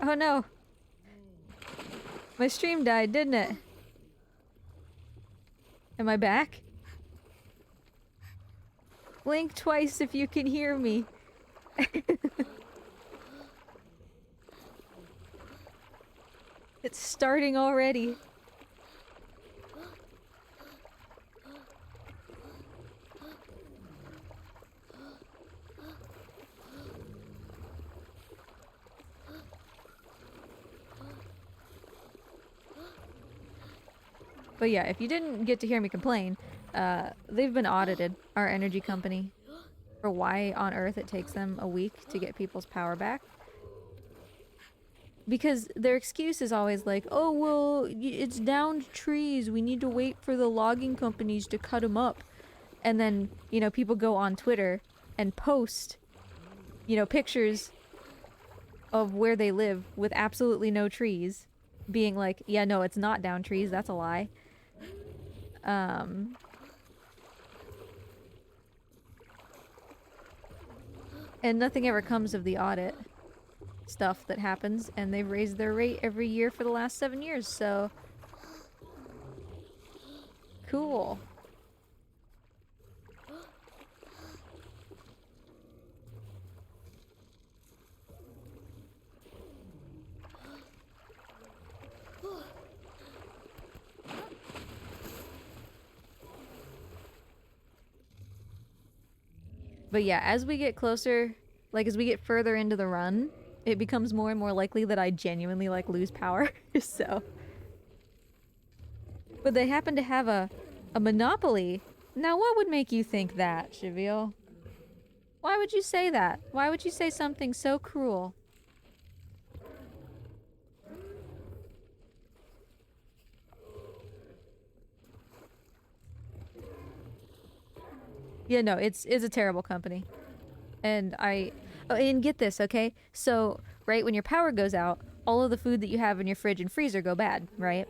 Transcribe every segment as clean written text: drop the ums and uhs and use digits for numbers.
Oh no. My stream died, didn't it? Am I back? Blink twice if you can hear me. It's starting already. But yeah, if you didn't get to hear me complain, they've been audited, our energy company, for why on earth it takes them a week to get people's power back. Because their excuse is always like, oh, well, it's downed trees. We need to wait for the logging companies to cut them up. And then, you know, people go on Twitter and post, you know, pictures of where they live with absolutely no trees. Being like, yeah, no, it's not down trees. That's a lie. And nothing ever comes of the audit stuff that happens, and they've raised their rate every year for the last 7 years, so... Cool. But yeah, as we get closer, like as we get further into the run, it becomes more and more likely that I genuinely like lose power, so... But they happen to have a monopoly. Now what would make you think that, Chivio? Why would you say that? Why would you say something so cruel? Yeah, no, it's a terrible company. And oh, and get this, okay? So, right, when your power goes out, all of the food that you have in your fridge and freezer go bad, right?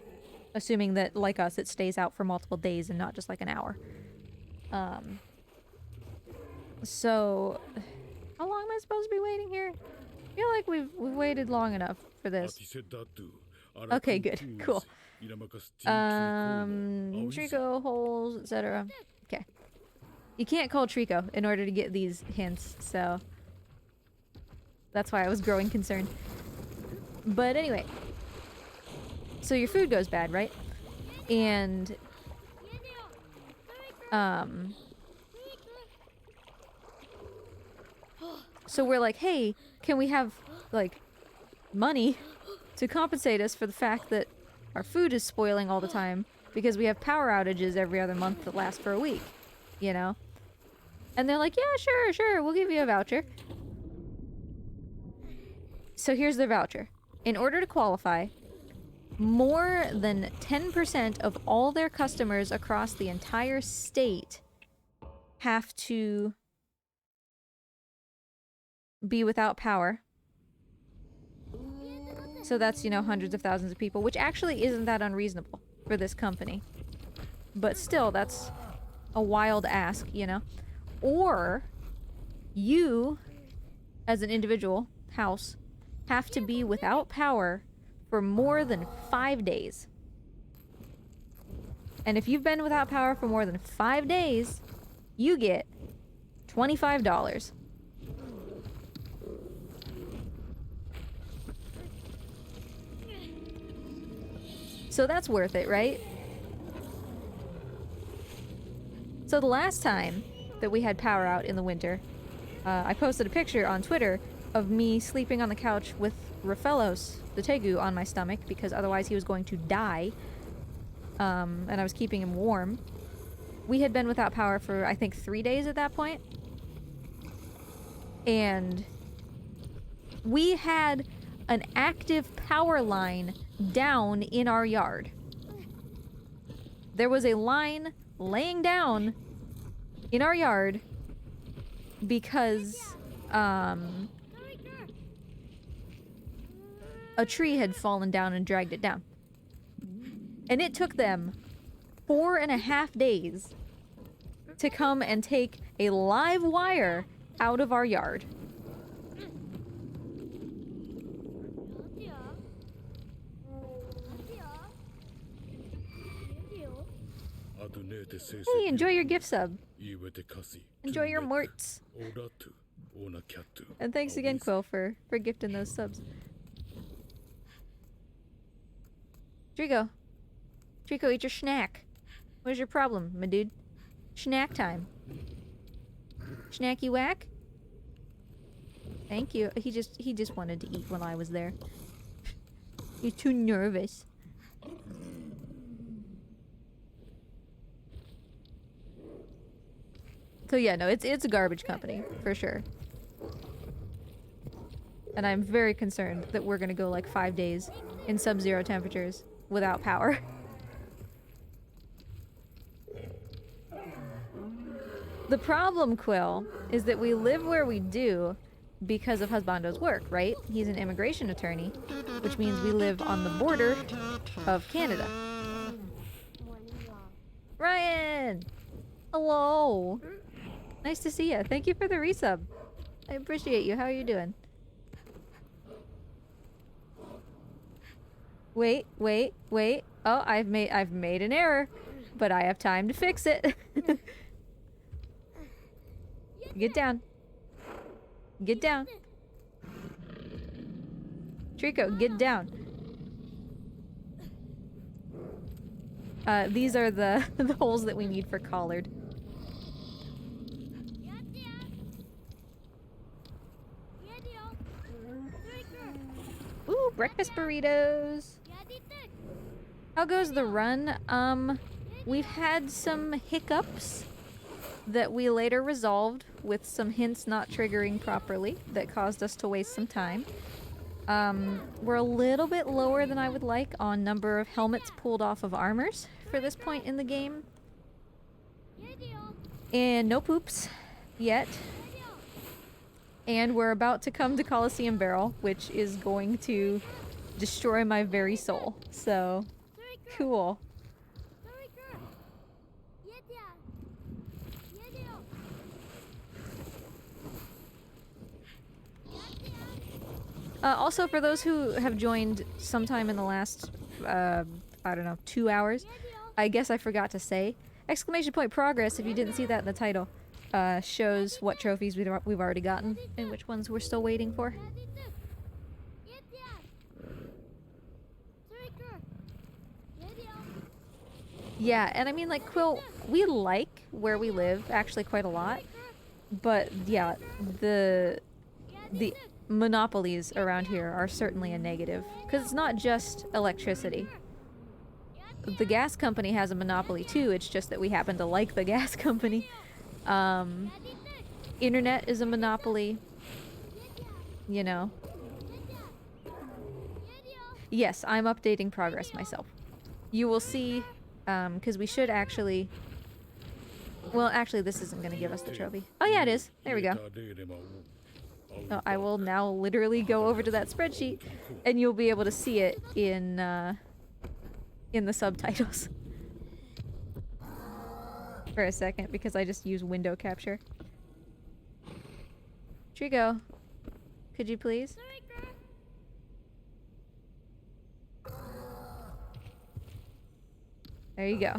Assuming that, like us, it stays out for multiple days and not just like an hour. So, how long am I supposed to be waiting here? I feel like we've waited long enough for this. Okay, good. Cool. Trico, holes, etc. Okay. You can't call Trico in order to get these hints, so... That's why I was growing concerned. But anyway. So your food goes bad, right? And... So we're like, hey, can we have, like, money to compensate us for the fact that our food is spoiling all the time because we have power outages every other month that last for a week, you know? And they're like, yeah, sure, we'll give you a voucher. So here's their voucher. In order to qualify, more than 10% of all their customers across the entire state have to be without power. So that's, you know, hundreds of thousands of people, which actually isn't that unreasonable for this company. But still, that's a wild ask, you know? Or you, as an individual house, have to be without power for more than 5 days. And if you've been without power for more than 5 days, you get $25. So that's worth it, right? So the last time that we had power out in the winter, I posted a picture on Twitter of me sleeping on the couch with Rafellos, the Tegu, on my stomach because otherwise he was going to die. And I was keeping him warm. We had been without power for, I think, 3 days at that point. And we had an active power line down in our yard. There was a line laying down in our yard because a tree had fallen down and dragged it down. And it took them 4.5 days to come and take a live wire out of our yard. Hey, enjoy your gift sub. Enjoy your morts. And thanks again, Quill, for gifting those subs. Trico. Trico, eat your snack. What is your problem, my dude? Snack time. Snacky whack? Thank you. He just wanted to eat when I was there. He's too nervous. So yeah, no, it's a garbage company, for sure. And I'm very concerned that we're gonna go like 5 days in sub-zero temperatures without power. The problem, Quill, is that we live where we do because of Husbando's work, right? He's an immigration attorney, which means we live on the border of Canada. Ryan! Hello! Nice to see you. Thank you for the resub. I appreciate you. How are you doing? Wait. Oh, I've made an error, but I have time to fix it. Get down. Get down. Trico, get down. These are the the holes that we need for Collard. Ooh, breakfast burritos. How goes the run? We've had some hiccups that we later resolved with some hints not triggering properly that caused us to waste some time. We're a little bit lower than I would like on number of helmets pulled off of armors for this point in the game. And no poops yet. And we're about to come to Coliseum Barrel, which is going to destroy my very soul. So, cool. Also, for those who have joined sometime in the last, I don't know, 2 hours, I guess I forgot to say, exclamation point progress, if you didn't see that in the title, shows what trophies we've already gotten and which ones we're still waiting for. Yeah, and I mean, like, Quill, we like where we live actually quite a lot, but yeah, the monopolies around here are certainly a negative, because it's not just electricity. The gas company has a monopoly too, it's just that we happen to like the gas company. Internet is a monopoly, you know. Yes, I'm updating progress myself. You will see, because we should actually... Well, actually, this isn't going to give us the trophy. Oh yeah, it is. There we go. So I will now literally go over to that spreadsheet, and you'll be able to see it in the subtitles. For a second, because I just use window capture. Trico, could you please? There you go.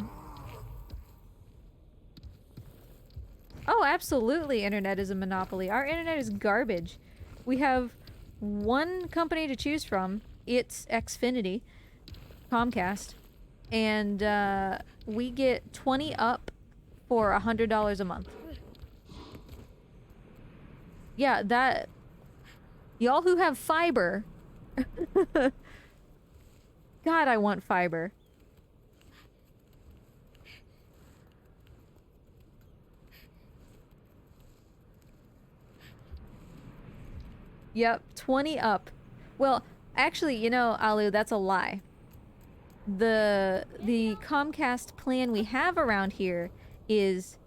Oh, absolutely, internet is a monopoly. Our internet is garbage. We have one company to choose from. It's Xfinity, Comcast, and we get 20 up for $100 a month. Yeah, that... Y'all who have fiber... God, I want fiber. Yep, 20 up. Well, actually, you know, Alu, that's a lie. The Comcast plan we have around here is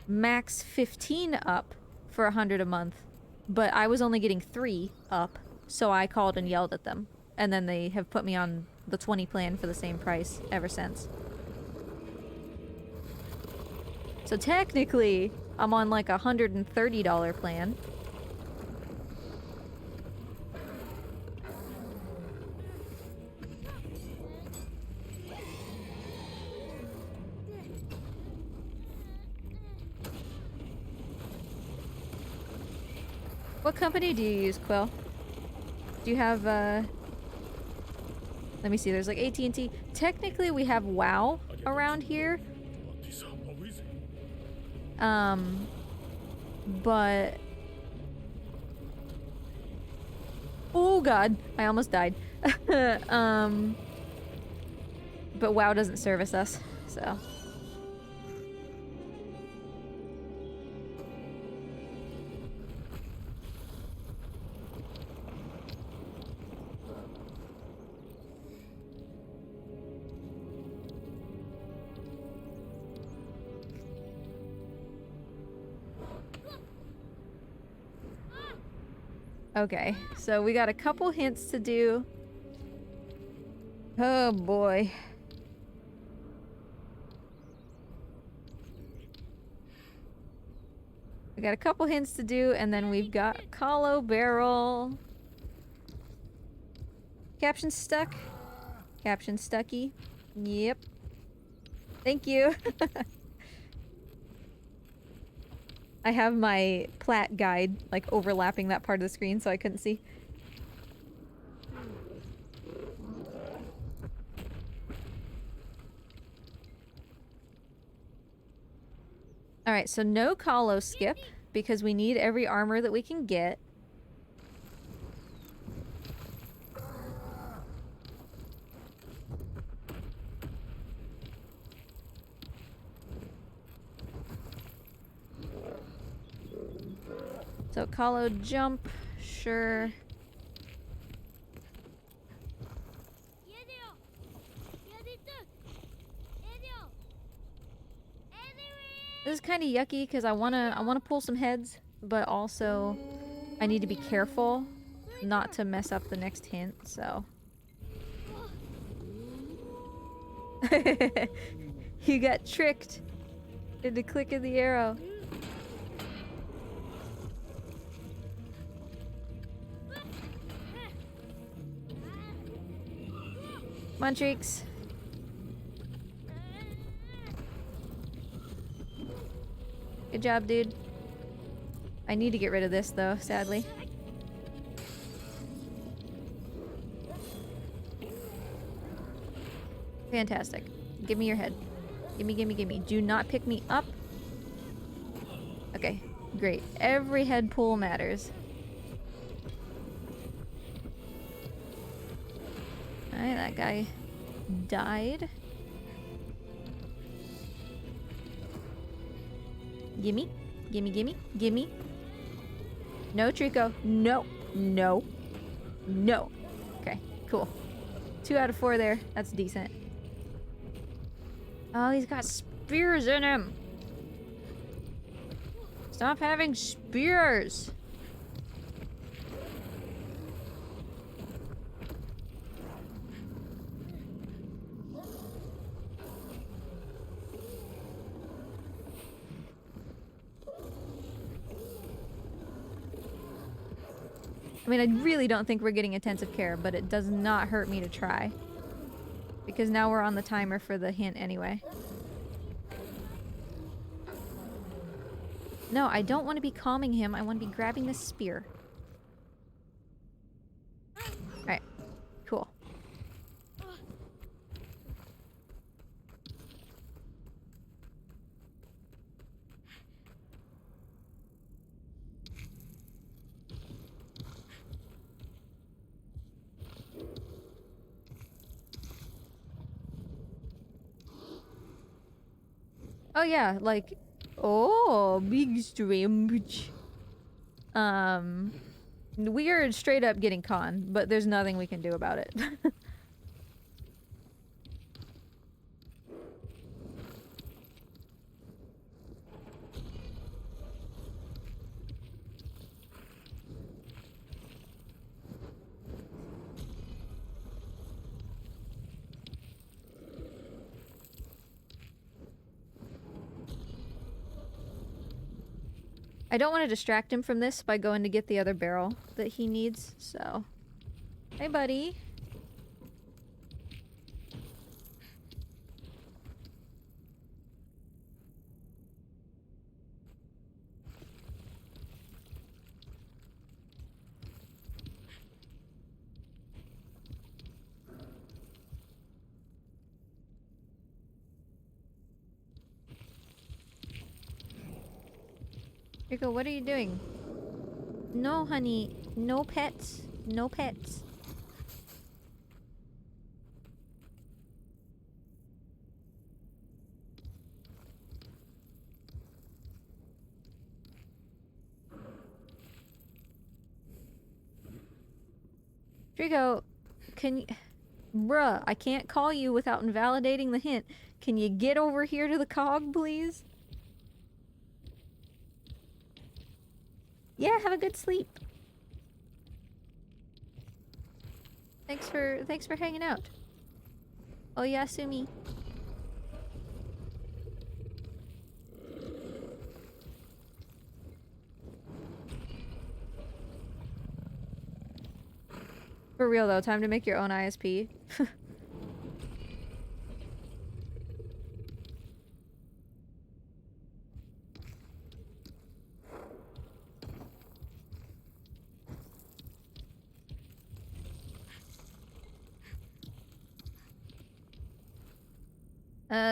max 15 up for 100 a month, but I was only getting 3 up, so I called and yelled at them, and then they have put me on the 20 plan for the same price ever since. So technically, I'm on like a $130 plan. What company do you use, Quill? Do you have, let me see, there's like AT&T. Technically, we have WoW around here. But... Oh god, I almost died. But WoW doesn't service us, so... Okay, so we got a couple hints to do. Oh boy. We got a couple hints to do, and then we've got Hollow Barrel. Caption stuck. Caption stucky. Yep. Thank you. I have my plat guide, like, overlapping that part of the screen so I couldn't see. Alright, so no Kahlo skip, because we need every armor that we can get. So Kahlo jump, sure. This is kind of yucky because I wanna pull some heads, but also I need to be careful not to mess up the next hint. So you got tricked into clicking the arrow. Come on, Treeks. Good job, dude. I need to get rid of this, though, sadly. Fantastic. Give me your head. Gimme, gimme, gimme. Do not pick me up. Okay, great. Every head pull matters. Alright, that guy died. Gimme. Gimme, gimme, gimme. No, Trico. No. No. No. Okay, cool. 2 out of 4 there. That's decent. Oh, he's got spears in him. Stop having spears. I mean, I really don't think we're getting intensive care, but it does not hurt me to try. Because now we're on the timer for the hint anyway. No, I don't want to be calming him. I want to be grabbing the spear. Alright. Cool. Oh yeah, like, oh, big strange. We are straight up getting conned, but there's nothing we can do about it. I don't want to distract him from this by going to get the other barrel that he needs, so... Hey, buddy. Rico, what are you doing? No, honey. No pets. No pets. Draco, can you... Bruh, I can't call you without invalidating the hint. Can you get over here to the cog, please? Yeah, have a good sleep. Thanks for hanging out. Oh, Yasumi. For real though, time to make your own ISP.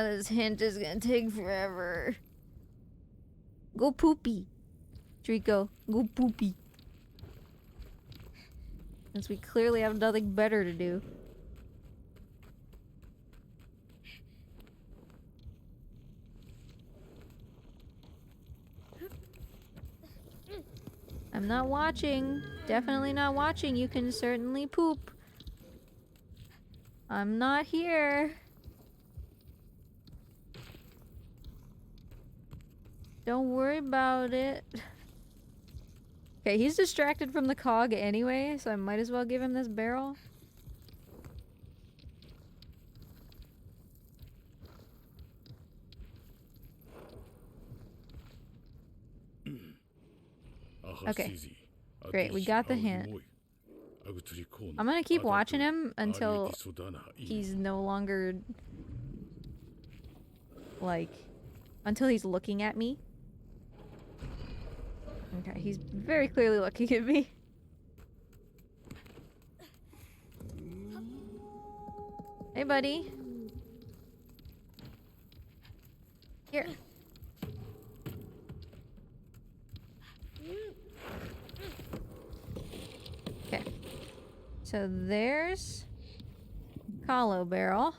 This hint is gonna take forever. Go poopy. Draco, go poopy. Since we clearly have nothing better to do. I'm not watching. Definitely not watching. You can certainly poop. I'm not here. Don't worry about it. Okay, he's distracted from the cog anyway, so I might as well give him this barrel. Okay. Great, we got the hint. I'm gonna keep watching him until he's no longer... like... until he's looking at me. Okay, he's very clearly looking at me. Hey, buddy. Here. Okay. So there's Hollow Barrel.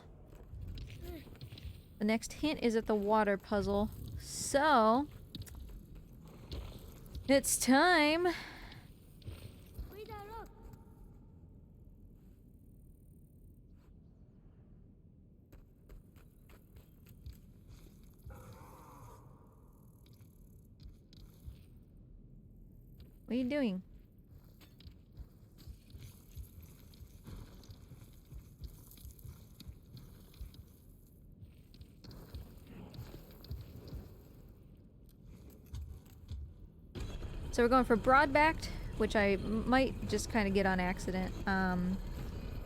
The next hint is at the water puzzle. So it's time. What are you doing? So we're going for broad-backed, which I might just kind of get on accident.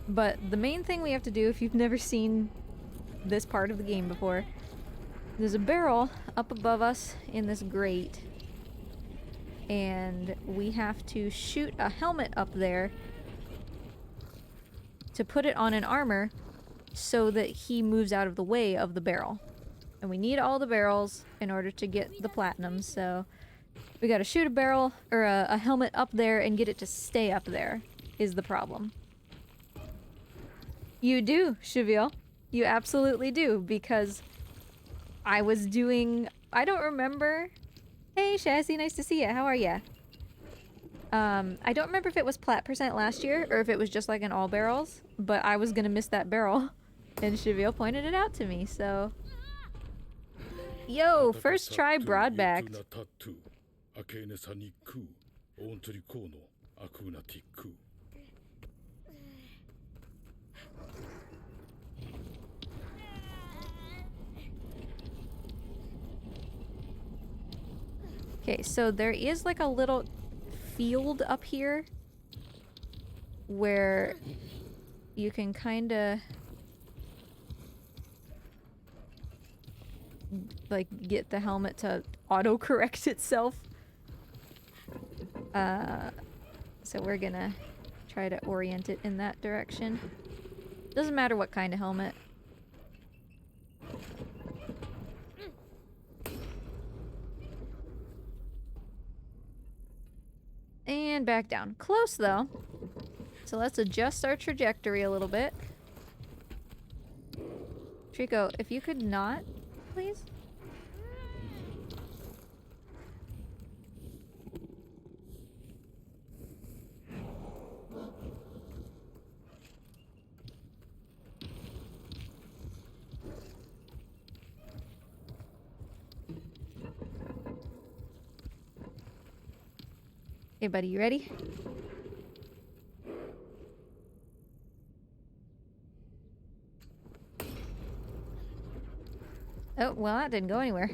But the main thing we have to do, if you've never seen this part of the game before, there's a barrel up above us in this grate. And we have to shoot a helmet up there to put it on an armor so that he moves out of the way of the barrel. And we need all the barrels in order to get the platinum, so we gotta shoot a barrel, or a helmet up there and get it to stay up there, is the problem. You do, Cheviel. You absolutely do, because I was doing... I don't remember... Hey, Shazzy, nice to see you. How are ya? I don't remember if it was plat percent last year, or if it was just like in all barrels, but I was gonna miss that barrel, and Cheviel pointed it out to me, so... Yo, first try broad-backed. Okay, so there is like a little field up here where you can kind of like get the helmet to auto-correct itself. So we're gonna try to orient it in that direction. Doesn't matter what kind of helmet. back down. Close, though. So let's adjust our trajectory a little bit. Trico, if you could not, please? Hey, buddy, you ready? Oh, well, that didn't go anywhere.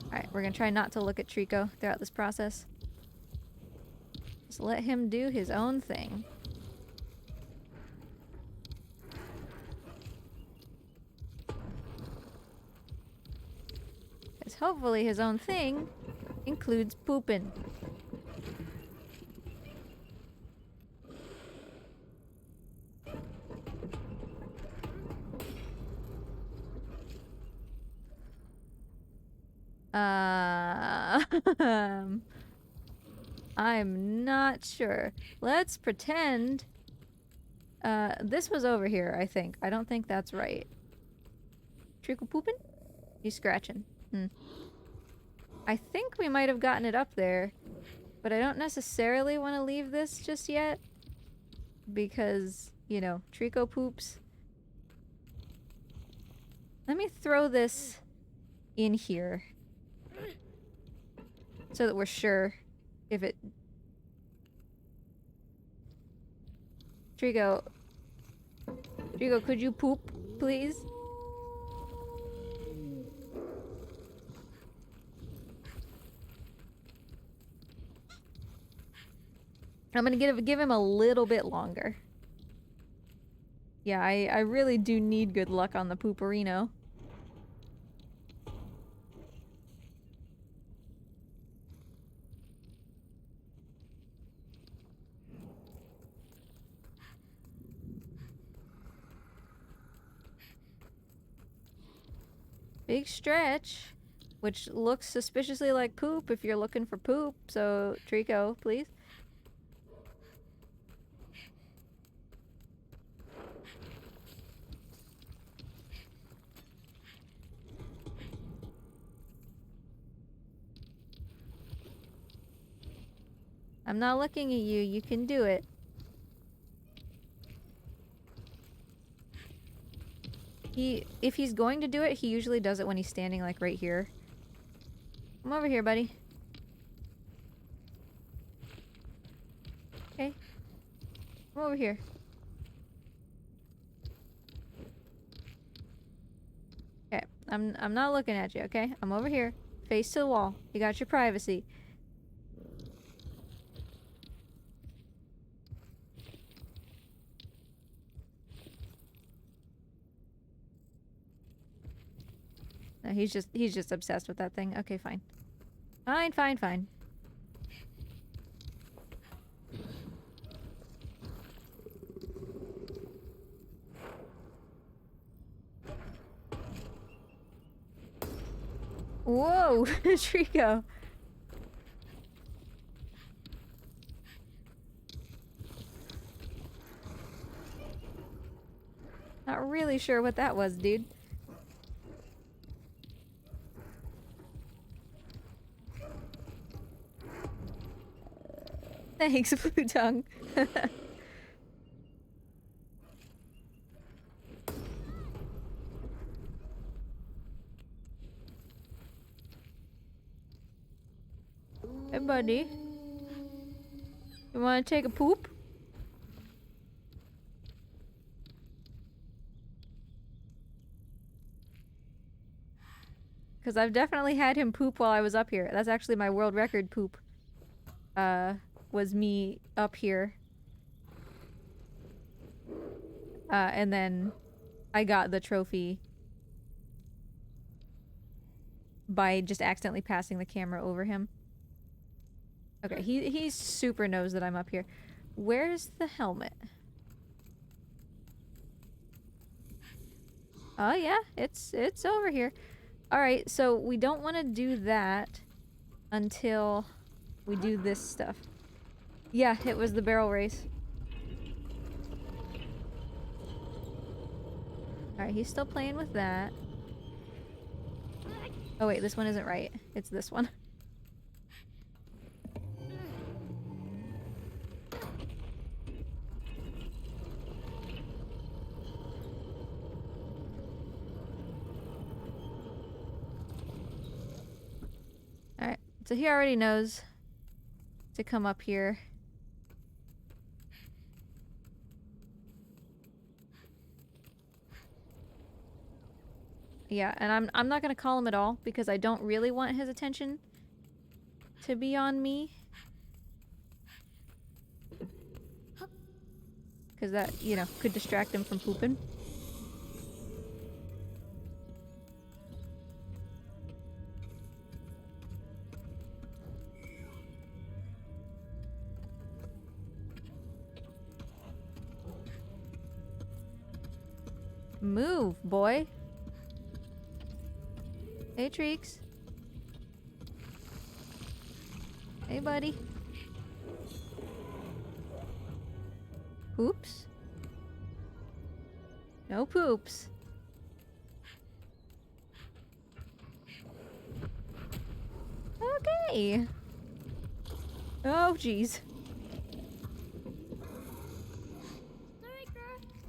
Alright, we're gonna try not to look at Trico throughout this process. Just let him do his own thing. Because hopefully his own thing includes pooping. I'm not sure. Let's pretend this was over here, I think. I don't think that's right. Trickle pooping? He's scratching. I think we might have gotten it up there, but I don't necessarily want to leave this just yet because, you know, Trico poops. Let me throw this in here so that we're sure if it... Trico, could you poop, please? I'm gonna give him a little bit longer. Yeah, I really do need good luck on the Pooperino. Big stretch, which looks suspiciously like poop if you're looking for poop. So, Trico, please. I'm not looking at you. You can do it. If he's going to do it, he usually does it when he's standing like right here. Come over here, buddy. Okay. Come over here. Okay. I'm not looking at you, okay? I'm over here. Face to the wall. You got your privacy. No, he's just obsessed with that thing. Okay, fine. Fine. Whoa, Trico. Not really sure what that was, dude. Thanks, Blue Tongue. Hey, buddy. You want to take a poop? Because I've definitely had him poop while I was up here. That's actually my world record poop. Was me up here. And then I got the trophy by just accidentally passing the camera over him. Okay, he super knows that I'm up here. Where's the helmet? Oh yeah, it's over here. Alright, so we don't want to do that. until we do this stuff. Yeah, it was the barrel race. Alright, he's still playing with that. Oh wait, this one isn't right. It's this one. Alright, so he already knows to come up here. Yeah, and I'm not gonna call him at all because I don't really want his attention to be on me. Because that, you know, could distract him from pooping. Move, boy. Hey, Treeks. Hey, buddy. Poops? No poops. Okay. Oh, jeez.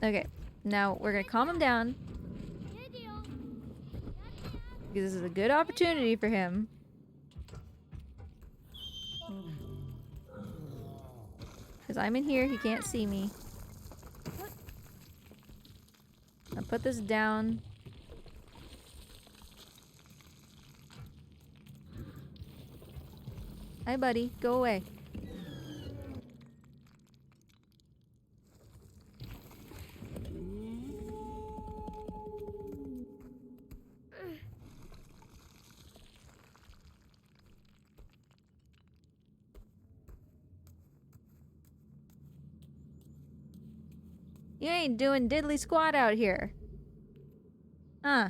Okay, now we're gonna calm him down. Because this is a good opportunity for him. Because I'm in here, he can't see me. I'll put this down. Hi, buddy. Go away. You ain't doing diddly squat out here. Huh.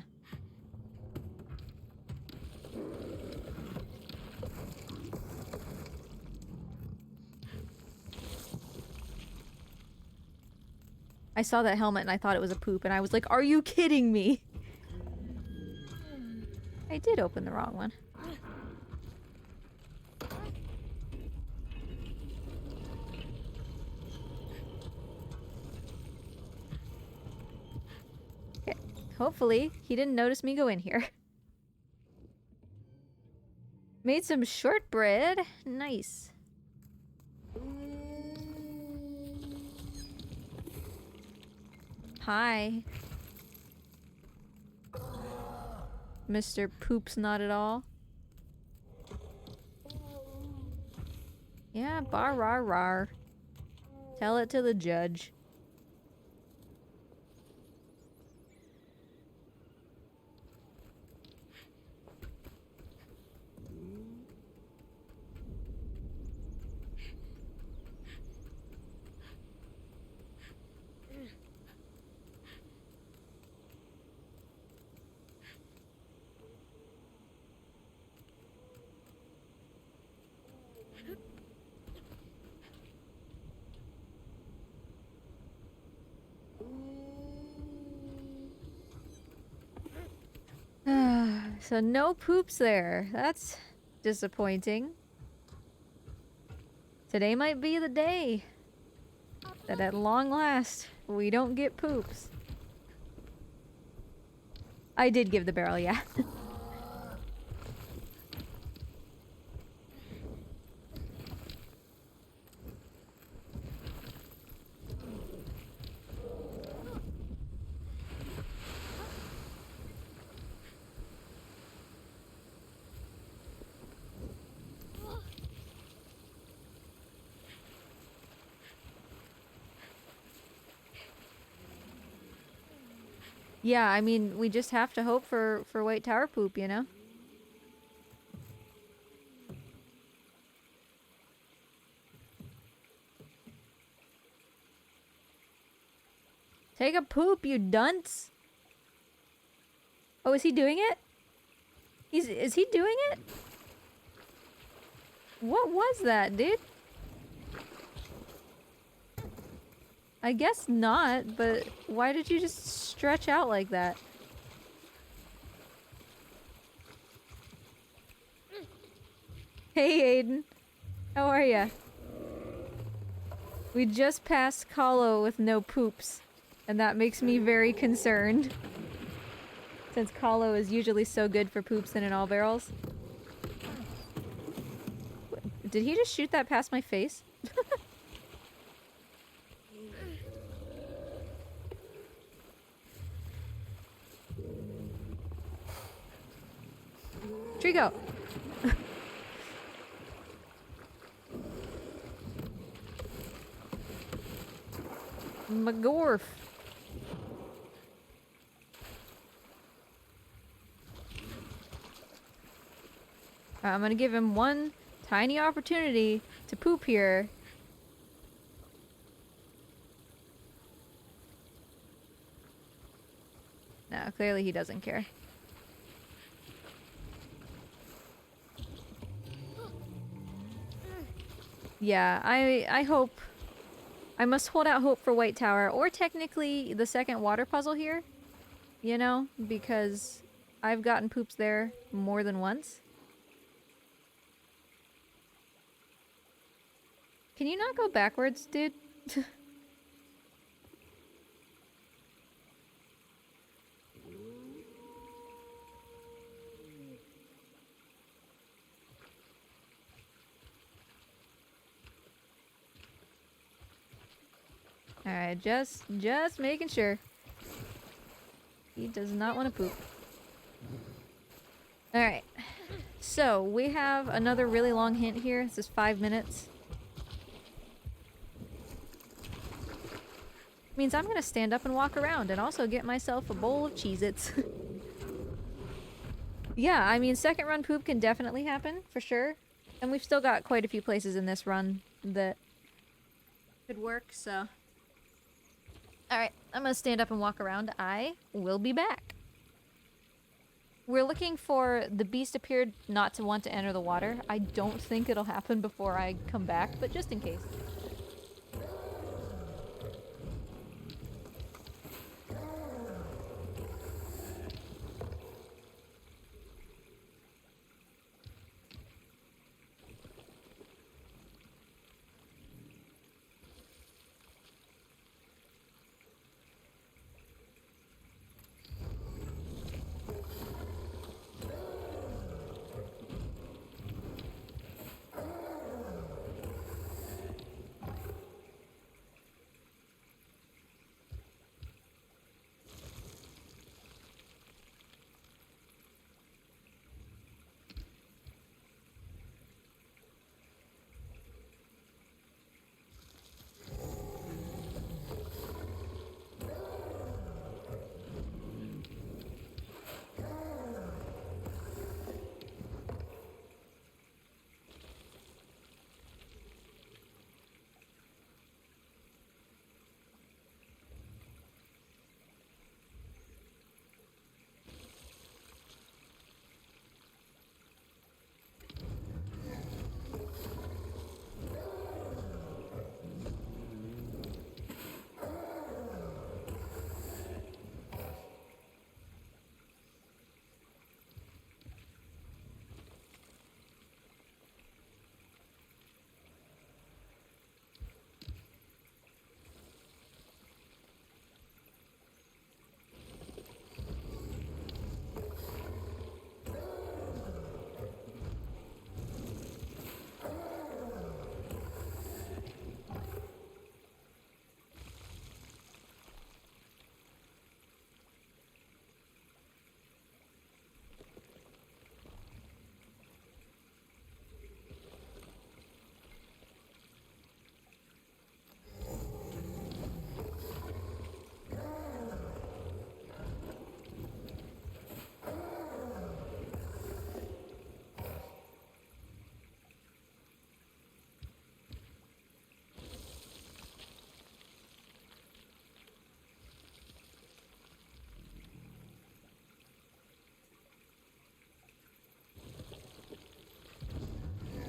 I saw that helmet and I thought it was a poop and I was like, are you kidding me? I did open the wrong one. Okay. Hopefully, he didn't notice me go in here. Made some shortbread. Nice. Hi. Mr. Poops Not At All. Yeah, bar rar rar. Tell it to the judge. So no poops there. That's disappointing. Today might be the day that at long last we don't get poops. I did give the barrel, yeah. Yeah, I mean, we just have to hope for White Tower poop, you know? Take a poop, you dunce! Oh, is he doing it? Is he doing it? What was that, dude? I guess not, but why did you just stretch out like that? Hey, Aiden. How are ya? We just passed Kahlo with no poops, and that makes me very concerned. Since Kahlo is usually so good for poops and in all barrels. Did he just shoot that past my face? Trigo! Magorf. I'm gonna give him one tiny opportunity to poop here. No, clearly he doesn't care. Yeah, I hope... I must hold out hope for White Tower, or technically the second water puzzle here. You know, because I've gotten poops there more than once. Can you not go backwards, dude? Alright, just making sure. He does not want to poop. Alright. So, we have another really long hint here. This is 5 minutes. Means I'm gonna stand up and walk around and also get myself a bowl of Cheez-Its. Yeah, I mean, second run poop can definitely happen, for sure. And we've still got quite a few places in this run that could work, so... Alright, I'm gonna stand up and walk around. I will be back. We're looking for the beast appeared not to want to enter the water. I don't think it'll happen before I come back, but just in case.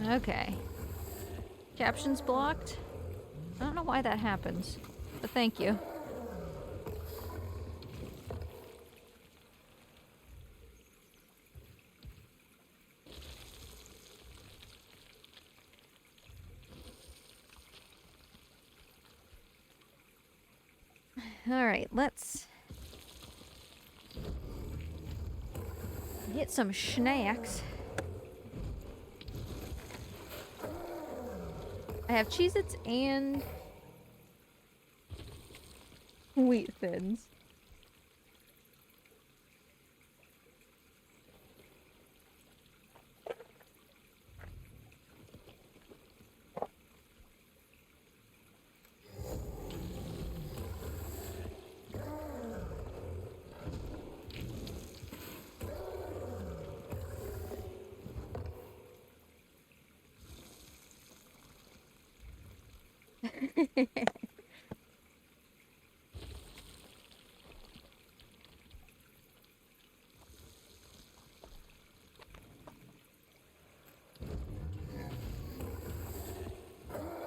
Okay. Captions blocked? I don't know why that happens, but thank you. Alright, let's get some snacks. I have Cheez-Its and Wheat Thins.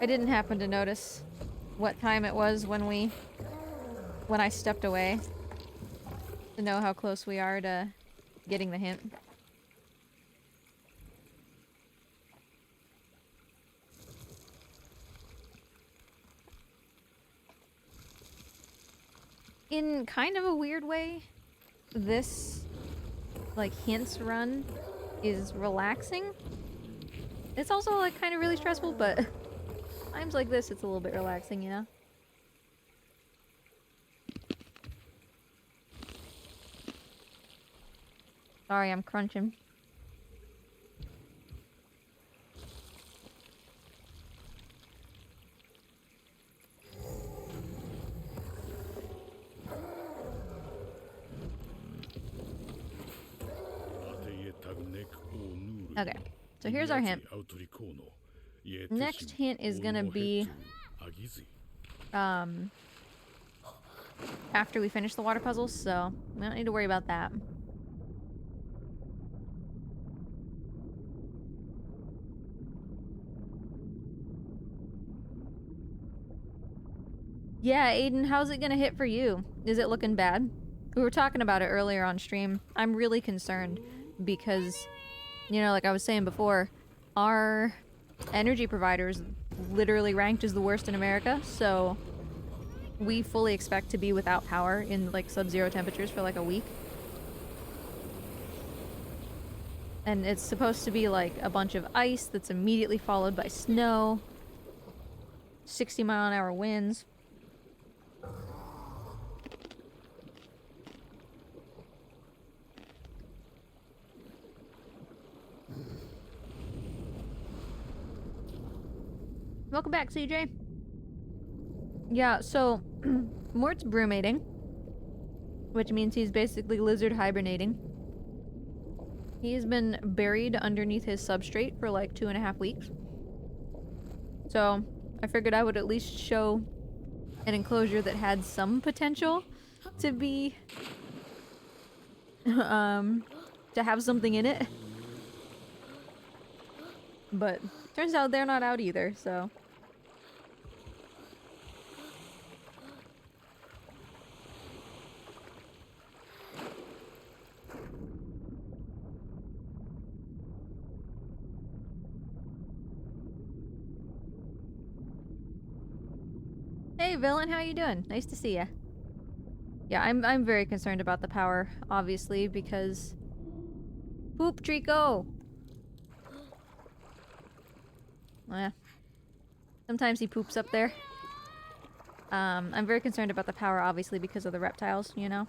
I didn't happen to notice what time it was when I stepped away to know how close we are to getting the hint. In kind of a weird way, this, like, hints run is relaxing. It's also, like, kind of really stressful, but times like this, it's a little bit relaxing, you know? Sorry, I'm crunching. Okay, so here's our hint. Next hint is gonna be after we finish the water puzzles, so we don't need to worry about that. Yeah, Aiden, how's it gonna hit for you? Is it looking bad? We were talking about it earlier on stream. I'm really concerned because, you know, like I was saying before, our energy provider is literally ranked as the worst in America, so we fully expect to be without power in, like, sub-zero temperatures for, like, a week. And it's supposed to be, like, a bunch of ice that's immediately followed by snow. 60-mile-an-hour winds. Welcome back, CJ. Yeah, so Mort's brumating, which means he's basically lizard hibernating. He's been buried underneath his substrate for like 2.5 weeks. So I figured I would at least show an enclosure that had some potential to be to have something in it. But turns out they're not out either, so hey, Villain, how you doing? Nice to see ya. Yeah, I'm very concerned about the power, obviously, because poop, Trico. Eh. Sometimes he poops up there. I'm very concerned about the power, obviously, because of the reptiles, you know?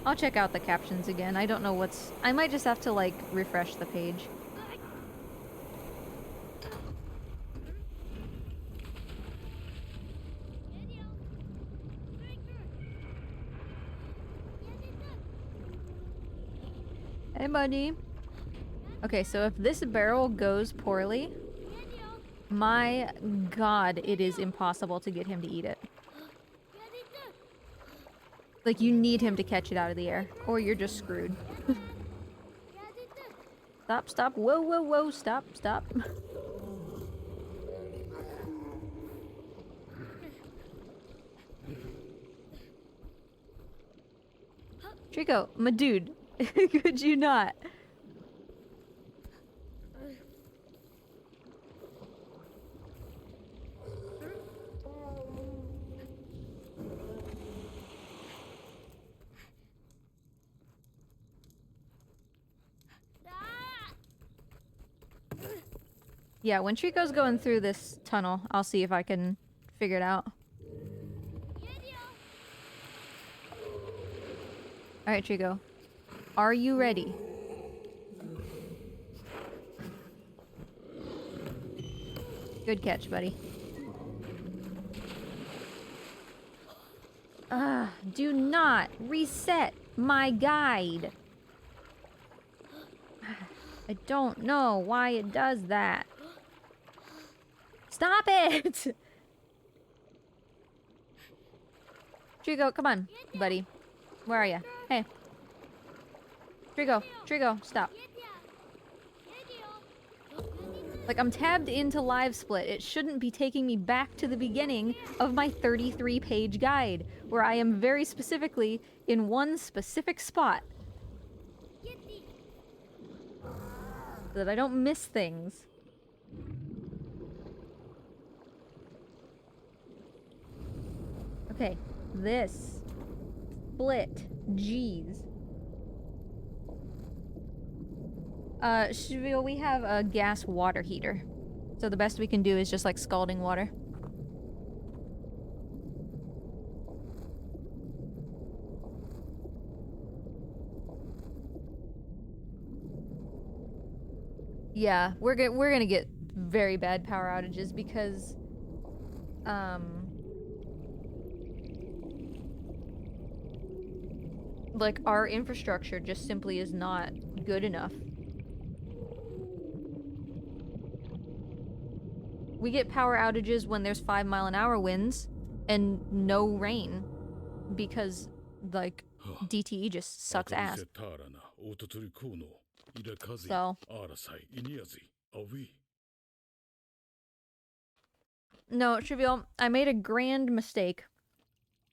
I'll check out the captions again. I don't know what's... I might just have to, like, refresh the page. Hey, buddy. Okay, so if this barrel goes poorly, my god, it is impossible to get him to eat it. Like, you need him to catch it out of the air, or you're just screwed. Stop, stop, whoa, whoa, whoa, stop, stop. Trico, my dude, could you not? Yeah, when Trico's going through this tunnel, I'll see if I can figure it out. Alright, Trico. Are you ready? Good catch, buddy. Do not reset my guide. I don't know why it does that. Stop it! Trico, come on, buddy. Where are you? Hey. Trico, Trico, stop. Like, I'm tabbed into LiveSplit. It shouldn't be taking me back to the beginning of my 33-page guide, where I am very specifically in one specific spot. So that I don't miss things. Okay, this. Split. Jeez. We have a gas water heater. So the best we can do is just like scalding water. Yeah, we're gonna get very bad power outages because like our infrastructure just simply is not good enough. We get power outages when there's 5-mile-an-hour winds and no rain because, like, DTE just sucks ass. So. No, Trivial, I made a grand mistake.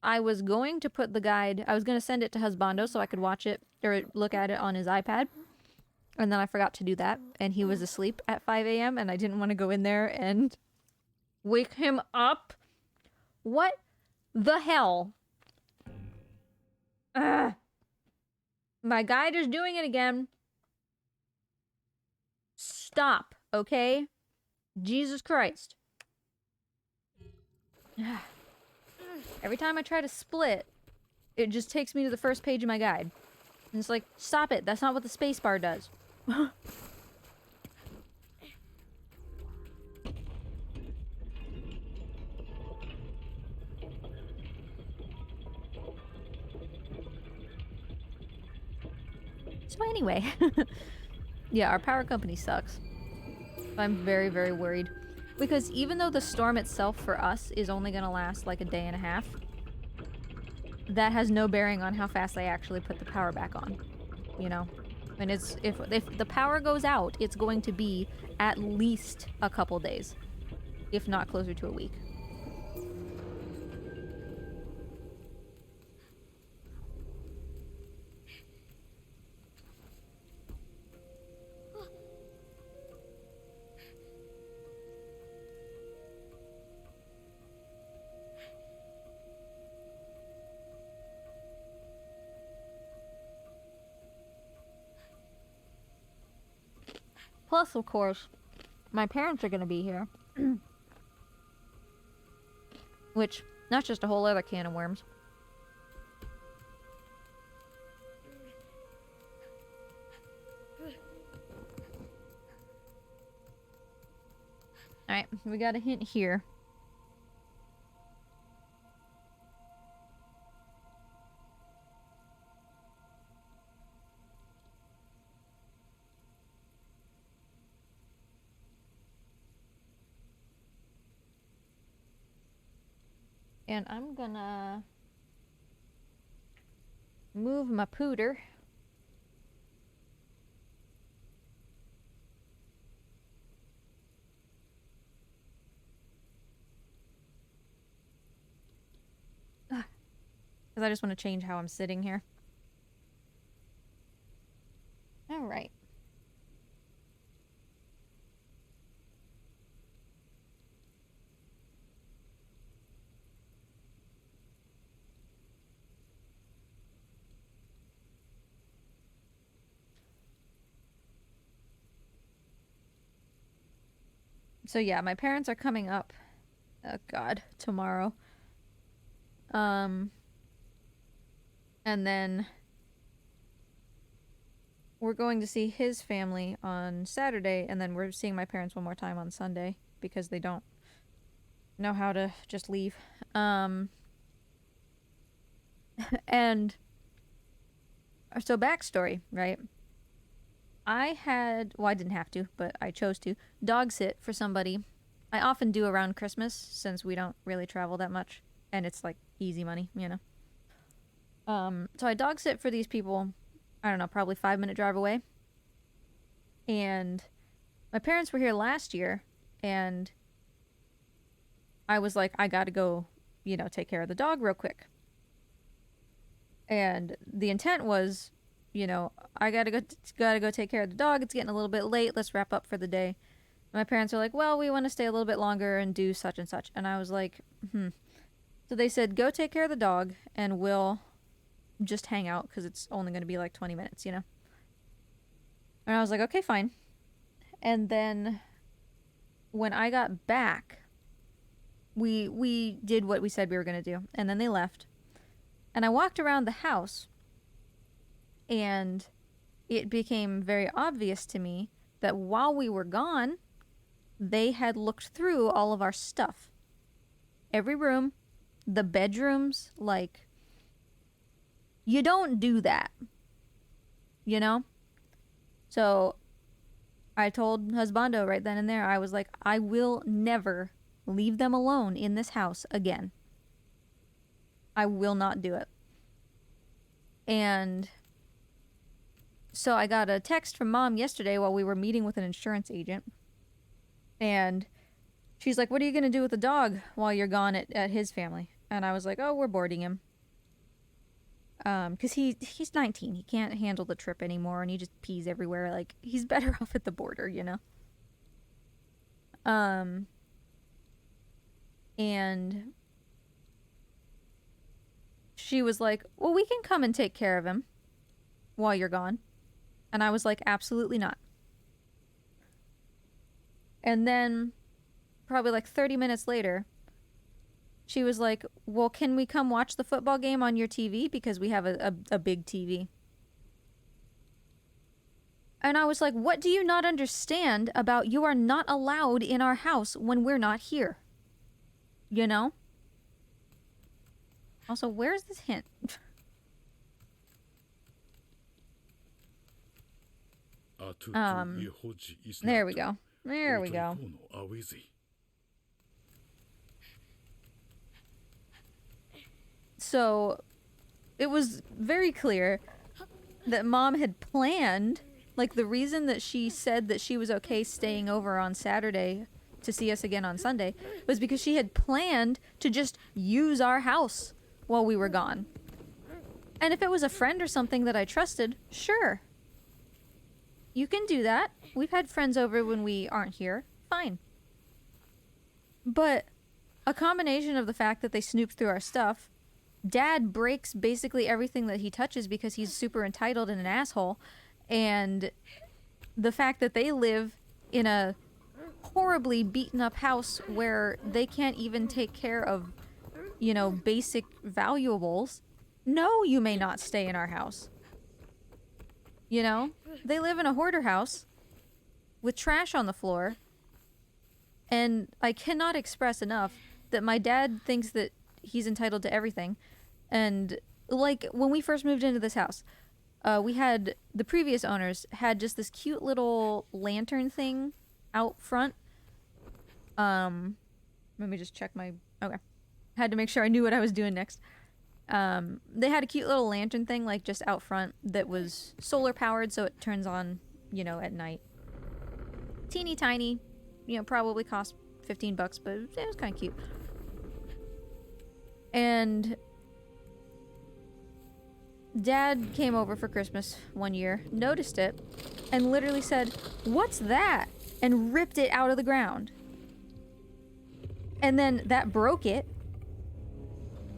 I was going to put the guide, I was going to send it to Husbando so I could watch it, or look at it on his iPad. And then I forgot to do that, and he was asleep at 5 a.m. and I didn't want to go in there and wake him up. What the hell? Ugh. My guide is doing it again. Stop, okay? Jesus Christ. Every time I try to split, it just takes me to the first page of my guide. And it's like, stop it, that's not what the spacebar does. So anyway, yeah, our power company sucks. I'm very, very worried. Because even though the storm itself for us is only gonna last like a day and a half, that has no bearing on how fast they actually put the power back on. You know? And it's if the power goes out, it's going to be at least a couple days. If not closer to a week. Plus, of course, my parents are gonna be here. Which, that's just a whole other can of worms. Alright, we got a hint here. And I'm gonna... Move my pooter. Because I just want to change how I'm sitting here. All right. So yeah, my parents are coming up. Oh God, tomorrow. And then we're going to see his family on Saturday, and then we're seeing my parents one more time on Sunday because they don't know how to just leave. And so backstory, right? I didn't have to, but I chose to dog sit for somebody. I often do around Christmas since we don't really travel that much, and it's like easy money, you know. So I dog sit for these people. I don't know, probably 5-minute drive away. And my parents were here last year, and I was like, I gotta go, take care of the dog real quick. And the intent was, I gotta go take care of the dog. It's getting a little bit late. Let's wrap up for the day. My parents are like, well, we want to stay a little bit longer and do such and such. And I was like, So they said, go take care of the dog, and we'll just hang out because it's only going to be like 20 minutes, And I was like, okay, fine. And then when I got back, we did what we said we were going to do. And then they left. And I walked around the house, and it became very obvious to me that while we were gone, they had looked through all of our stuff. Every room, the bedrooms, like, you don't do that, So I told husbando right then and there, I was like, I will never leave them alone in this house again. I will not do it. And so I got a text from Mom yesterday while we were meeting with an insurance agent. And she's like, what are you going to do with the dog while you're gone at his family? And I was like, oh, we're boarding him. Because he's 19. He can't handle the trip anymore, and he just pees everywhere. Like, he's better off at the border, And she was like, well, we can come and take care of him while you're gone. And I was like, absolutely not. And then probably like 30 minutes later, she was like, well, can we come watch the football game on your TV? Because we have a big TV. And I was like, what do you not understand about you are not allowed in our house when we're not here? Also, where's this hint? There we go. There we go. So, it was very clear that Mom had planned, like, the reason that she said that she was okay staying over on Saturday to see us again on Sunday was because she had planned to just use our house while we were gone. And if it was a friend or something that I trusted, sure. You can do that. We've had friends over when we aren't here. Fine. But a combination of the fact that they snooped through our stuff, Dad breaks basically everything that he touches because he's super entitled and an asshole, and the fact that they live in a horribly beaten up house where they can't even take care of, basic valuables. No, you may not stay in our house. They live in a hoarder house with trash on the floor, and I cannot express enough that my dad thinks that he's entitled to everything. And like when we first moved into this house, the previous owners had just this cute little lantern thing out front. Let me just check okay. Had to make sure I knew what I was doing next. They had a cute little lantern thing, like, just out front that was solar powered, so it turns on, you know, at night. Teeny tiny, you know, probably cost $15, but it was kind of cute. And Dad came over for Christmas one year, noticed it, and literally said, "What's that?" and ripped it out of the ground. And then that broke it.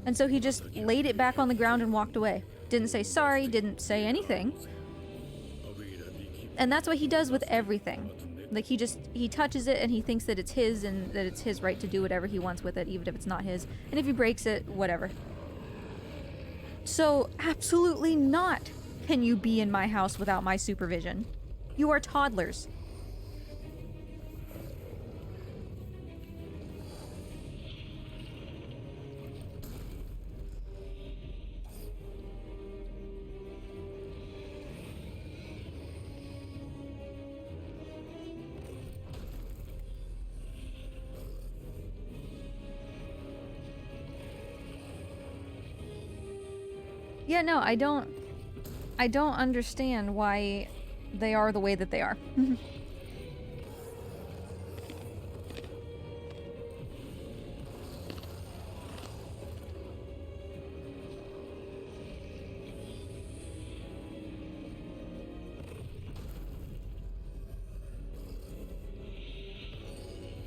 And so he just laid it back on the ground and walked away. Didn't say sorry, didn't say anything. And that's what he does with everything. Like, he touches it and he thinks that it's his and that it's his right to do whatever he wants with it, even if it's not his. And if he breaks it, whatever. So, absolutely not can you be in my house without my supervision. You are toddlers. Yeah, no, I don't understand why they are the way that they are.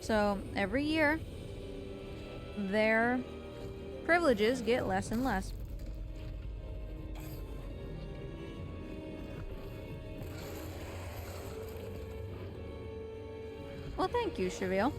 So, every year, their privileges get less and less. Well, thank you, Chevelle.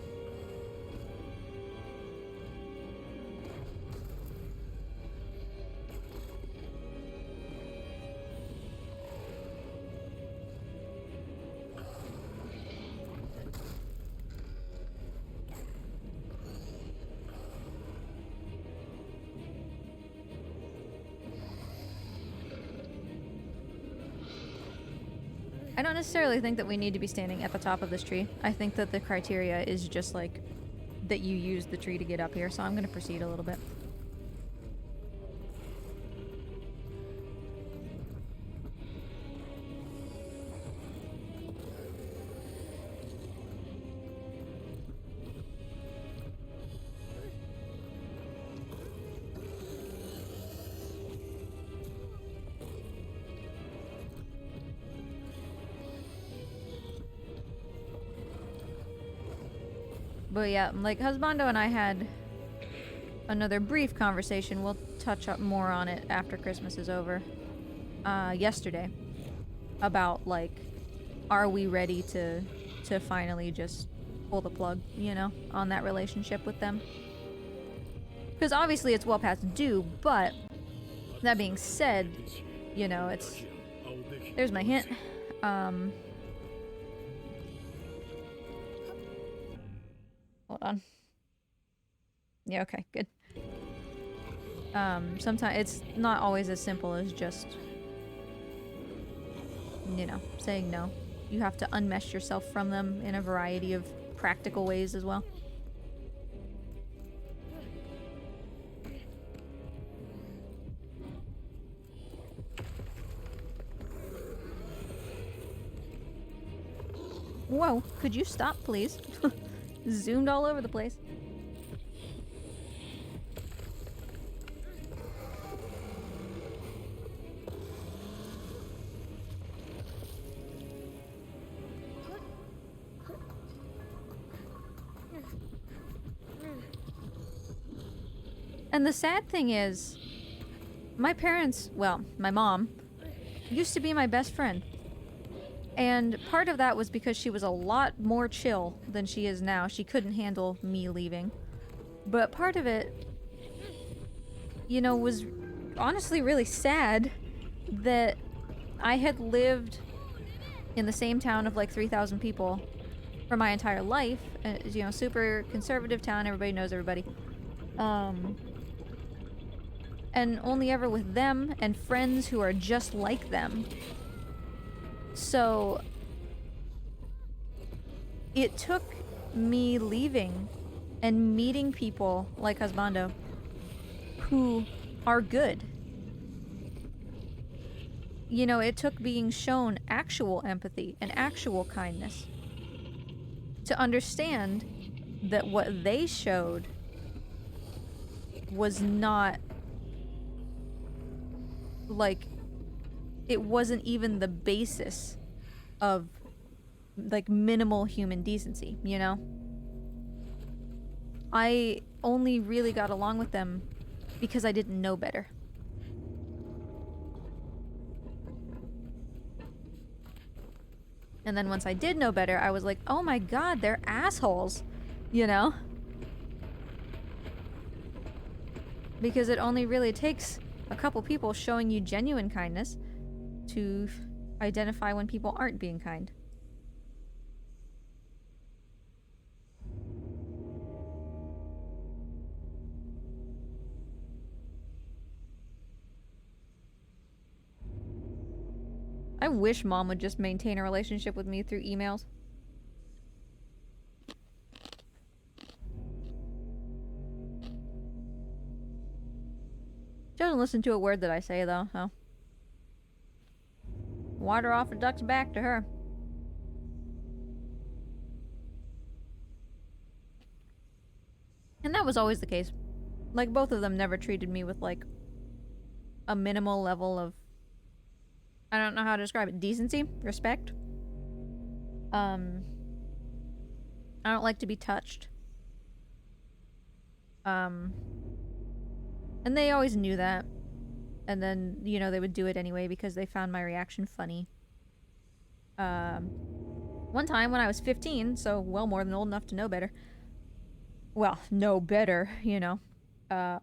I don't necessarily think that we need to be standing at the top of this tree. I think that the criteria is just like that you use the tree to get up here, so I'm going to proceed a little bit. But yeah, like Husbando and I had another brief conversation. We'll touch up more on it after Christmas is over. Yesterday, about like, are we ready to finally just pull the plug, you know, on that relationship with them? Because obviously it's well past due. But that being said, you know, there's my hint. Hold on. Yeah, okay, good. Sometimes it's not always as simple as just, you know, saying no. You have to unmesh yourself from them in a variety of practical ways as well. Whoa, could you stop, please? Zoomed all over the place. And the sad thing is, my parents, well, my mom, used to be my best friend. And part of that was because she was a lot more chill than she is now. She couldn't handle me leaving. But part of it, you know, was honestly really sad that I had lived in the same town of like 3,000 people for my entire life. You know, super conservative town, everybody knows everybody. And only ever with them and friends who are just like them. So it took me leaving and meeting people like Husbando who are good. You know, it took being shown actual empathy and actual kindness to understand that what they showed was not, like, it wasn't even the basis of, like, minimal human decency, you know? I only really got along with them because I didn't know better. And then once I did know better, I was like, oh my god, they're assholes, you know? Because it only really takes a couple people showing you genuine kindness to identify when people aren't being kind. I wish Mom would just maintain a relationship with me through emails. She doesn't listen to a word that I say, though, so... Water off a duck's back to her. And that was always the case. Like, both of them never treated me with, like, a minimal level of... I don't know how to describe it. Decency? Respect? I don't like to be touched. And they always knew that. And then, you know, they would do it anyway because they found my reaction funny. One time when I was 15, so well more than old enough to know better. Well, know better, you know.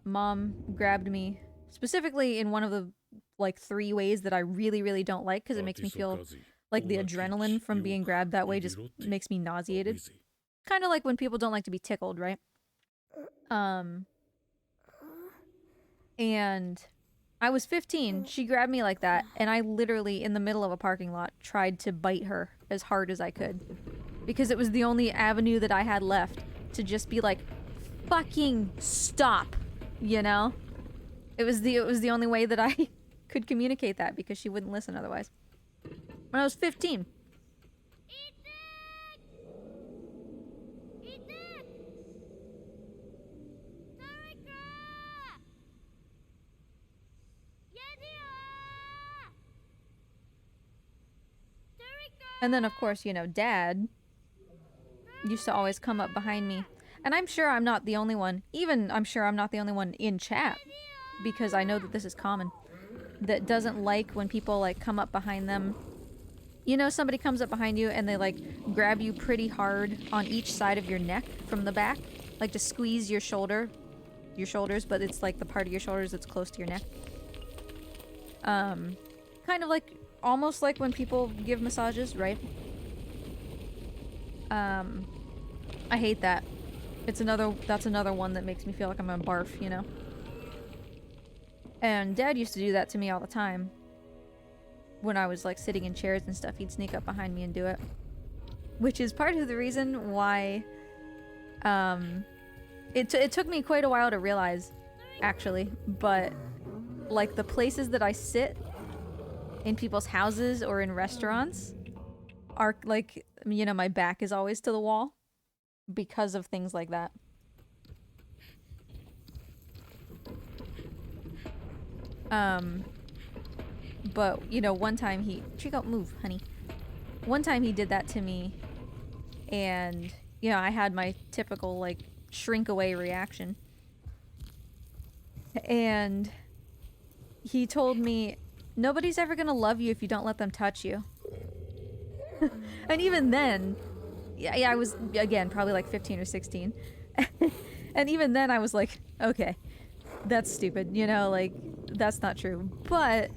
Mom grabbed me, specifically in one of the, like, 3 ways that I really, really don't like, because it makes me feel like the adrenaline from being grabbed that way just makes me nauseated. Kind of like when people don't like to be tickled, right? And I was 15, she grabbed me like that, and I literally, in the middle of a parking lot, tried to bite her as hard as I could. Because it was the only avenue that I had left to just be like, fucking stop, you know? It was the only way that I could communicate that, because she wouldn't listen otherwise. When I was 15. And then, of course, you know, Dad used to always come up behind me. And I'm sure I'm not the only one. Even I'm sure I'm not the only one in chat, because I know that this is common, that doesn't like when people, like, come up behind them. You know, somebody comes up behind you and they, like, grab you pretty hard on each side of your neck from the back. Like, to squeeze your shoulders, but it's, like, the part of your shoulders that's close to your neck. Kind of like, almost like when people give massages, right? I hate that. That's another one that makes me feel like I'm gonna barf, you know? And Dad used to do that to me all the time. When I was, like, sitting in chairs and stuff, he'd sneak up behind me and do it. Which is part of the reason why, it took me quite a while to realize, actually, but, like, the places that I sit in people's houses or in restaurants are, like, you know, my back is always to the wall because of things like that. But, you know, one time Chico, move, honey. One time he did that to me, and, you know, I had my typical, like, shrink away reaction. And he told me, nobody's ever gonna love you if you don't let them touch you. And even then, yeah, I was, again, probably like 15 or 16. And even then I was like, okay, that's stupid, you know, like, that's not true. But,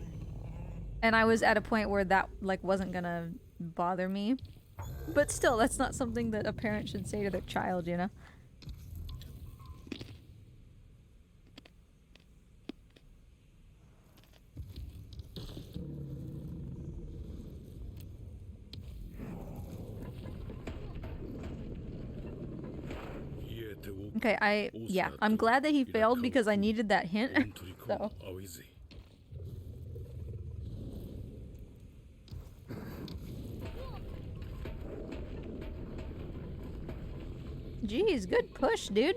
and I was at a point where that, like, wasn't gonna bother me. But still, that's not something that a parent should say to their child, you know? Okay, yeah, I'm glad that he failed because I needed that hint. So. Jeez, good push, dude.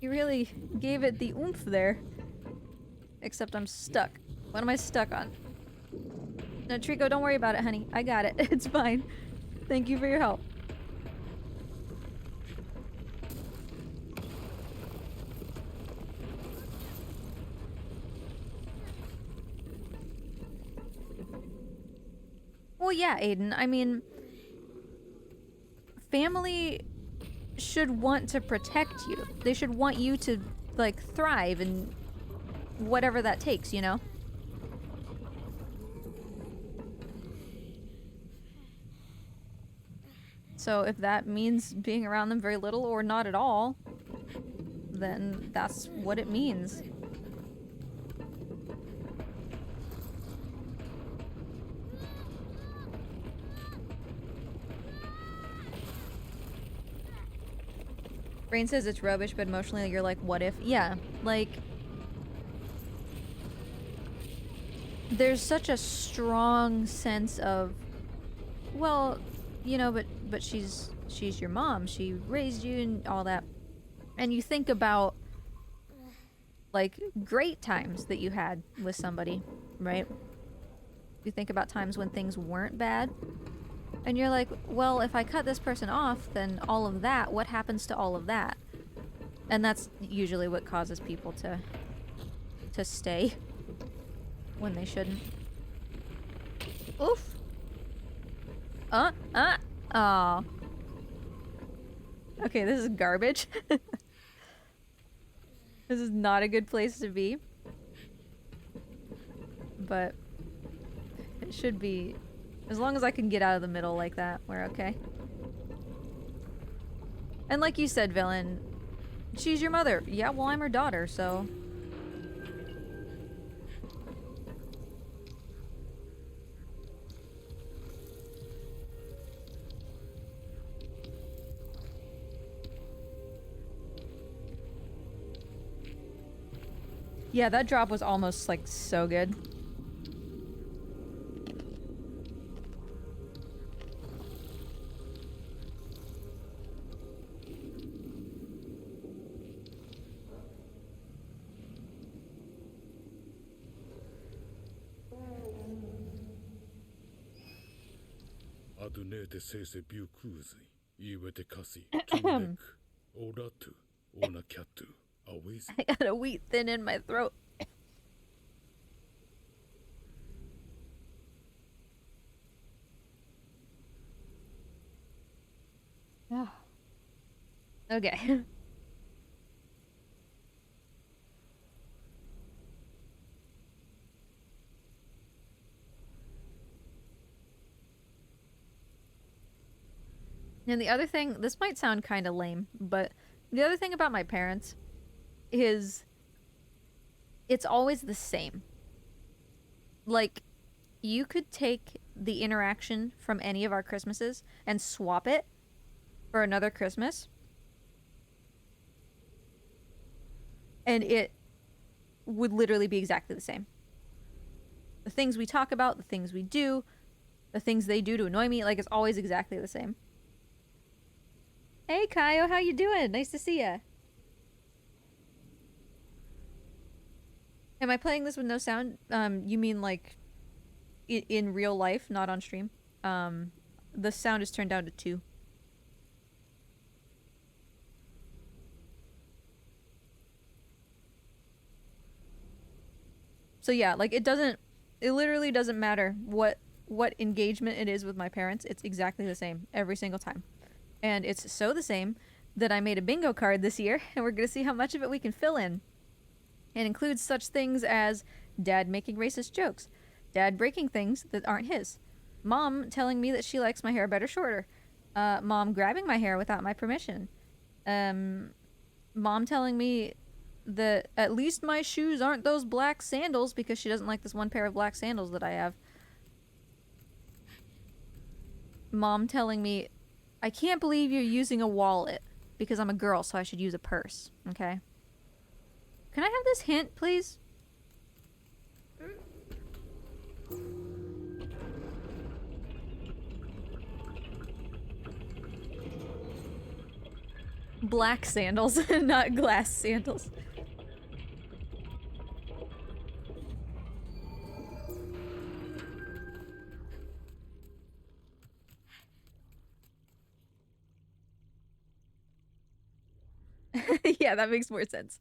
You really gave it the oomph there. Except I'm stuck. What am I stuck on? No, Trico, don't worry about it, honey. I got it. It's fine. Thank you for your help. Well, yeah, Aiden. I mean, family should want to protect you. They should want you to, like, thrive and whatever that takes, you know? So if that means being around them very little or not at all, then that's what it means. Brain says it's rubbish, but emotionally you're like, what if? Yeah, like... There's such a strong sense of... Well, you know, but she's your mom. She raised you and all that. And you think about, like, great times that you had with somebody, right? You think about times when things weren't bad. And you're like, well, if I cut this person off, then all of that, what happens to all of that? And that's usually what causes people to stay when they shouldn't. Oof. Aw. Okay, this is garbage. This is not a good place to be. But it should be. As long as I can get out of the middle like that, we're okay. And like you said, Villain, she's your mother. Yeah, well, I'm her daughter, so... Yeah, that drop was almost, like, so good. I got a wheat thin in my throat. Okay. And the other thing, this might sound kind of lame, but the other thing about my parents is it's always the same. Like, you could take the interaction from any of our Christmases and swap it for another Christmas, and it would literally be exactly the same. The things we talk about, the things we do, the things they do to annoy me, like, it's always exactly the same. Hey, Kaio, how you doing? Nice to see ya. Am I playing this with no sound? You mean, like, in real life, not on stream? The sound is turned down to 2. So yeah, like, it literally doesn't matter what engagement it is with my parents. It's exactly the same every single time. And it's so the same that I made a bingo card this year, and we're gonna see how much of it we can fill in. It includes such things as Dad making racist jokes, Dad breaking things that aren't his, Mom telling me that she likes my hair better shorter, Mom grabbing my hair without my permission, Mom telling me that at least my shoes aren't those black sandals because she doesn't like this one pair of black sandals that I have. Mom telling me, I can't believe you're using a wallet. because I'm a girl, so I should use a purse, okay? Can I have this hint, please? Black sandals, not glass sandals. Yeah, that makes more sense.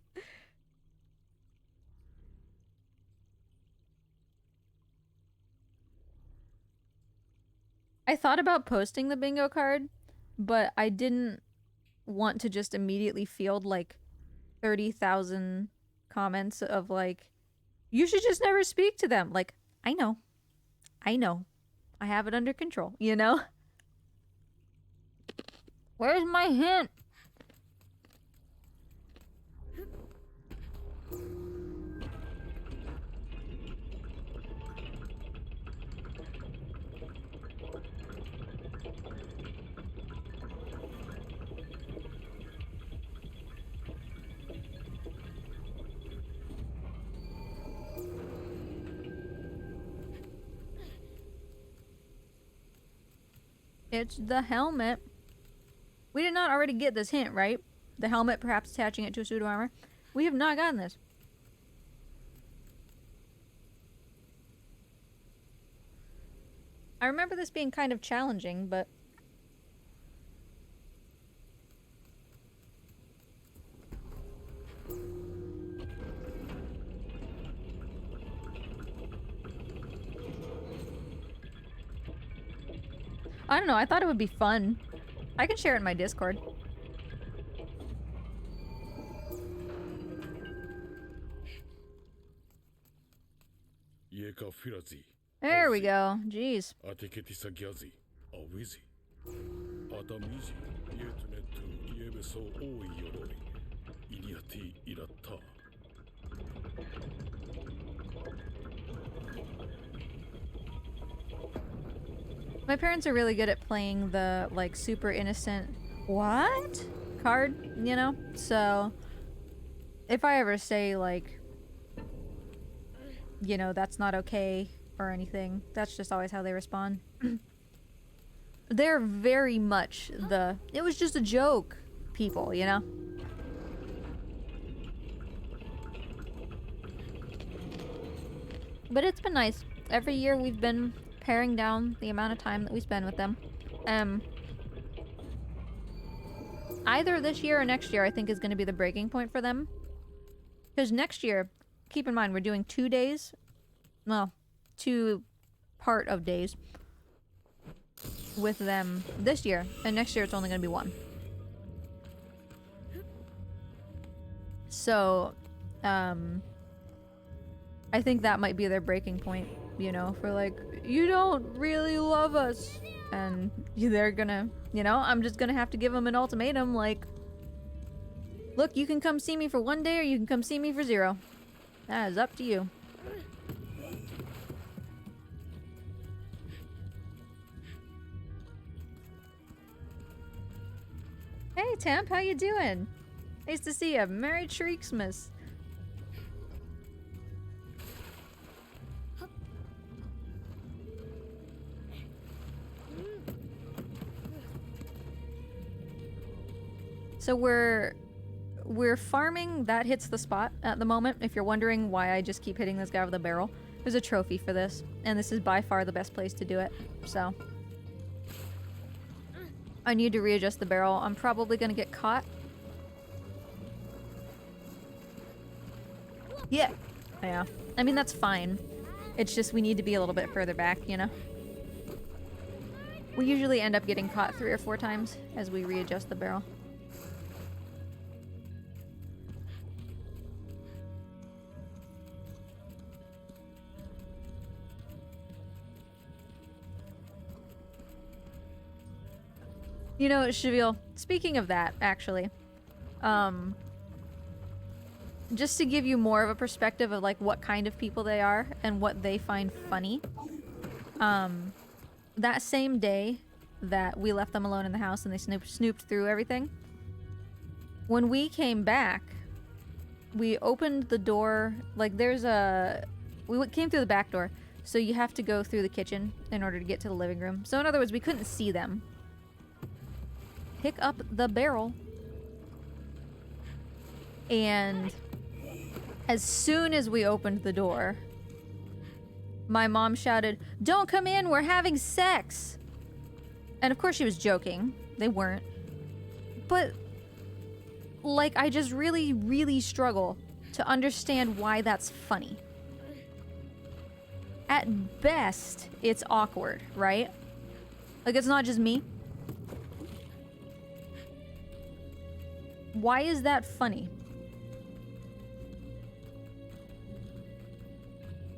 I thought about posting the bingo card, but I didn't want to just immediately field like 30,000 comments of like, you should just never speak to them. Like, I know. I have it under control, you know? Where's my hint? It's the helmet. We did not already get this hint, right? The helmet, perhaps attaching it to a suit of armor. We have not gotten this. I remember this being kind of challenging, but... I don't know, I thought it would be fun. I can share it in my Discord. There we go. Jeez. My parents are really good at playing the, like, super innocent what card, you know? So, if I ever say, like, you know, that's not okay or anything, that's just always how they respond. They're very much the, it was just a joke people, you know? But it's been nice. Every year we've been paring down the amount of time that we spend with them. Either this year or next year I think is going to be the breaking point for them. Because next year, keep in mind, we're doing 2 days. Well, 2 part of days with them this year. And next year it's only going to be 1. So, I think that might be their breaking point, you know, for like, you don't really love us. And they're gonna, you know, I'm just gonna have to give them an ultimatum, like, look, you can come see me for 1 day or you can come see me for 0. That is up to you. Hey, Temp, how you doing? Nice to see you. Merry Shriexmas. So we're farming. That hits the spot at the moment. If you're wondering why I just keep hitting this guy with a barrel, there's a trophy for this, and this is by far the best place to do it. So I need to readjust the barrel. I'm probably gonna get caught. Yeah. Yeah. I mean, that's fine. It's just we need to be a little bit further back, you know? We usually end up getting caught 3 or 4 times as we readjust the barrel. You know, Shavil, speaking of that, actually, just to give you more of a perspective of, like, what kind of people they are and what they find funny, that same day that we left them alone in the house and they snooped through everything, When we came back, we opened the door. Like, there's a... We came through the back door, so you have to go through the kitchen in order to get to the living room. So in other words, we couldn't see them. Pick up the barrel. And as soon as we opened the door, my mom shouted, "Don't come in, we're having sex!" And of course she was joking. They weren't. But, like, I just really, really struggle to understand why that's funny. At best, it's awkward, right? Like, it's not just me. Why is that funny?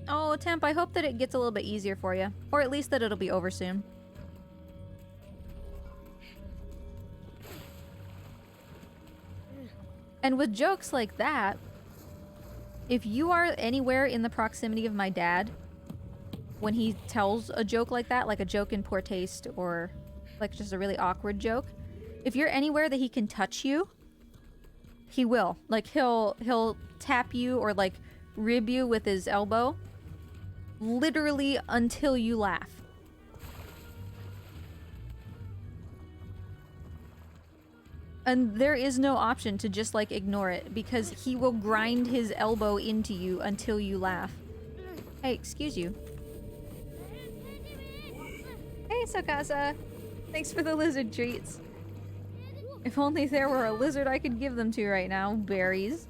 Oh, Temp, I hope that it gets a little bit easier for you. Or at least that it'll be over soon. And with jokes like that, if you are anywhere in the proximity of my dad, when he tells a joke like that, like a joke in poor taste or like just a really awkward joke, if you're anywhere that he can touch you, he will. Like, he'll tap you or like rib you with his elbow, literally until you laugh. And there is no option to just like ignore it, because he will grind his elbow into you until you laugh. Hey, excuse you. Hey, Sakasa. Thanks for the lizard treats. If only there were a lizard I could give them to right now. Berries.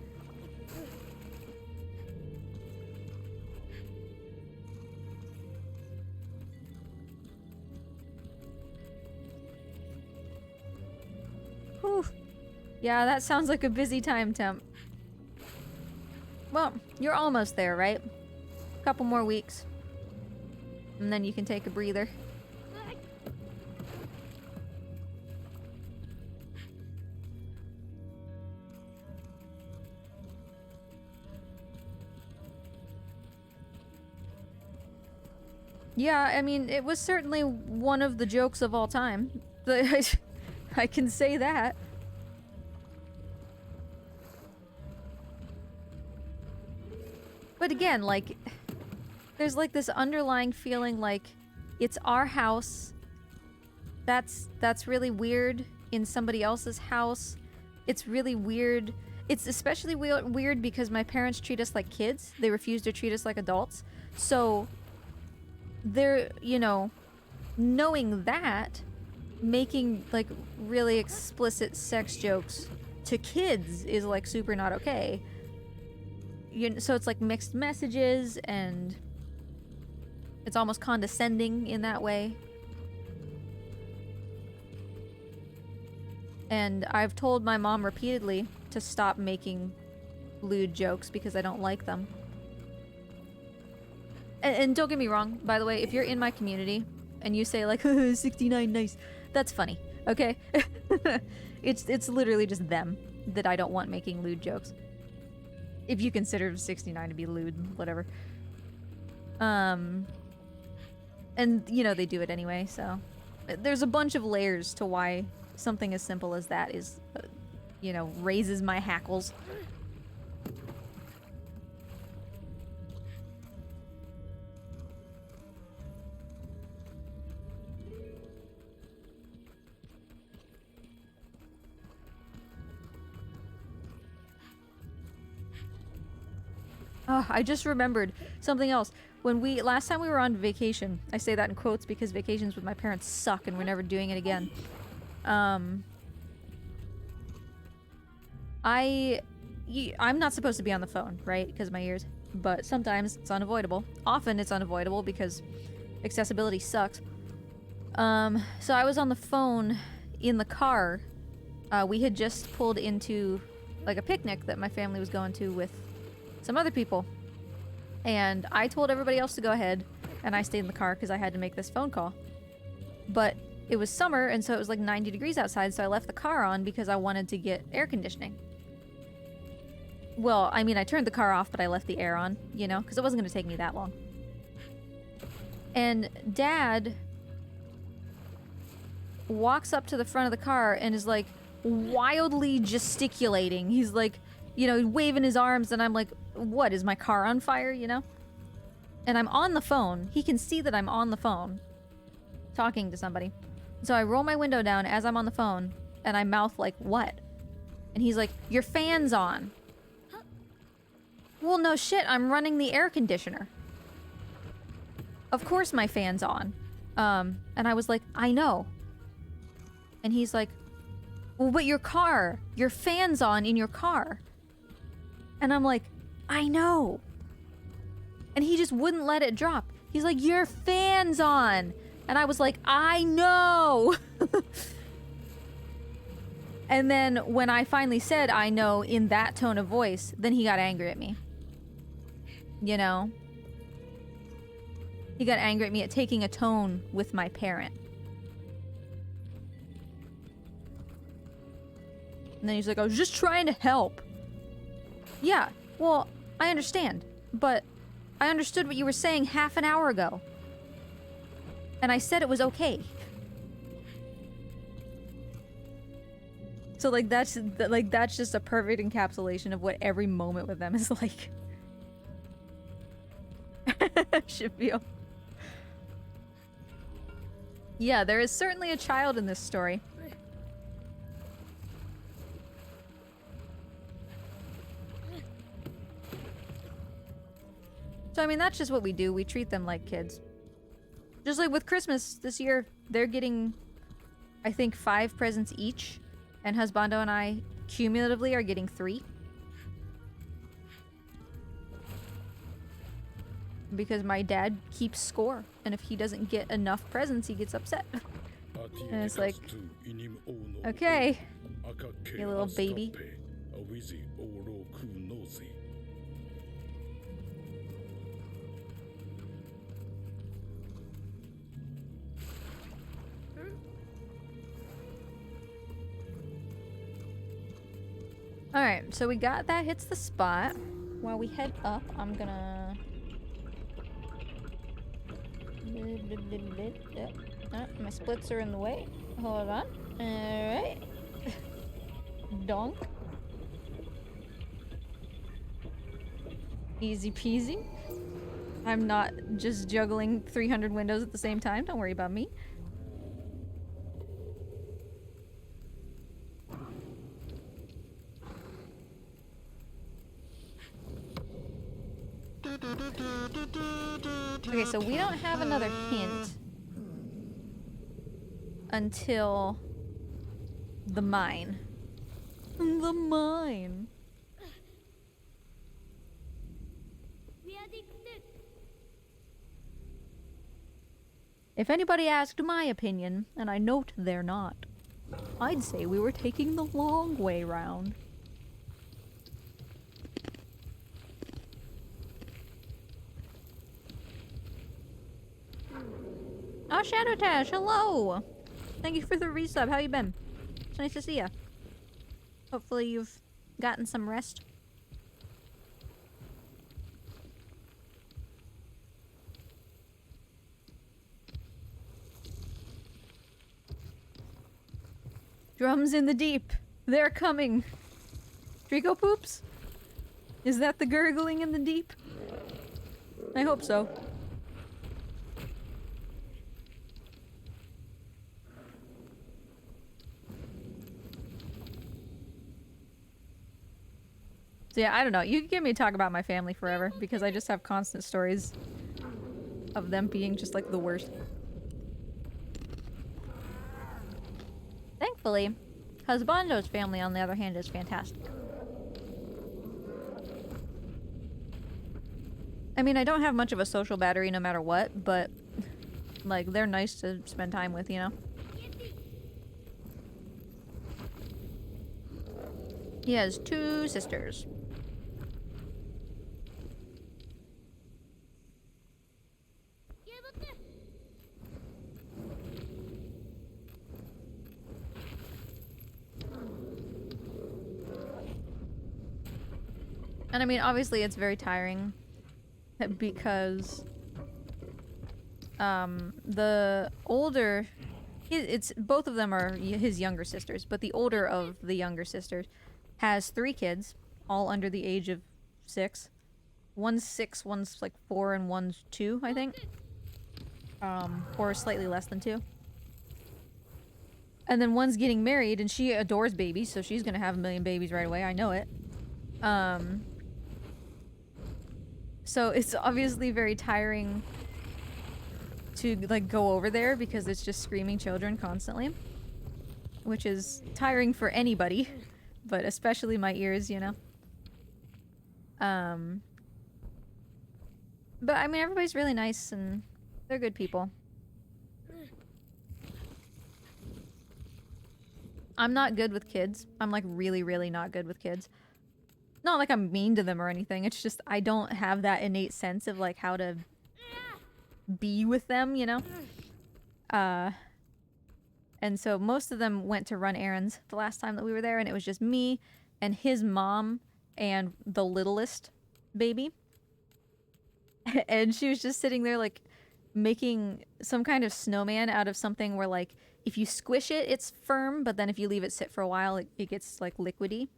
Whew. Yeah, that sounds like a busy time, Temp. Well, you're almost there, right? Couple more weeks. And then you can take a breather. Yeah, I mean, it was certainly one of the jokes of all time. I can say that. But again, like, there's like this underlying feeling like it's our house. That's really weird in somebody else's house. It's really weird. It's especially weird because my parents treat us like kids. They refuse to treat us like adults. So they're, you know, knowing that, making like really explicit sex jokes to kids is like super not okay. So it's like mixed messages, and it's almost condescending in that way. And I've told my mom repeatedly to stop making lewd jokes because I don't like them. And don't get me wrong, by the way, if you're in my community and you say like 69 nice, that's funny, okay? It's literally just them that I don't want making lewd jokes. If you consider 69 to be lewd, whatever. And you know, they do it anyway, so there's a bunch of layers to why something as simple as that is, you know, raises my hackles. Oh, I just remembered something else. When last time we were on vacation, I say that in quotes because vacations with my parents suck and we're never doing it again. I'm not supposed to be on the phone, right? Because of my ears. But sometimes it's unavoidable. Often it's unavoidable because accessibility sucks. So I was on the phone in the car. We had just pulled into like a picnic that my family was going to with some other people. And I told everybody else to go ahead, and I stayed in the car because I had to make this phone call. But it was summer, and so it was like 90 degrees outside, so I left the car on because I wanted to get air conditioning. Well, I mean, I turned the car off, but I left the air on, you know, because it wasn't going to take me that long. And Dad walks up to the front of the car and is like, wildly gesticulating. He's like, you know, waving his arms, and I'm like, what, is my car on fire, you know? And I'm on the phone. He can see that I'm on the phone talking to somebody. So I roll my window down as I'm on the phone, and I mouth like, what? And he's like, your fan's on. Well, no shit, I'm running the air conditioner. Of course my fan's on. And I was like, I know. And he's like, well, but your fan's on in your car. And I'm like, I know. And he just wouldn't let it drop. He's like, your fan's on. And I was like, I know. And then when I finally said I know in that tone of voice, then he got angry at me. You know? He got angry at me at taking a tone with my parent. And then he's like, I was just trying to help. Yeah, well, I understand. But I understood what you were saying half an hour ago. And I said it was okay. So like that's just a perfect encapsulation of what every moment with them is like. Should feel. Yeah, there is certainly a child in this story. So I mean, that's just what we do. We treat them like kids. Just like with Christmas this year, they're getting, I think, 5 presents each. And Husbando and I, cumulatively, are getting 3. Because my dad keeps score. And if he doesn't get enough presents, he gets upset. And it's like, okay, you little baby. Alright, so we got that hits the spot. While we head up, I'm gonna... my splits are in the way. Hold on. Alright. Donk. Easy peasy. I'm not just juggling 300 windows at the same time. Don't worry about me. Okay, so we don't have another hint until the mine. The mine. If anybody asked my opinion, and I note they're not, I'd say we were taking the long way round. Oh, Shadow Tash, hello! Thank you for the resub. How you been? It's nice to see ya. Hopefully you've gotten some rest. Drums in the deep. They're coming. Trico poops? Is that the gurgling in the deep? I hope so. So yeah, I don't know. You can get me to talk about my family forever because I just have constant stories of them being just like the worst. Thankfully, Husbando's family, on the other hand, is fantastic. I mean, I don't have much of a social battery no matter what, but like they're nice to spend time with, you know? He has 2 sisters. And I mean, obviously it's very tiring because the older it's both of them are his younger sisters, but the older of the younger sisters has 3 kids, all under the age of 6. One's 6, one's like 4, and one's 2, I think. Or slightly less than 2. And then one's getting married, and she adores babies, so she's gonna have a million babies right away. I know it. So it's obviously very tiring to like go over there because it's just screaming children constantly, which is tiring for anybody, but especially my ears, you know. But I mean, everybody's really nice and they're good people. I'm not good with kids. I'm like really, really not good with kids. Not like I'm mean to them or anything. It's just I don't have that innate sense of like how to be with them, you know? And so most of them went to run errands the last time that we were there, and it was just me and his mom and the littlest baby. And she was just sitting there like making some kind of snowman out of something where like if you squish it, it's firm, but then if you leave it sit for a while, it gets like liquidy.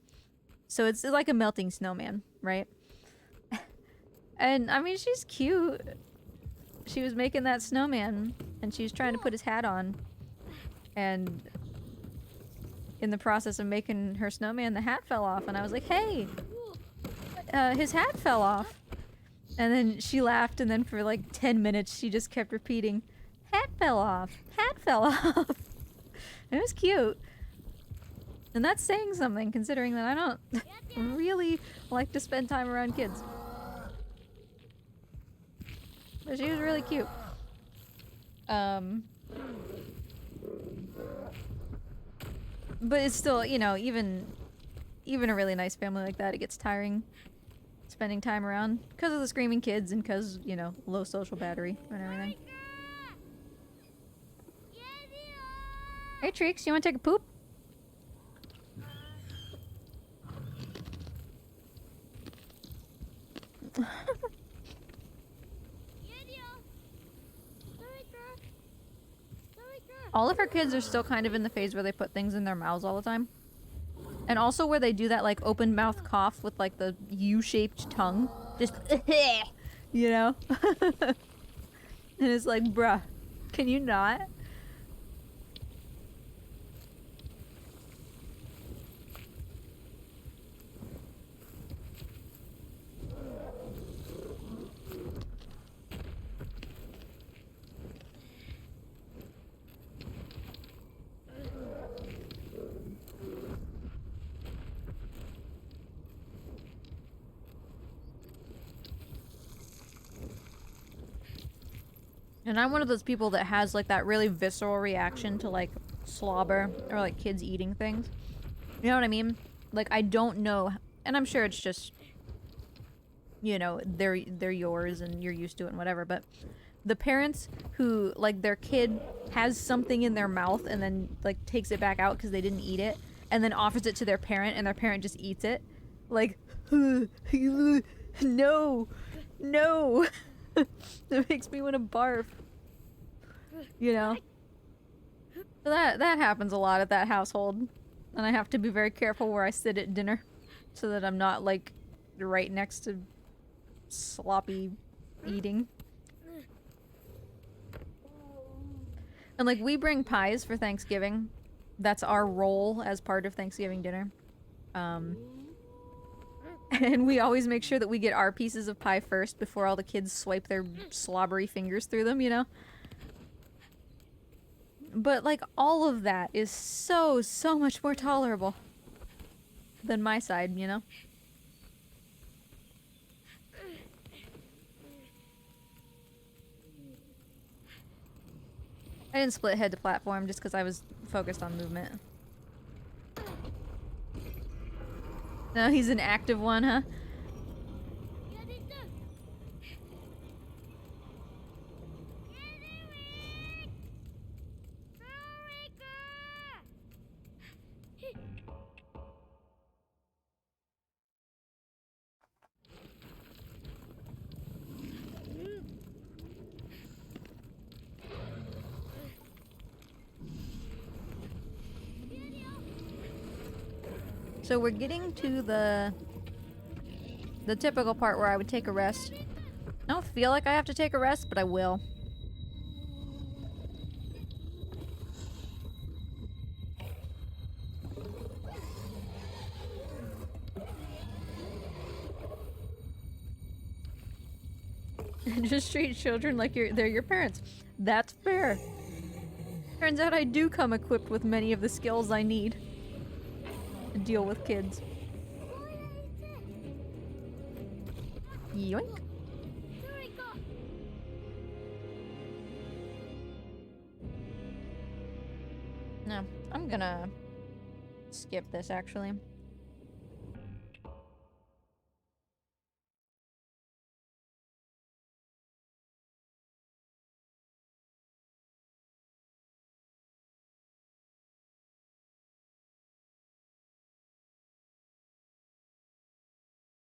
So it's like a melting snowman, right? And I mean, she's cute. She was making that snowman and she was trying to put his hat on. And in the process of making her snowman, the hat fell off. And I was like, hey, his hat fell off. And then she laughed, and then for like 10 minutes she just kept repeating, hat fell off, hat fell off. It was cute. And that's saying something, considering that I don't really like to spend time around kids. But she was really cute. But it's still, you know, even a really nice family like that, it gets tiring spending time around because of the screaming kids and because, you know, low social battery and everything. Hey Treeks, you want to take a poop? All of her kids are still kind of in the phase where they put things in their mouths all the time. And also where they do that like open mouth cough with like the U-shaped tongue. Just you know? And it's like, bruh, can you not? And I'm one of those people that has like that really visceral reaction to like slobber or like kids eating things. You know what I mean? Like I don't know, and I'm sure it's just, you know, they're yours and you're used to it and whatever, but the parents who like their kid has something in their mouth and then like takes it back out because they didn't eat it and then offers it to their parent and their parent just eats it, like no, no. It makes me want to barf. You know? So that happens a lot at that household. And I have to be very careful where I sit at dinner. So that I'm not, like, right next to sloppy eating. And, like, we bring pies for Thanksgiving. That's our role as part of Thanksgiving dinner. And we always make sure that we get our pieces of pie first before all the kids swipe their slobbery fingers through them, you know? But, like, all of that is so much more tolerable than my side, you know? I didn't split head to platform just because I was focused on movement. No, he's an active one, huh? So we're getting to the typical part where I would take a rest. I don't feel like I have to take a rest, but I will. Just treat children like they're your parents. That's fair. Turns out I do come equipped with many of the skills I need to deal with kids. Yoink. No, I'm gonna skip this actually.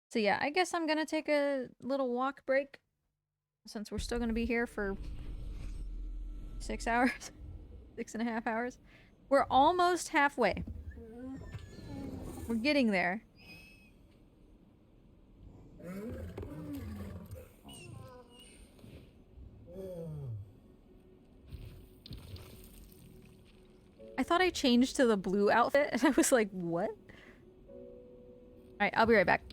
So yeah, I guess I'm gonna take a little walk break since we're still gonna be here for 6 hours. 6.5 hours. We're almost halfway. We're getting there. I thought I changed to the blue outfit and I was like, what? Alright, I'll be right back.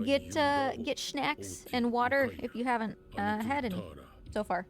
Get snacks and water if you haven't had any so far.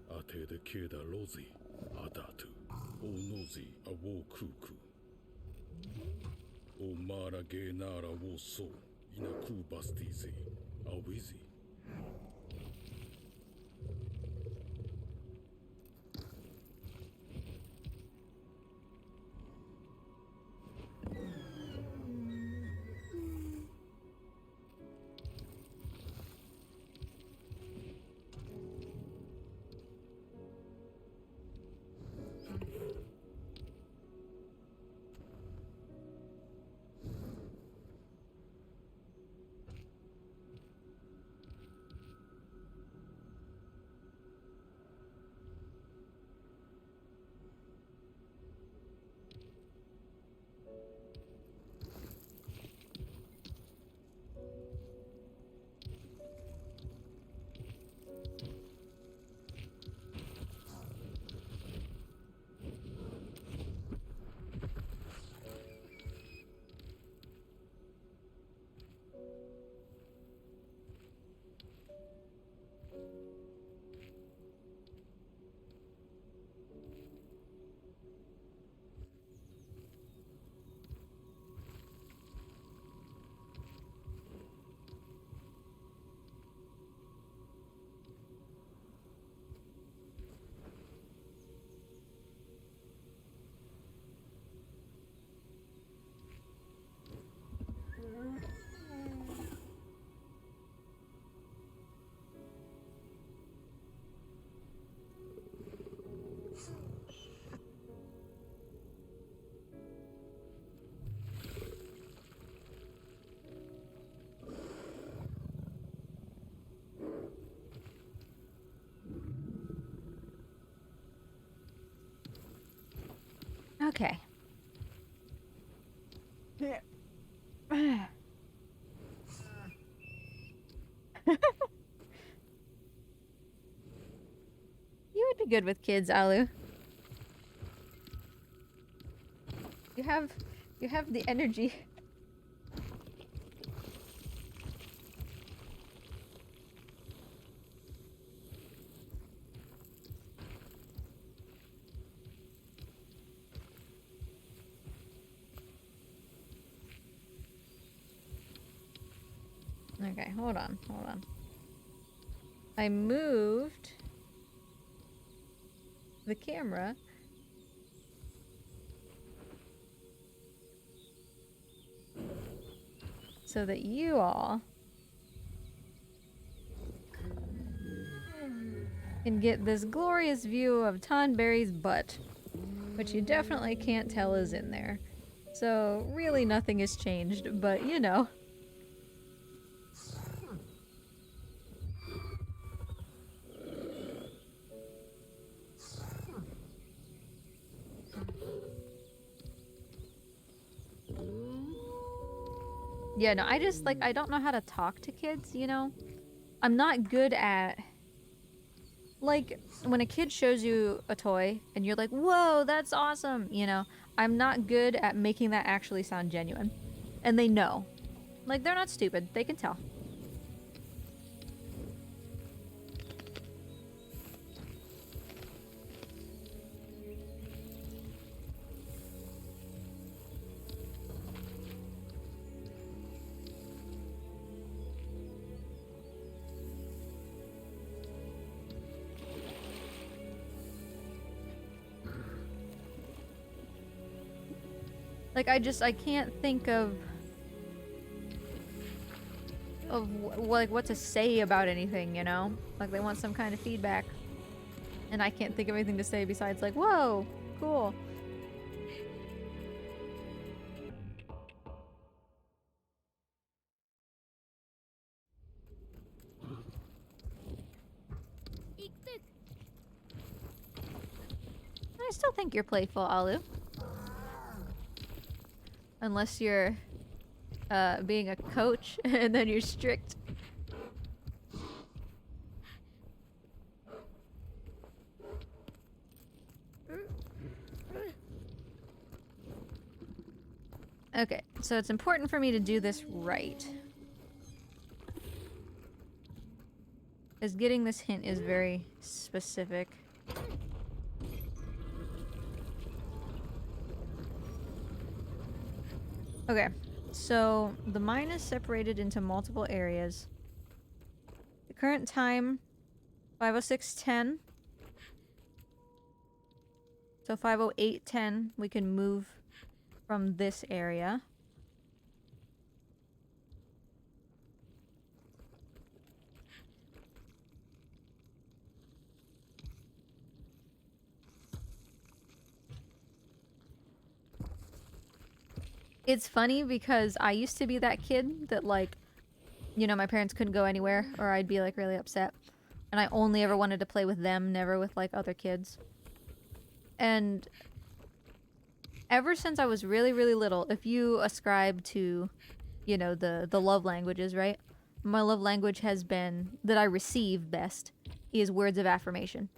Okay. You would be good with kids, Alu. You have the energy. Okay, hold on. I moved the camera so that you all can get this glorious view of Tonberry's butt, which you definitely can't tell is in there. So really nothing has changed, but you know. Yeah, no, I just, like, I don't know how to talk to kids, you know? I'm not good at, like, when a kid shows you a toy and you're like, whoa, that's awesome, you know? I'm not good at making that actually sound genuine. And they know. Like, they're not stupid. They can tell. Like, I can't think of like, what to say about anything, you know? Like, they want some kind of feedback. And I can't think of anything to say besides, like, whoa, cool. I still think you're playful, Alu. Unless you're, being a coach, and then you're strict. Okay, so it's important for me to do this right. Because getting this hint is very specific. Okay, so the mine is separated into multiple areas. The current time, 5:06:10. So 5:08:10, we can move from this area. It's funny because I used to be that kid that, like, you know, my parents couldn't go anywhere or I'd be, like, really upset. And I only ever wanted to play with them, never with, like, other kids. And ever since I was really, really little, if you ascribe to, you know, the love languages, right? My love language has been, that I receive best, is words of affirmation.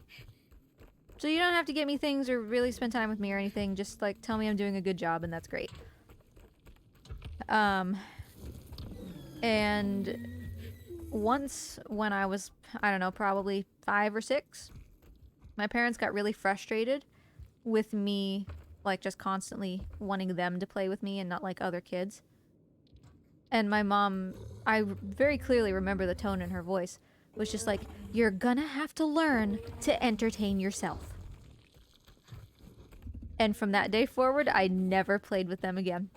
So you don't have to get me things or really spend time with me or anything. Just, like, tell me I'm doing a good job and that's great. And once when I was, I don't know, probably 5 or 6, my parents got really frustrated with me, like, just constantly wanting them to play with me and not, like, other kids. And my mom, I very clearly remember the tone in her voice, was just like, you're gonna have to learn to entertain yourself. And from that day forward, I never played with them again.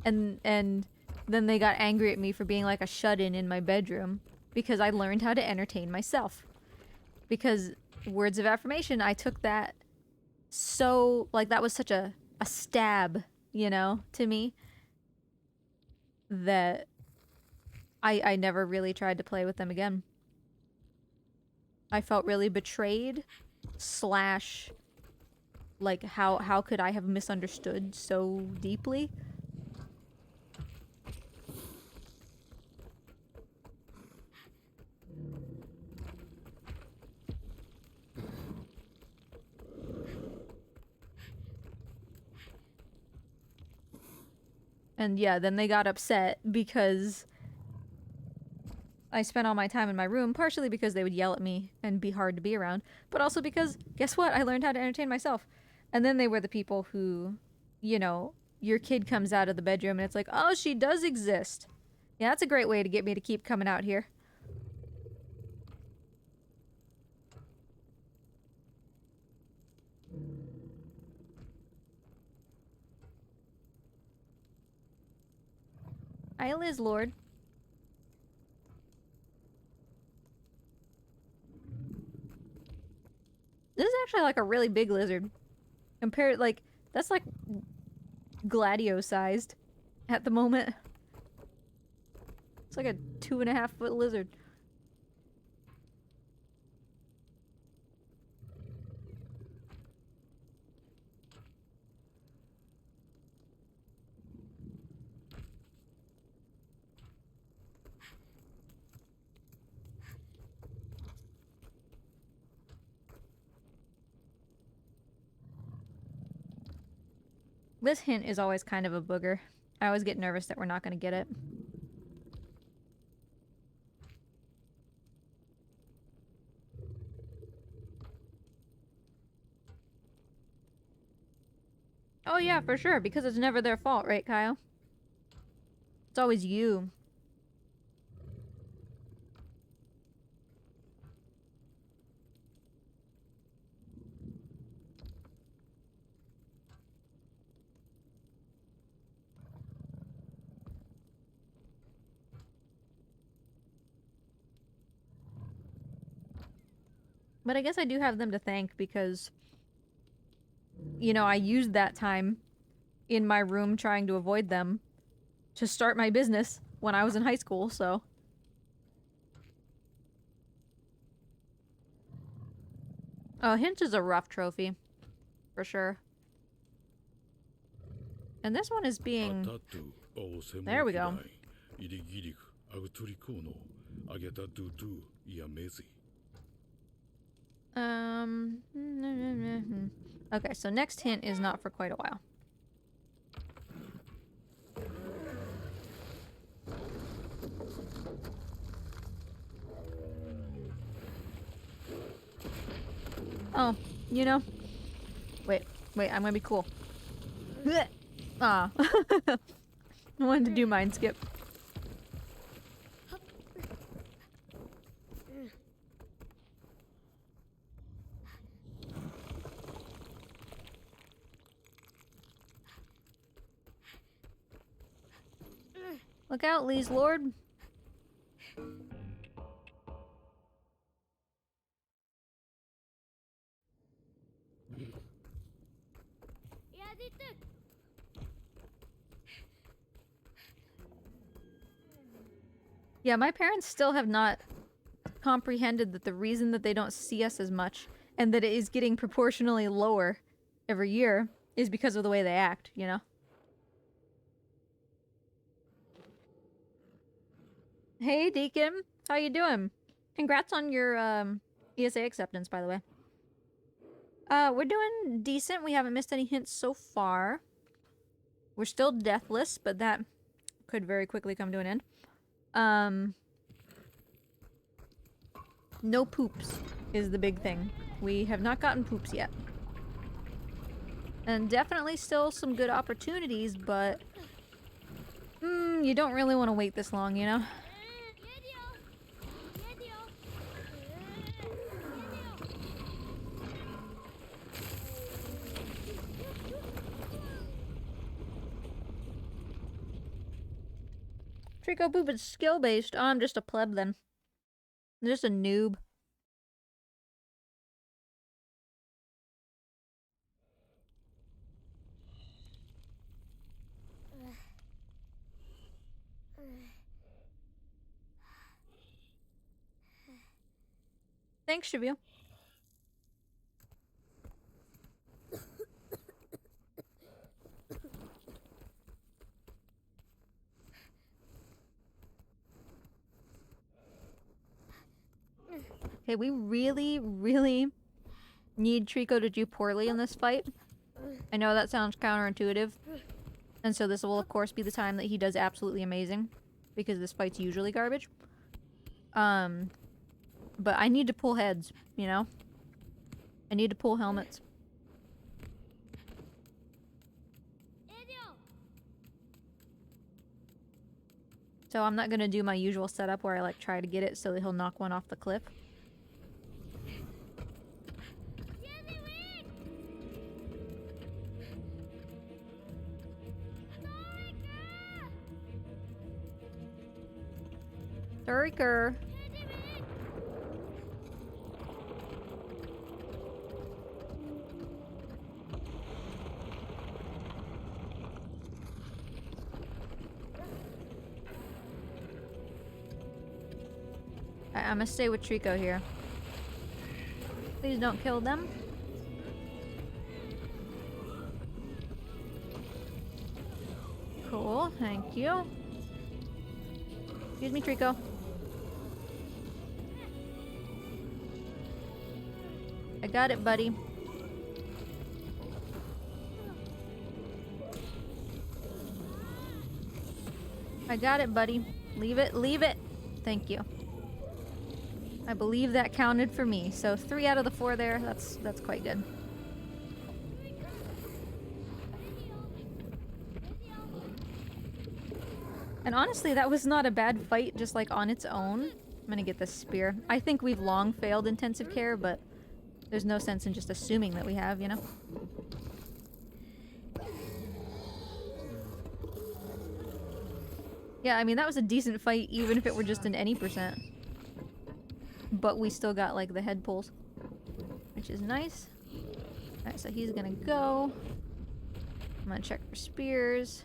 And then they got angry at me for being like a shut-in in my bedroom because I learned how to entertain myself. Because words of affirmation, I took that so, like, that was such a stab, you know, to me, that I never really tried to play with them again. I felt really betrayed, slash, like, how could I have misunderstood so deeply? And yeah, then they got upset because I spent all my time in my room, partially because they would yell at me and be hard to be around, but also because, guess what? I learned how to entertain myself. And then they were the people who, you know, your kid comes out of the bedroom and it's like, oh, she does exist. Yeah, that's a great way to get me to keep coming out here. Hi, Liz Lord. This is actually like a really big lizard. Compared, like, that's like Gladio-sized at the moment. It's like a 2.5-foot lizard. This hint is always kind of a booger. I always get nervous that we're not going to get it. Oh yeah, for sure, because it's never their fault, right, Kyle? It's always you. But I guess I do have them to thank because, you know, I used that time in my room trying to avoid them to start my business when I was in high school, so... Oh, Hint is a rough trophy. For sure. And this one is being... There we go. Okay, so next hint is not for quite a while. Oh, you know... Wait, I'm gonna be cool. Ah. I wanted to do mind skip. Look out, Lee's Lord. Yeah, my parents still have not comprehended that the reason that they don't see us as much and that it is getting proportionally lower every year is because of the way they act, you know? Hey, Deacon. How you doing? Congrats on your, ESA acceptance, by the way. We're doing decent. We haven't missed any hints so far. We're still deathless, but that could very quickly come to an end. No poops is the big thing. We have not gotten poops yet. And definitely still some good opportunities, but... you don't really want to wait this long, you know? Trico Poop is skill-based. Oh, I'm just a pleb then. I'm just a noob. Thanks, Shibu. Okay, we really, really need Trico to do poorly in this fight. I know that sounds counterintuitive. And so this will, of course, be the time that he does absolutely amazing. Because this fight's usually garbage. But I need to pull heads, you know? I need to pull helmets. So I'm not gonna do my usual setup where I, like, try to get it so that he'll knock one off the cliff. Turriker! I'm gonna stay with Trico here. Please don't kill them. Cool, thank you. Excuse me, Trico. I got it, buddy. I got it, buddy. Leave it, leave it. Thank you. I believe that counted for me. So 3 out of the 4 there. That's quite good. And honestly, that was not a bad fight just like on its own. I'm gonna get this spear. I think we've long failed intensive care, but there's no sense in just assuming that we have, you know? Yeah, I mean, that was a decent fight even if it were just an any percent. But we still got, like, the head pulls. Which is nice. Alright, so he's gonna go. I'm gonna check for spears.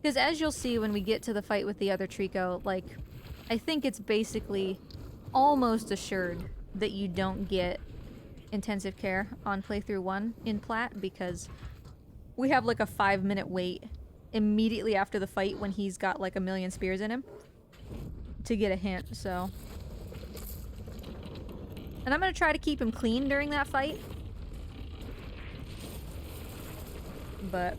Because as you'll see when we get to the fight with the other Trico, like, I think it's basically almost assured that you don't get intensive care on playthrough 1 in Plat, because we have, like, a 5-minute wait immediately after the fight when he's got, like, a million spears in him to get a hint, so... And I'm gonna try to keep him clean during that fight. But...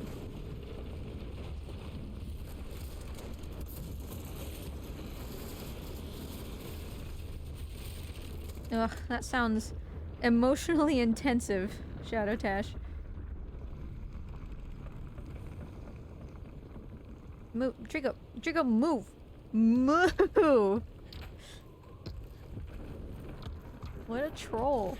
ugh, that sounds emotionally intensive, Shadow Tash. Move, Trico, Trico, move! Move! What a troll.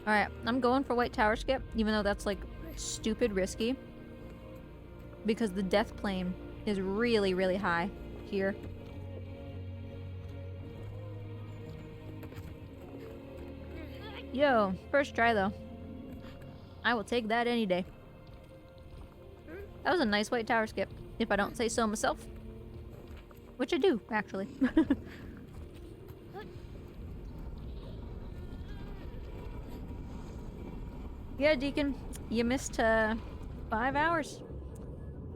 Alright, I'm going for White Tower skip, even though that's like stupid risky. Because the death plane is really, really high here. Yo, first try though. I will take that any day. That was a nice White Tower skip, if I don't say so myself. Which I do, actually. Yeah, Deacon, you missed 5 hours.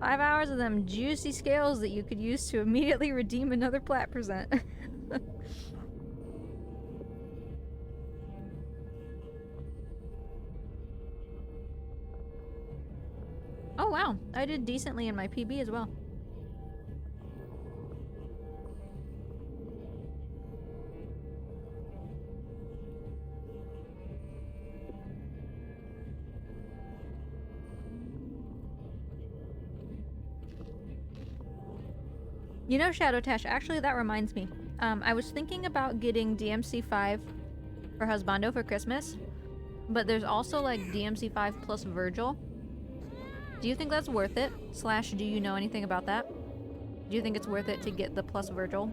5 hours of them juicy scales that you could use to immediately redeem another plat present. Oh wow, I did decently in my PB as well. You know, Shadow Tash, actually that reminds me. I was thinking about getting DMC5 for Husbando for Christmas, but there's also like DMC5 plus Virgil. Do you think that's worth it? Slash, do you know anything about that? Do you think it's worth it to get the plus Virgil?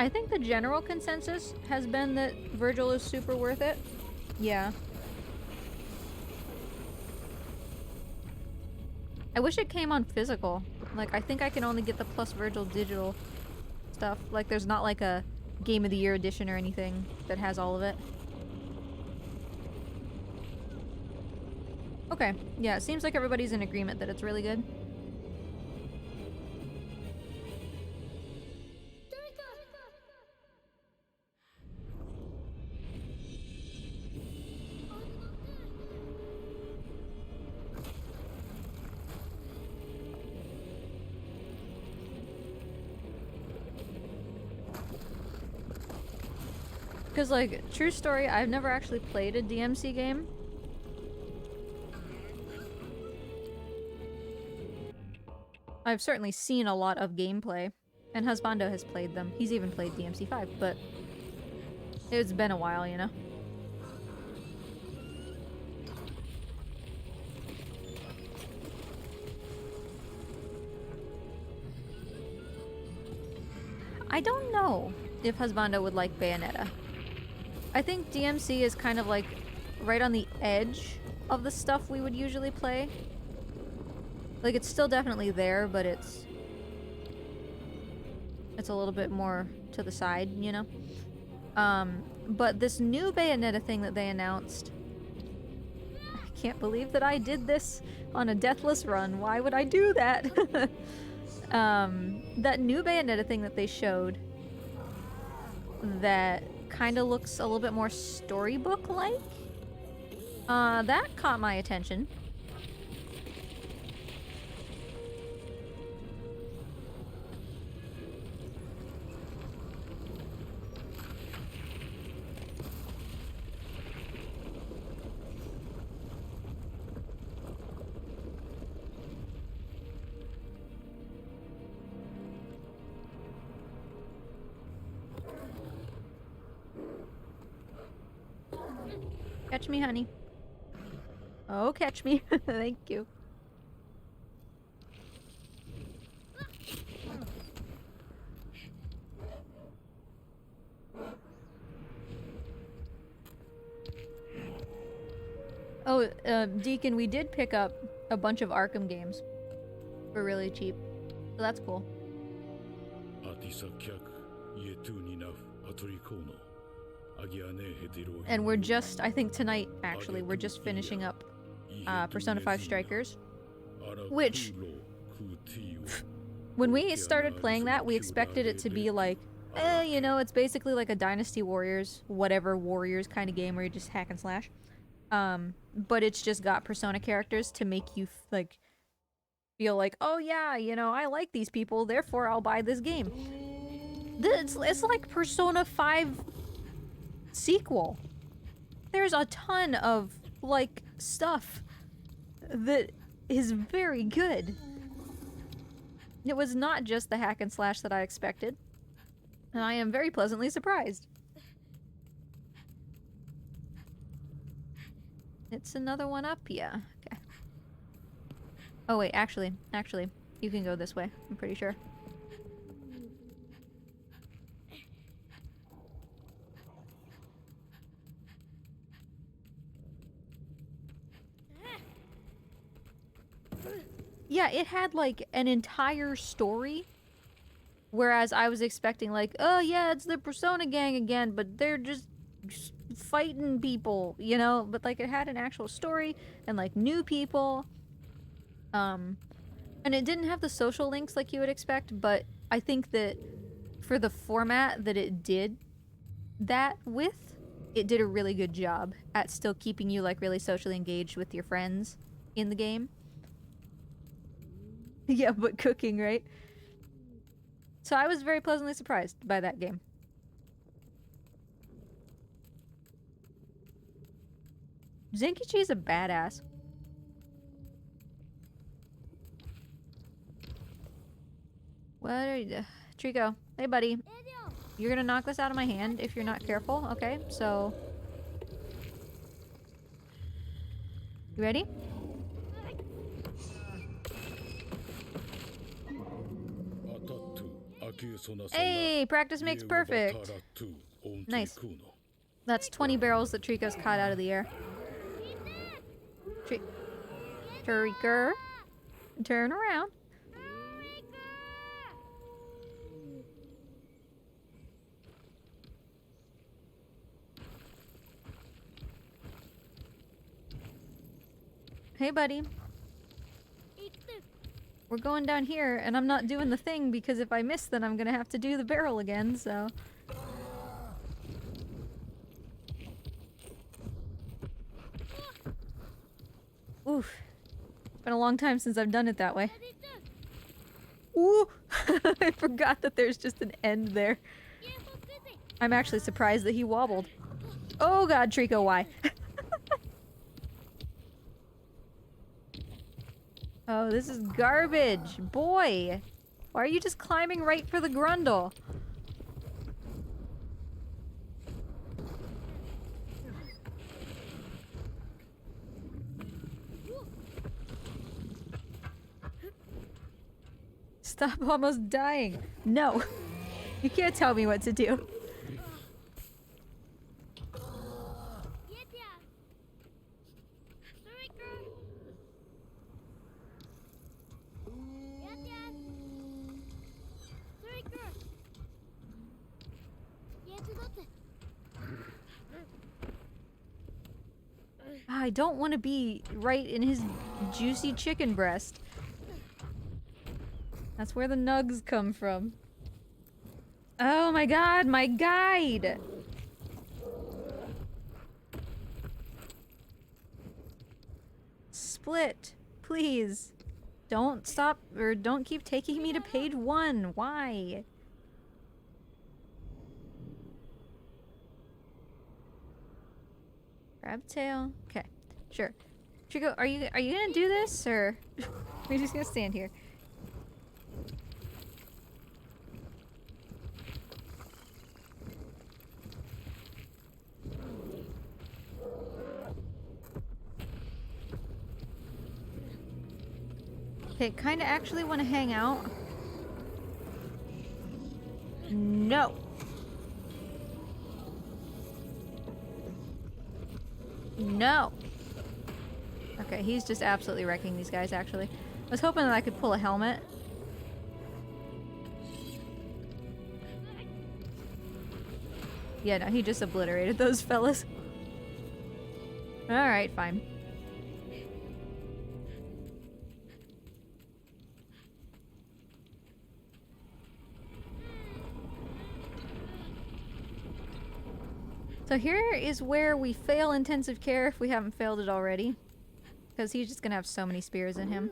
I think the general consensus has been that Virgil is super worth it. Yeah. I wish it came on physical. Like, I think I can only get the plus Virgil digital stuff. Like, there's not like a Game of the Year edition or anything that has all of it. Okay. Yeah, it seems like everybody's in agreement that it's really good. Because, like, true story, I've never actually played a DMC game. I've certainly seen a lot of gameplay, and Husbando has played them. He's even played DMC5, but it's been a while, you know? I don't know if Husbando would like Bayonetta. I think DMC is kind of like right on the edge of the stuff we would usually play. Like, it's still definitely there, but it's a little bit more to the side, you know? But this new Bayonetta thing that they announced, I can't believe that I did this on a deathless run. Why would I do that? That new Bayonetta thing that they showed that kind of looks a little bit more storybook-like, that caught my attention. Catch me, honey. Oh, catch me. Thank you. Oh, Deacon, we did pick up a bunch of Arkham games for really cheap. So that's cool. And we're just, I think tonight, actually, we're just finishing up Persona 5 Strikers. Which, when we started playing that, we expected it to be like, you know, it's basically like a Dynasty Warriors, whatever Warriors kind of game where you just hack and slash. But it's just got Persona characters to make you, like, feel like, oh yeah, you know, I like these people, therefore I'll buy this game. It's like Persona 5 sequel. There's a ton of, like, stuff that is very good. It was not just the hack and slash that I expected. And I am very pleasantly surprised. It's another one up, yeah. Okay. Oh wait, actually, you can go this way, I'm pretty sure. Yeah, it had like an entire story. Whereas I was expecting like, oh yeah, it's the Persona gang again, but they're just fighting people, you know? But like it had an actual story and like new people. And it didn't have the social links like you would expect, but I think that for the format that it did that with, it did a really good job at still keeping you like really socially engaged with your friends in the game. Yeah, but cooking, right? So I was very pleasantly surprised by that game. Zenkichi's a badass. What are you... Trico, hey buddy. You're gonna knock this out of my hand if you're not careful, okay? So... You ready? Hey, practice makes perfect. Nice. That's 20 barrels that Trico's caught out of the air. Trico, turn around. Hey, buddy. We're going down here, and I'm not doing the thing because if I miss, then I'm gonna have to do the barrel again, so... Oof. It's been a long time since I've done it that way. Ooh! I forgot that there's just an end there. I'm actually surprised that he wobbled. Oh god, Trico, why? Oh, this is garbage. Boy! Why are you just climbing right for the grundle? Stop almost dying. No. You can't tell me what to do. I don't want to be right in his juicy chicken breast. That's where the nugs come from. Oh my god, my guide! Split, please. Don't stop, or don't keep taking me to page 1. Why? Grab tail. Okay, sure. Trico, are you gonna do this, or are you just gonna stand here? Okay, kinda actually want to hang out. No. No. Okay, he's just absolutely wrecking these guys, actually. I was hoping that I could pull a helmet. Yeah, no, he just obliterated those fellas. Alright, fine. So here is where we fail intensive care if we haven't failed it already. Because he's just gonna have so many spears in him.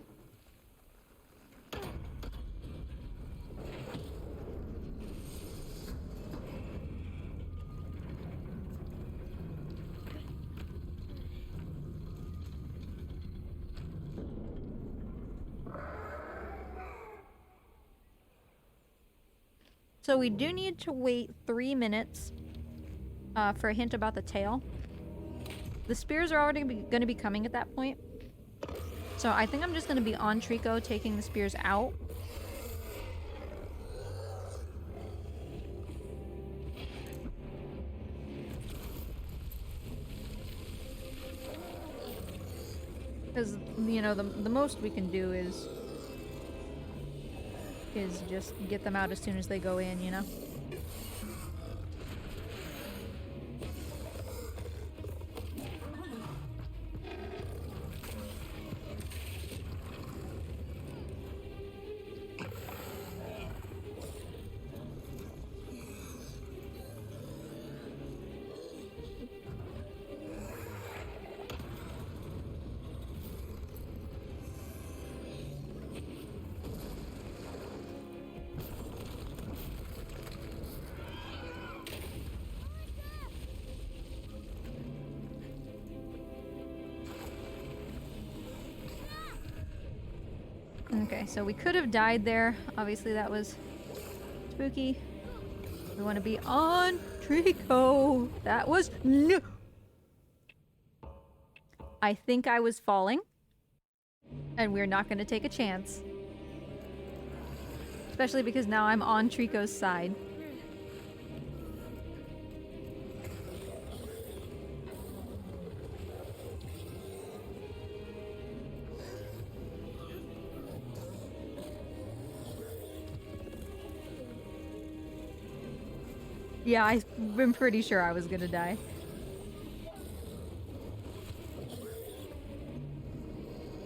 So we do need to wait 3 minutes for a hint about the tail. The spears are already going to be coming at that point. So I think I'm just going to be on Trico taking the spears out. Because, you know, the most we can do is just get them out as soon as they go in, you know? Okay, so we could have died there. Obviously that was spooky. We want to be on Trico. That was no. I think I was falling. And we're not going to take a chance. Especially because now I'm on Trico's side. Yeah, I've been pretty sure I was gonna die.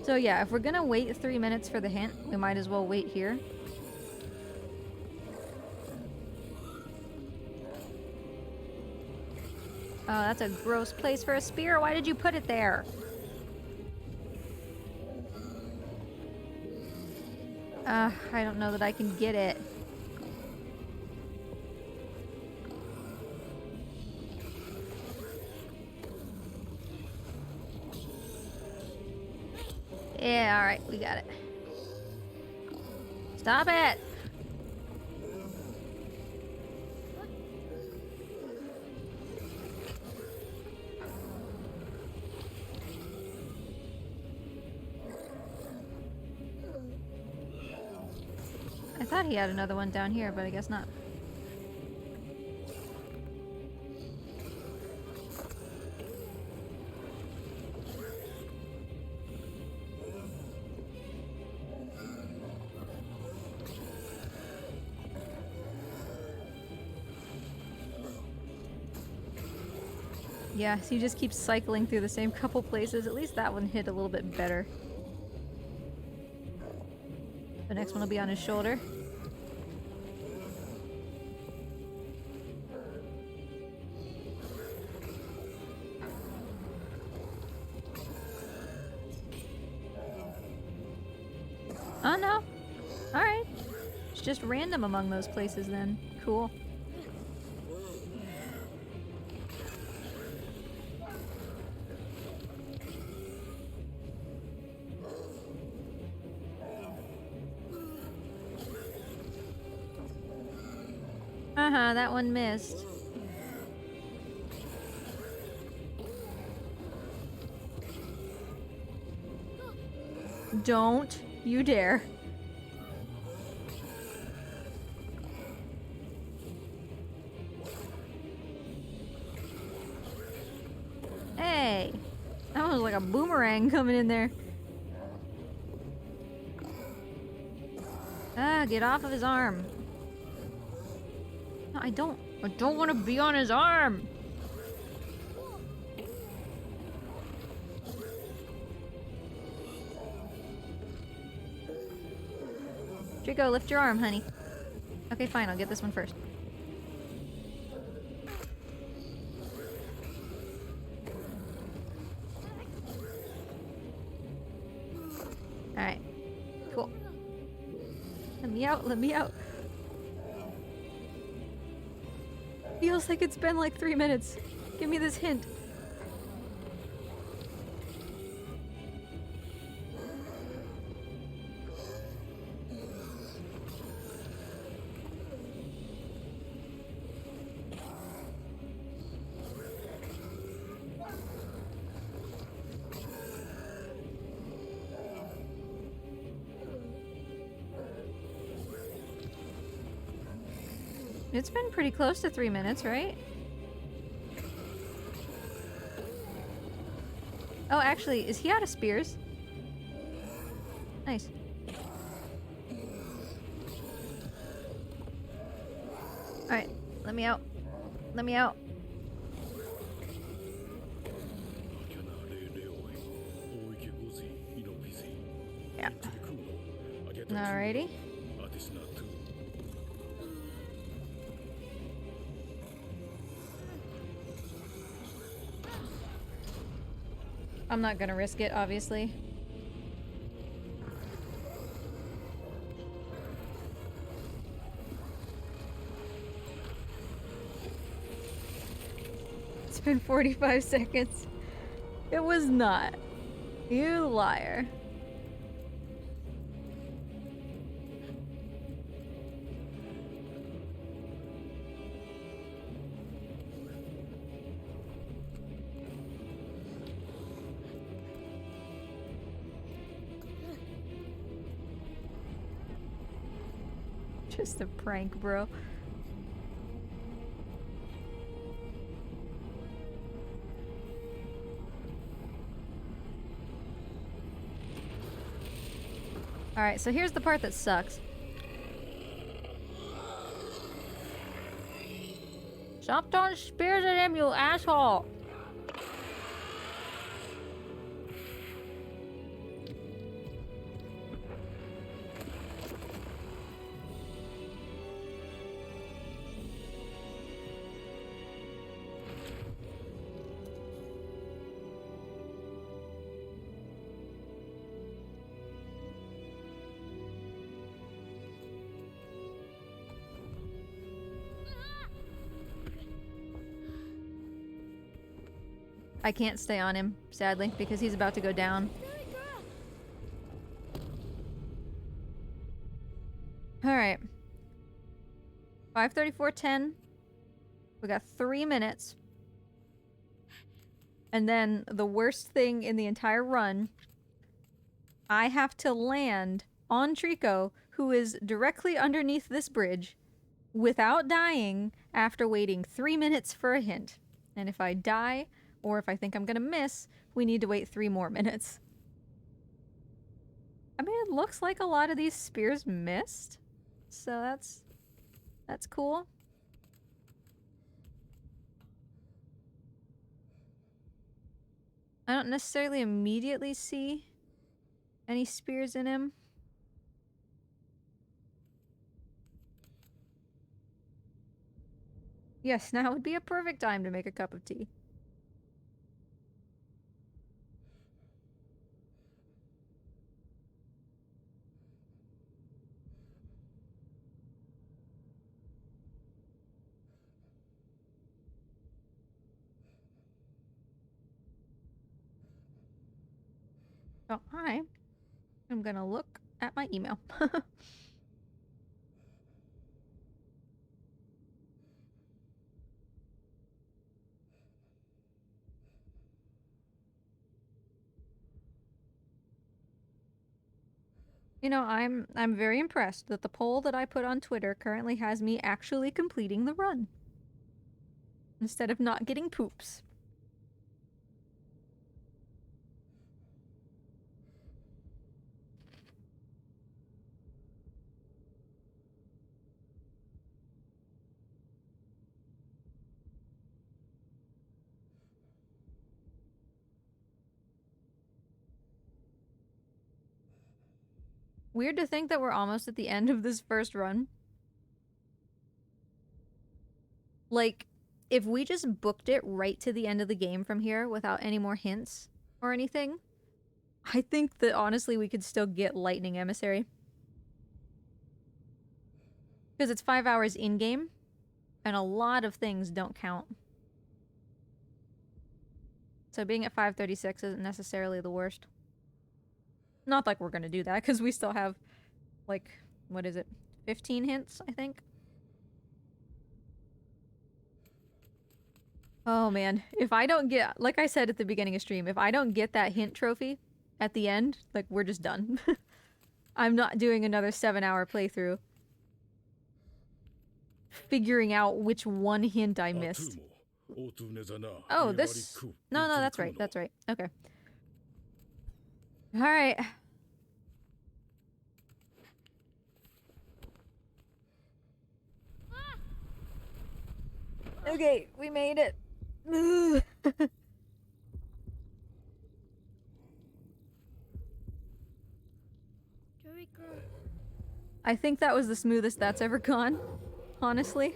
So yeah, if we're gonna wait 3 minutes for the hint, we might as well wait here. Oh, that's a gross place for a spear. Why did you put it there? I don't know that I can get it. Yeah, alright, we got it. Stop it! I thought he had another one down here, but I guess not. Yeah, so you just keep cycling through the same couple places. At least that one hit a little bit better. The next one will be on his shoulder. Oh no. Alright. It's just random among those places then. Cool. Uh-huh, that one missed. Don't you dare. Hey! That one was like a boomerang coming in there. Ah, get off of his arm. No, I don't want to be on his arm. Draco, lift your arm, honey. Okay, fine, I'll get this one first. Alright. Cool. Let me out, let me out. Feels like it's been like 3 minutes. Give me this hint. It's been pretty close to 3 minutes, right? Oh, actually, is he out of spears? Nice. Alright, let me out. Let me out. Yeah. Alrighty. I'm not gonna risk it, obviously. It's been 45 seconds. It was not. You liar. Just a prank, bro. Alright, so here's the part that sucks. Stop throwing spears at him, you asshole! I can't stay on him, sadly, because he's about to go down. Alright. 5:34:10. We got 3 minutes. And then the worst thing in the entire run, I have to land on Trico, who is directly underneath this bridge, without dying after waiting 3 minutes for a hint. And if I die, or if I think I'm gonna miss, we need to wait 3 more minutes. I mean, it looks like a lot of these spears missed, so that's cool. I don't necessarily immediately see any spears in him. Yes, now would be a perfect time to make a cup of tea. So I am gonna look at my email. You know, I'm very impressed that the poll that I put on Twitter currently has me actually completing the run. Instead of not getting poops. Weird to think that we're almost at the end of this first run. Like, if we just booked it right to the end of the game from here without any more hints or anything, I think that honestly we could still get Lightning Emissary. Because it's 5 hours in-game, and a lot of things don't count. So being at 5:36 isn't necessarily the worst. Not like we're gonna do that, because we still have, like, what is it? 15 hints, I think? Oh man, if I don't get, like I said at the beginning of stream, if I don't get that hint trophy at the end, like, we're just done. I'm not doing another 7-hour playthrough figuring out which one hint I missed. Oh, this... No, that's right, that's right. Okay. Alright. Okay, we made it. I think that was the smoothest that's ever gone, honestly.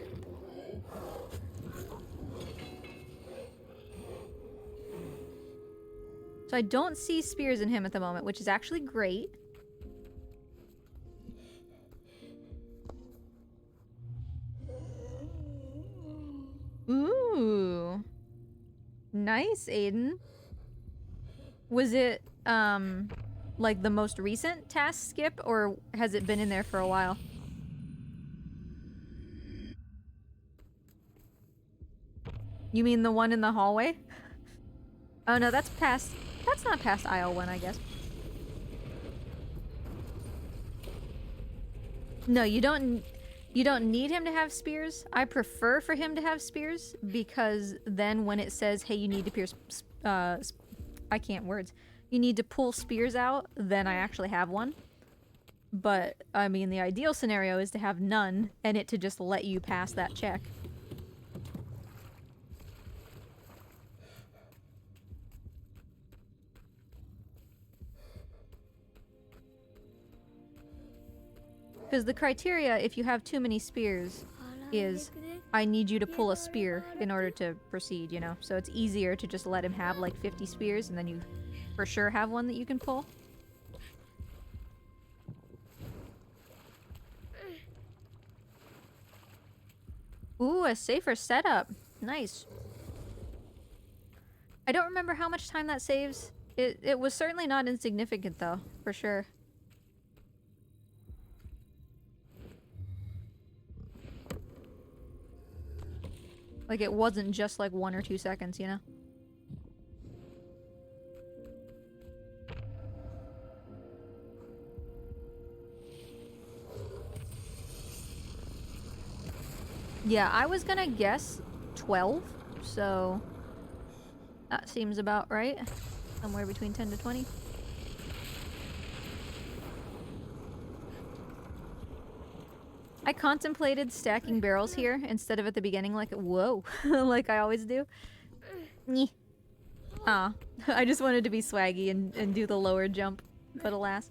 So I don't see spears in him at the moment, which is actually great. Ooh. Nice, Aiden. Was it, like the most recent task skip, or has it been in there for a while? You mean the one in the hallway? Oh no, that's past... That's not past aisle 1, I guess. No, you don't need him to have spears. I prefer for him to have spears, because then when it says, hey, you need to pierce... I can't words. You need to pull spears out, then I actually have one. But, I mean, the ideal scenario is to have none, and it to just let you pass that check. Because the criteria, if you have too many spears, is I need you to pull a spear in order to proceed, you know? So it's easier to just let him have like 50 spears, and then you for sure have one that you can pull. Ooh, a safer setup. Nice. I don't remember how much time that saves. It was certainly not insignificant though, for sure. Like, it wasn't just like 1 or 2 seconds, you know? Yeah, I was gonna guess 12, so that seems about right. Somewhere between 10 to 20. I contemplated stacking barrels here instead of at the beginning, like, whoa, like I always do. Nyeh. Ah, I just wanted to be swaggy and do the lower jump, but alas.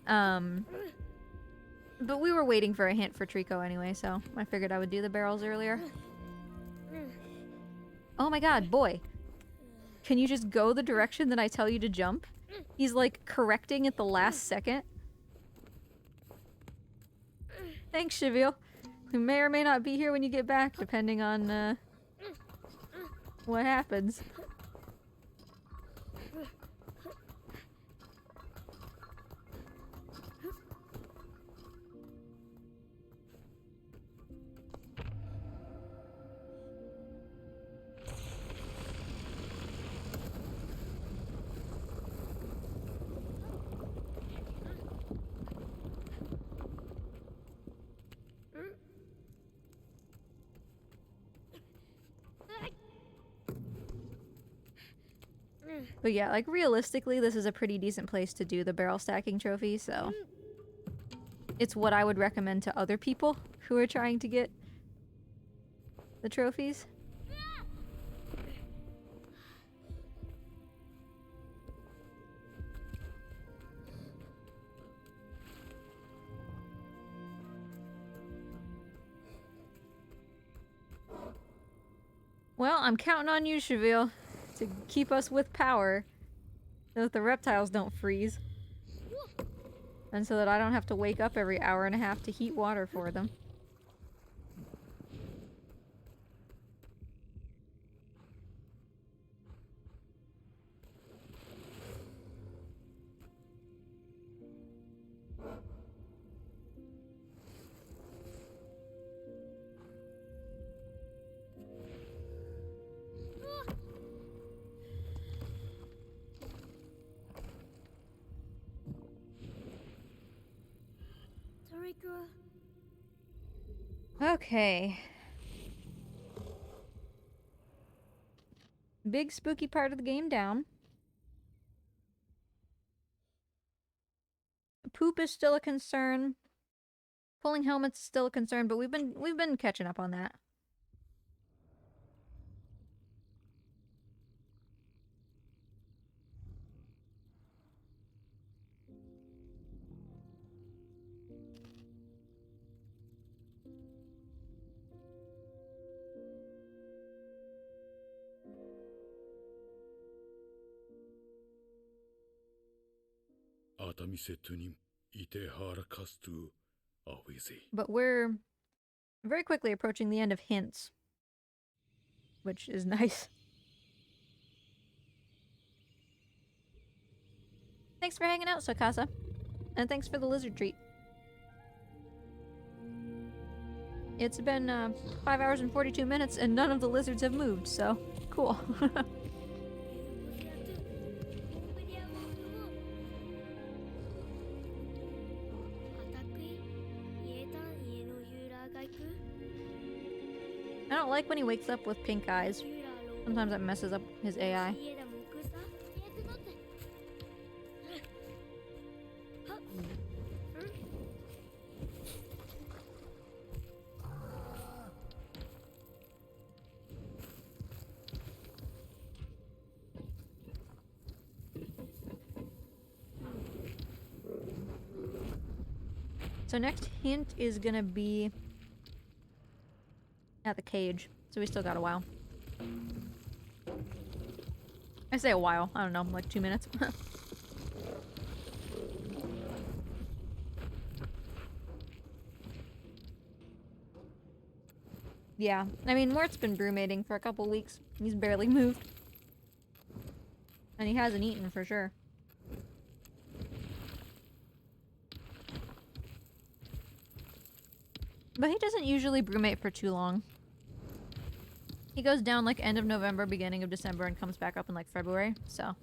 But we were waiting for a hint for Trico anyway, so I figured I would do the barrels earlier. Oh my god, boy. Can you just go the direction that I tell you to jump? He's like correcting at the last second. Thanks, Shivio. We may or may not be here when you get back, depending on, what happens. But yeah, like realistically, this is a pretty decent place to do the barrel stacking trophy, so it's what I would recommend to other people who are trying to get the trophies. Well, I'm counting on you, Cheville, to keep us with power so that the reptiles don't freeze. And so that I don't have to wake up every hour and a half to heat water for them. Okay. Big spooky part of the game down. Poop is still a concern. Pulling helmets is still a concern, but we've been catching up on that. But we're very quickly approaching the end of hints, which is nice. Thanks for hanging out, Sakasa. And thanks for the lizard treat. It's been 5 hours and 42 minutes and none of the lizards have moved, so cool. I don't like when he wakes up with pink eyes. Sometimes that messes up his AI. So next hint is gonna be at the cage, so we still got a while. I say a while, I don't know, like 2 minutes. Yeah, I mean, Mort's been brewmating for a couple weeks. He's barely moved. And he hasn't eaten for sure. But he doesn't usually brewmate for too long. He goes down like end of November, beginning of December, and comes back up in like February, so.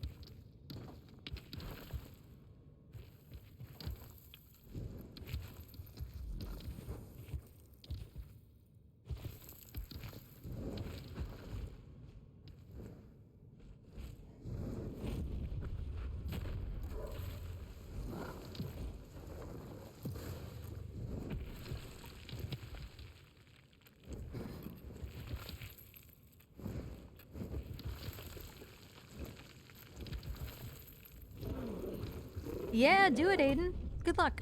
Yeah, do it, Aiden. Good luck.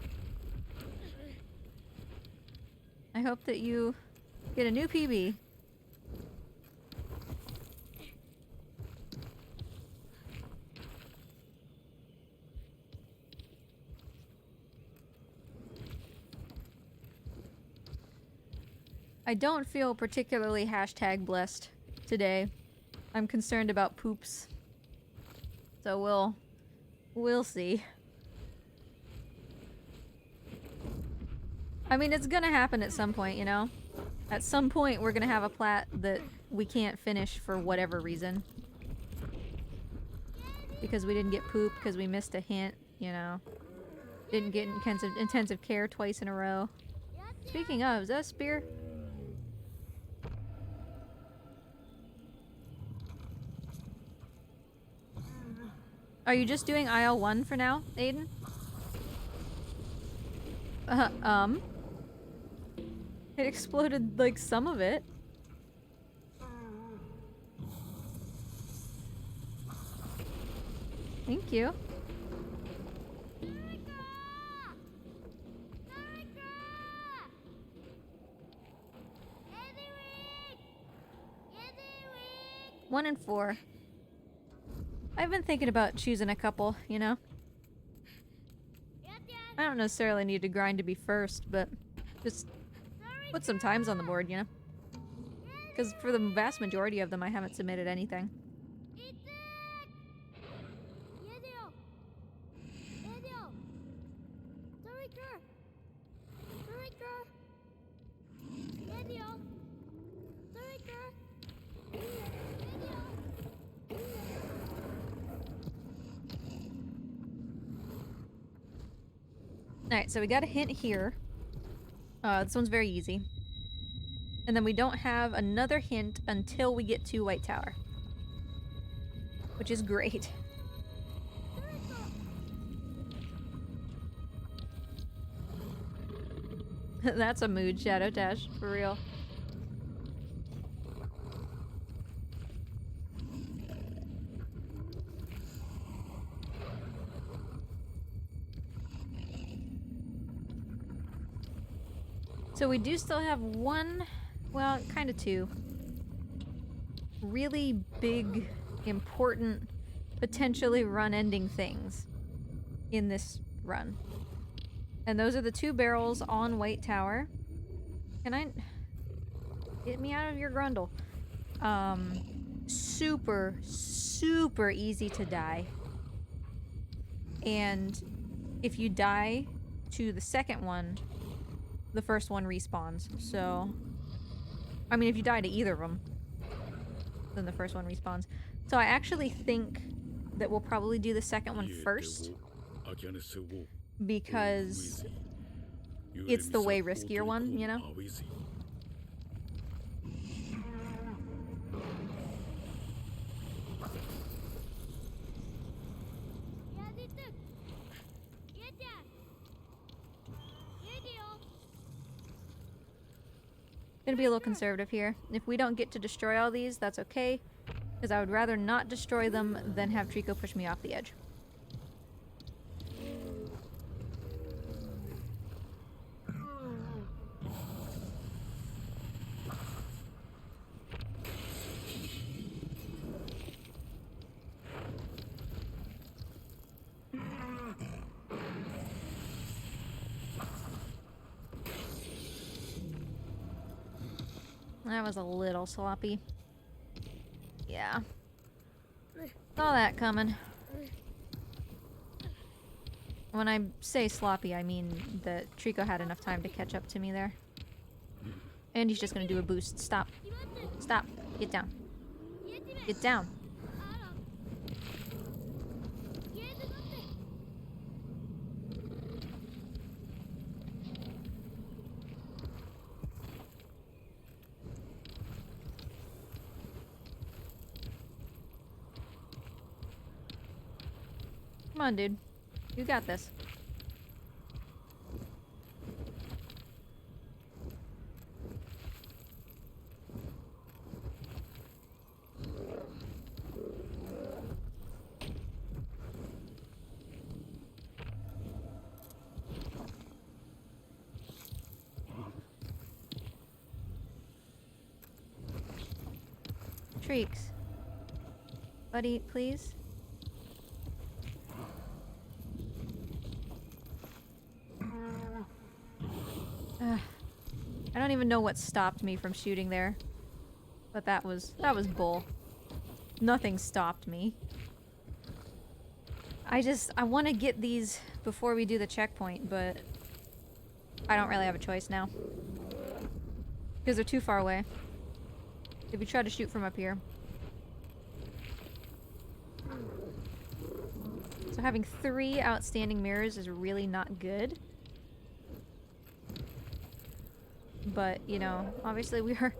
I hope that you get a new PB. I don't feel particularly hashtag blessed today. I'm concerned about poops. So we'll see. I mean, it's gonna happen at some point, you know? At some point, we're gonna have a plat that we can't finish for whatever reason. Because we didn't get poop, because we missed a hint, you know? Didn't get intensive care twice in a row. Speaking of, is that a spear? Are you just doing IL-1 for now, Aiden? It exploded, like, some of it. Thank you. One and 4. I've been thinking about choosing a couple, you know? I don't necessarily need to grind to be first, but just put some times on the board, you know? Because for the vast majority of them, I haven't submitted anything. Alright, so we got a hint here. This one's very easy. And then we don't have another hint until we get to White Tower. Which is great. That's a mood, Shadow Dash, for real. So we do still have one, well, kind of two, really big, important, potentially run-ending things in this run. And those are the 2 barrels on White Tower. Can I... Get me out of your grundle. Super, super easy to die. And if you die to the second one, the first one respawns. So, I mean, if you die to either of them, then the first one respawns. So I actually think that we'll probably do the second one first, because it's the way riskier one, you know? Gonna be a little conservative here. If we don't get to destroy all these, that's okay, because I would rather not destroy them than have Trico push me off the edge. That was a little sloppy. Yeah. Saw that coming. When I say sloppy, I mean that Trico had enough time to catch up to me there. And he's just gonna do a boost. Stop. Stop. Get down. Get down. Come on, dude. You got this. Shrieks. Buddy, please? Ugh. I don't even know what stopped me from shooting there. But that was bull. Nothing stopped me. I want to get these before we do the checkpoint, but I don't really have a choice now. Because they're too far away. If you try to shoot from up here. So having 3 outstanding mirrors is really not good. But, you know, obviously we are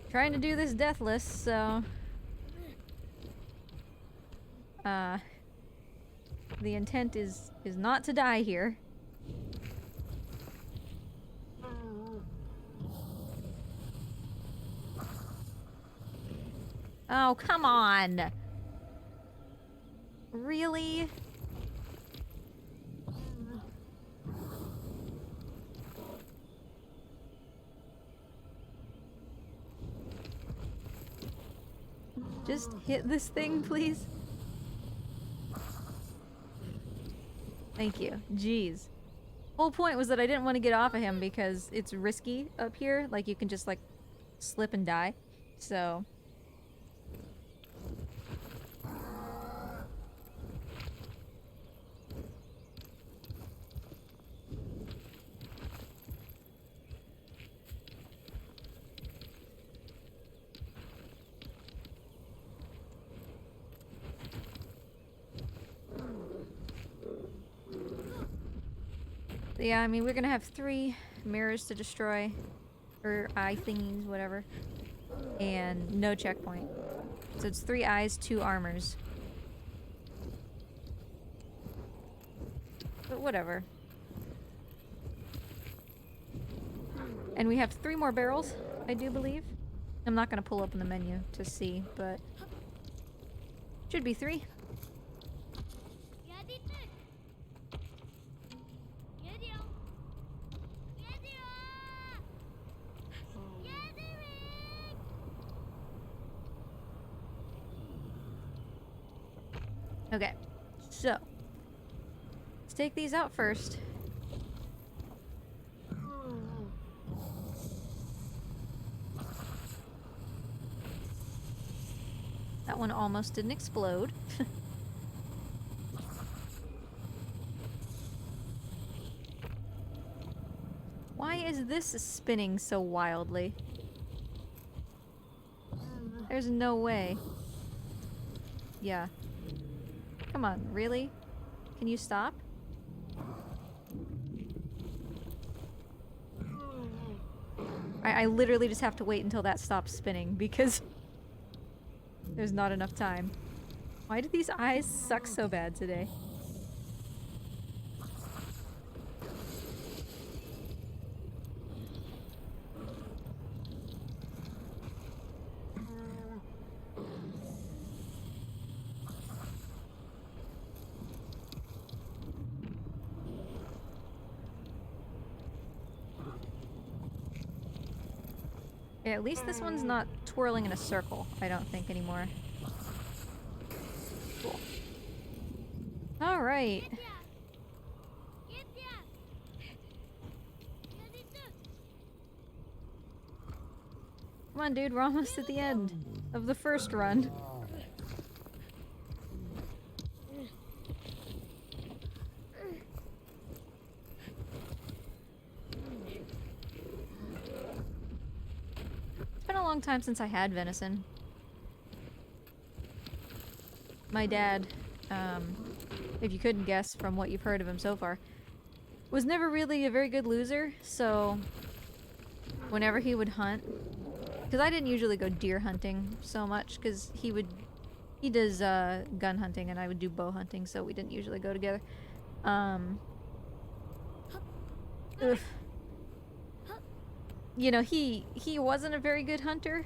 trying to do this deathless, so... the intent is not to die here. Oh, come on! Really? Just hit this thing, please. Thank you. Jeez. Whole point was that I didn't want to get off of him because it's risky up here. Like, you can just, like, slip and die. So... yeah, I mean, we're gonna have 3 mirrors to destroy. Or eye thingies, whatever. And no checkpoint. So it's 3 eyes, 2 armors. But whatever. And we have 3 more barrels, I do believe. I'm not gonna pull open the menu to see, but... should be 3. Okay, so let's take these out first. That one almost didn't explode. Why is this spinning so wildly? There's no way. Yeah. Come on, really? Can you stop? I literally just have to wait until that stops spinning because there's not enough time. Why do these eyes suck so bad today? Yeah, at least this one's not twirling in a circle, I don't think, anymore. Cool. Alright. Come on, dude, we're almost at the end of the first run. It's been a long time since I had venison. My dad, if you couldn't guess from what you've heard of him so far, was never really a very good loser, so whenever he would hunt, because I didn't usually go deer hunting so much, because he does gun hunting and I would do bow hunting, so we didn't usually go together. You know, he wasn't a very good hunter,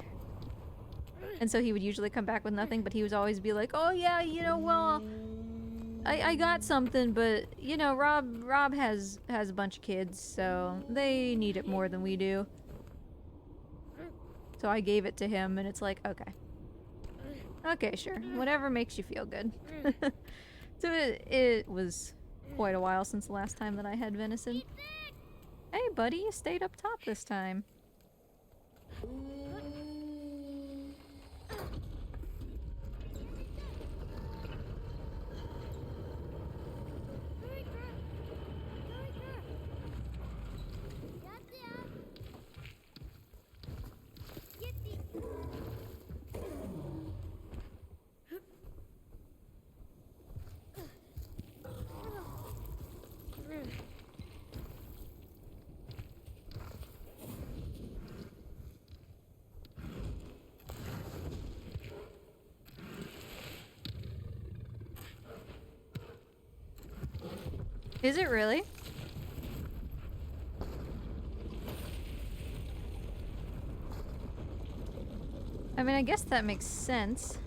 and so he would usually come back with nothing, but he would always be like, oh yeah, you know, well, I got something, but, you know, Rob has a bunch of kids, so they need it more than we do. So I gave it to him, and it's like, okay. Okay, sure. Whatever makes you feel good. So it was quite a while since the last time that I had venison. Hey, buddy, you stayed up top this time. Is it really? I mean, I guess that makes sense.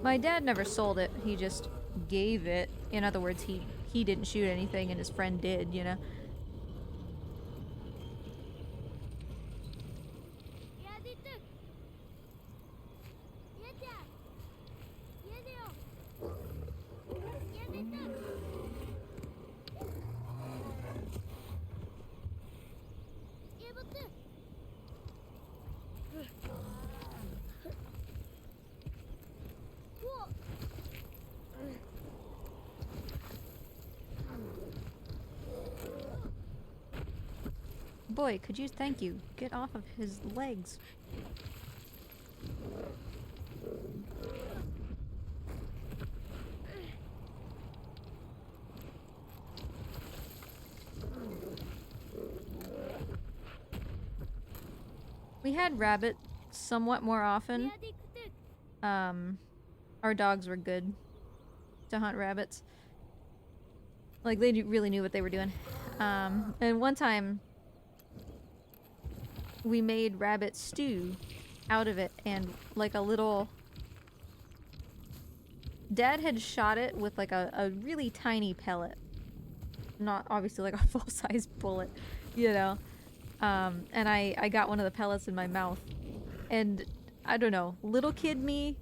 My dad never sold it. He just gave it. In other words, he didn't shoot anything and his friend did, you know? Boy, could you thank you. Get off of his legs. We had rabbit somewhat more often. Our dogs were good to hunt rabbits. Like, they really knew what they were doing. And one time, we made rabbit stew out of it, and like a little... Dad had shot it with like a really tiny pellet. Not obviously like a full-size bullet, you know? And I got one of the pellets in my mouth. And, I don't know, little kid me,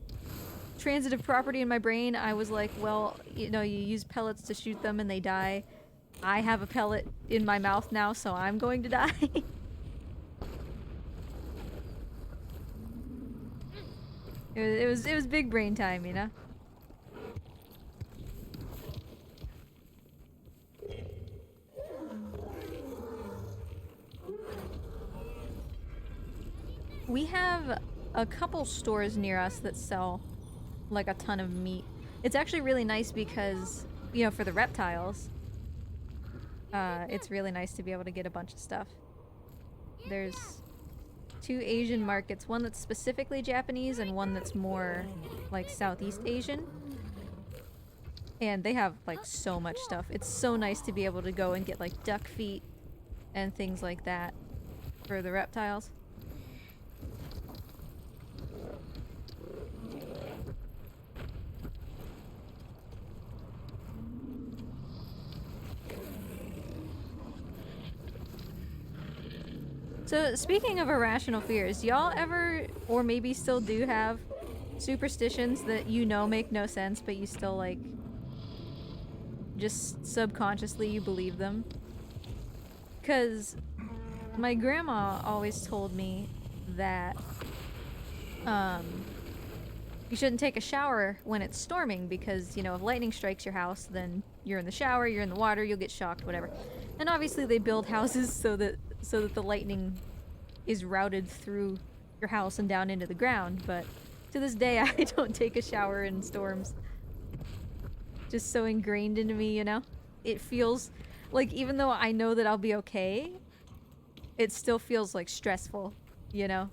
transitive property in my brain, I was like, well, you know, you use pellets to shoot them and they die. I have a pellet in my mouth now, so I'm going to die. It was big brain time, you know? We have a couple stores near us that sell like a ton of meat. It's actually really nice because, you know, for the reptiles, it's really nice to be able to get a bunch of stuff. There's 2 Asian markets, one that's specifically Japanese and one that's more like Southeast Asian. And they have like so much stuff. It's so nice to be able to go and get like duck feet and things like that for the reptiles. So, speaking of irrational fears, y'all ever, or maybe still do have, superstitions that you know make no sense, but you still, like, just subconsciously you believe them? Because my grandma always told me that, you shouldn't take a shower when it's storming because, you know, if lightning strikes your house, then you're in the shower, you're in the water, you'll get shocked, whatever. And obviously they build houses so that the lightning is routed through your house and down into the ground, but to this day I don't take a shower in storms. Just so ingrained into me, you know? It feels like, even though I know that I'll be okay, it still feels like stressful, you know?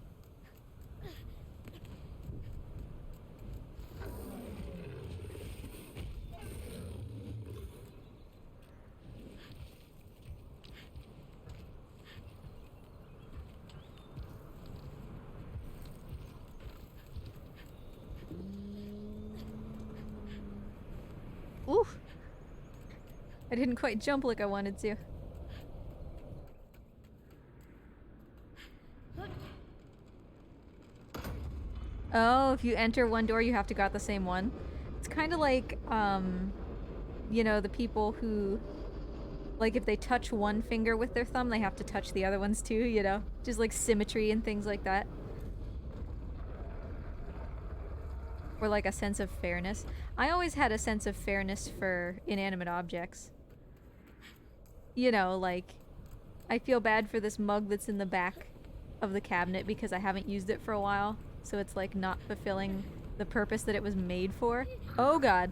Oof. I didn't quite jump like I wanted to. Oh, if you enter one door, you have to go out the same one. It's kind of like, you know, the people who, like, if they touch one finger with their thumb, they have to touch the other ones too, you know? Just like symmetry and things like that. Or like a sense of fairness. I always had a sense of fairness for inanimate objects. You know, like, I feel bad for this mug that's in the back of the cabinet because I haven't used it for a while. So it's like not fulfilling the purpose that it was made for. Oh god.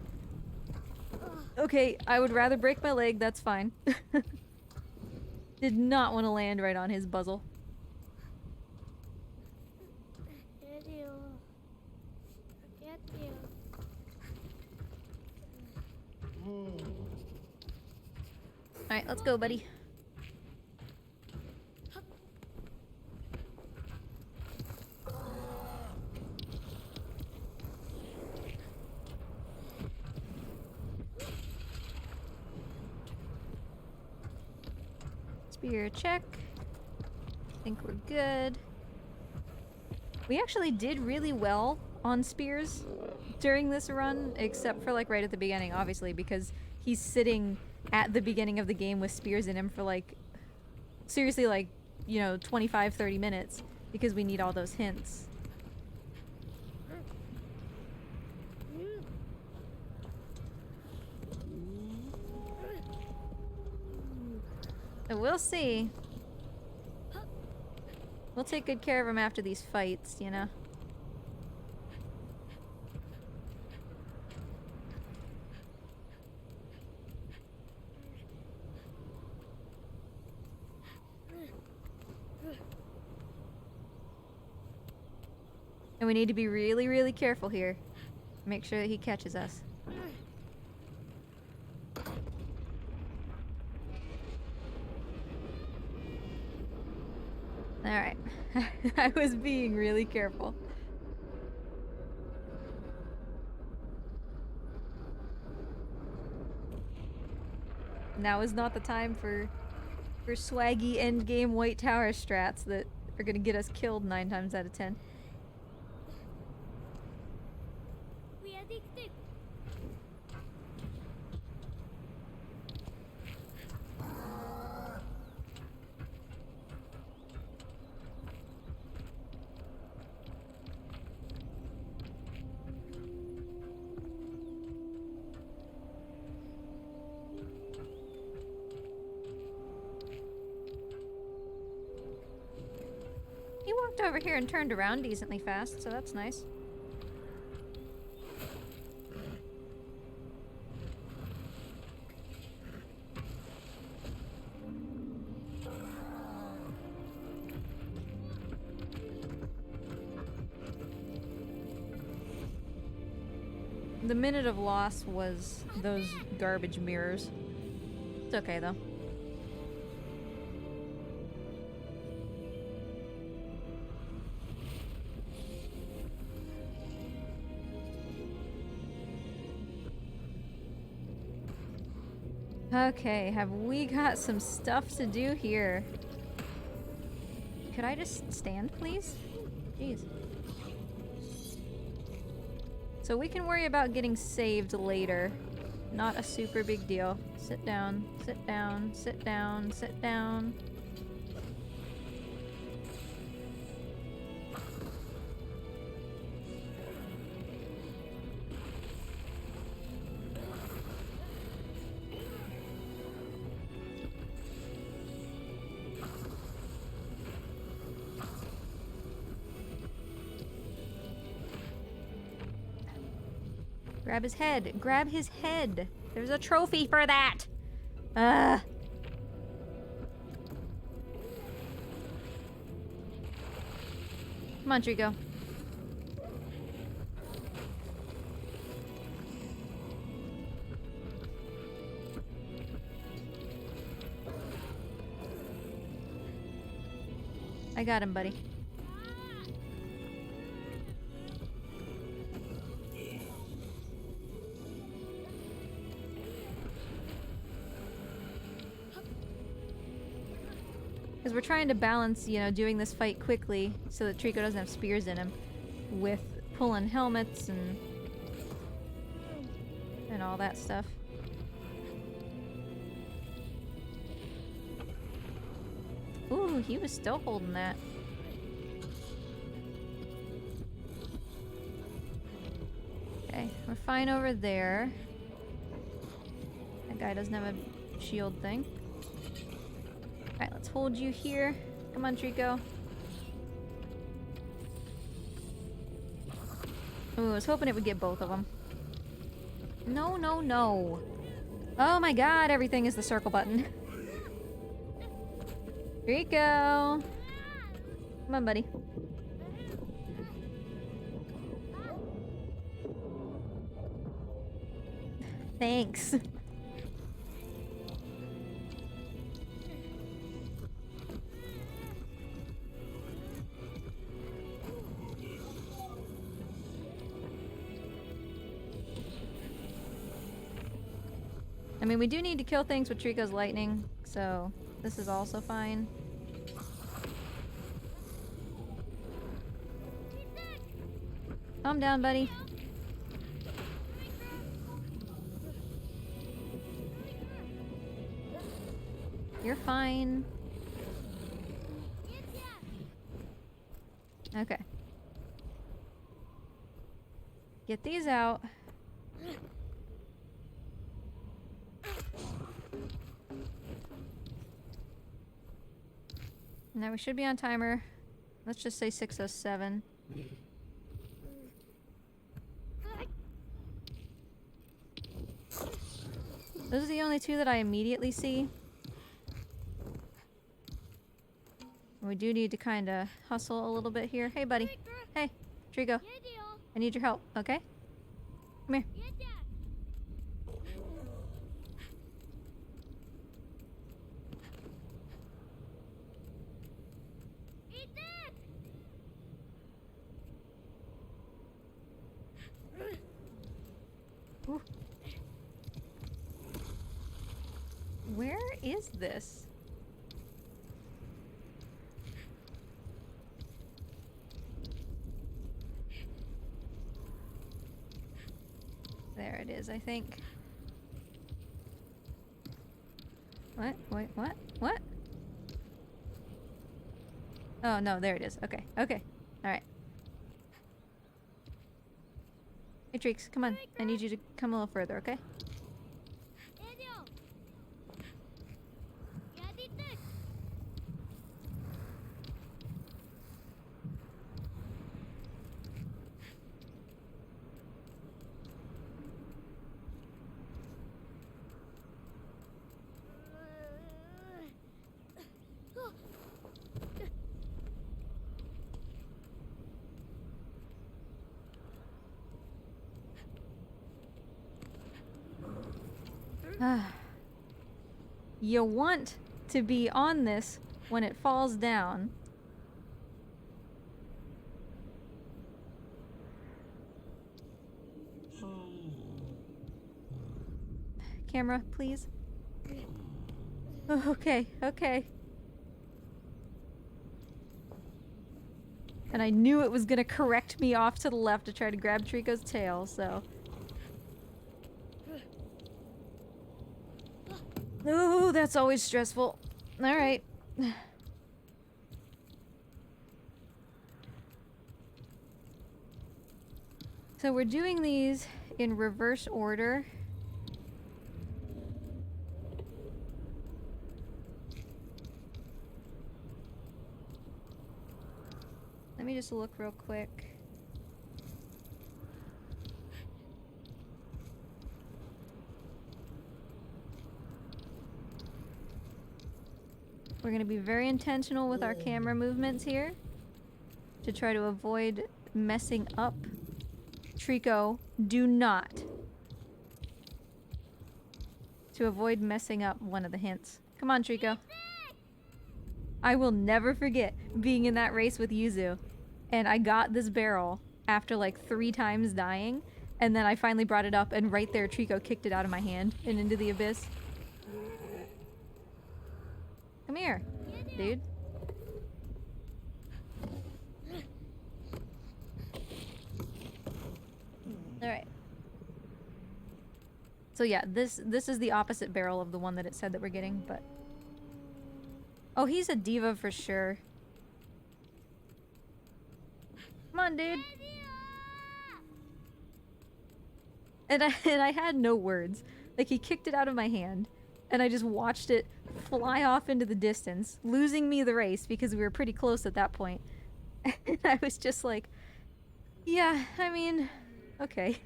Okay, I would rather break my leg, that's fine. Did not want to land right on his buzzle. Alright, let's go, buddy. Spear check. I think we're good. We actually did really well on spears during this run, except for like right at the beginning, obviously, because he's sitting at the beginning of the game with spears in him for like, seriously, like, you know, 25, 30 minutes, because we need all those hints. So we'll see. We'll take good care of him after these fights, you know? And we need to be really, really careful here. Make sure that he catches us. Alright. I was being really careful. Now is not the time for swaggy endgame White Tower strats that are gonna get us killed 9 times out of 10. He walked over here and turned around decently fast, so that's nice. The minute of loss was those garbage mirrors. It's okay though. Okay, have we got some stuff to do here? Could I just stand, please? Jeez. So we can worry about getting saved later. Not a super big deal. Sit down, sit down, sit down, sit down. Grab his head. Grab his head. There's a trophy for that. Come on, Trico. I got him, buddy. Because we're trying to balance, you know, doing this fight quickly so that Trico doesn't have spears in him, with pulling helmets and all that stuff. Ooh, he was still holding that. Okay, we're fine over there. That guy doesn't have a shield thing. Alright, let's hold you here. Come on, Trico. Ooh, I was hoping it would get both of them. No, no, no. Oh my god, everything is the circle button. Trico! Come on, buddy. Thanks. I mean, we do need to kill things with Trico's lightning, so this is also fine. Calm down, buddy. You're fine. Okay. Get these out. Now we should be on timer. Let's just say 6:07. Those are the only two that I immediately see. We do need to kind of hustle a little bit here. Hey, buddy. Hey, Trico. I need your help, okay? Come here. Ooh. Where is this? There it is, I think. What? Wait, what? What? Oh, no, there it is. Okay, okay. Alright. Hey, Treeks, come on. I need you to come a little further, okay? You want to be on this when it falls down. Camera, please. Oh, okay, okay. And I knew it was gonna correct me off to the left to try to grab Trico's tail, so... Oh, that's always stressful. Alright. So we're doing these in reverse order. Let me just look real quick. We're going to be very intentional with our camera movements here to try to avoid messing up. Trico, do not. To avoid messing up one of the hints. Come on, Trico. I will never forget being in that race with Yuzu. And I got this barrel after like 3 times dying. And then I finally brought it up and right there Trico kicked it out of my hand and into the abyss. Come here, dude. Alright. So yeah, this is the opposite barrel of the one that it said that we're getting, but... Oh, he's a diva for sure. Come on, dude. And I had no words. Like, he kicked it out of my hand, and I just watched it fly off into the distance, losing me the race because we were pretty close at that point. And I was just like, yeah, I mean, okay.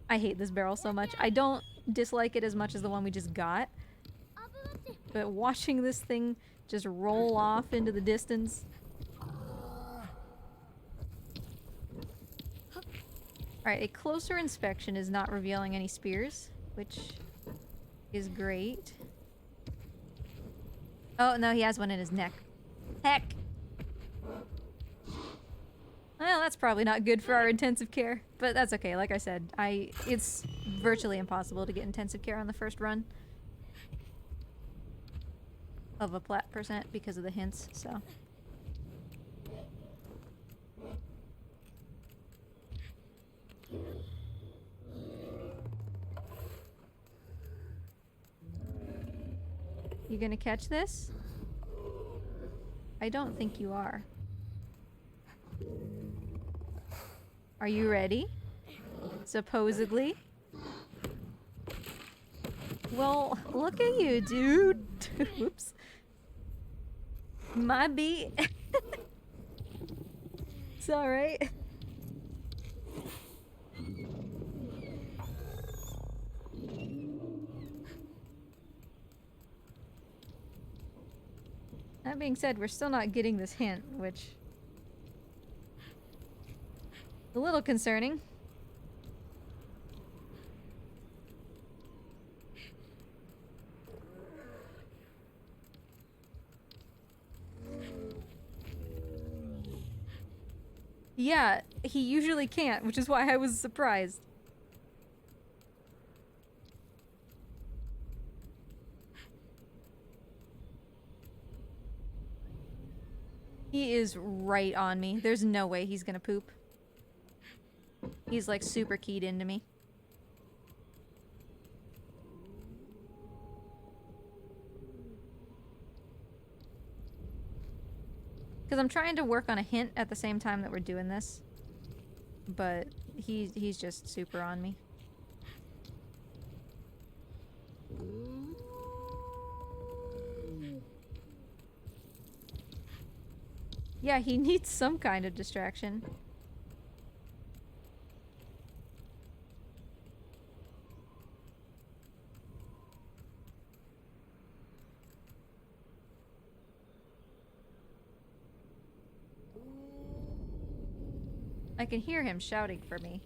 I hate this barrel so much. I don't dislike it as much as the one we just got. But watching this thing just roll off into the distance. Alright, a closer inspection is not revealing any spears, which is great. Oh, no, he has one in his neck. Heck! Well, that's probably not good for our intensive care, but that's okay. Like I said, it's virtually impossible to get intensive care on the first run of a plat percent because of the hints, so... You gonna catch this? I don't think you are. Are you ready? Supposedly? Well, look at you, dude! Whoops. My beat. It's alright. That being said, we're still not getting this hint, which... is a little concerning. Yeah, he usually can't, which is why I was surprised. He is right on me. There's no way he's gonna poop. He's like super keyed into me. Because I'm trying to work on a hint at the same time that we're doing this. But he's just super on me. Yeah, he needs some kind of distraction. I can hear him shouting for me.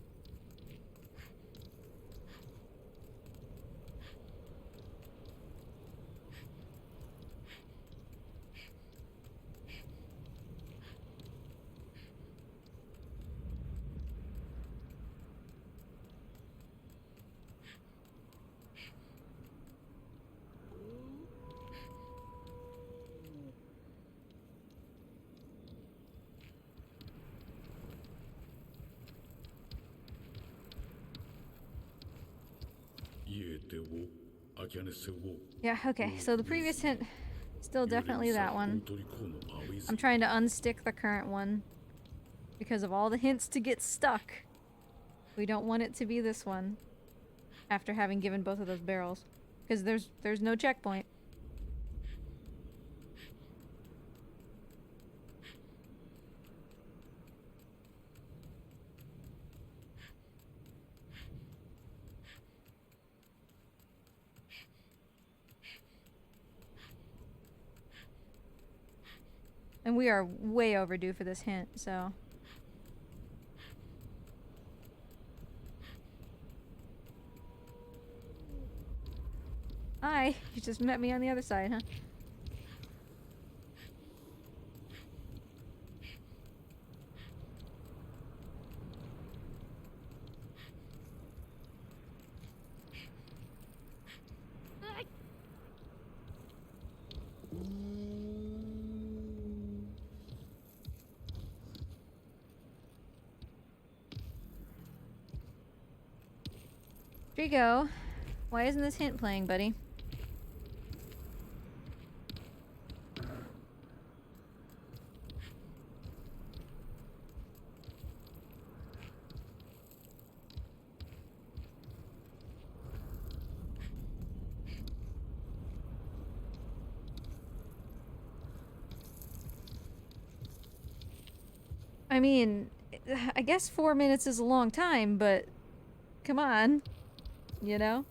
Yeah, okay, so the previous hint, still definitely that one. I'm trying to unstick the current one because of all the hints to get stuck. We don't want it to be this one after having given both of those barrels, because there's no checkpoint. And we are way overdue for this hint, so... Hi, you just met me on the other side, huh? Trico, why isn't this hint playing, buddy? I mean, I guess 4 minutes is a long time, but come on, you know?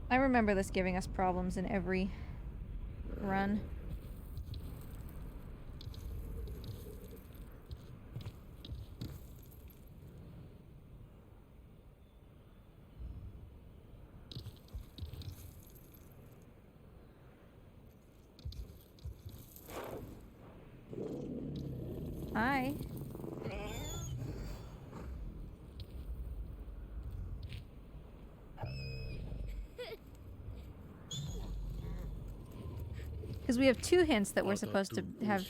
I remember this giving us problems in every run. Hi. Because we have 2 hints that we're supposed to have.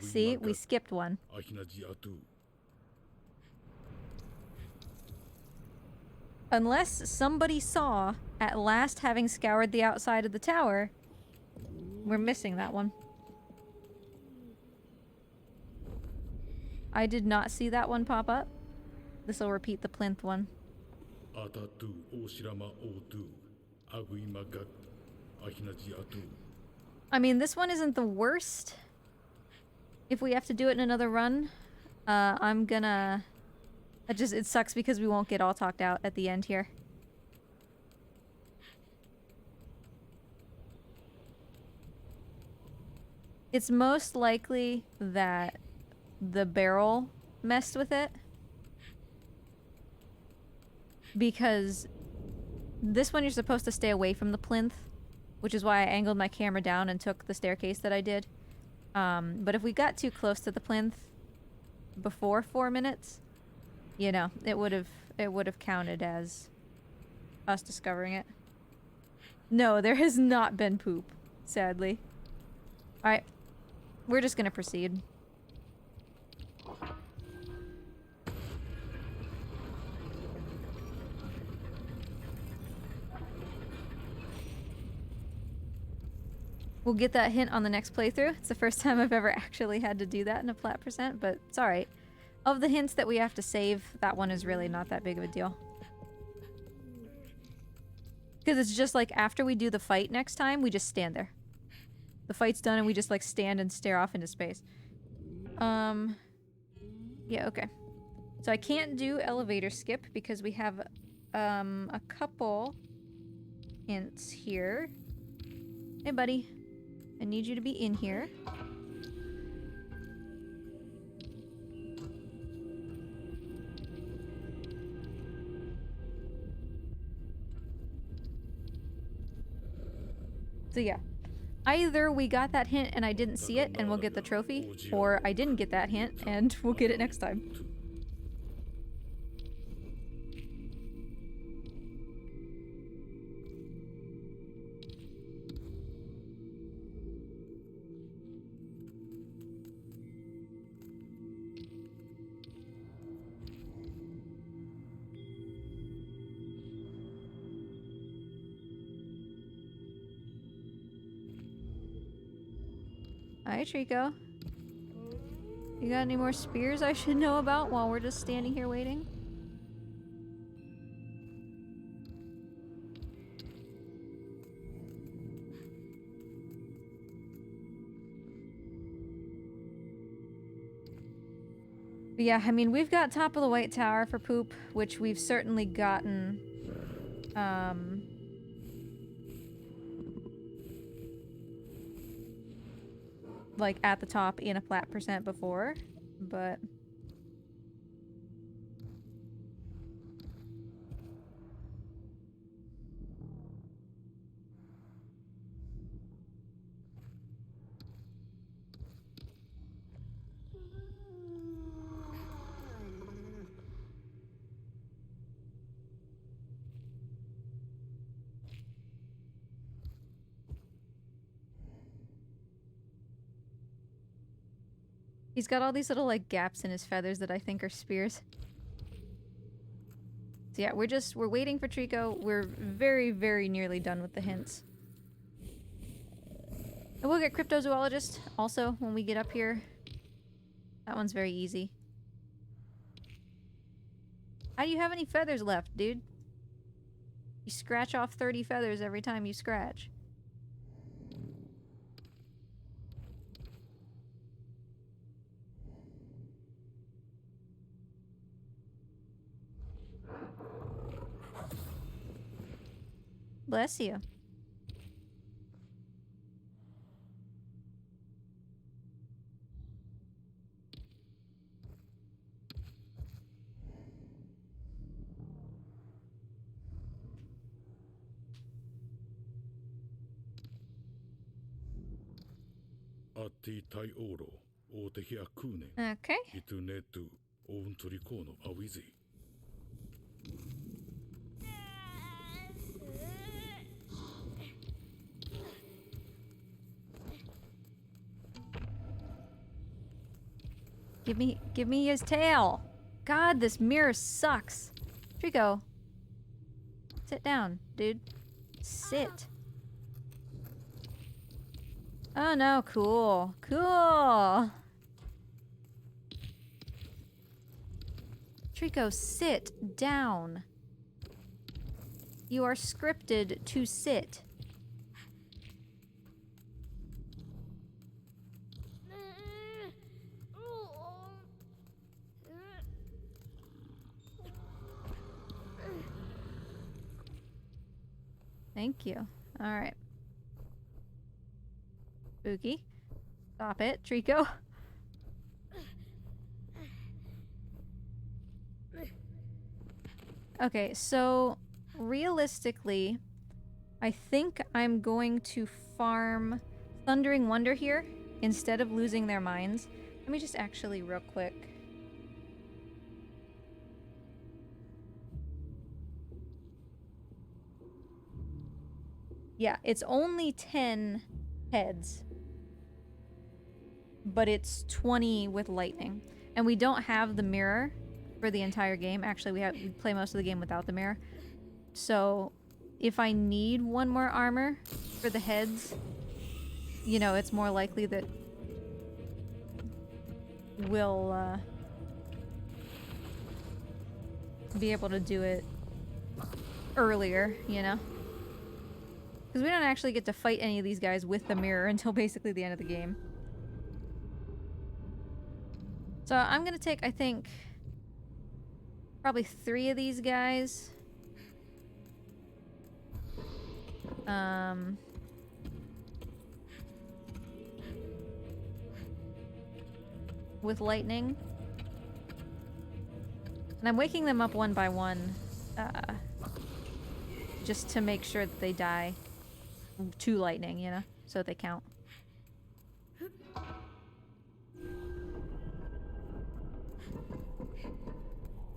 See? We skipped one. Unless somebody saw, at last having scoured the outside of the tower, we're missing that one. I did not see that one pop up. This will repeat the plinth one. I mean, this one isn't the worst. If we have to do it in another run, I'm gonna... It sucks because we won't get all talked out at the end here. It's most likely that the barrel messed with it. Because this one you're supposed to stay away from the plinth, which is why I angled my camera down and took the staircase that I did. But if we got too close to the plinth before 4 minutes, you know, it would have counted as us discovering it. No, there has not been poop, sadly. Alright. We're just gonna proceed. We'll get that hint on the next playthrough. It's the first time I've ever actually had to do that in a flat percent, but it's alright. Of the hints that we have to save, that one is really not that big of a deal. Because it's just like after we do the fight next time, we just stand there. The fight's done and we just like stand and stare off into space. Yeah, okay. So I can't do elevator skip because we have a couple hints here. Hey buddy, I need you to be in here. So yeah, either we got that hint and I didn't see it and we'll get the trophy, or I didn't get that hint and we'll get it next time. Hi, Trico. You got any more spears I should know about while we're just standing here waiting? But yeah, I mean, we've got top of the White Tower for poop, which we've certainly gotten, like, at the top in a flat percent before, but... He's got all these little, like, gaps in his feathers that I think are spears. So yeah, we're waiting for Trico. We're very, very nearly done with the hints. And we'll get Cryptozoologist also when we get up here. That one's very easy. How do you have any feathers left, dude? You scratch off 30 feathers every time you scratch. Bless you. Okay. Give me his tail. God, this mirror sucks. Trico. Sit down, dude. Sit. Oh no, cool. Cool. Trico, sit down. You are scripted to sit. Thank you. Alright. Spooky. Stop it, Trico. Okay, so realistically, I think I'm going to farm Thundering Wonder here instead of losing their minds. Let me just actually real quick. Yeah, it's only 10 heads, but it's 20 with lightning. And we don't have the mirror for the entire game. Actually, we play most of the game without the mirror. So if I need one more armor for the heads, you know, it's more likely that we'll be able to do it earlier, you know? Because we don't actually get to fight any of these guys with the mirror until basically the end of the game. So I'm gonna take, I think, probably 3 of these guys. With lightning. And I'm waking them up one by one, just to make sure that they die to lightning, you know, so they count.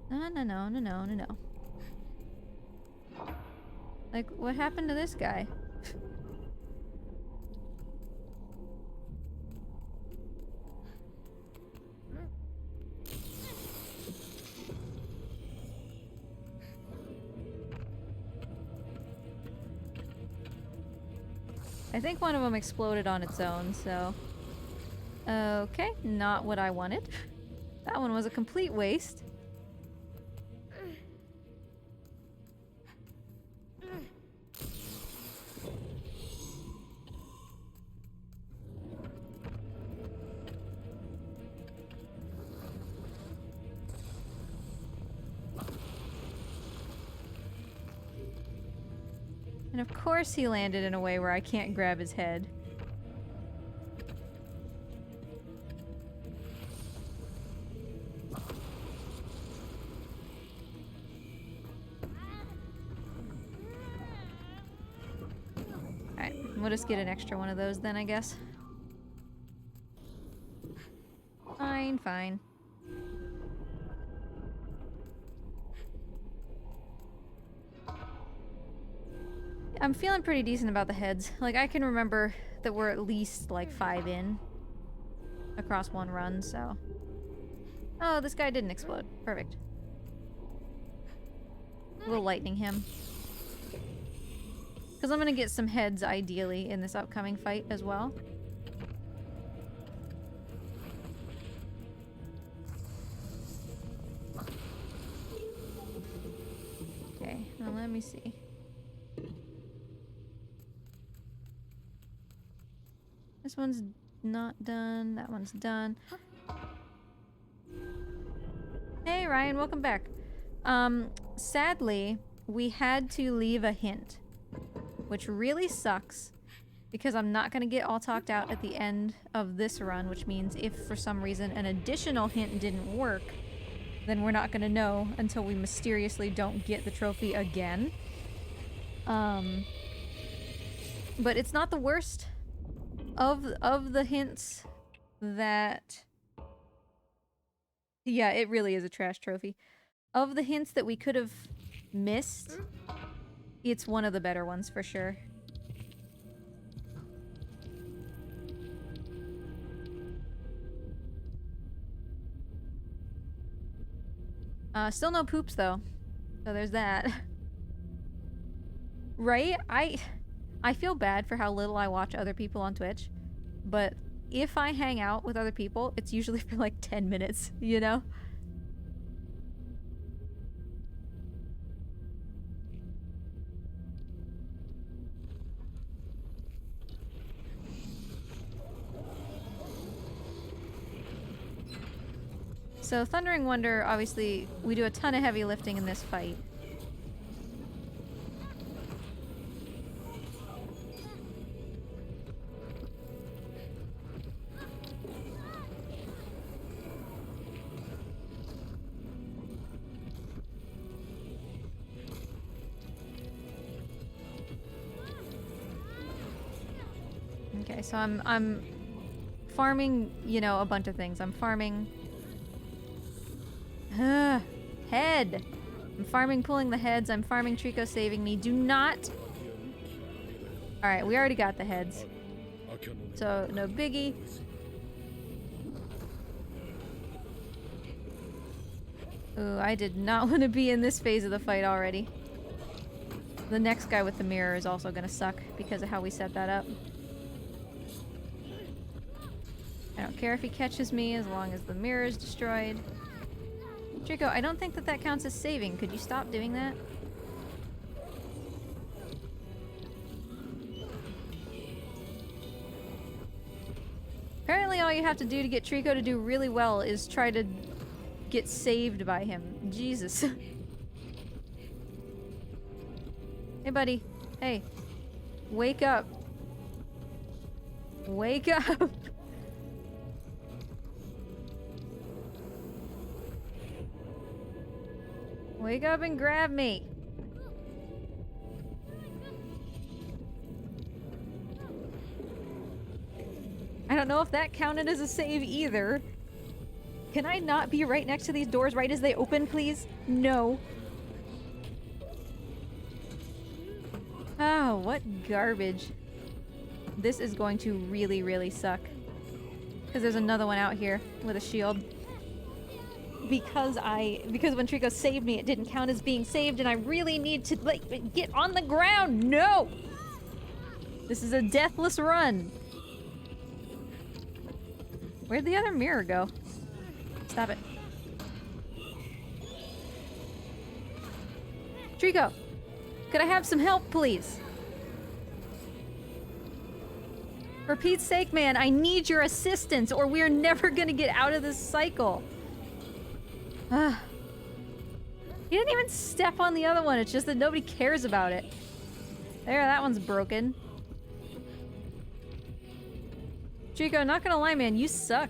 No. Like, what happened to this guy? I think one of them exploded on its own, so... Okay, not what I wanted. That one was a complete waste. And of course he landed in a way where I can't grab his head. Alright, we'll just get an extra one of those then, I guess. Fine. I'm feeling pretty decent about the heads. Like, I can remember that we're at least, like, 5 in. across one run, so... Oh, this guy didn't explode. Perfect. We'll lightning him. Because I'm gonna get some heads, ideally, in this upcoming fight as well. Okay, now let me see. This one's not done. That one's done. Hey Ryan, welcome back. Sadly, we had to leave a hint, which really sucks because I'm not gonna get all talked out at the end of this run, which means if for some reason an additional hint didn't work, then we're not gonna know until we mysteriously don't get the trophy again. But it's not the worst of the hints that... Yeah, it really is a trash trophy. Of the hints that we could have missed, it's one of the better ones for sure. Still no poops though. So there's that. Right? I feel bad for how little I watch other people on Twitch, but if I hang out with other people, it's usually for like 10 minutes, you know? So Thundering Wonder, obviously, we do a ton of heavy lifting in this fight. Okay, so I'm farming, you know, a bunch of things. I'm farming... head! I'm farming pulling the heads. I'm farming Trico saving me. Do not... Alright, we already got the heads. So, no biggie. Ooh, I did not want to be in this phase of the fight already. The next guy with the mirror is also gonna suck because of how we set that up. I don't care if he catches me as long as the mirror is destroyed. Trico, I don't think that that counts as saving. Could you stop doing that? Apparently all you have to do to get Trico to do really well is try to get saved by him. Jesus. Hey, buddy. Hey. Wake up. Wake up. Wake up and grab me. I don't know if that counted as a save either. Can I not be right next to these doors right as they open, please? No. Oh, what garbage. This is going to really, really suck. Because there's another one out here with a shield. Because when Trico saved me, it didn't count as being saved, and I really need to, like, get on the ground! No! This is a deathless run! Where'd the other mirror go? Stop it. Trico! Could I have some help, please? For Pete's sake, man, I need your assistance, or we're never gonna get out of this cycle. He didn't even step on the other one, it's just that nobody cares about it. There, that one's broken. Trico, not gonna lie, man, you suck.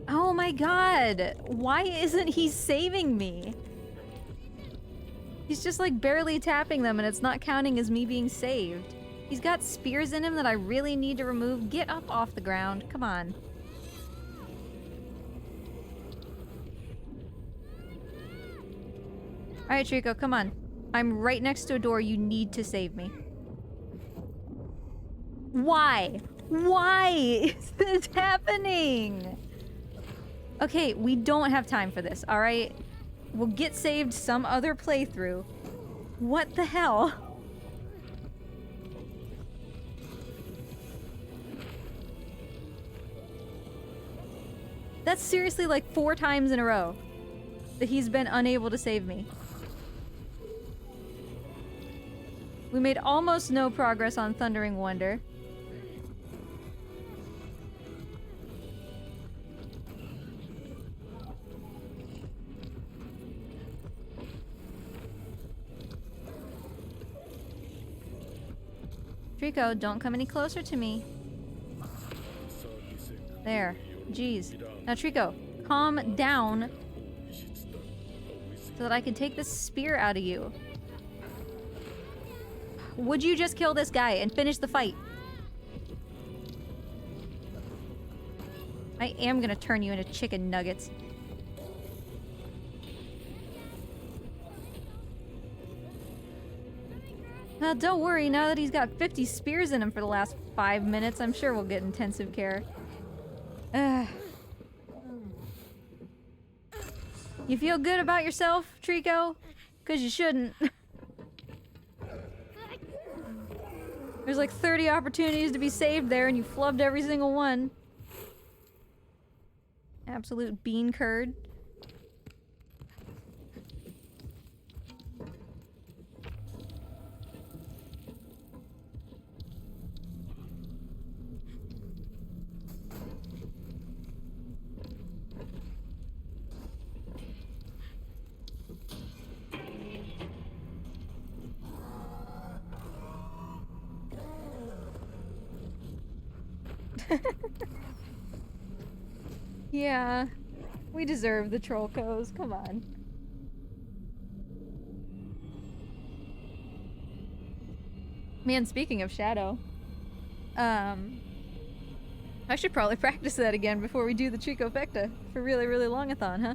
Oh my god! Why isn't he saving me? He's just like barely tapping them and it's not counting as me being saved. He's got spears in him that I really need to remove. Get up off the ground. Come on. Alright, Trico, come on. I'm right next to a door. You need to save me. Why? Why is this happening? Okay, we don't have time for this, alright? We'll get saved some other playthrough. What the hell? That's seriously like 4 times in a row that he's been unable to save me. We made almost no progress on Thundering Wonder. Trico, don't come any closer to me. There. Jeez. Now, Trico, calm down so that I can take this spear out of you. Would you just kill this guy and finish the fight? I am gonna turn you into chicken nuggets. Well, don't worry, now that he's got 50 spears in him for the last 5 minutes, I'm sure we'll get intensive care. You feel good about yourself, Trico? 'Cause you shouldn't. There's like 30 opportunities to be saved there and you flubbed every single one. Absolute bean curd. Yeah, we deserve the Trollco's, come on. Man, speaking of Shadow, I should probably practice that again before we do the Tricofecta for really, really long-a-thon, huh?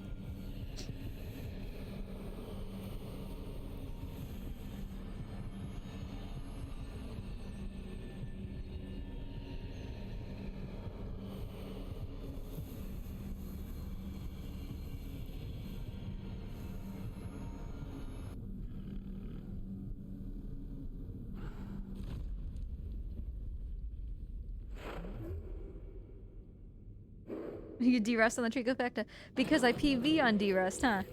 You D-Rust on the Tricofecta because I PV on D-Rust, huh?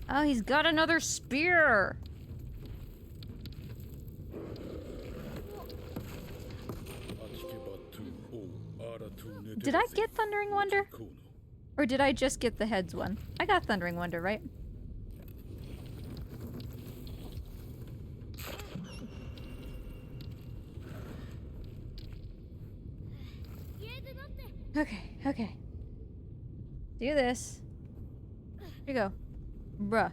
Oh, he's got another spear! Did I get Thundering Wonder? Or did I just get the heads one? I got Thundering Wonder, right? Okay, okay. Do this. Here you go. Bruh.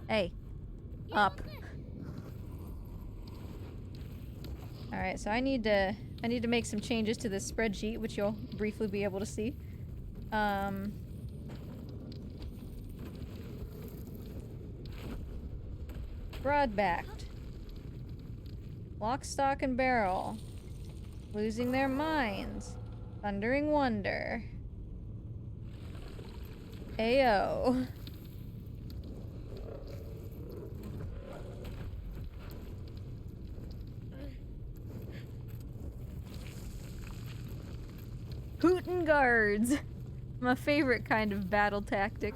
Hey. Up. Alright, so I need to make some changes to this spreadsheet, which you'll briefly be able to see. Broad-backed. Lock, stock, and barrel. Losing their minds. Thundering Wonder. Ayo. Hootin' guards. My favorite kind of battle tactic.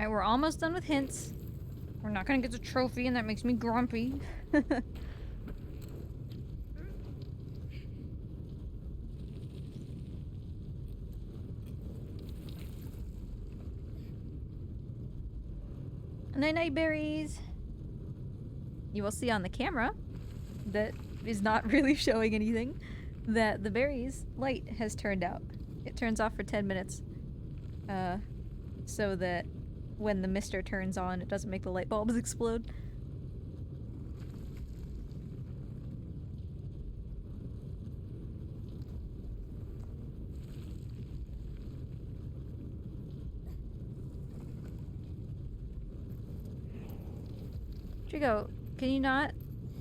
Alright, we're almost done with hints. We're not gonna get the trophy, and that makes me grumpy. Night night berries. You will see on the camera that is not really showing anything that the berries light has turned out. It turns off for 10 minutes. So that when the mister turns on, it doesn't make the light bulbs explode. Trigo, can you not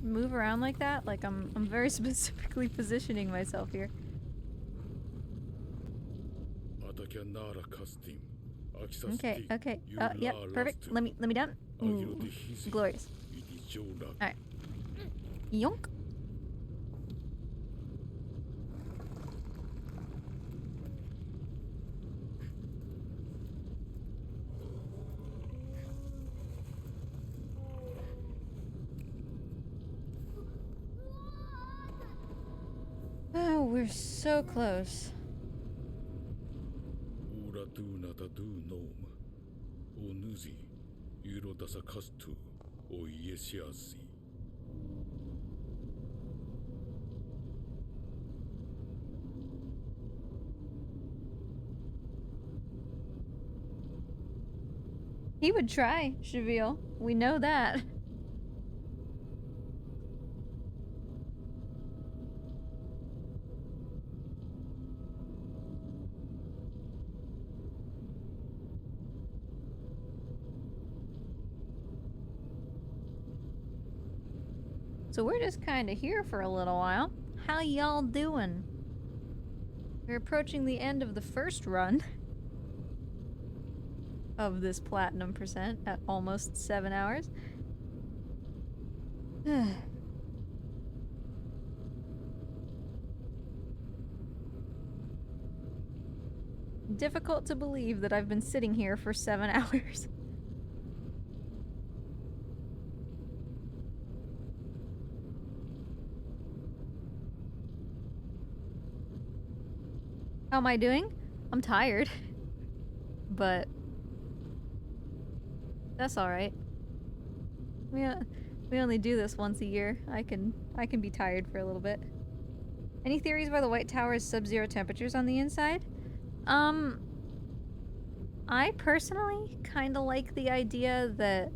move around like that? Like I'm very specifically positioning myself here. Okay, okay. Yep, perfect. Let me down. Ooh, glorious. Alright. Yonk. Oh, we're so close. He would try, Shavil. We know that. So we're just kind of here for a little while. How y'all doing? We're approaching the end of the first run of this platinum percent at almost 7 hours. Difficult to believe that I've been sitting here for 7 hours. How am I doing? I'm tired. But that's alright. We only do this once a year. I can be tired for a little bit. Any theories why the White Tower is sub-zero temperatures on the inside? I personally kind of like the idea that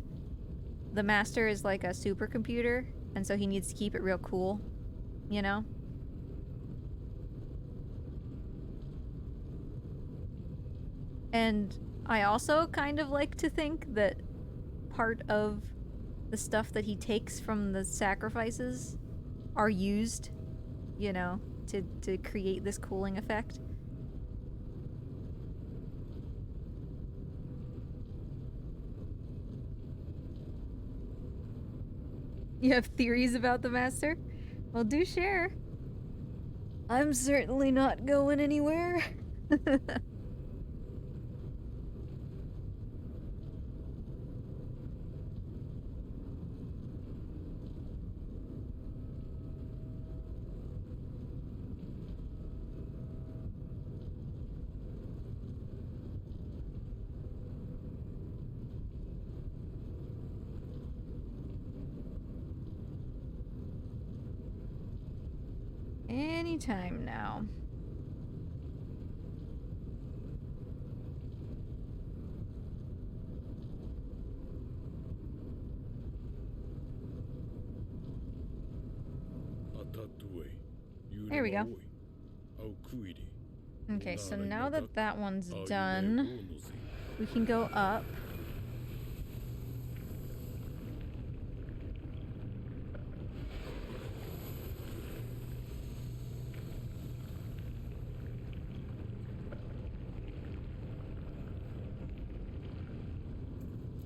the Master is like a supercomputer, and so he needs to keep it real cool, you know? And I also kind of like to think that part of the stuff that he takes from the sacrifices are used, you know, to create this cooling effect. You have theories about the Master? Well, do share. I'm certainly not going anywhere. Anytime now. There we go. Okay, so now that that one's done, we can go up.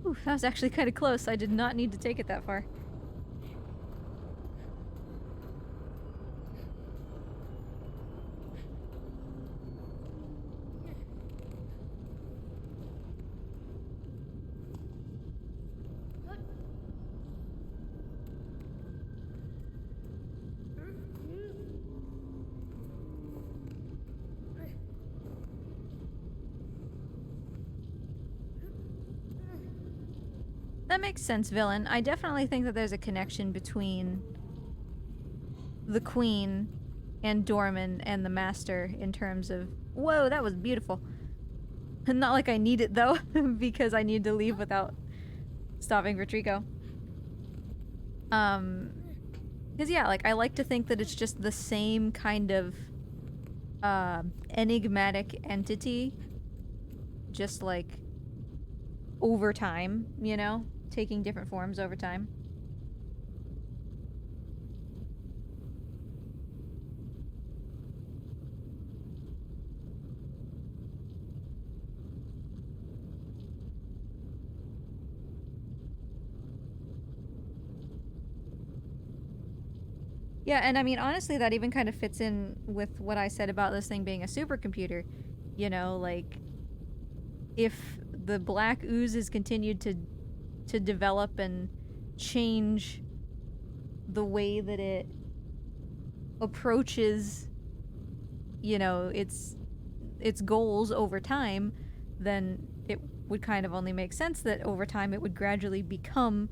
Ooh, that was actually kind of close. I did not need to take it that far. That makes sense, villain. I definitely think that there's a connection between the Queen and Dorman and the Master in terms of... Whoa, that was beautiful. Not like I need it, though, because I need to leave without stopping for Trico. Because, yeah, like, I like to think that it's just the same kind of enigmatic entity, just, like, over time, you know? Taking different forms over time. Yeah, and I mean, honestly, that even kind of fits in with what I said about this thing being a supercomputer. You know, like, if the black oozes continued to develop and change the way that it approaches, you know, its goals over time, then it would kind of only make sense that over time it would gradually become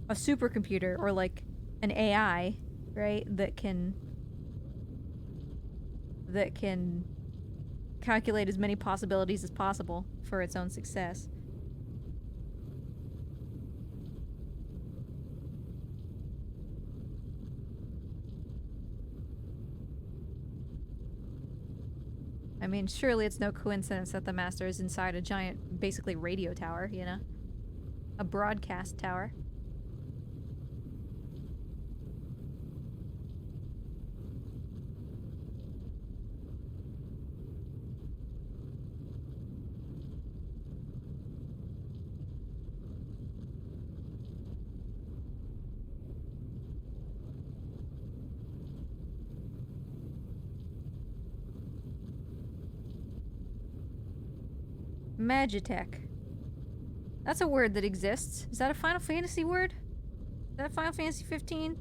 a supercomputer or like an AI, right? That can calculate as many possibilities as possible for its own success. I mean, surely it's no coincidence that the Master is inside a giant, basically radio tower, you know? A broadcast tower. Magitech. That's a word that exists. Is that a Final Fantasy word? Is that Final Fantasy 15?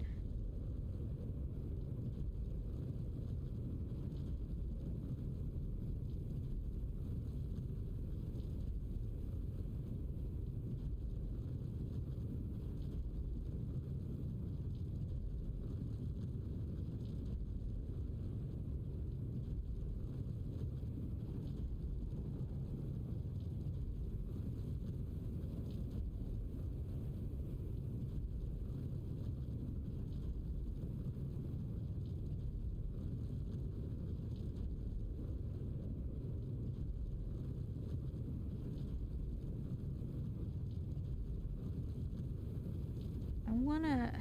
I wanna...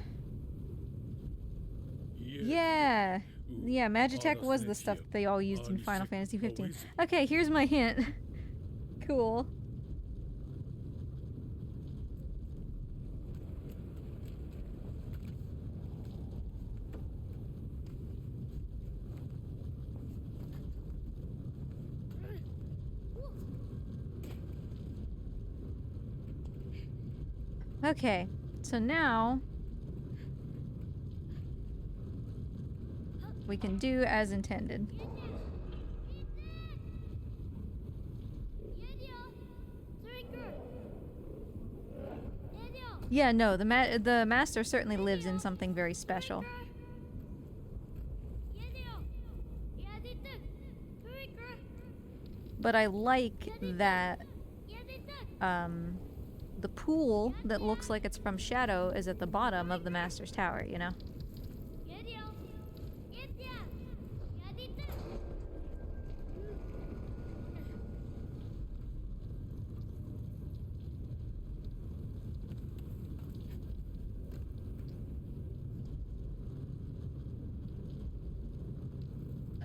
Yeah! Yeah, Magitech was the stuff that they all used in Final Fantasy 15. Okay, here's my hint. Cool. Okay, so now we can do as intended. Yeah, no, the Master certainly lives in something very special. But I like that the pool that looks like it's from Shadow is at the bottom of the Master's tower, you know?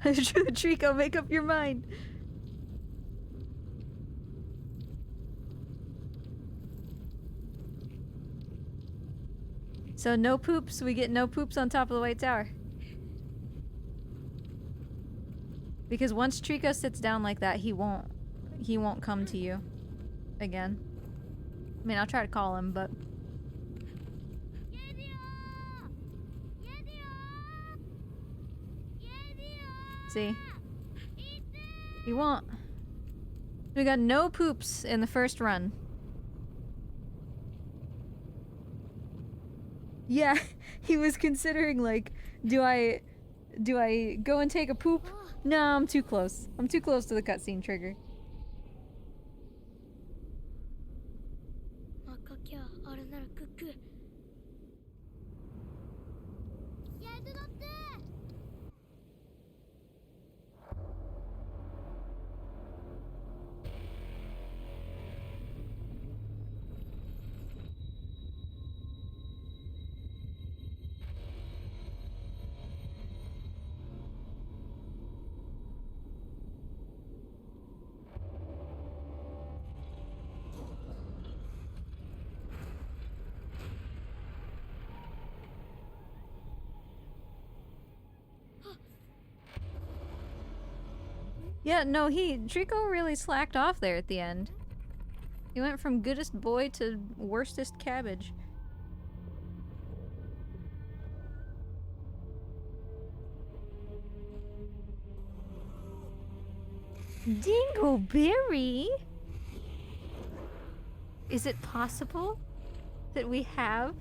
Trico, make up your mind. So no poops, we get no poops on top of the White Tower. Because once Trico sits down like that, he won't come to you again. I mean, I'll try to call him, but... See? He won't. We got no poops in the first run. Yeah, he was considering like, do I go and take a poop? No, I'm too close. I'm too close to the cutscene trigger. 赤きゃあれならクック。やるだって。Yeah, no, Trico really slacked off there at the end. He went from goodest boy to worstest cabbage. Dingleberry? Is it possible that we have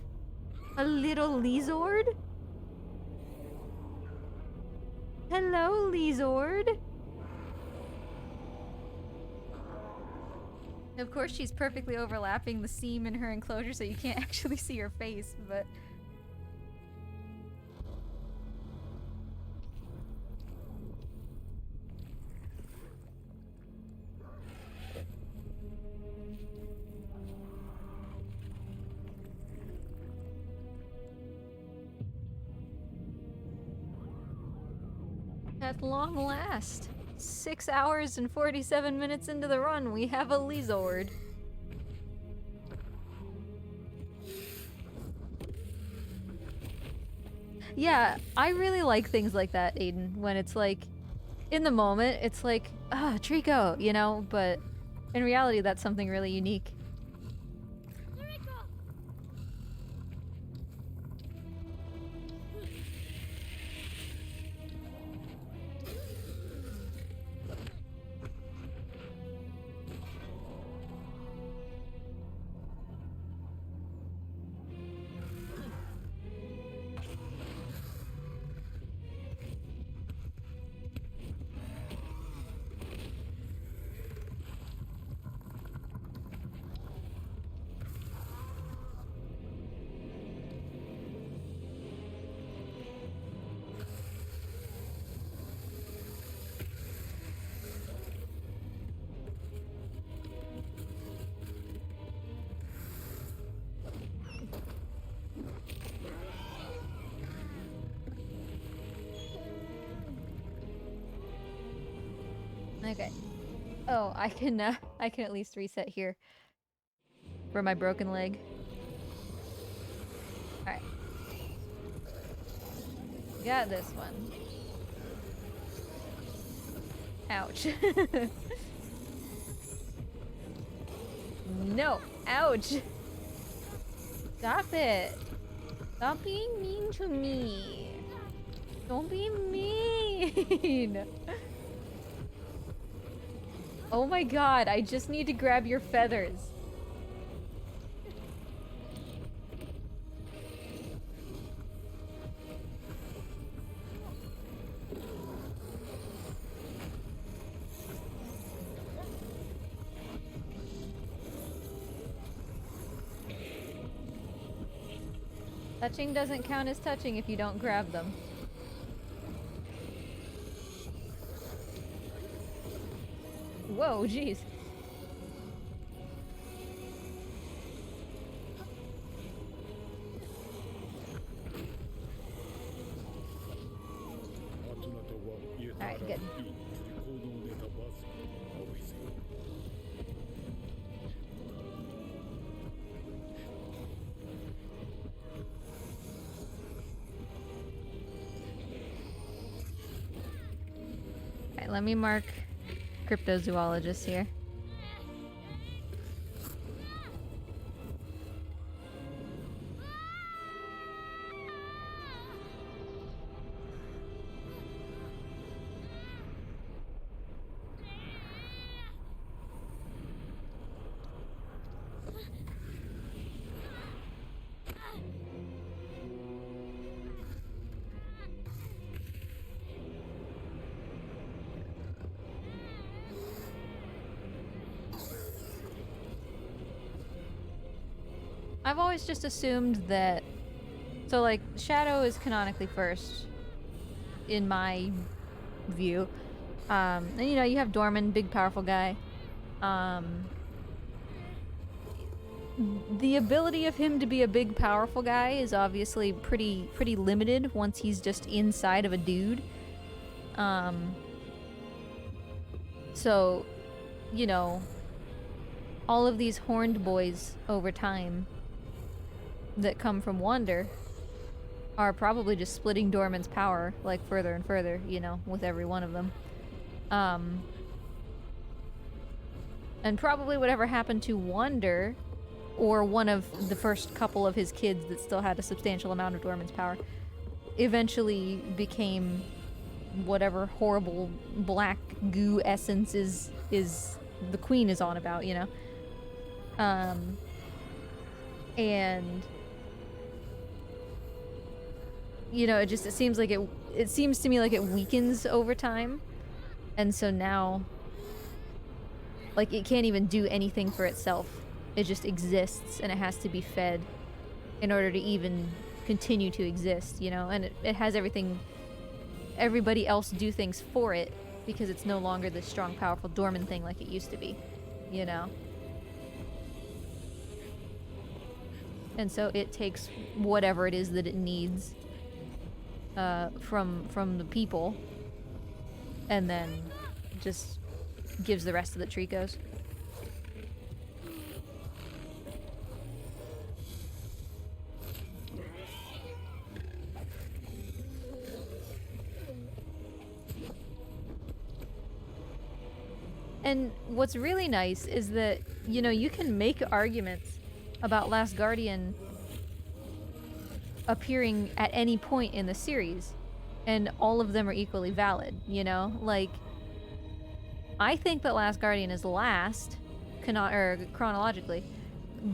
a little Lizord? Hello, Lizord. Of course, she's perfectly overlapping the seam in her enclosure so you can't actually see her face, but... At long last, 6 hours and 47 minutes into the run, we have a Lizord. Yeah, I really like things like that, Aiden, when it's like, in the moment, it's like, ah, Trico, you know, but in reality, that's something really unique. Okay. Oh, I can at least reset here. For my broken leg. Alright. Got this one. Ouch. No! Ouch! Stop it! Stop being mean to me! Don't be mean! Oh my god, I just need to grab your feathers. Touching doesn't count as touching if you don't grab them. Whoa, jeez. Alright, good. Alright, let me mark cryptozoologist here. I've always just assumed that. So, like, Shadow is canonically first, in my view. And you know, you have Dorman, big, powerful guy. The ability of him to be a big, powerful guy is obviously pretty limited once he's just inside of a dude. So, you know, all of these horned boys over time that come from Wander are probably just splitting Dorman's power, like, further and further, you know, with every one of them. And probably whatever happened to Wander, or one of the first couple of his kids that still had a substantial amount of Dorman's power, eventually became whatever horrible black goo essence is the queen is on about, you know? And you know, it seems like it seems to me like it weakens over time. And so now, like, it can't even do anything for itself. It just exists, and it has to be fed in order to even continue to exist, you know? And it has everybody else do things for it, because it's no longer this strong, powerful Dorman thing like it used to be, you know? And so it takes whatever it is that it needs from the people, and then just gives the rest of the Tricos. And what's really nice is that, you know, you can make arguments about Last Guardian appearing at any point in the series, and all of them are equally valid, you know? Like, I think that Last Guardian is last, chronologically,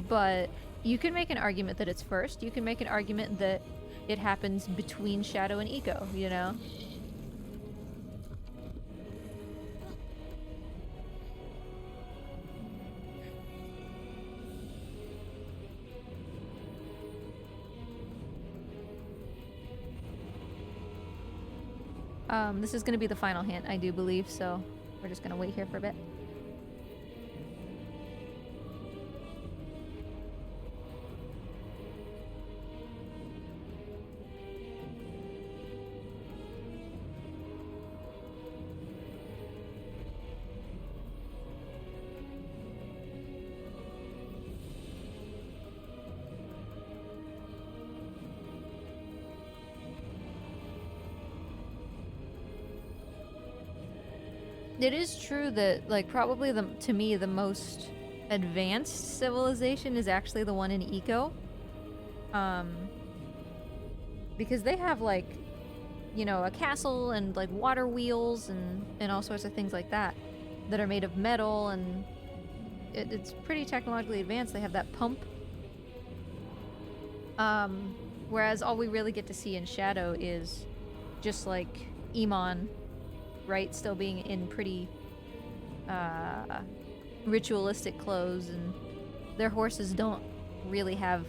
but you can make an argument that it's first. You can make an argument that it happens between Shadow and Eco, you know? This is gonna be the final hint, I do believe, so we're just gonna wait here for a bit. It is true that, like, probably to me, the most advanced civilization is actually the one in Eco. Because they have, like, you know, a castle and, like, water wheels and all sorts of things like that that are made of metal, and it's pretty technologically advanced. They have that pump. Whereas all we really get to see in Shadow is just, like, Emon, right, still being in pretty ritualistic clothes, and their horses don't really have,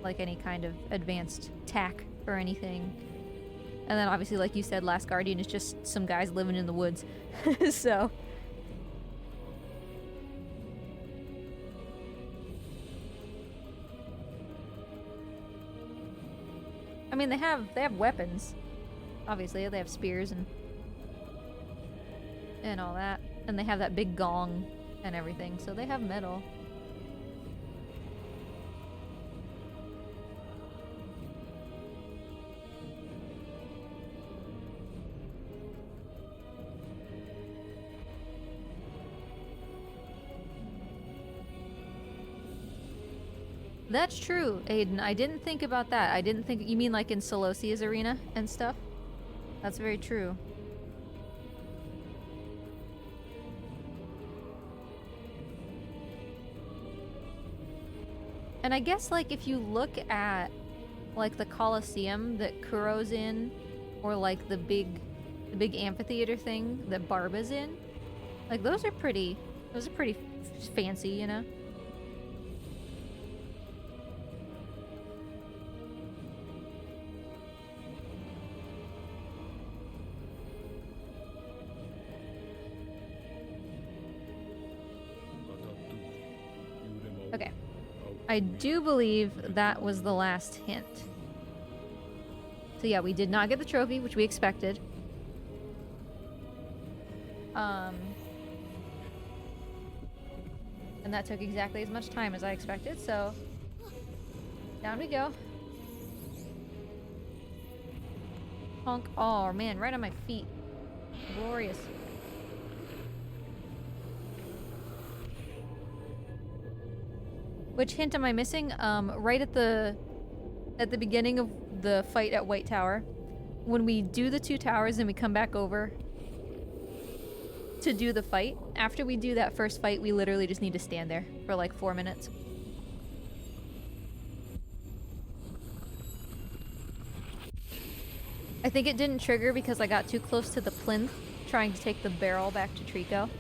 like, any kind of advanced tack or anything. And then obviously, like you said, Last Guardian is just some guys living in the woods. So I mean, they have weapons. Obviously, they have spears and all that, and they have that big gong and everything, so they have metal. That's true, Aiden. I didn't think about that. I didn't think... You mean like in Selosia's arena and stuff? That's very true. And I guess, like, if you look at, like, the Colosseum that Kuro's in, or like the big amphitheater thing that Barba's in, like, those are pretty fancy, you know? I do believe that was the last hint. So yeah, we did not get the trophy, which we expected. And that took exactly as much time as I expected, so down we go. Honk. Oh man, right on my feet. Glorious. Which hint am I missing? Right at the beginning of the fight at White Tower, when we do the 2 towers and we come back over to do the fight, after we do that first fight, we literally just need to stand there for like 4 minutes. I think it didn't trigger because I got too close to the plinth trying to take the barrel back to Trico.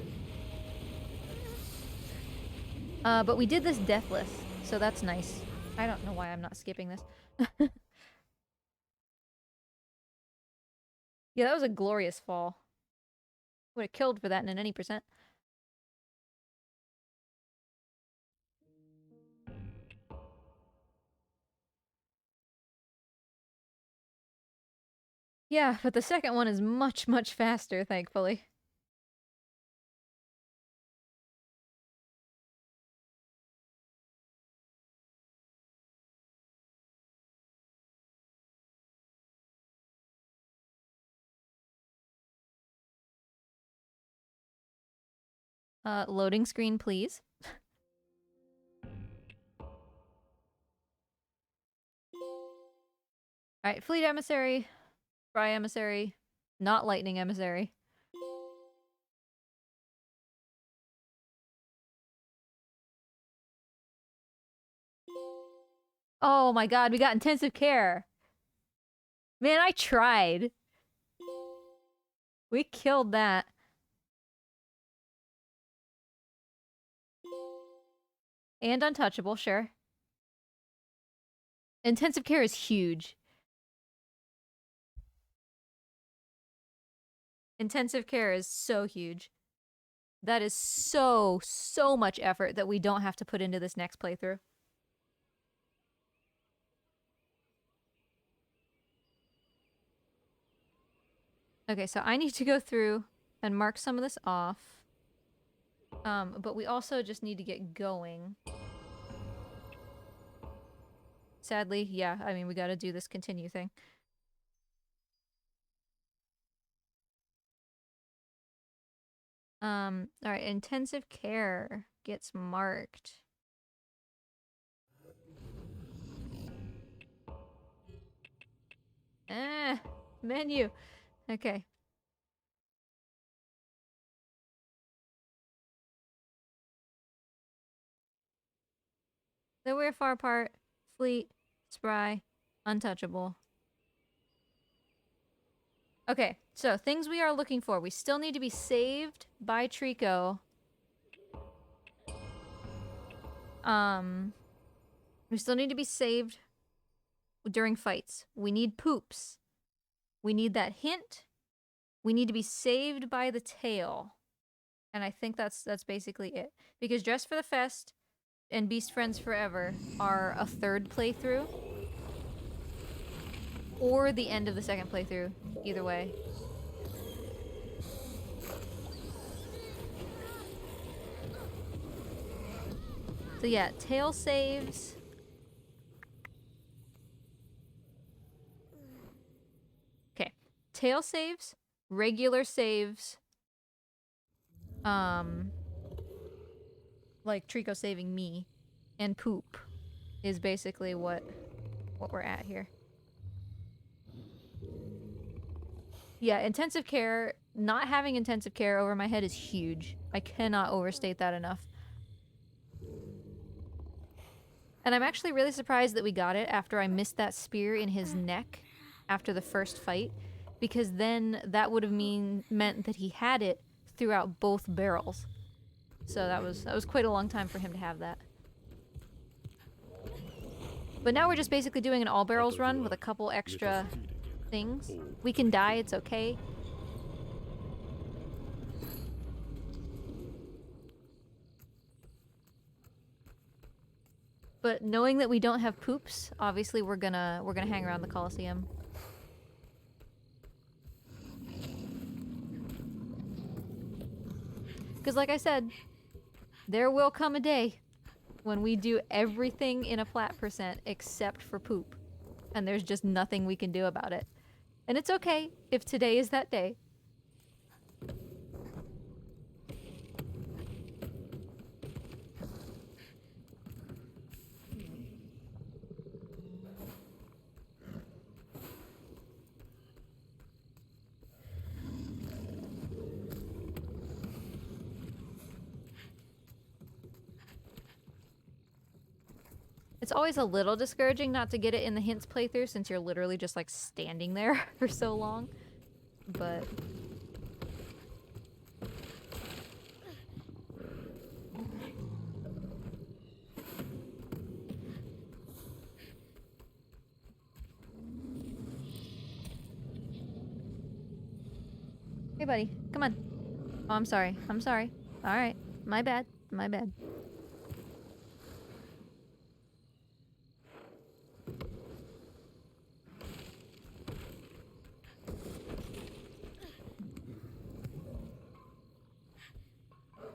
But we did this deathless, so that's nice. I don't know why I'm not skipping this. Yeah, that was a glorious fall. Would have killed for that in any percent. Yeah, but the second one is much, much faster, thankfully. Loading screen, please. Alright, Fleet Emissary, Spry Emissary, not Lightning Emissary. Oh my god, we got intensive care. Man, I tried. We killed that. And untouchable, sure. Intensive care is huge. Intensive care is so huge. That is so much effort that we don't have to put into this next playthrough. Okay, so I need to go through and mark some of this off. But we also just need to get going. Sadly, yeah, I mean, we gotta do this continue thing. Alright, intensive care gets marked. Menu. Okay. Then we're far apart. Fleet, Spry, untouchable. Okay, so things we are looking for. We still need to be saved by Trico. We still need to be saved during fights. We need poops. We need that hint. We need to be saved by the tail. And I think that's basically it. Because Dress for the Fest and Beast Friends Forever are a 3rd playthrough. Or the end of the 2nd playthrough. Either way. So yeah, tail saves. Okay. Tail saves, regular saves. Like Trico saving me, and poop is basically what we're at here. Yeah, intensive care, not having intensive care over my head is huge. I cannot overstate that enough. And I'm actually really surprised that we got it after I missed that spear in his neck after the first fight, because then that would have meant that he had it throughout both barrels. So that was quite a long time for him to have that. But now we're just basically doing an all barrels run with a couple extra things. We can die, it's okay. But knowing that we don't have poops, obviously we're gonna hang around the Colosseum. Because like I said, there will come a day when we do everything in a flat percent except for poop. And there's just nothing we can do about it. And it's okay if today is that day. It's always a little discouraging not to get it in the hints playthrough since you're literally just like standing there for so long. But hey buddy, come on. Oh, I'm sorry. I'm sorry. All right. My bad. My bad.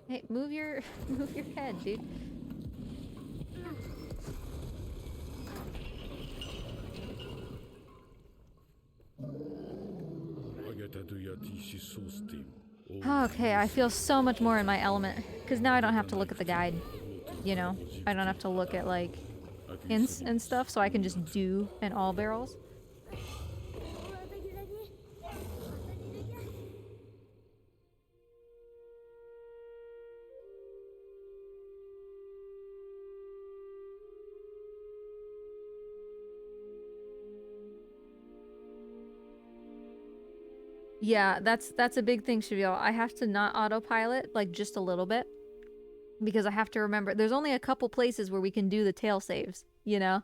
Hey, move your move your head, dude. Okay, I feel so much more in my element because now I don't have to look at the guide. You know, I don't have to look at like hints and stuff, so I can just do in all barrels. Yeah, that's a big thing, Shaviel. I have to not autopilot, like, just a little bit. Because I have to remember, there's only a couple places where we can do the tail saves, you know?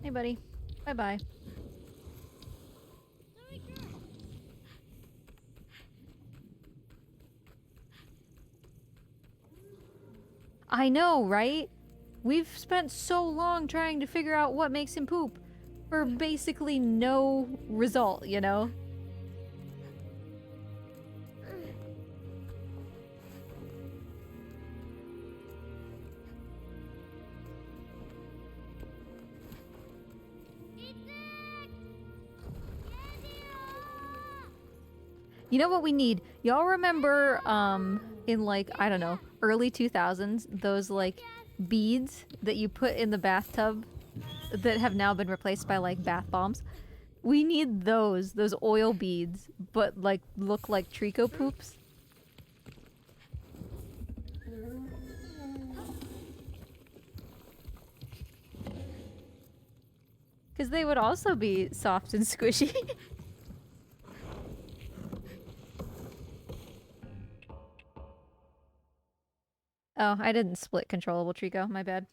Hey, buddy. Bye-bye. I know, right? We've spent so long trying to figure out what makes him poop for basically no result, you know? You know what we need? Y'all remember, in like, I don't know, early 2000s, those like beads that you put in the bathtub that have now been replaced by like bath bombs? We need those oil beads, but like look like Trico poops. Because they would also be soft and squishy. Oh, I didn't split controllable Trico, my bad.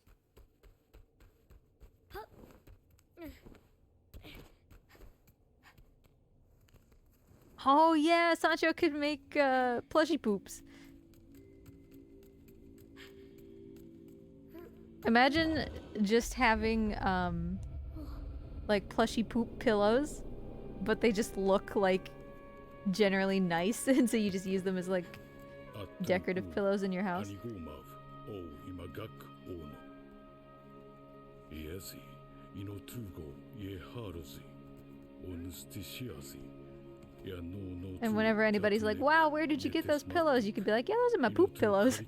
Oh yeah, Sancho could make plushy poops. Imagine just having like plushy poop pillows, but they just look like generally nice, and so you just use them as like decorative pillows in your house. And whenever anybody's like, wow, where did you get those pillows? You could be like, yeah, those are my poop pillows.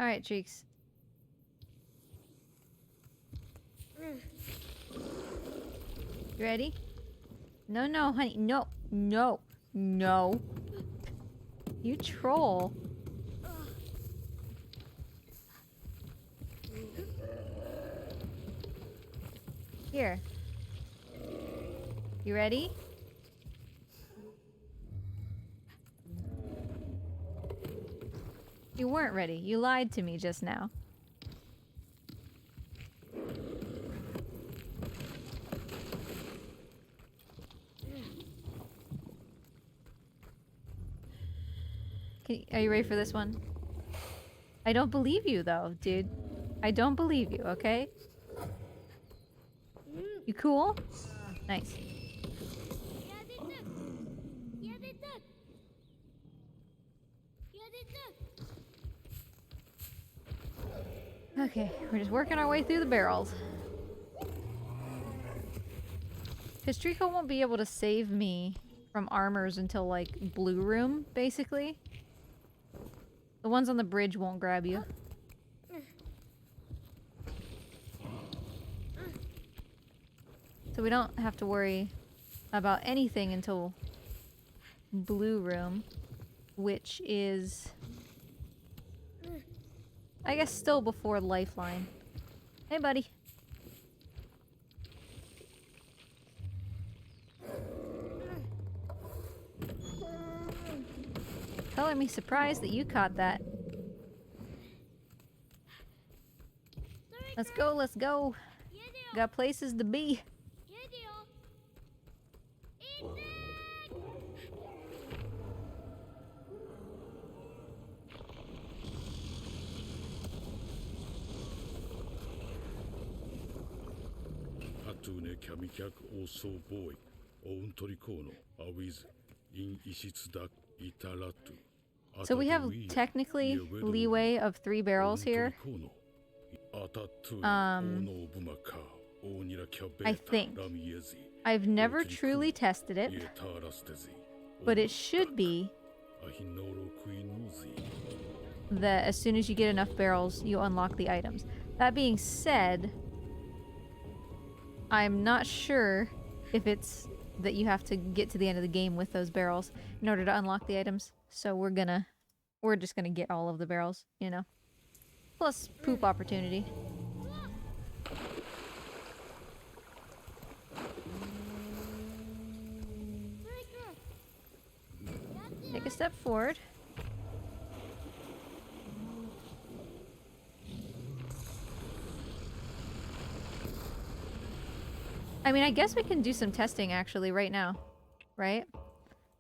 Alright, Cheeks. You ready? No, no, honey. No. No. No. You troll. Here. You ready? You weren't ready. You lied to me just now. Are you ready for this one? I don't believe you though, dude. I don't believe you, okay? You cool? Nice. Okay, we're just working our way through the barrels. Because Trico won't be able to save me from armors until, like, blue room, basically. The ones on the bridge won't grab you. So we don't have to worry about anything until blue room, which is, I guess, still before lifeline. Hey, buddy. Color me surprised that you caught that. Let's go, let's go. Got places to be. Hatune Kamikak also boy, own Torikono, always in Ishitsudak Itaratu. So we have technically leeway of 3 barrels here. I think. I've never truly tested it, but it should be that as soon as you get enough barrels, you unlock the items. That being said, I'm not sure if it's that you have to get to the end of the game with those barrels in order to unlock the items. So we're just gonna get all of the barrels, you know. Plus poop opportunity. Take a step forward. I mean, I guess we can do some testing actually right now, right?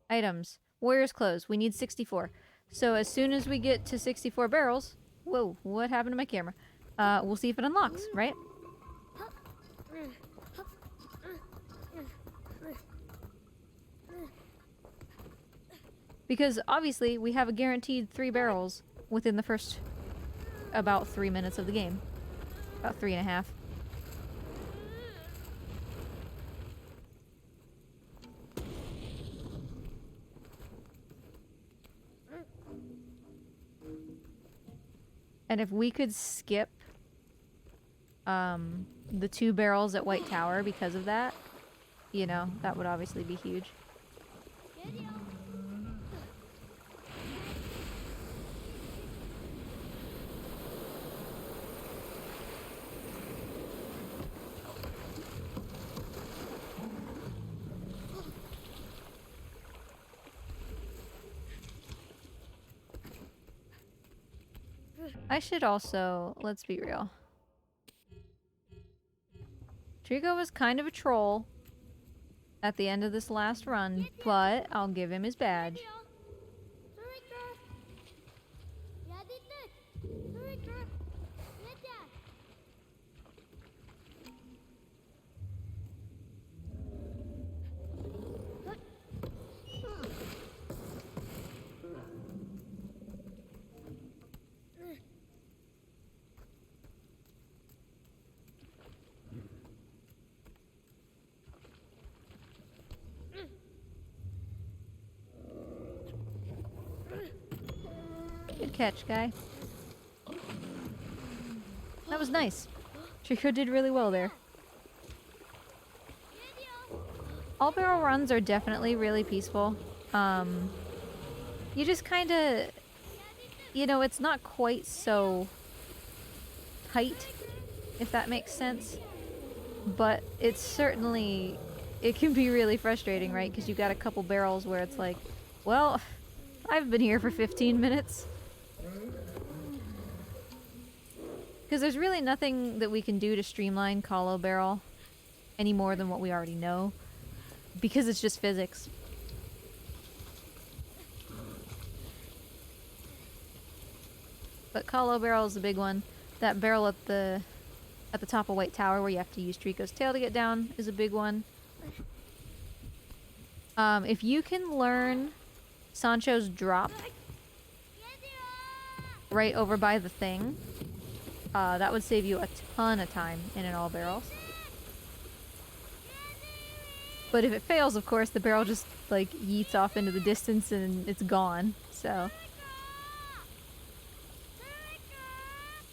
Items. Warrior's clothes. We need 64. So as soon as we get to 64 barrels... Whoa, what happened to my camera? We'll see if it unlocks, right? Because obviously we have a guaranteed 3 barrels within the first about 3 minutes of the game. About 3.5. And if we could skip the 2 barrels at White Tower because of that, you know, that would obviously be huge. I should also, let's be real. Trico was kind of a troll at the end of this last run, but I'll give him his badge. Good catch, guy. was nice. Trico did really well there. All barrel runs are definitely really peaceful. You just kind of, you know, it's not quite so tight, if that makes sense. But it's certainly, it can be really frustrating, right? Because you've got a couple barrels where it's like, well, I've been here for 15 minutes. Because there's really nothing that we can do to streamline Hollow Barrel any more than what we already know. Because it's just physics. But Hollow Barrel is the big one. That barrel at the top of White Tower where you have to use Trico's tail to get down is a big one. If you can learn Sancho's drop right over by the thing, that would save you a ton of time in an all barrels. But if it fails, of course, the barrel just, like, yeets off into the distance and it's gone, so.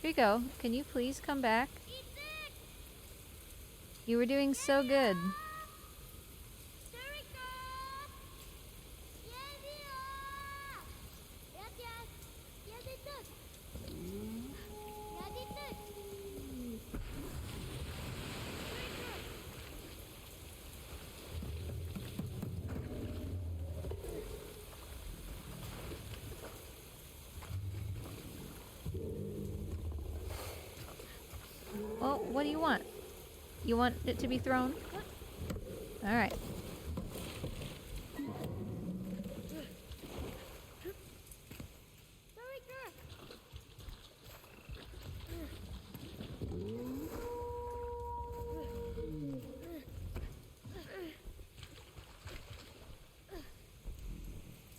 Trico, can you please come back? You were doing so good. Well, what do you want? You want it to be thrown? Alright.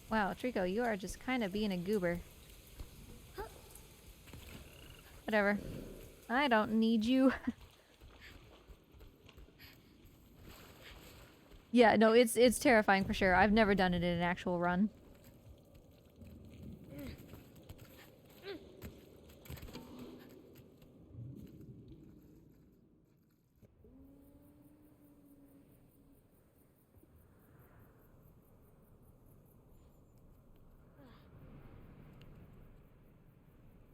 Wow, Trico, you are just kind of being a goober. Whatever. I don't need you. Yeah, no, it's terrifying for sure. I've never done it in an actual run.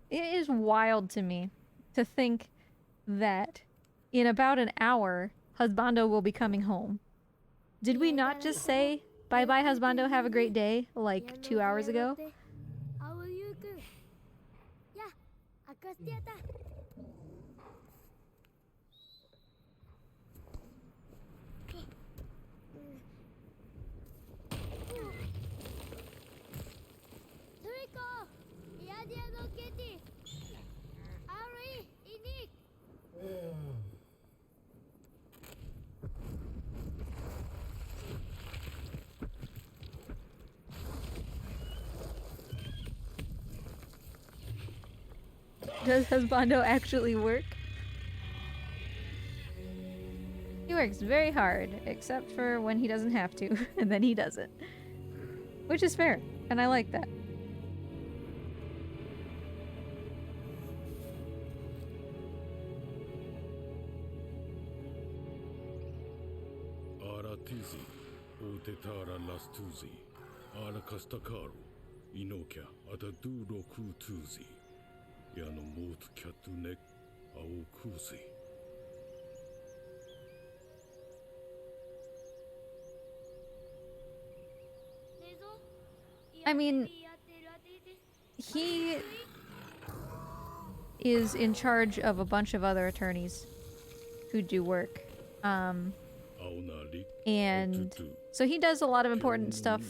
It is wild to me to think that in about an hour, Husbando will be coming home. Did we not just say, bye-bye, Husbando, have a great day, like 2 hours ago? Does Husbando actually work? He works very hard, except for when he doesn't have to, and then he doesn't. Which is fair, and I like that. Aratizi, Otetara Lastuzi, Arakastakaru, Inokia, Ataduro Kutuzi, Yanomot Katunek, Aokuzi. I mean, he is in charge of a bunch of other attorneys who do work. And so he does a lot of important stuff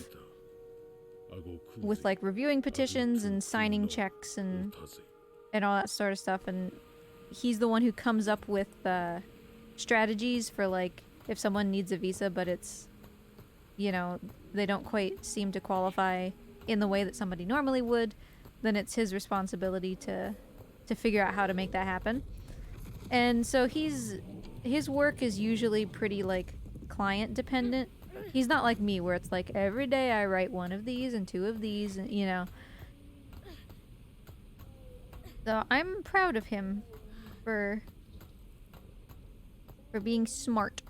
with like reviewing petitions and signing checks and all that sort of stuff. And he's the one who comes up with strategies for like if someone needs a visa but it's, you know, they don't quite seem to qualify in the way that somebody normally would, then it's his responsibility to figure out how to make that happen. And so his work is usually pretty like client dependent. He's not like me where it's like every day I write one of these and two of these, and, you know. So I'm proud of him for being smart.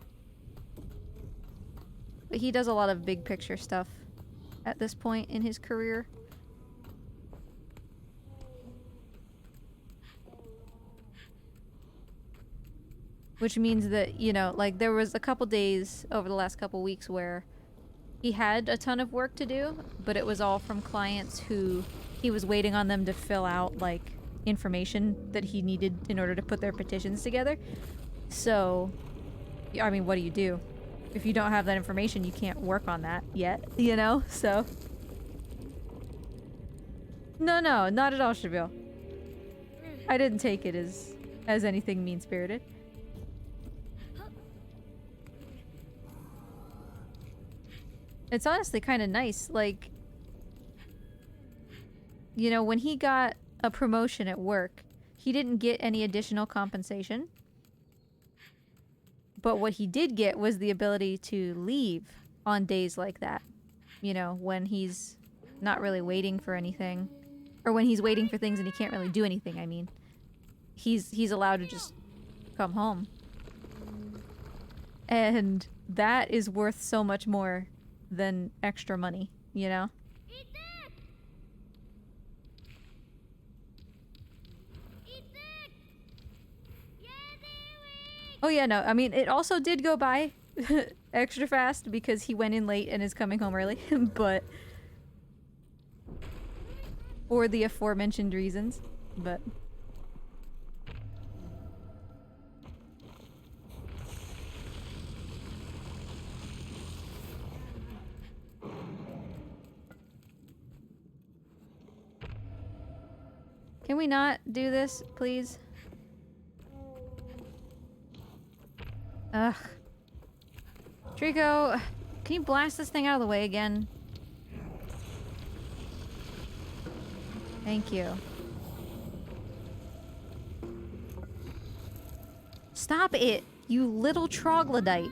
But he does a lot of big picture stuff at this point in his career. Which means that, you know, like there was a couple days over the last couple weeks where he had a ton of work to do, but it was all from clients who he was waiting on them to fill out like information that he needed in order to put their petitions together. So, I mean, what do? If you don't have that information, you can't work on that yet, you know? So. No, not at all, Shabil. I didn't take it as anything mean-spirited. It's honestly kind of nice, like, you know, when he got a promotion at work, he didn't get any additional compensation. But what he did get was the ability to leave on days like that. You know, when he's not really waiting for anything. Or when he's waiting for things and he can't really do anything, I mean. He's allowed to just come home. And that is worth so much more than extra money, you know? Oh yeah, no, I mean, it also did go by extra fast because he went in late and is coming home early, but... for the aforementioned reasons, but... Can we not do this, please? Ugh. Trico, can you blast this thing out of the way again? Thank you. Stop it, you little troglodyte.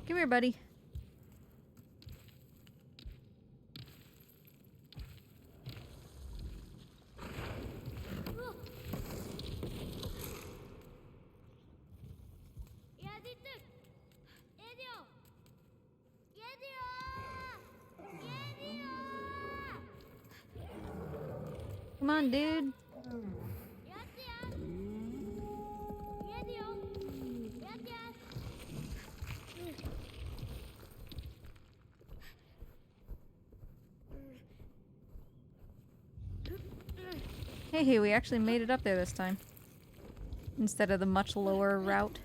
Come here, buddy. Come on, dude. Hey, we actually made it up there this time. Instead of the much lower route.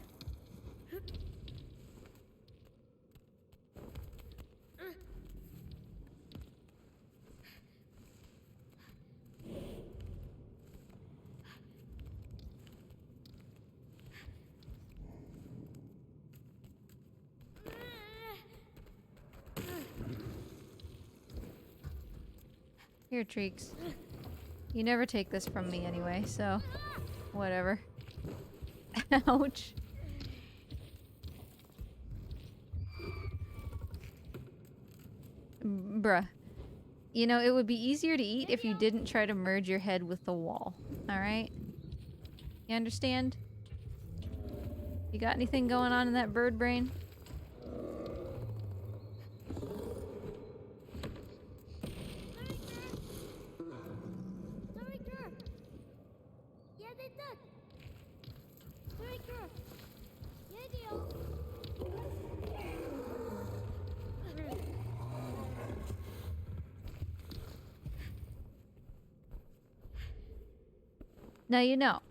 Here, Treeks. You never take this from me anyway, so... whatever. Ouch. Bruh. You know, it would be easier to eat if you didn't try to merge your head with the wall. Alright? You understand? You got anything going on in that bird brain? Now, you know,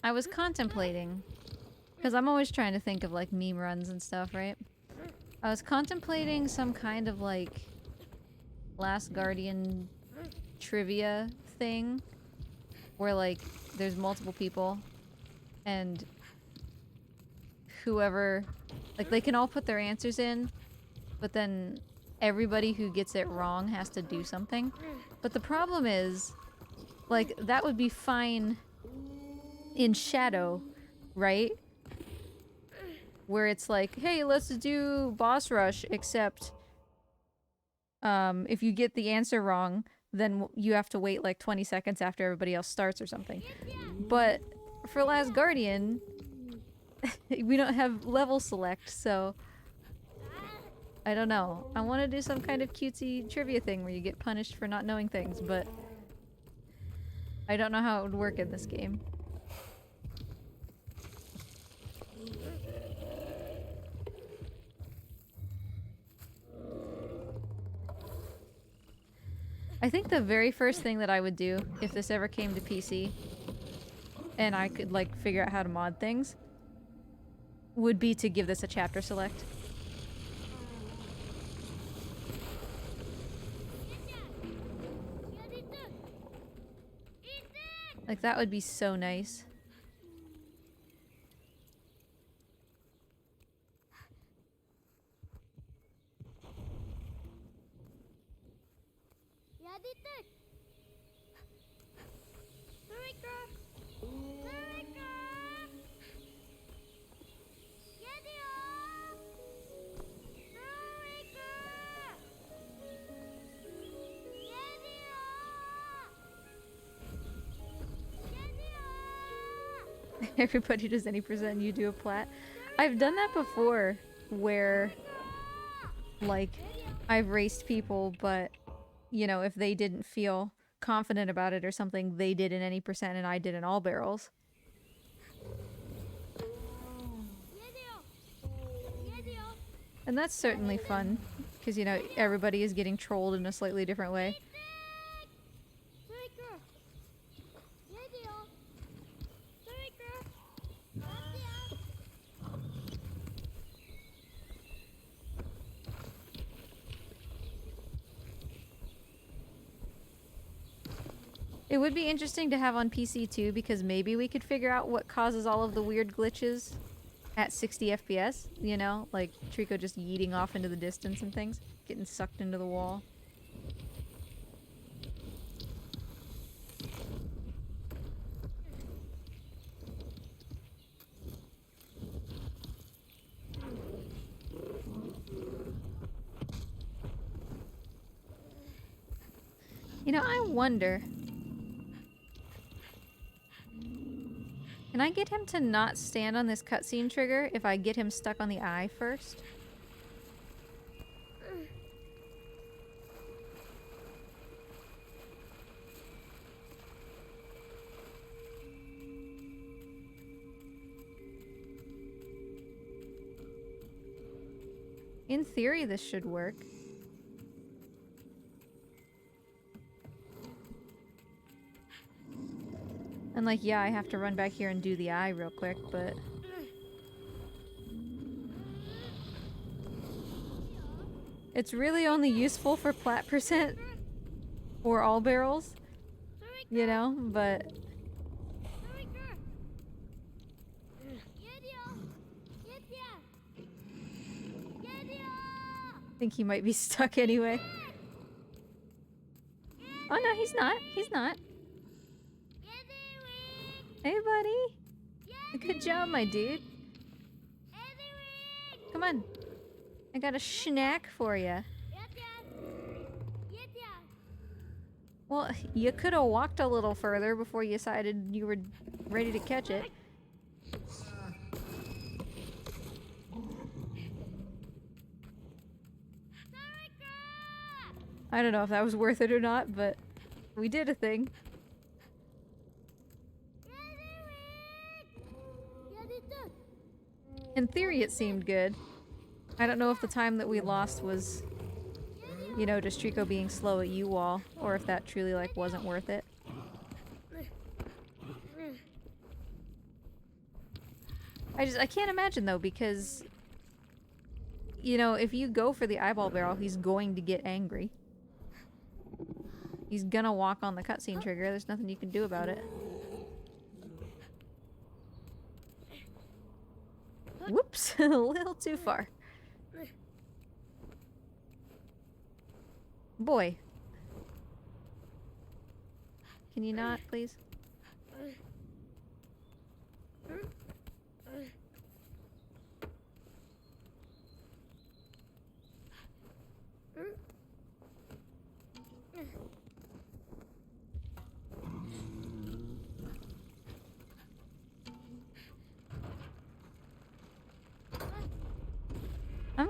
I was contemplating, because I'm always trying to think of, like, meme runs and stuff, right? I was contemplating some kind of, like, Last Guardian trivia thing, where, like, there's multiple people, and whoever, like, they can all put their answers in, but then everybody who gets it wrong has to do something. But the problem is, like, that would be fine in Shadow, right? Where it's like, hey, let's do boss rush, except if you get the answer wrong, then you have to wait like 20 seconds after everybody else starts or something. But for Last Guardian, we don't have level select, so I don't know. I want to do some kind of cutesy trivia thing where you get punished for not knowing things, but I don't know how it would work in this game. I think the very first thing that I would do if this ever came to PC and I could like figure out how to mod things would be to give this a chapter select. Like that would be so nice. Everybody does any percent, you do a plat. I've done that before, where, like, I've raced people, but, you know, if they didn't feel confident about it or something, they did in any percent and I did in all barrels. And that's certainly fun, because, you know, everybody is getting trolled in a slightly different way. It would be interesting to have on PC too, because maybe we could figure out what causes all of the weird glitches at 60 FPS, you know? Like Trico just yeeting off into the distance and things, getting sucked into the wall. You know, I wonder... Can I get him to not stand on this cutscene trigger if I get him stuck on the eye first? In theory, this should work. And like, yeah, I have to run back here and do the eye real quick, but... It's really only useful for plat percent or all barrels, you know, but... I think he might be stuck anyway. Oh no, he's not. He's not. Hey, buddy. Good job, my dude. Come on. I got a snack for you. Well, you could have walked a little further before you decided you were ready to catch it. I don't know if that was worth it or not, but we did a thing. In theory, it seemed good. I don't know if the time that we lost was, you know, just Trico being slow at U-Wall, or if that truly, like, wasn't worth it. I can't imagine, though, because, you know, if you go for the eyeball barrel, he's going to get angry. He's gonna walk on the cutscene trigger. There's nothing you can do about it. Whoops, a little too far. Boy. Can you not, please?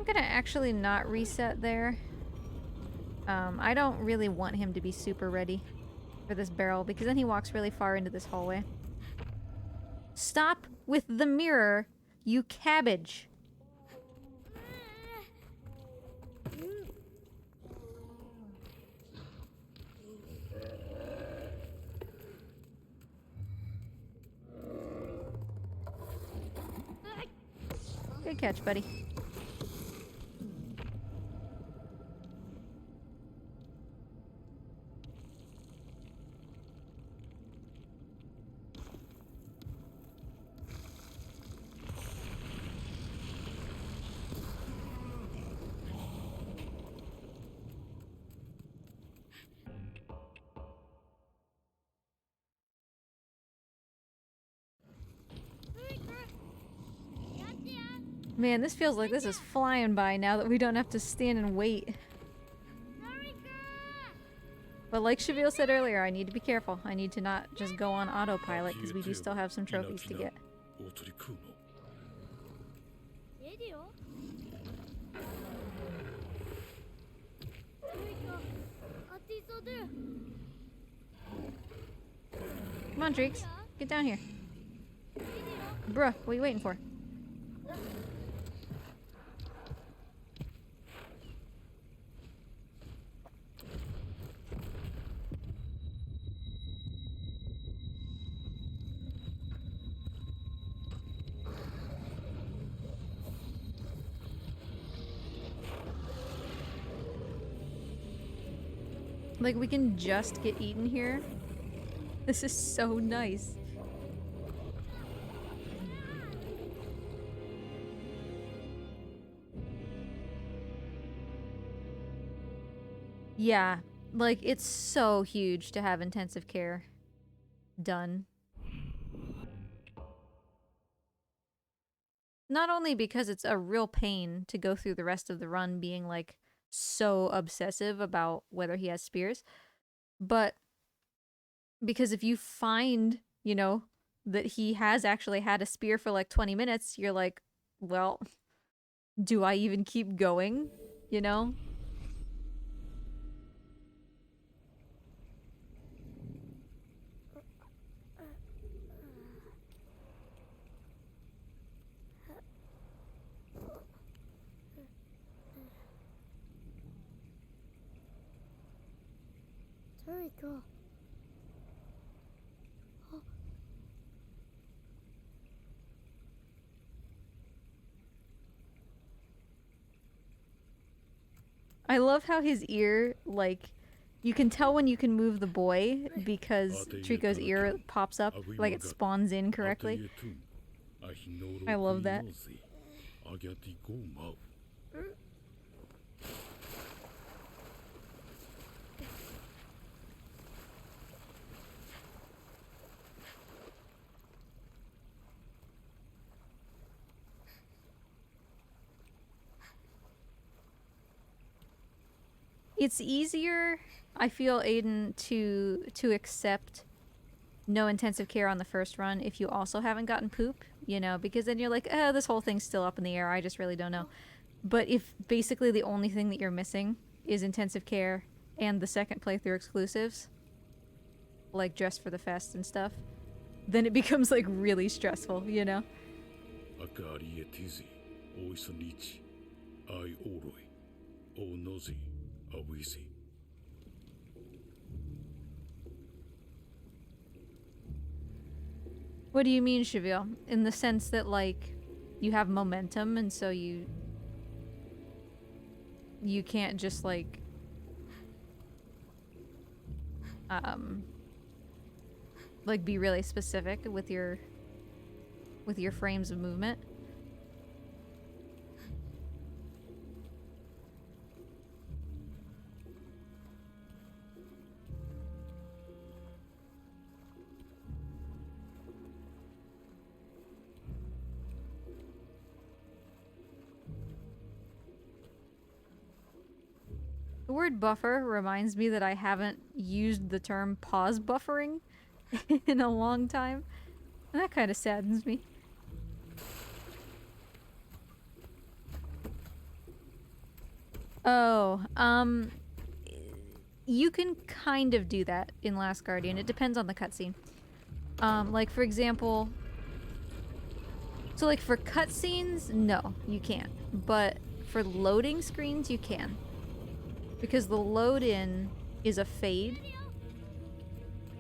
gonna actually not reset there. I don't really want him to be super ready for this barrel because then he walks really far into this hallway. Stop with the mirror, you cabbage. Good catch, buddy. Man, this feels like this is flying by now that we don't have to stand and wait. But like Shavil said earlier, I need to be careful. I need to not just go on autopilot because we do still have some trophies to get. を取り食うのレディオCome on, Dreeks. Get down here. Bruh, what are you waiting for? Like, we can just get eaten here. This is so nice. Yeah, like, it's so huge to have intensive care done. Not only because it's a real pain to go through the rest of the run being, like, so obsessive about whether he has spears, but because if you find, you know, that he has actually had a spear for like 20 minutes, you're like, well, do I even keep going? You know? Toriko. I love how his ear, like, you can tell when you can move the boy because Trico's ear pops up, like it spawns in correctly. I love that. It's easier, I feel, Aiden, to accept no intensive care on the first run if you also haven't gotten poop, you know, because then you're like, oh, this whole thing's still up in the air, I just really don't know. But if basically the only thing that you're missing is intensive care and the second playthrough exclusives, like Dress for the Fest and stuff, then it becomes like really stressful, you know? What do you mean, Shavil? In the sense that, like, you have momentum and so you can't just, like, like, be really specific with your frames of movement? The word buffer reminds me that I haven't used the term pause buffering in a long time. And that kind of saddens me. Oh, you can kind of do that in Last Guardian. It depends on the cutscene. Like for example, so like for cutscenes, no, you can't. But for loading screens, you can. Because the load-in is a fade,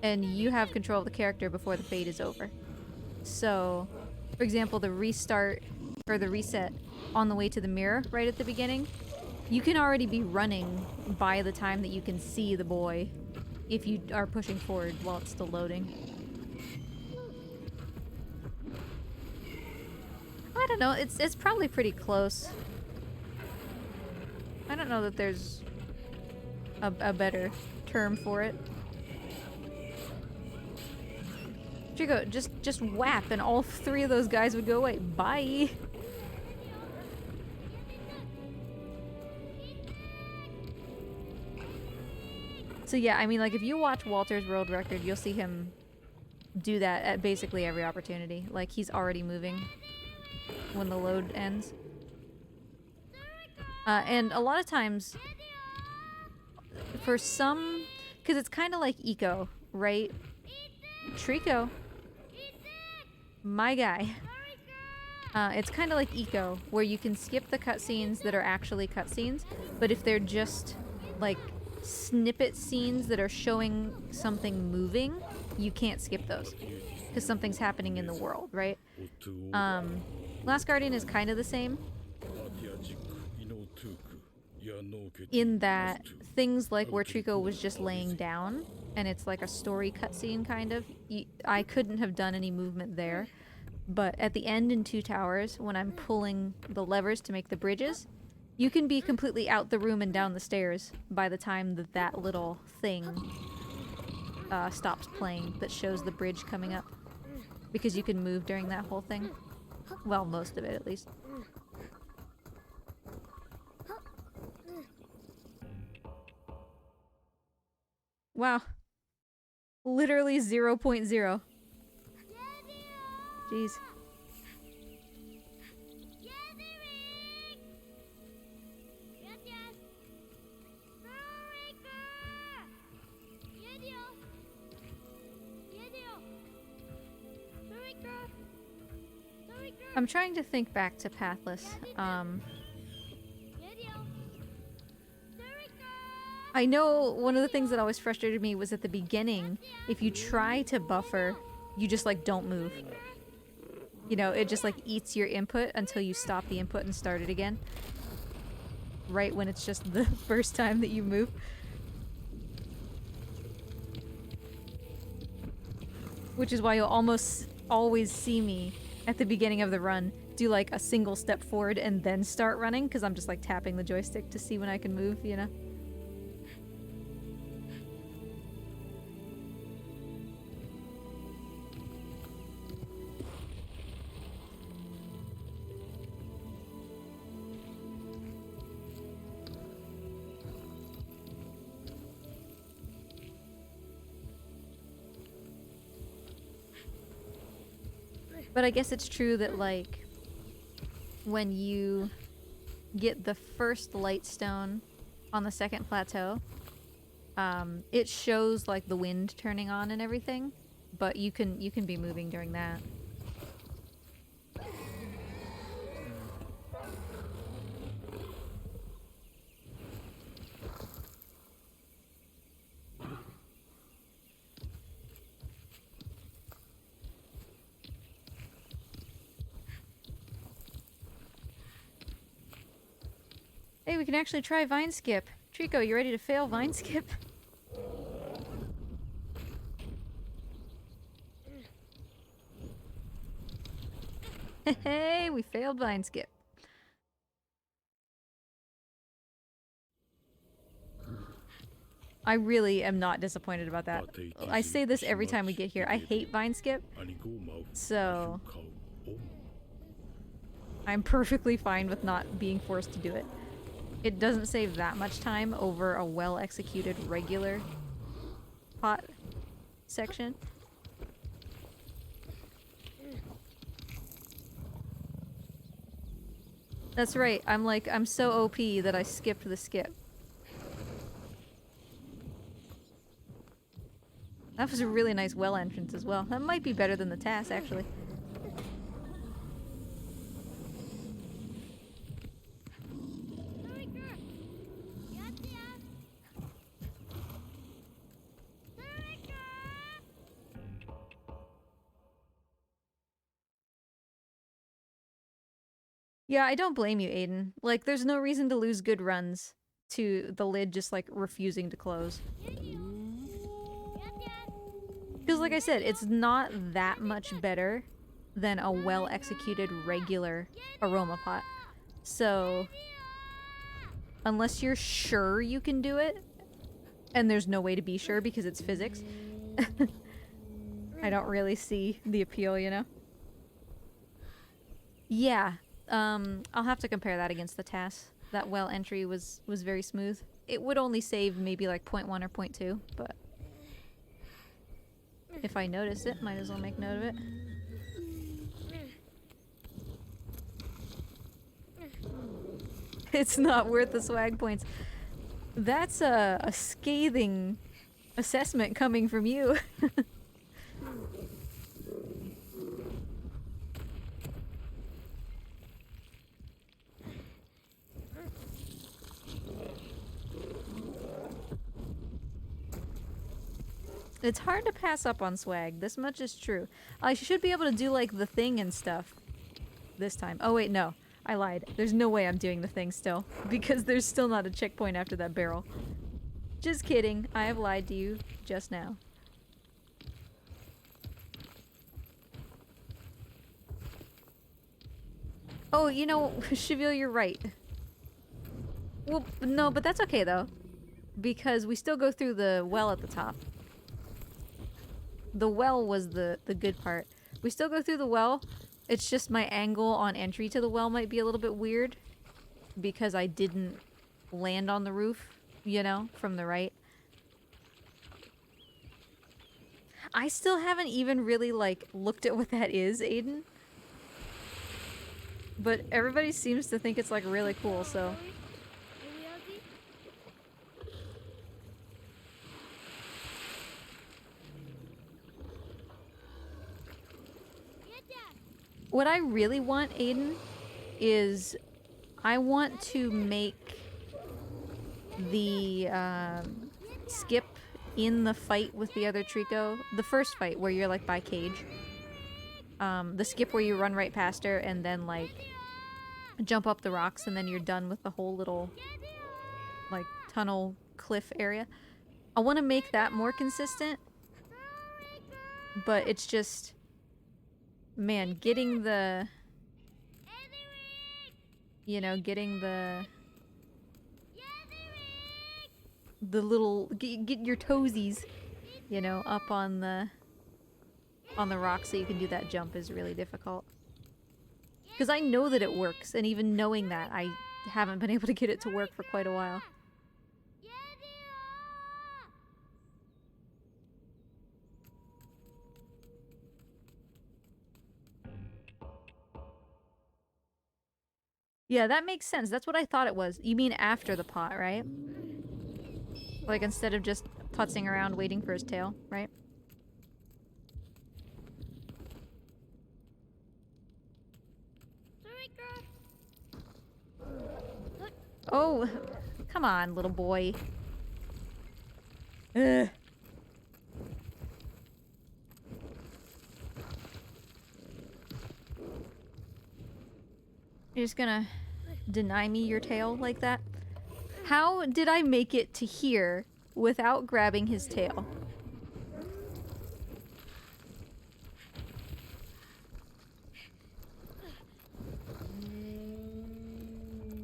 and you have control of the character before the fade is over. So, for example, the restart or the reset on the way to the mirror right at the beginning, you can already be running by the time that you can see the boy if you are pushing forward while it's still loading. I don't know, it's probably pretty close. I don't know that there's a better term for it. Trico, just whap and all three of those guys would go away. Bye! So yeah, I mean, like, if you watch Walter's World Record, you'll see him do that at basically every opportunity. Like, he's already moving when the load ends. And a lot of times, for some... Because it's kind of like Eco, right? Trico. My guy. It's kind of like Eco, where you can skip the cutscenes that are actually cutscenes, but if they're just, like, snippet scenes that are showing something moving, you can't skip those. Because something's happening in the world, right? Last Guardian is kind of the same. In that things like where Trico was just laying down, and it's like a story cutscene kind of, I couldn't have done any movement there. But at the end in Two Towers, when I'm pulling the levers to make the bridges, you can be completely out the room and down the stairs by the time that that little thing stops playing that shows the bridge coming up. Because you can move during that whole thing. Well, most of it at least. Wow. Literally 0.0. Jeez. I'm trying to think back to Pathless. I know one of the things that always frustrated me was at the beginning, if you try to buffer, you just like don't move. You know, it just like eats your input until you stop the input and start it again. Right when it's just the first time that you move. Which is why you'll almost always see me at the beginning of the run do like a single step forward and then start running, because I'm just like tapping the joystick to see when I can move, you know? But I guess it's true that, like, when you get the first Lightstone on the second plateau, it shows, like, the wind turning on and everything, but you can be moving during that. Hey, we can actually try Vine Skip. Trico, you ready to fail Vine Skip? Hey, we failed Vine Skip. I really am not disappointed about that. I say this every time we get here. I hate Vine Skip, so I'm perfectly fine with not being forced to do it. It doesn't save that much time over a well-executed regular pot section. That's right. I'm so OP that I skipped the skip. That was a really nice well entrance as well. That might be better than the TAS, actually. Yeah, I don't blame you, Aiden. Like, there's no reason to lose good runs to the lid just, like, refusing to close. Because, like I said, it's not that much better than a well-executed regular aroma pot. So, unless you're sure you can do it, and there's no way to be sure because it's physics, I don't really see the appeal, you know? Yeah, I'll have to compare that against the TAS. That well entry was very smooth. It would only save maybe like 0.1 or 0.2, but if I notice it, might as well make note of it. It's not worth the swag points. That's a scathing assessment coming from you. It's hard to pass up on swag. This much is true. I should be able to do like the thing and stuff this time. Oh wait, no. I lied. There's no way I'm doing the thing still. Because there's still not a checkpoint after that barrel. Just kidding. I have lied to you just now. Oh, you know, Cheville, you're right. Well, no, but that's okay though. Because we still go through the well at the top. The well was the good part. We still go through the well. It's just my angle on entry to the well might be a little bit weird. Because I didn't land on the roof, you know, from the right. I still haven't even really, like, looked at what that is, Aiden. But everybody seems to think it's, like, really cool, so... What I really want, Aiden, is I want to make the skip in the fight with the other Trico, the first fight where you're like by Cage. The skip where you run right past her and then like jump up the rocks and then you're done with the whole little like tunnel cliff area. I want to make that more consistent, but it's just... Man, getting the... You know, getting the little... Get your toesies, you know, up on the rock so you can do that jump is really difficult. Because I know that it works, and even knowing that, I haven't been able to get it to work for quite a while. Yeah, that makes sense. That's what I thought it was. You mean after the pot, right? Like, instead of just putzing around waiting for his tail, right? Oh, come on, little boy. Ugh. You're just gonna deny me your tail like that? How did I make it to here without grabbing his tail?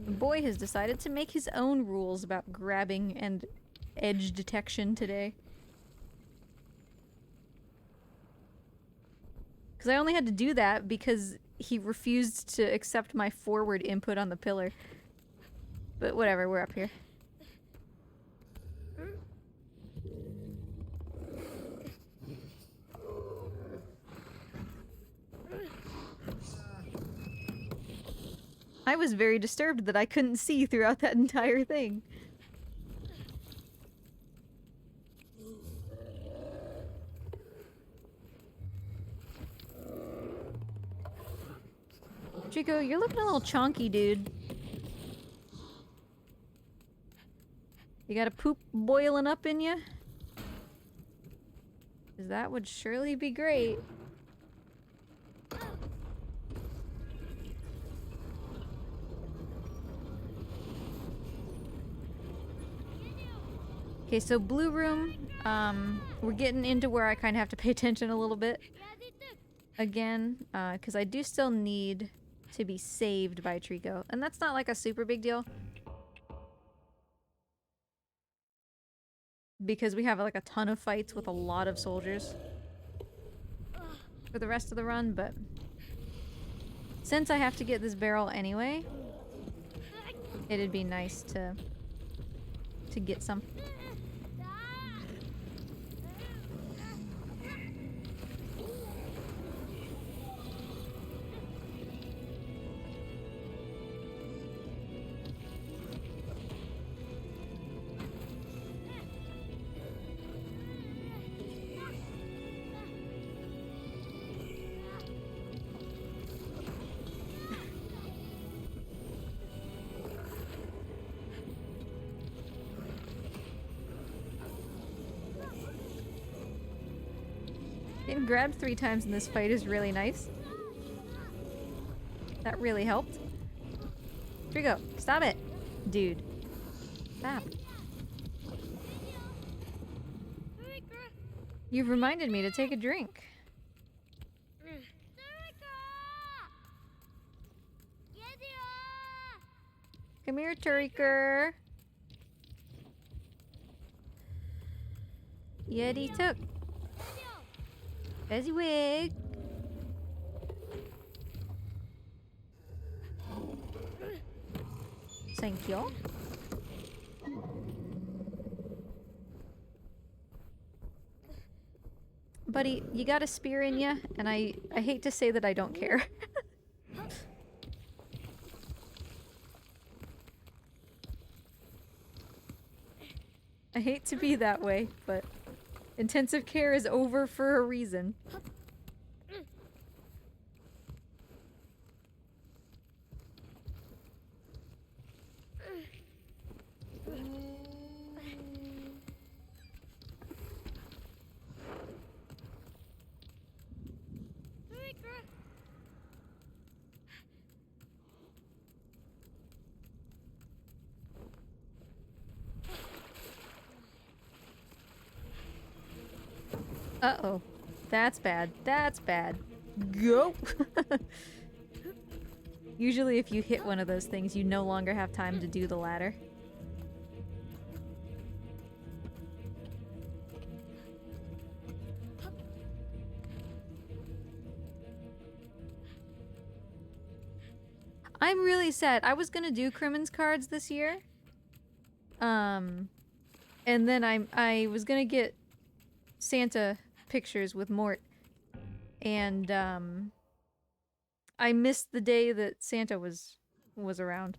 The boy has decided to make his own rules about grabbing and edge detection today. Because I only had to do that because he refused to accept my forward input on the pillar. But whatever, we're up here. I was very disturbed that I couldn't see throughout that entire thing. Chico, you're looking a little chonky, dude. You got a poop boiling up in you? 'Cause that would surely be great. Okay, so blue room, we're getting into where I kind of have to pay attention a little bit again, because I do still need to be saved by Trico, and that's not like a super big deal. Because we have like a ton of fights with a lot of soldiers for the rest of the run, but since I have to get this barrel anyway, it'd be nice to get some. Getting grabbed 3 times in this fight is really nice. That really helped. Trico, stop it! Dude. Stop. You've reminded me to take a drink. Come here, Turiker. Yeti took. Fezziwig. Thank you. Buddy, you got a spear in ya, and I hate to say that I don't care. I hate to be that way, but intensive care is over for a reason. Uh-oh. That's bad. That's bad. Go! Usually if you hit one of those things, you no longer have time to do the ladder. I'm really sad. I was gonna do Crimmins cards this year. And then I was gonna get Santa pictures with Mort, and I missed the day that Santa was around.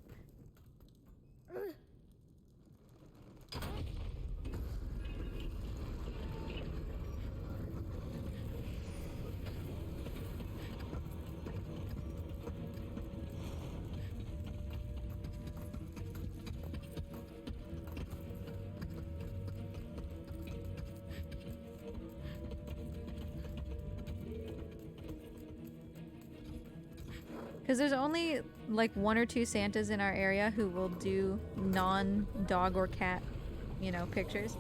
Because there's only like 1 or 2 Santas in our area who will do non-dog or cat, you know, pictures.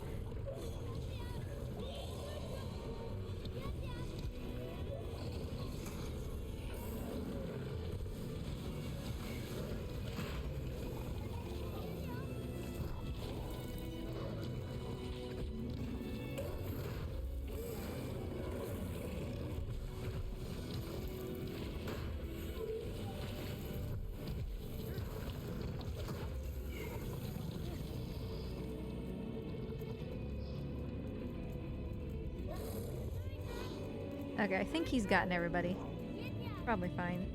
Okay, I think he's gotten everybody. Probably fine.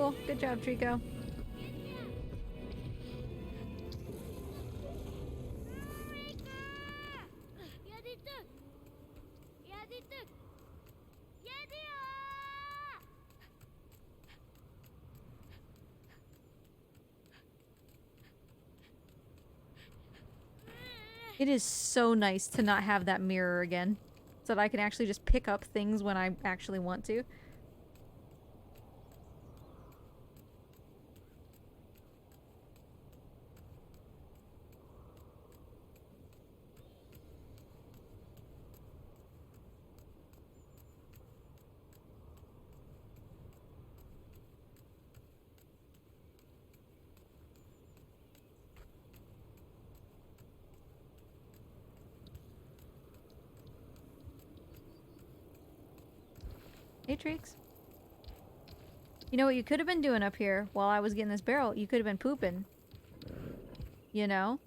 Cool. Good job, Trico. It is so nice to not have that mirror again. So that I can actually just pick up things when I actually want to. Hey, Treeks. You know what you could have been doing up here while I was getting this barrel? You could have been pooping. You know?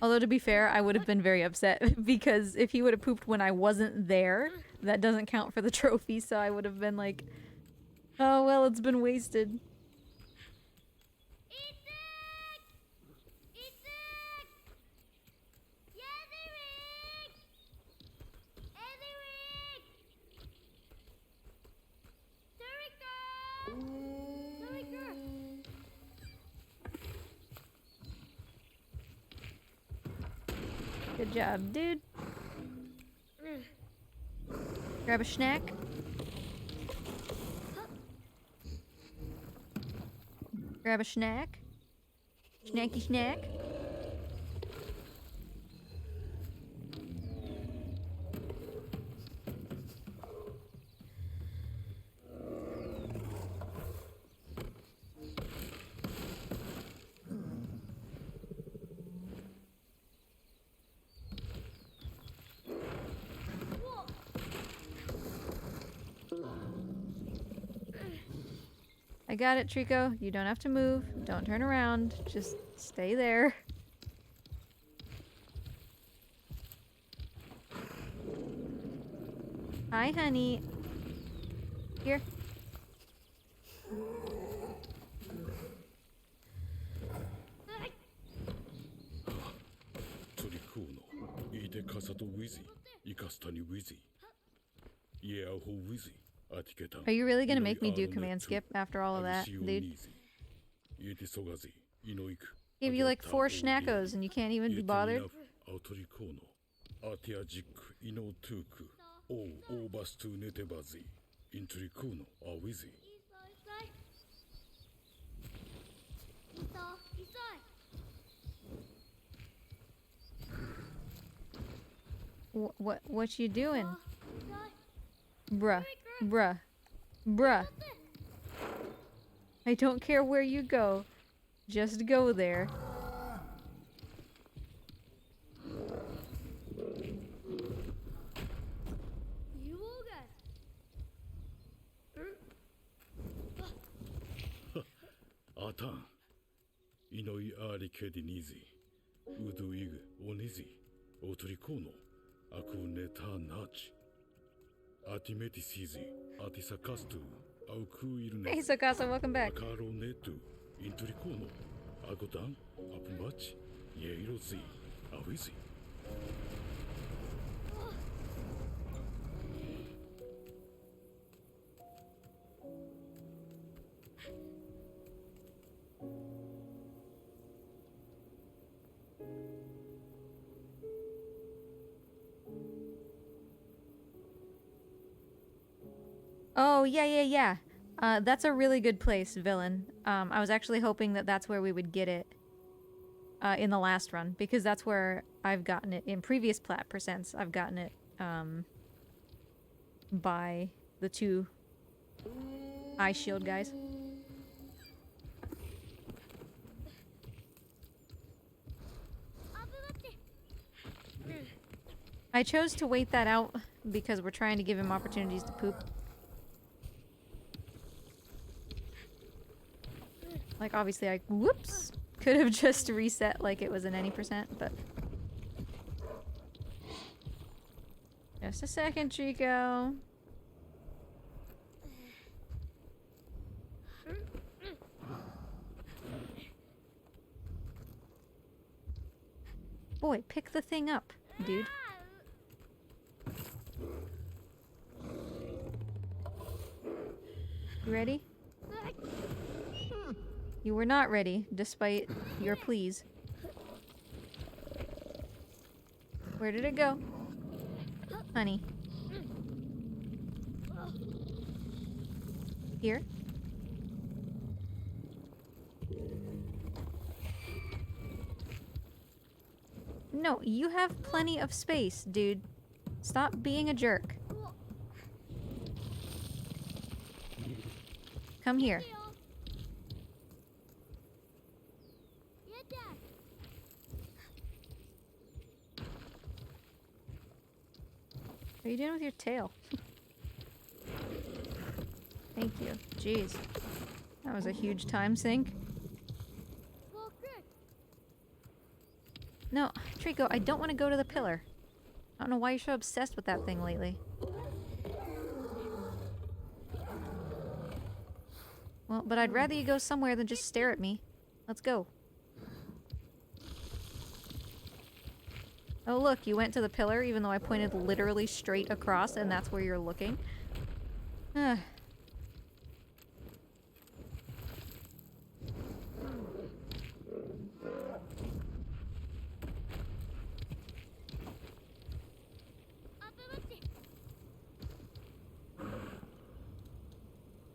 Although, to be fair, I would have been very upset because if he would have pooped when I wasn't there, that doesn't count for the trophy, so I would have been like, oh, well, it's been wasted. Good job, dude. Grab a snack. Grab a snack. Snacky snack. I got it, Trico. You don't have to move. Don't turn around. Just stay there. Hi, honey. Here. トリコーノ、イデカサトウィズィ、イカスタニウィズィ、イエアホウィズィ、アティケタン。 Are you really gonna make me do command skip after all of that, dude? Gave you like 4 schnackos and you can't even be bothered? トリコーノ、アティアジック、イノトゥーク、オーバストゥネテバズィ、イントリコーノ、アウィズィ。 What you doing? Bruh. Bruh. Bruh. I don't care where you go. Just go there. Atan. Inoi ari kedinizi. Udu ig onizi. Otrikono. Aku neta nach. Atimeti sizi. Atisakastu. Auku irune. Hey, Sakasa, welcome back. Akaro netu. Intrikono. Agotan. Apumbachi. Yeirozi. Awizi. Oh, yeah. That's a really good place, villain. I was actually hoping that that's where we would get it in the last run, because that's where I've gotten it in previous plat percents. I've gotten it by the 2 eye shield guys. I chose to wait that out because we're trying to give him opportunities to poop. Like, obviously I, whoops, could have just reset like it was an any percent, but... Just a second, Chico. Boy, pick the thing up, dude. You ready? You were not ready, despite your pleas. Where did it go? Honey. Here? No, you have plenty of space, dude. Stop being a jerk. Come here. What are you doing with your tail? Thank you. Jeez. That was a huge time sink. No, Trico, I don't want to go to the pillar. I don't know why you're so obsessed with that thing lately. Well, but I'd rather you go somewhere than just stare at me. Let's go. Oh look, you went to the pillar even though I pointed literally straight across and that's where you're looking. Ugh.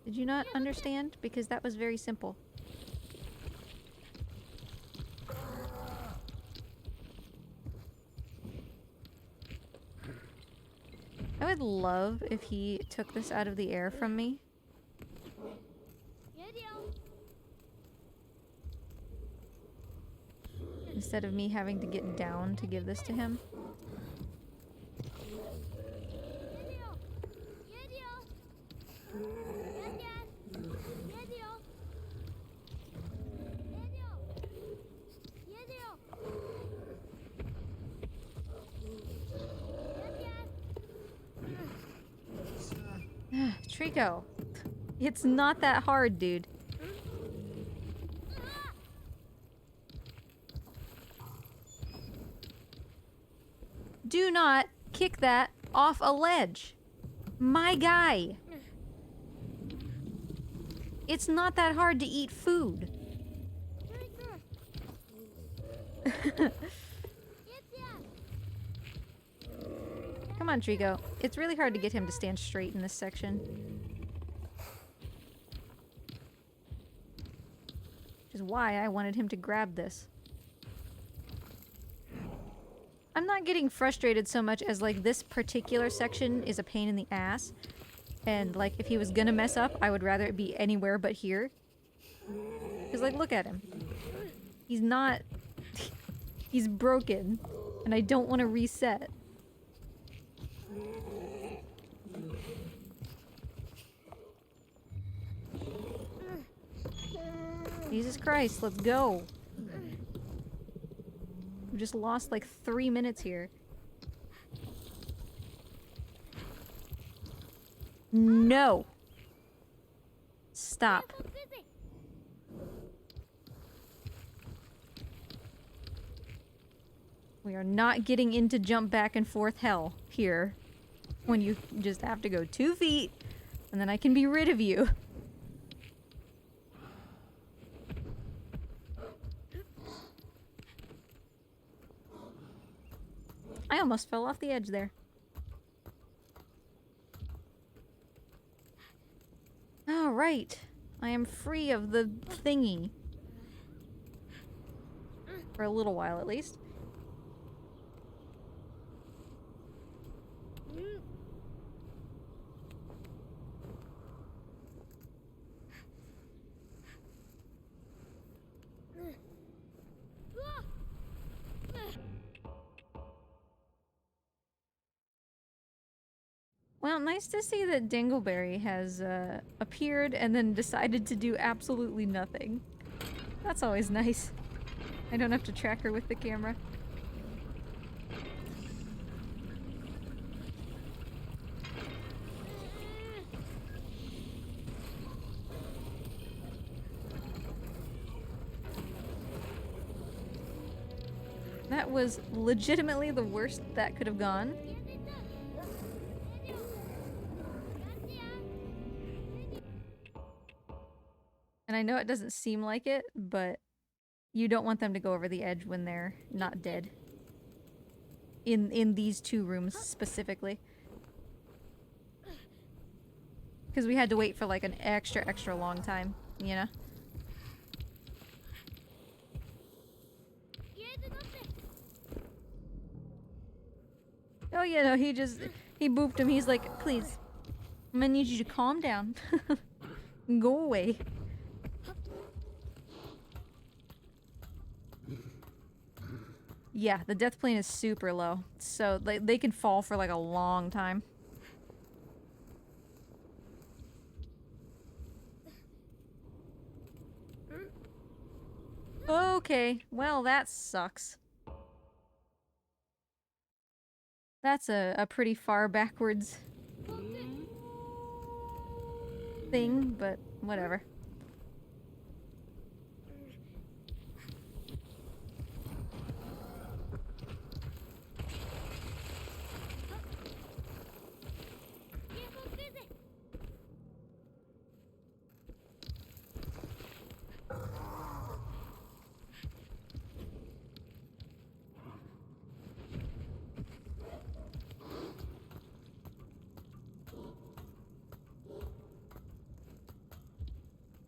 Did you not understand? Because that was very simple. I would love if he took this out of the air from me. Instead of me having to get down to give this to him. Trico, it's not that hard, dude. Do not kick that off a ledge. My guy. It's not that hard to eat food. Come on, Trico. It's really hard to get him to stand straight in this section. Which is why I wanted him to grab this. I'm not getting frustrated so much as, like, this particular section is a pain in the ass. And, like, if he was gonna mess up, I would rather it be anywhere but here. Because, like, look at him. He's not... He's broken. And I don't want to reset. Jesus Christ, let's go. We just lost like 3 minutes here. No. Stop. We are not getting into jump back and forth hell here. When you just have to go 2 feet and then I can be rid of you. I almost fell off the edge there. All right. I am free of the thingy. For a little while, at least. Well, nice to see that Dingleberry has appeared and then decided to do absolutely nothing. That's always nice. I don't have to track her with the camera. That was legitimately the worst that could have gone. And I know it doesn't seem like it, but you don't want them to go over the edge when they're not dead. In these two rooms specifically. Because we had to wait for like an extra long time, you know? Oh yeah, no, he booped him. He's like, please, I'm gonna need you to calm down. Go away. Yeah, the death plane is super low, so they can fall for like a long time. Okay, well that sucks. That's a pretty far backwards thing, but whatever.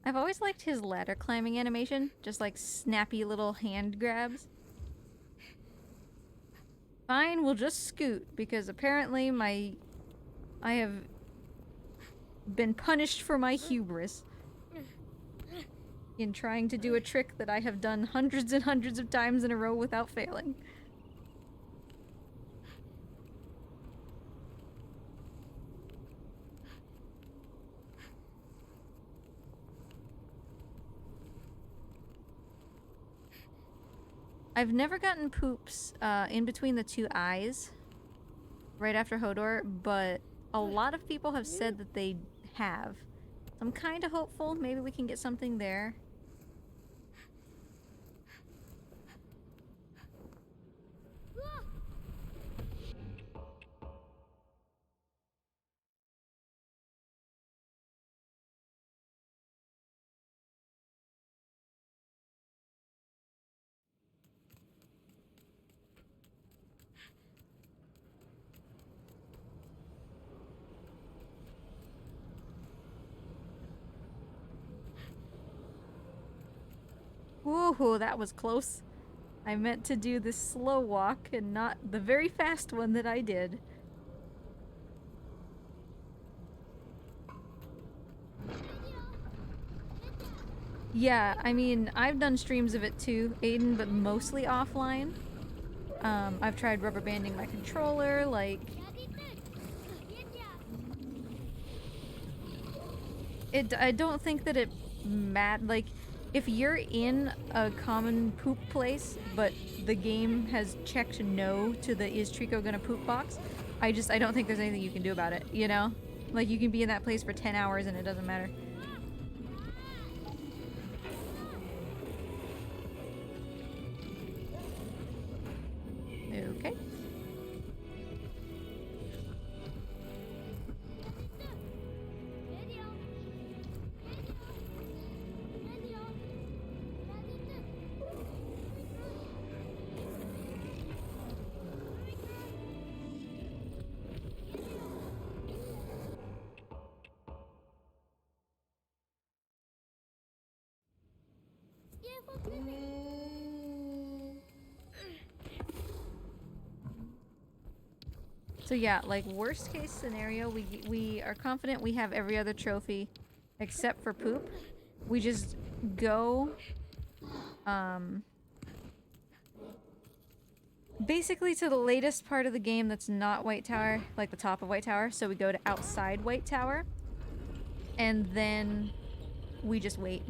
I've always liked his ladder climbing animation, just like snappy little hand grabs. Fine, we'll just scoot, because apparently I have been punished for my hubris in trying to do a trick that I have done hundreds and hundreds of times in a row without failing. I've never gotten poops in between the two eyes right after Hodor, but a lot of people have said that they have. I'm kind of hopeful maybe we can get something there. Ooh, that was close. I meant to do this slow walk and not the very fast one that I did. Yeah, I mean, I've done streams of it too, Aiden, but mostly offline. I've tried rubber banding my controller, like... I don't think that it like, if you're in a common poop place, but the game has checked no to the is Trico gonna poop box, I don't think there's anything you can do about it, you know? Like, you can be in that place for 10 hours and it doesn't matter. Okay. So yeah, like, worst case scenario, we are confident we have every other trophy except for poop. We just go basically to the latest part of the game that's not White Tower, like the top of White Tower. So we go to outside White Tower and then we just wait.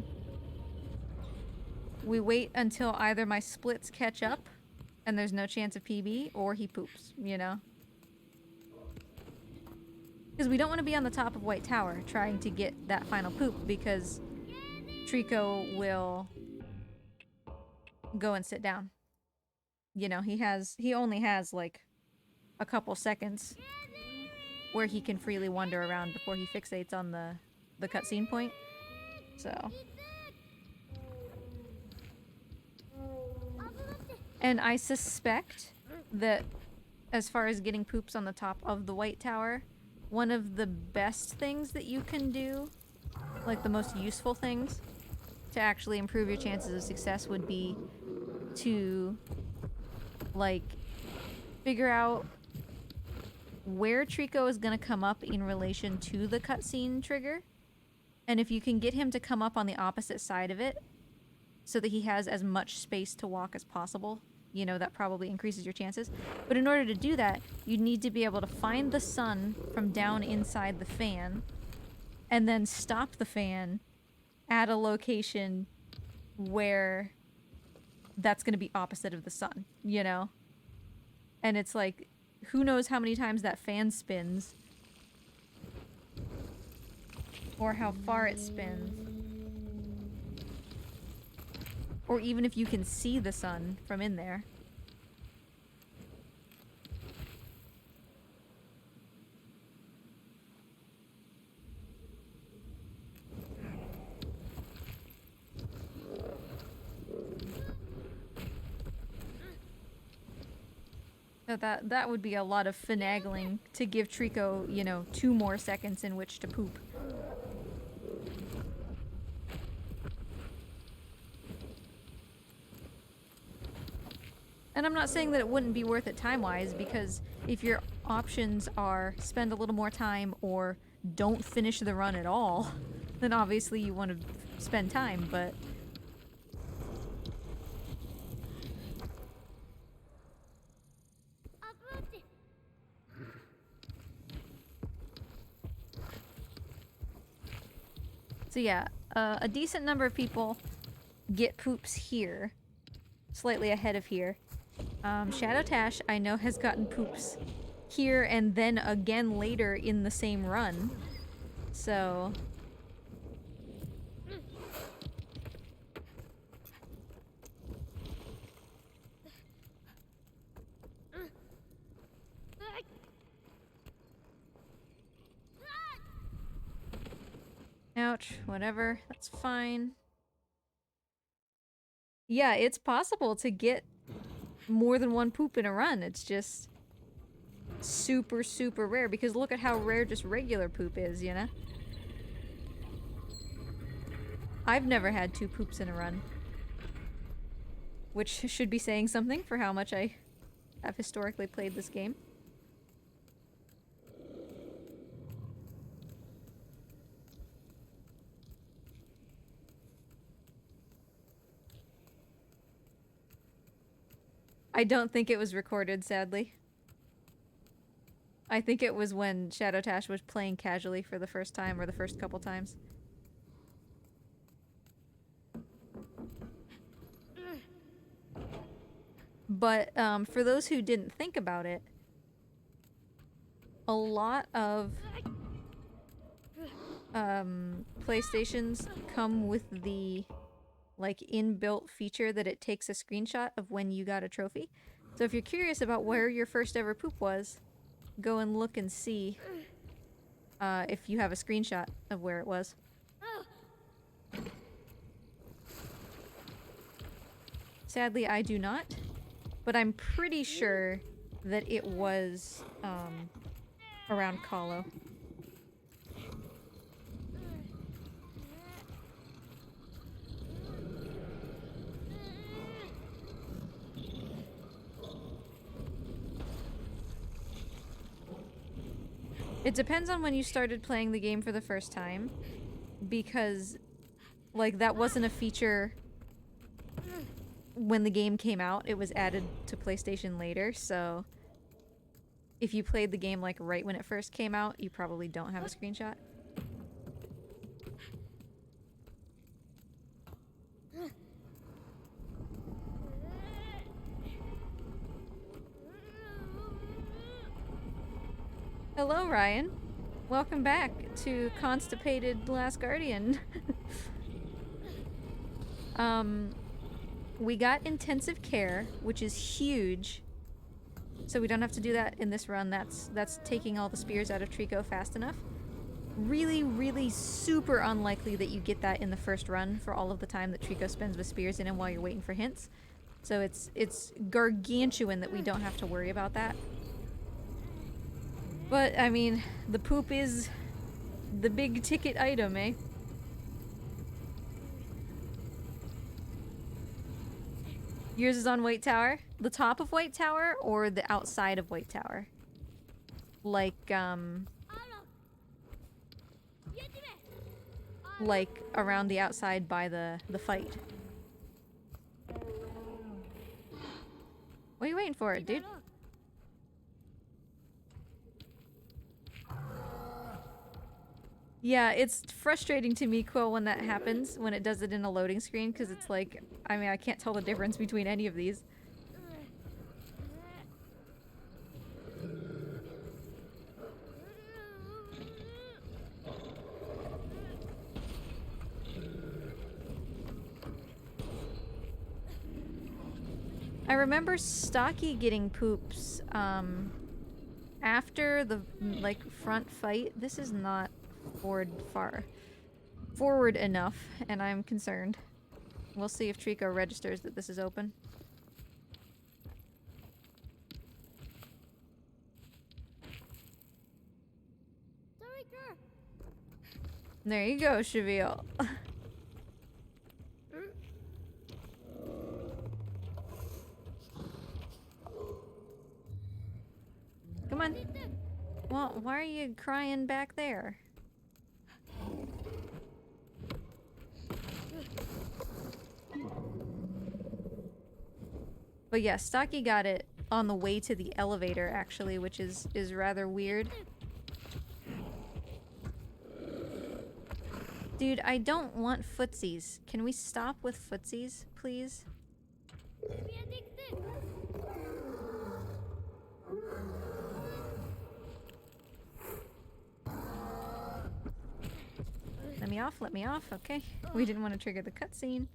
we wait until either my splits catch up and there's no chance of PB, or he poops, you know? Because we don't want to be on the top of White Tower trying to get that final poop, because Trico will go and sit down. You know, he only has like a couple seconds where he can freely wander around before he fixates on the cutscene point. So. And I suspect that as far as getting poops on the top of the White Tower, one of the best things that you can do, like the most useful things to actually improve your chances of success, would be to like figure out where Trico is going to come up in relation to the cutscene trigger. And if you can get him to come up on the opposite side of it so that he has as much space to walk as possible, you know, that probably increases your chances. But in order to do that, you need to be able to find the sun from down inside the fan and then stop the fan at a location where that's going to be opposite of the sun, you know? And it's like, who knows how many times that fan spins or how far it spins. Or even if you can see the sun from in there. So that would be a lot of finagling to give Trico, you know, 2 more seconds in which to poop. And I'm not saying that it wouldn't be worth it time-wise, because if your options are spend a little more time or don't finish the run at all, then obviously you want to spend time, but... So yeah, a decent number of people get poops here, slightly ahead of here. Shadow Tash, I know, has gotten poops here and then again later in the same run. So... Ouch, whatever, that's fine. Yeah, it's possible to get more than 1 poop in a run. It's just super, super rare, because look at how rare just regular poop is, you know? I've never had 2 poops in a run. Which should be saying something for how much I have historically played this game. I don't think it was recorded, sadly. I think it was when Shadow Tash was playing casually for the first time, or the first couple times. But for those who didn't think about it, a lot of PlayStations come with the like inbuilt feature that it takes a screenshot of when you got a trophy. So if you're curious about where your first ever poop was, go and look and see if you have a screenshot of where it was. Sadly, I do not, but I'm pretty sure that it was around Kahlo. It depends on when you started playing the game for the first time, because, like, that wasn't a feature when the game came out. It was added to PlayStation later, so if you played the game, like, right when it first came out, you probably don't have a screenshot. Hello, Ryan. Welcome back to Constipated Last Guardian. We got intensive care, which is huge. So we don't have to do that in this run. That's taking all the spears out of Trico fast enough. Really, really super unlikely that you get that in the first run for all of the time that Trico spends with spears in him while you're waiting for hints. So it's gargantuan that we don't have to worry about that. But, I mean, the poop is the big ticket item, eh? Yours is on White Tower? The top of White Tower or the outside of White Tower? Like around the outside by the fight. What are you waiting for, dude? Yeah, it's frustrating to me, Quill, when that happens, when it does it in a loading screen, because it's like, I mean, I can't tell the difference between any of these. I remember Stocky getting poops, after the, like, front fight. This is not forward enough, and I'm concerned. We'll see if Trico registers that this is open. There you go, Cheville. Come on. Well, why are you crying back there? But yeah, Stocky got it on the way to the elevator, actually, which is rather weird. Dude, I don't want footsies. Can we stop with footsies, please? Let me off, okay. We didn't want to trigger the cutscene.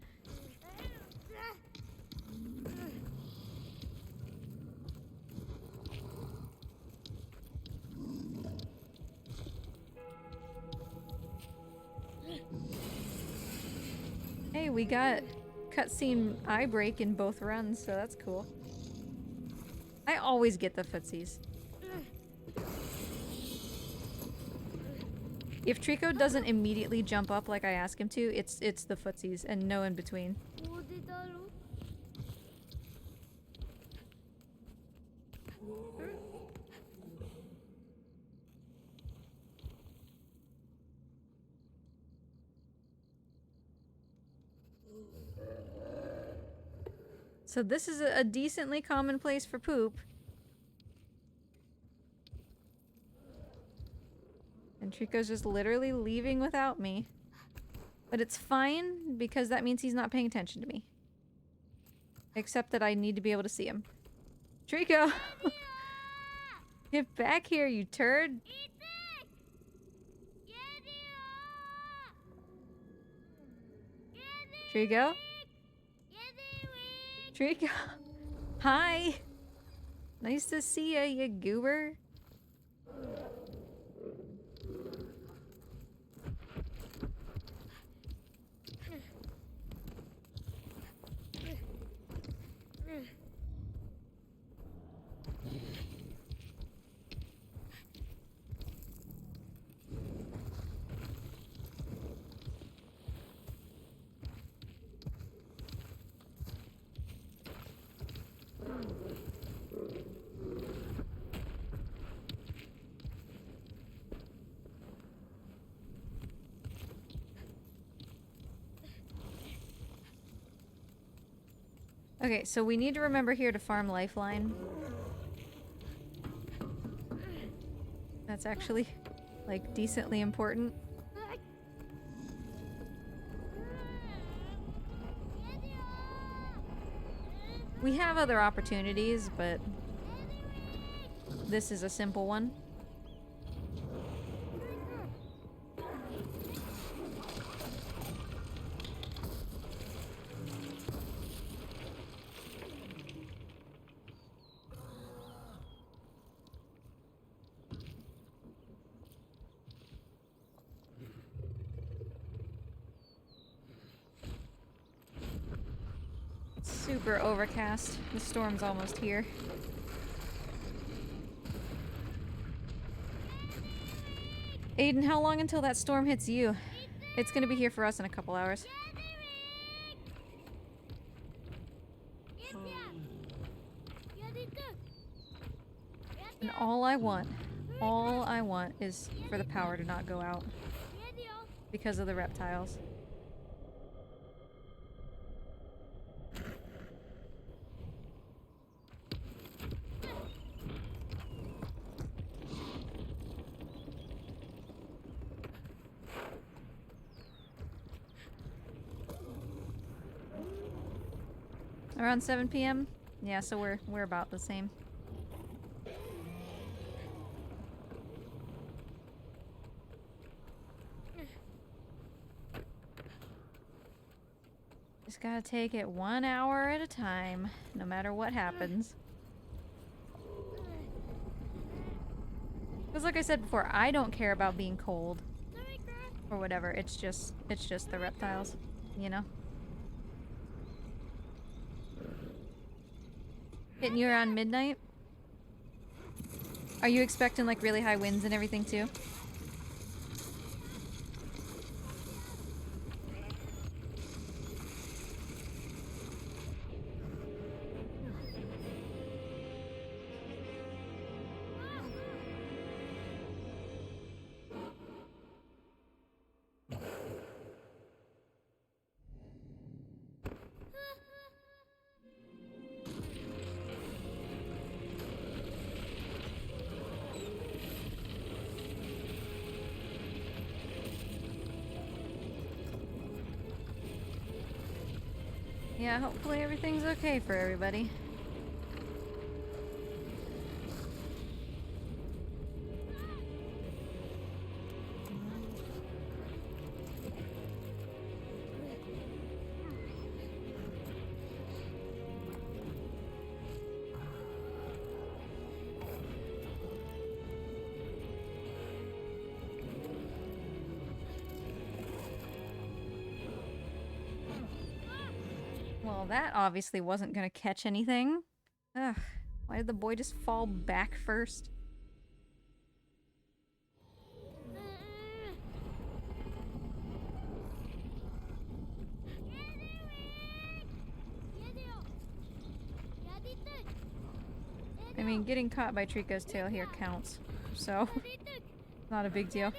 Hey, we got cutscene eye break in both runs, so that's cool. I always get the footsies. If Trico doesn't immediately jump up like I ask him to, it's the footsies and no in between. So this is a decently common place for poop. And Trico's just literally leaving without me. But it's fine, because that means he's not paying attention to me. Except that I need to be able to see him. Trico! Get back here, you turd! Trico? Trico? Hi! Nice to see ya, you goober. Okay, so we need to remember here to farm Lifeline. That's actually, like, decently important. We have other opportunities, but this is a simple one. super overcast. The storm's almost here. Aiden, how long until that storm hits you? It's gonna be here for us in a couple hours. And all I want is for the power to not go out because of the reptiles. Around 7 p.m.? Yeah, so we're about the same. Just gotta take it 1 hour at a time, no matter what happens. Because like I said before, I don't care about being cold. Or whatever, it's just the reptiles, you know? Hitting you around midnight? Are you expecting like really high winds and everything too? Yeah, hopefully everything's okay for everybody. Well, that obviously wasn't gonna catch anything. Ugh, why did the boy just fall back first? I mean, getting caught by Trico's tail here counts, so not a big deal.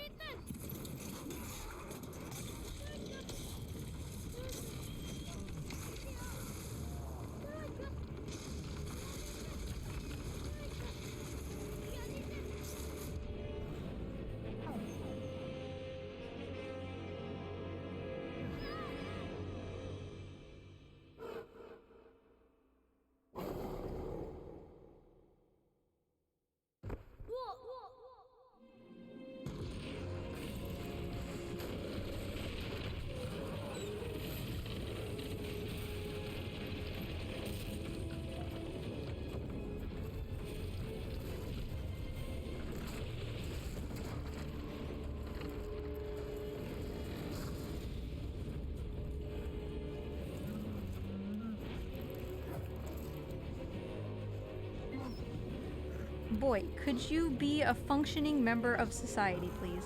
Boy, could you be a functioning member of society, please?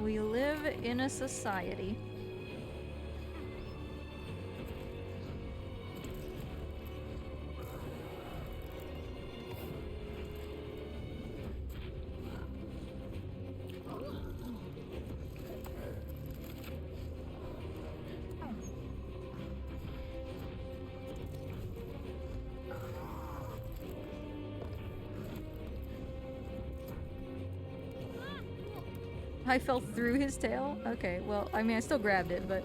We live in a society. I fell through his tail? Okay, well, I mean, I still grabbed it, but...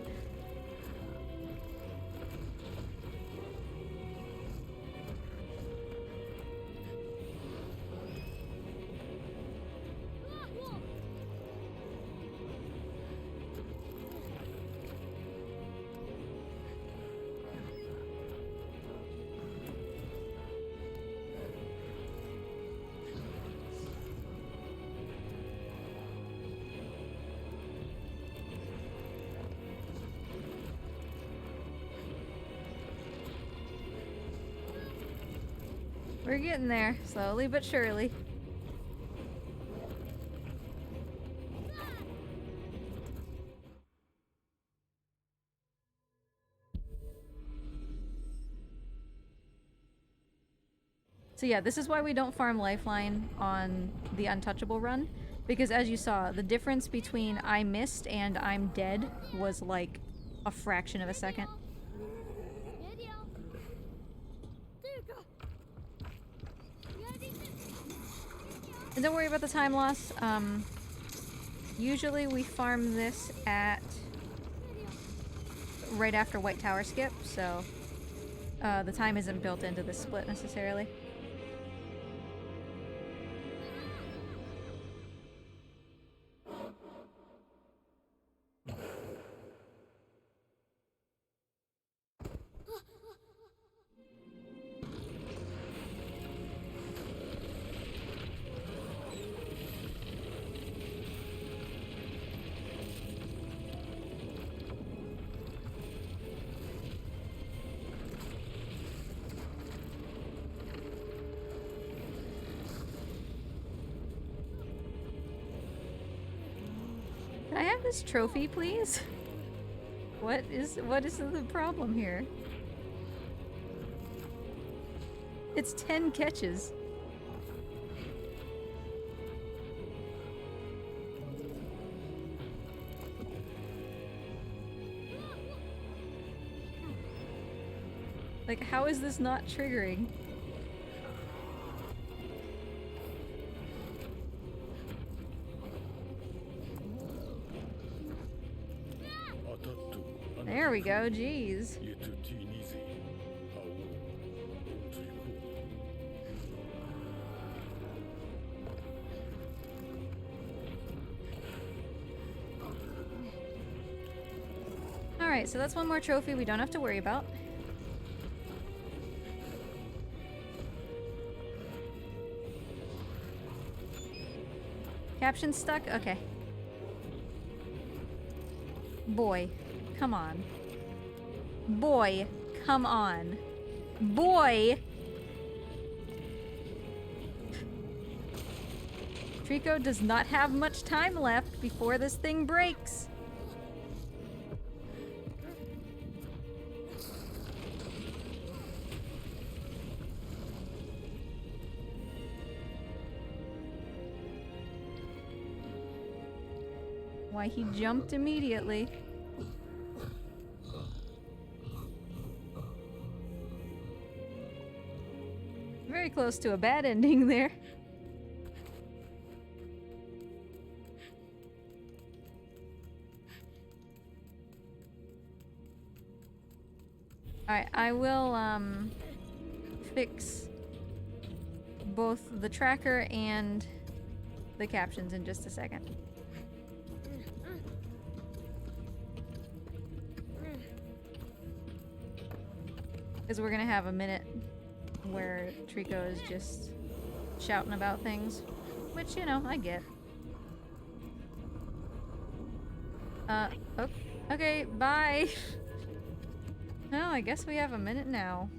We're getting there, slowly but surely. So yeah, this is why we don't farm Lifeline on the Untouchable run. Because as you saw, the difference between I missed and I'm dead was like a fraction of a second. レディオっていうかやりて And don't worry about the time loss. Usually we farm this at right after White Tower skip, so the time isn't built into the split necessarily. Can I have this trophy, please? What is the problem here? It's 10 catches. Like, how is this not triggering? There we go, jeez. Alright, so that's one more trophy we don't have to worry about. Caption stuck? Okay. Boy, come on. Boy, come on. Boy! Trico does not have much time left before this thing breaks. Why, he jumped immediately. Very close to a bad ending there. Alright, I will fix both the tracker and the captions in just a second. Because we're gonna have a minute where Trico is just shouting about things. Which, you know, I get. Oh, okay, bye! No, I guess we have a minute now.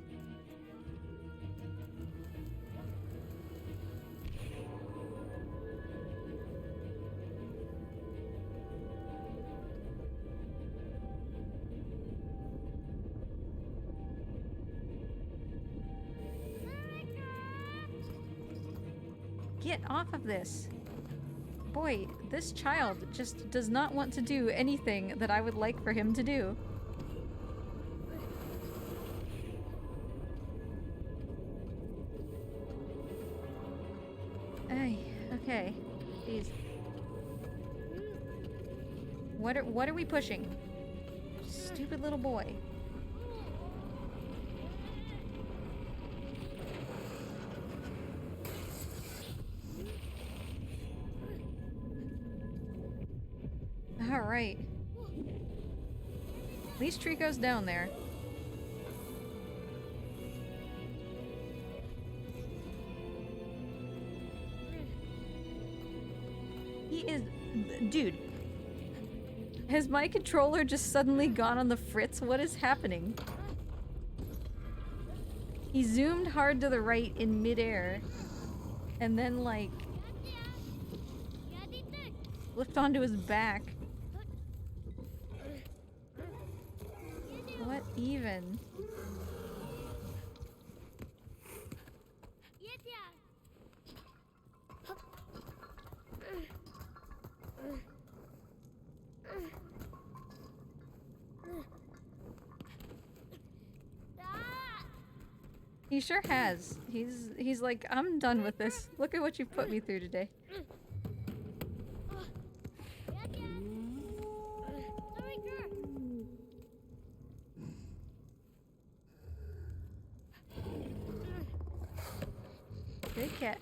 Get off of this. Boy, this child just does not want to do anything that I would like for him to do. Ay, okay. Jeez. What are we pushing? Stupid little boy. Alright. At least Trico's down there. He is... Dude. Has my controller just suddenly gone on the fritz? What is happening? He zoomed hard to the right in midair, and then like flipped onto his back. What even? He sure has. He's like, I'm done with this. Look at what you've put me through today. Good catch.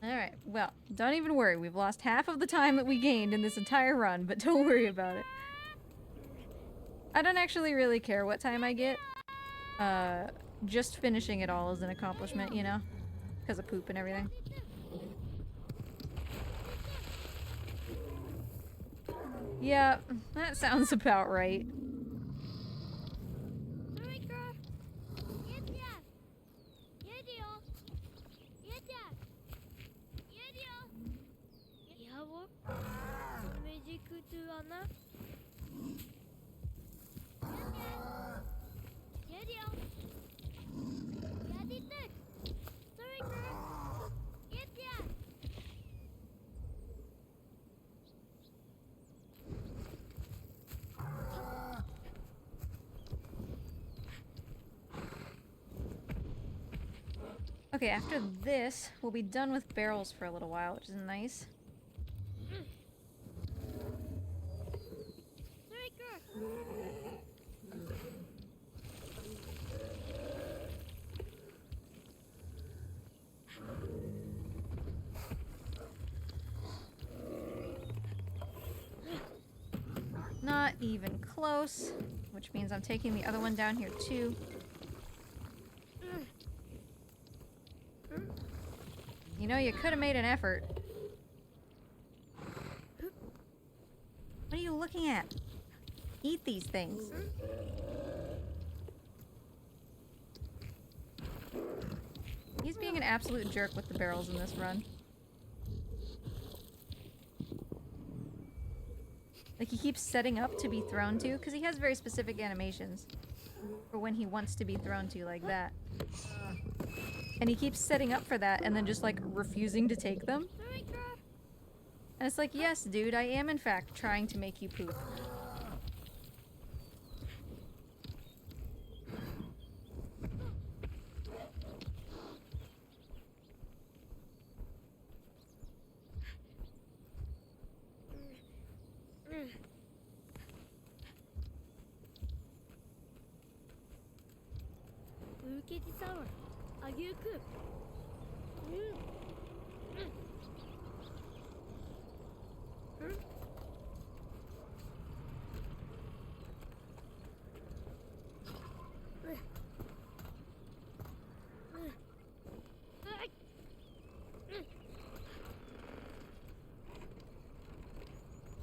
Alright, well, don't even worry. We've lost half of the time that we gained in this entire run, but don't worry about it. I don't actually really care what time I get. Just finishing it all is an accomplishment, you know? Because of poop and everything. Yeah, that sounds about right. Okay, after this, we'll be done with barrels for a little while, which is nice. Not even close, which means I'm taking the other one down here too. You know, you could have made an effort. What are you looking at? Eat these things. He's being an absolute jerk with the barrels in this run. Like, he keeps setting up to be thrown to, because he has very specific animations for when he wants to be thrown to, like that. And he keeps setting up for that and then just, like, refusing to take them. And it's like, yes, dude, I am in fact trying to make you poop.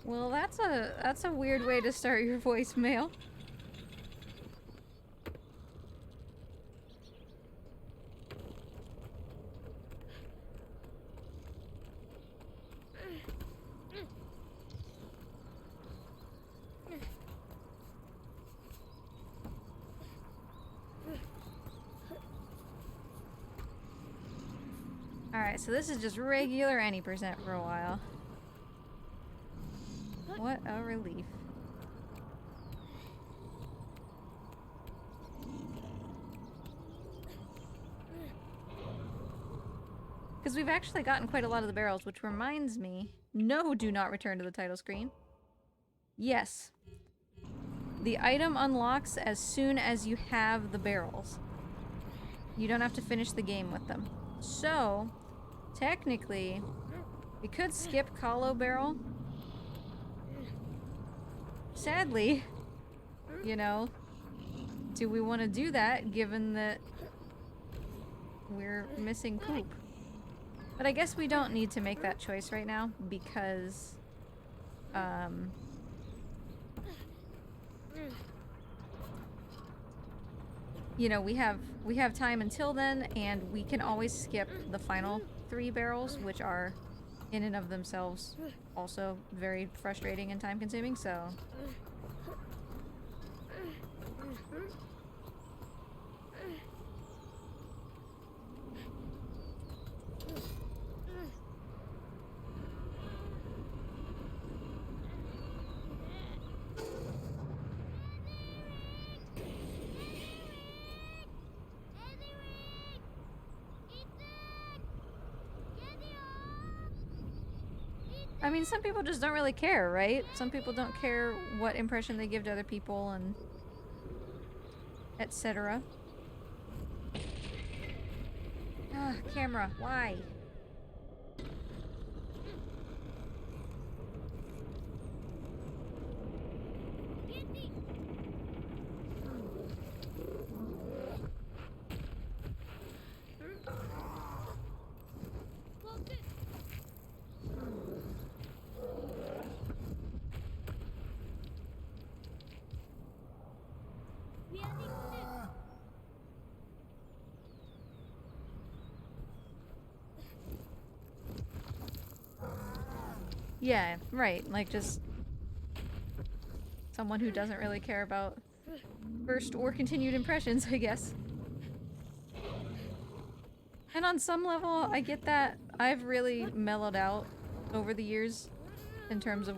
Well, that's a weird way to start your voicemail. Alright, so this is just regular any percent for a while. What a relief. Because we've actually gotten quite a lot of the barrels, which reminds me, no, do not return to the title screen. Yes. The item unlocks as soon as you have the barrels. You don't have to finish the game with them. So, technically, we could skip Kahlo Barrel. Sadly, you know, do we want to do that given that we're missing poop? But I guess we don't need to make that choice right now because, you know, we have time until then, and we can always skip the final 3 barrels, which are in and of themselves also very frustrating and time consuming, so. I mean, some people just don't really care, right? Some people don't care what impression they give to other people and etc. Ah, camera, why? Yeah, right. Like, just someone who doesn't really care about first or continued impressions, I guess. And on some level, I get that. I've really mellowed out over the years in terms of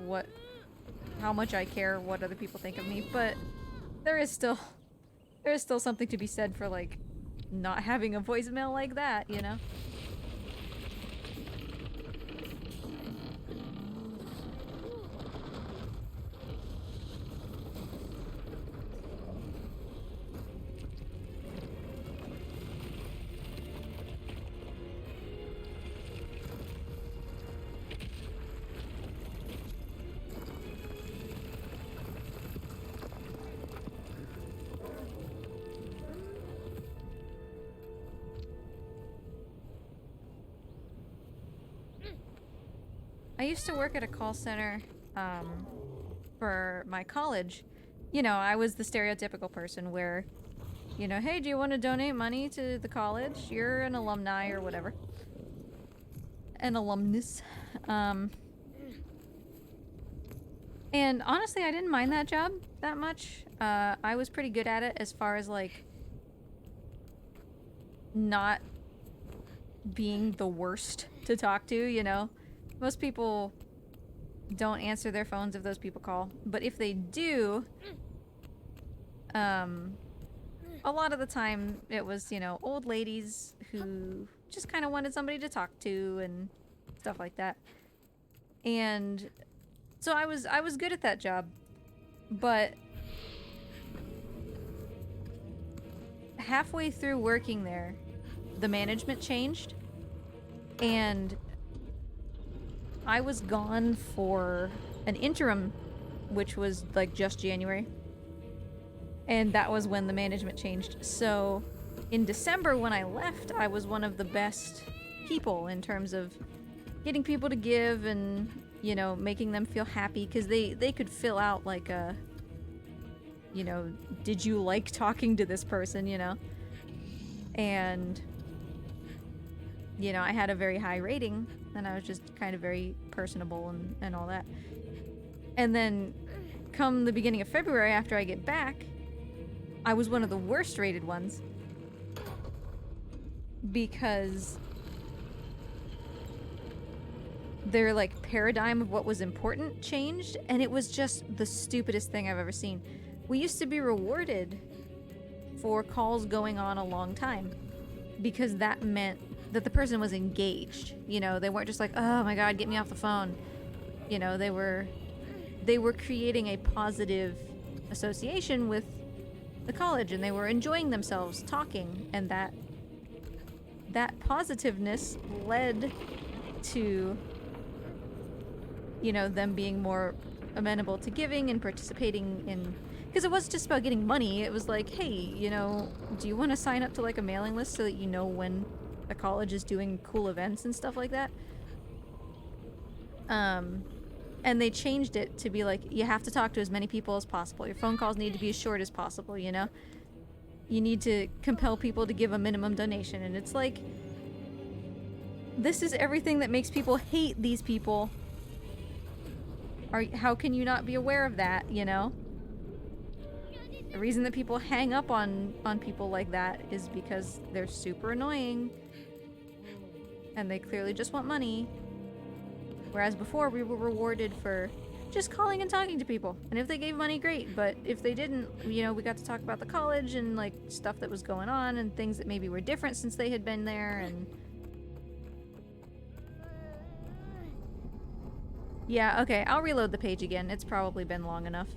how much I care what other people think of me, but there is still something to be said for, like, not having a voicemail like that, you know? I used to work at a call center for my college. You know, I was the stereotypical person where, you know, hey, do you want to donate money to the college? You're an alumni or whatever. An alumnus. And honestly, I didn't mind that job that much. I was pretty good at it as far as, like, not being the worst to talk to, you know? Most people don't answer their phones if those people call, but if they do, a lot of the time it was, you know, old ladies who just kind of wanted somebody to talk to and stuff like that. And so I was good at that job, but halfway through working there, the management changed, and I was gone for an interim, which was like just January. And that was when the management changed. So in December when I left, I was one of the best people in terms of getting people to give and, you know, making them feel happy, because they could fill out like a, you know, did you like talking to this person, you know? And, you know, I had a very high rating, and I was just kind of very personable and all that. And then come the beginning of February, after I get back, I was one of the worst rated ones, because their, like, paradigm of what was important changed, and it was just the stupidest thing I've ever seen. We used to be rewarded for calls going on a long time, because that meant that the person was engaged. You know, they weren't just like, oh my god, get me off the phone. You know, they were creating a positive association with the college, and they were enjoying themselves talking, and that positiveness led to, you know, them being more amenable to giving and participating in, because it wasn't just about getting money. It was like, hey, you know, do you want to sign up to like a mailing list so that you know when the college is doing cool events and stuff like that. And they changed it to be like, you have to talk to as many people as possible. Your phone calls need to be as short as possible, you know? You need to compel people to give a minimum donation. And it's like, this is everything that makes people hate these people. How can you not be aware of that, you know? The reason that people hang up on people like that is because they're super annoying. And they clearly just want money. Whereas before, we were rewarded for just calling and talking to people. And if they gave money, great. But if they didn't, you know, we got to talk about the college and, like, stuff that was going on and things that maybe were different since they had been there and... Yeah, okay, I'll reload the page again. It's probably been long enough.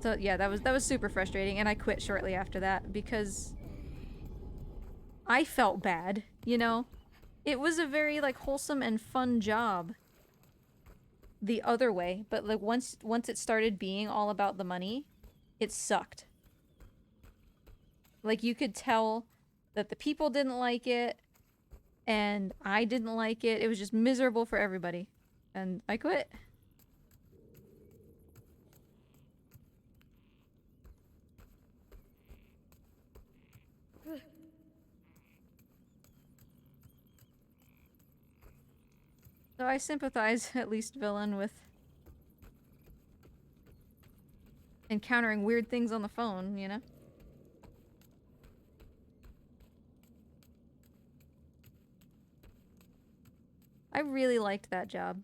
So, yeah, that was super frustrating, and I quit shortly after that because... I felt bad, you know? It was a very, like, wholesome and fun job the other way, but, like, once it started being all about the money, it sucked. Like, you could tell that the people didn't like it, and I didn't like it. It was just miserable for everybody. And I quit. So I sympathize, at least Villain, with encountering weird things on the phone, you know? I really liked that job.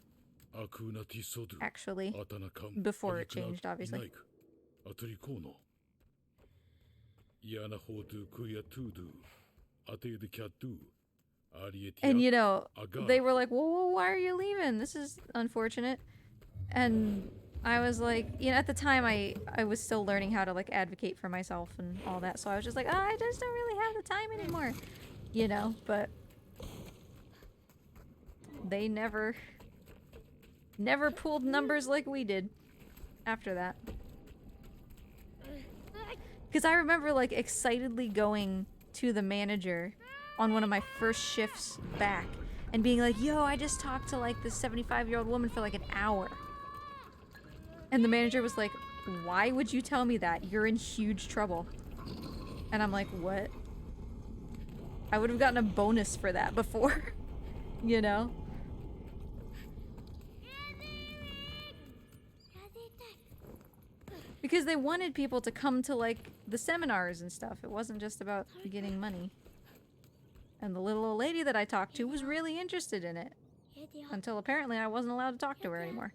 Actually. Before it changed, obviously. And you know, they were like, well, why are you leaving? This is unfortunate. And I was like, you know, at the time I was still learning how to, like, advocate for myself and all that. So I was just like, oh, I just don't really have the time anymore. You know, but they never pulled numbers like we did after that. Because I remember, like, excitedly going to the manager on one of my first shifts back and being like, yo, I just talked to, like, this 75-year-old woman for, like, an hour. And the manager was like, why would you tell me that? You're in huge trouble. And I'm like, what? I would have gotten a bonus for that before. You know? Because they wanted people to come to, like, the seminars and stuff. It wasn't just about getting money. And the little old lady that I talked to was really interested in it. Until apparently I wasn't allowed to talk to her anymore.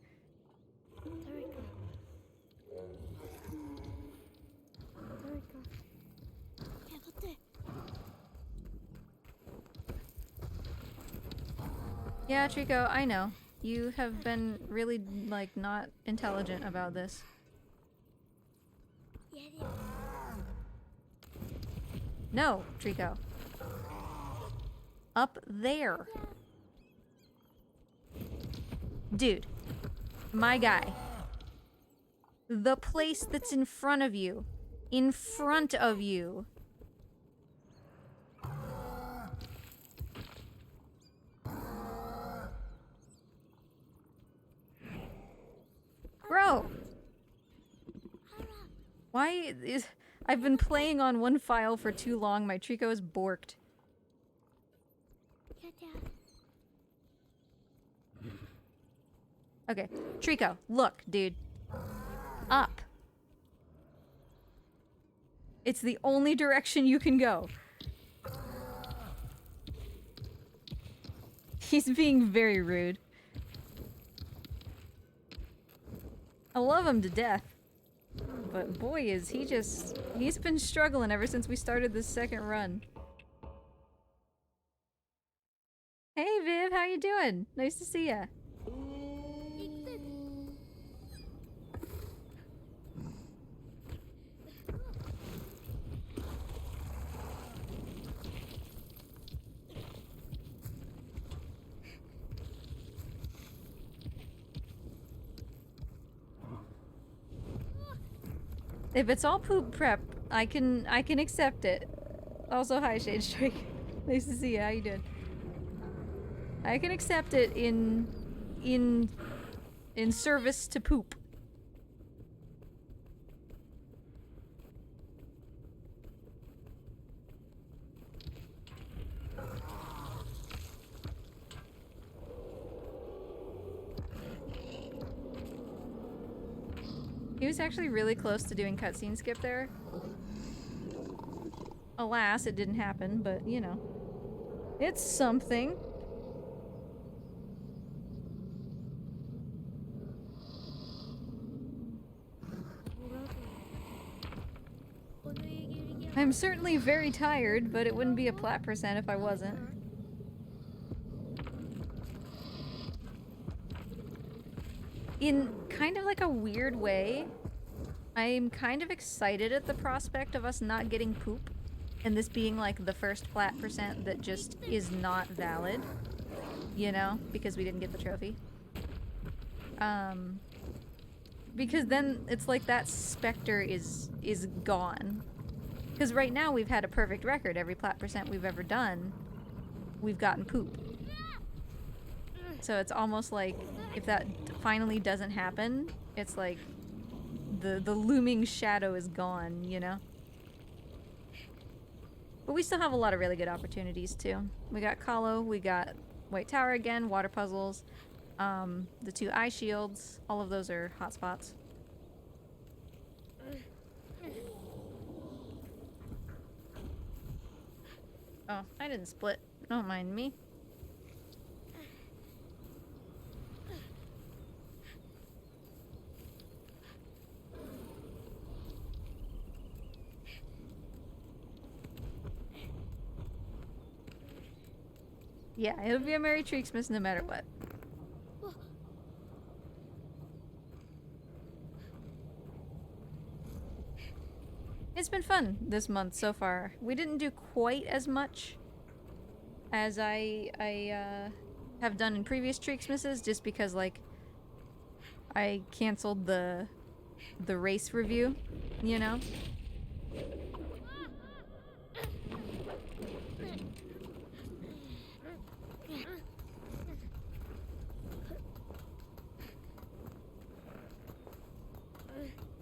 Yeah, Trico, I know. You have been really, like, not intelligent about this. No, Trico. Up there. Dude. My guy. The place that's in front of you. In front of you. Bro. Why is... I've been playing on one file for too long. My Trico is borked. Okay. Trico, look, dude. Up. It's the only direction you can go. He's being very rude. I love him to death. But boy, is he just... He's been struggling ever since we started this second run. Hey Viv, how you doing? Nice to see ya. If it's all poop prep, I can accept it. Also, hi Shade Strike. Nice to see you. How you doing? I can accept it in service to poop. He was actually really close to doing cutscene skip there. Alas, it didn't happen, but you know. It's something. I'm certainly very tired, but it wouldn't be a plat percent if I wasn't. In kind of like a weird way, I'm kind of excited at the prospect of us not getting poop, and this being like the first plat percent that just is not valid, you know, because we didn't get the trophy. Because then it's like that specter is gone. Because right now we've had a perfect record. Every plat percent we've ever done, we've gotten poop. So it's almost like if that finally doesn't happen, it's like the looming shadow is gone, you know? But we still have a lot of really good opportunities too. We got Kahlo, we got White Tower again, water puzzles, the 2 eye shields, all of those are hotspots. Oh, I didn't split. Don't mind me. Yeah, it'll be a Merry Treeksmas no matter what. It's been fun this month so far. We didn't do quite as much as I have done in previous Treeksmases, just because like I canceled the race review, you know?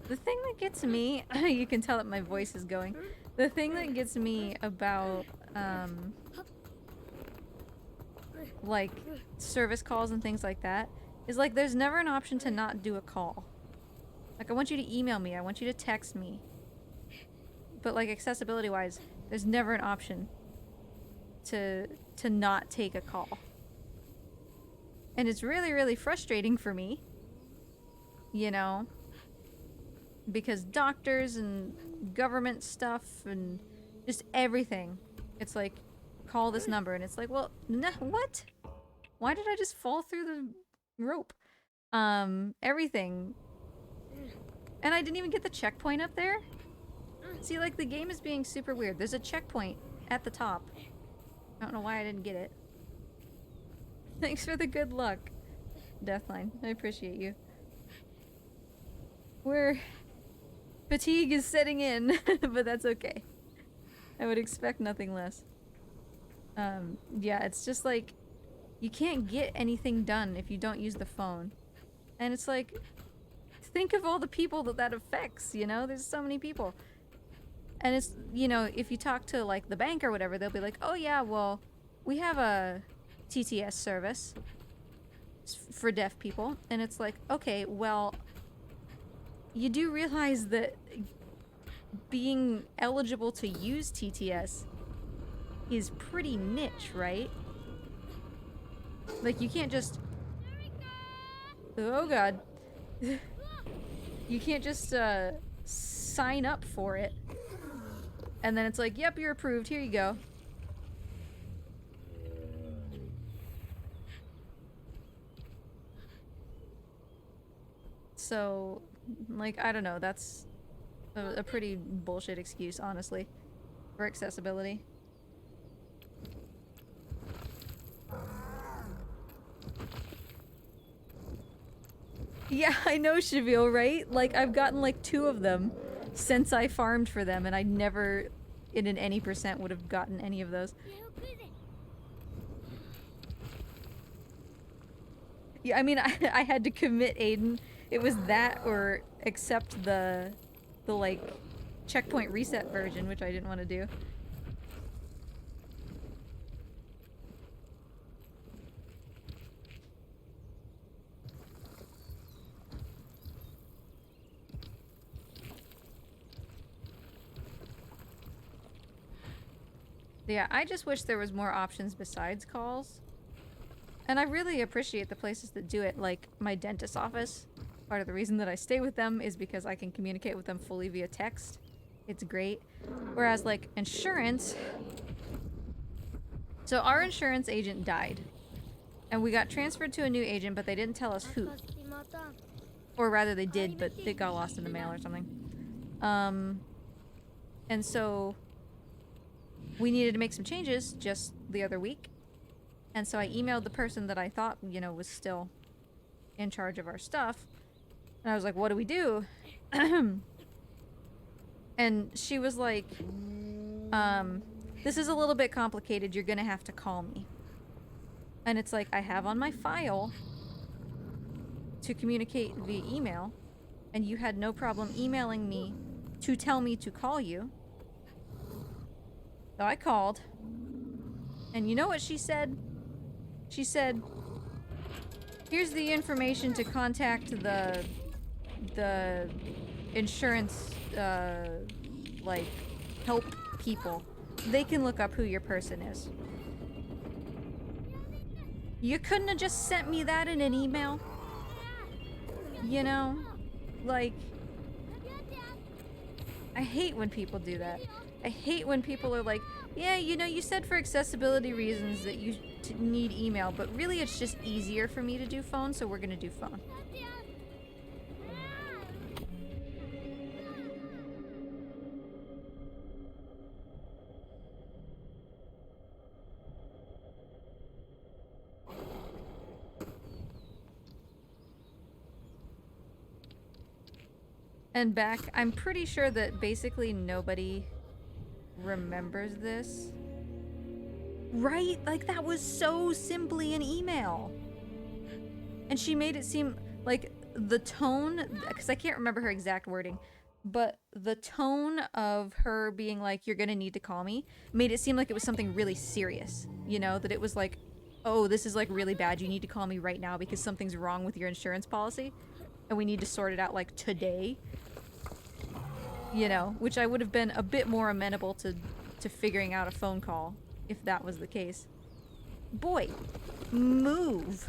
The thing that gets me, you can tell that my voice is going. The thing that gets me about, like, service calls and things like that, is like there's never an option to not do a call. Like, I want you to email me, I want you to text me. But like, accessibility-wise, there's never an option to not take a call. And it's really, really frustrating for me. You know? Because doctors and government stuff and just everything, it's like, call this number, and it's like, well, no, what? Why did I just fall through the rope? Everything. And I didn't even get the checkpoint up there? See, like, the game is being super weird. There's a checkpoint at the top. I don't know why I didn't get it. Thanks for the good luck, Deathline. I appreciate you. Fatigue is setting in, but that's okay. I would expect nothing less. Yeah, it's just like, you can't get anything done if you don't use the phone. And it's like, think of all the people that affects, you know? There's so many people. And it's, you know, if you talk to, like, the bank or whatever, they'll be like, oh yeah, well, we have a TTS service for deaf people. And it's like, okay, well, you do realize that being eligible to use TTS is pretty niche, right? Like, you can't just... Oh god. You can't just, sign up for it. And then it's like, yep, you're approved, here you go. So, like, I don't know, that's a pretty bullshit excuse, honestly, for accessibility. Yeah, I know, Shavil, right? Like, I've gotten like 2 of them. since I farmed for them, and I never, in an any percent, would have gotten any of those. 手を食うぜ Yeah, I mean, I had to commit Aiden. It was that or accept the like checkpoint reset version, which I didn't want to do. Yeah, I just wish there was more options besides calls. And I really appreciate the places that do it, like my dentist's office. Part of the reason that I stay with them is because I can communicate with them fully via text. It's great. Whereas, like, insurance... So our insurance agent died. And we got transferred to a new agent, but they didn't tell us who. 助かってまた Or rather, they did, but it got lost in the mail or something. And so... we needed to make some changes just the other week. And so I emailed the person that I thought, you know, was still in charge of our stuff. And I was like, what do we do? And she was like, this is a little bit complicated. You're gonna have to call me. And it's like, I have on my file to communicate via email. And you had no problem emailing me to tell me to call you. So I called. And you know what she said? She said, here's the information to contact the insurance, like, help people. They can look up who your person is. You couldn't have just sent me that in an email? You know? Like, I hate when people do that. I hate when people are like, yeah, you know, you said for accessibility reasons that you need email, but really it's just easier for me to do phone, so we're gonna do phone. And back, I'm pretty sure that basically nobody remembers this. Right? Like, that was so simply an email. And she made it seem like the tone, because I can't remember her exact wording, but the tone of her being like, you're gonna need to call me, made it seem like it was something really serious. You know, that it was like, oh, this is like really bad. You need to call me right now because something's wrong with your insurance policy. And we need to sort it out like today. You know, which I would have been a bit more amenable to figuring out a phone call if that was the case. Boy, move.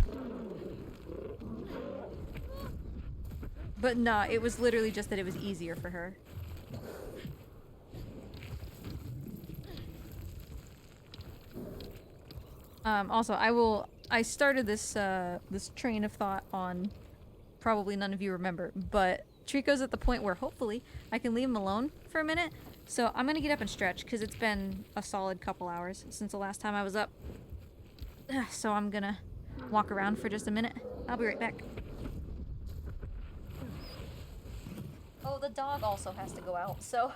But nah, it was literally just that it was easier for her. Also, I started this, this train of thought on, probably none of you remember, but Trico's at the point where hopefully I can leave him alone for a minute. So I'm gonna get up and stretch because it's been a solid couple hours since the last time I was up. So I'm gonna walk around for just a minute. I'll be right back. Oh, the dog also has to go out, so...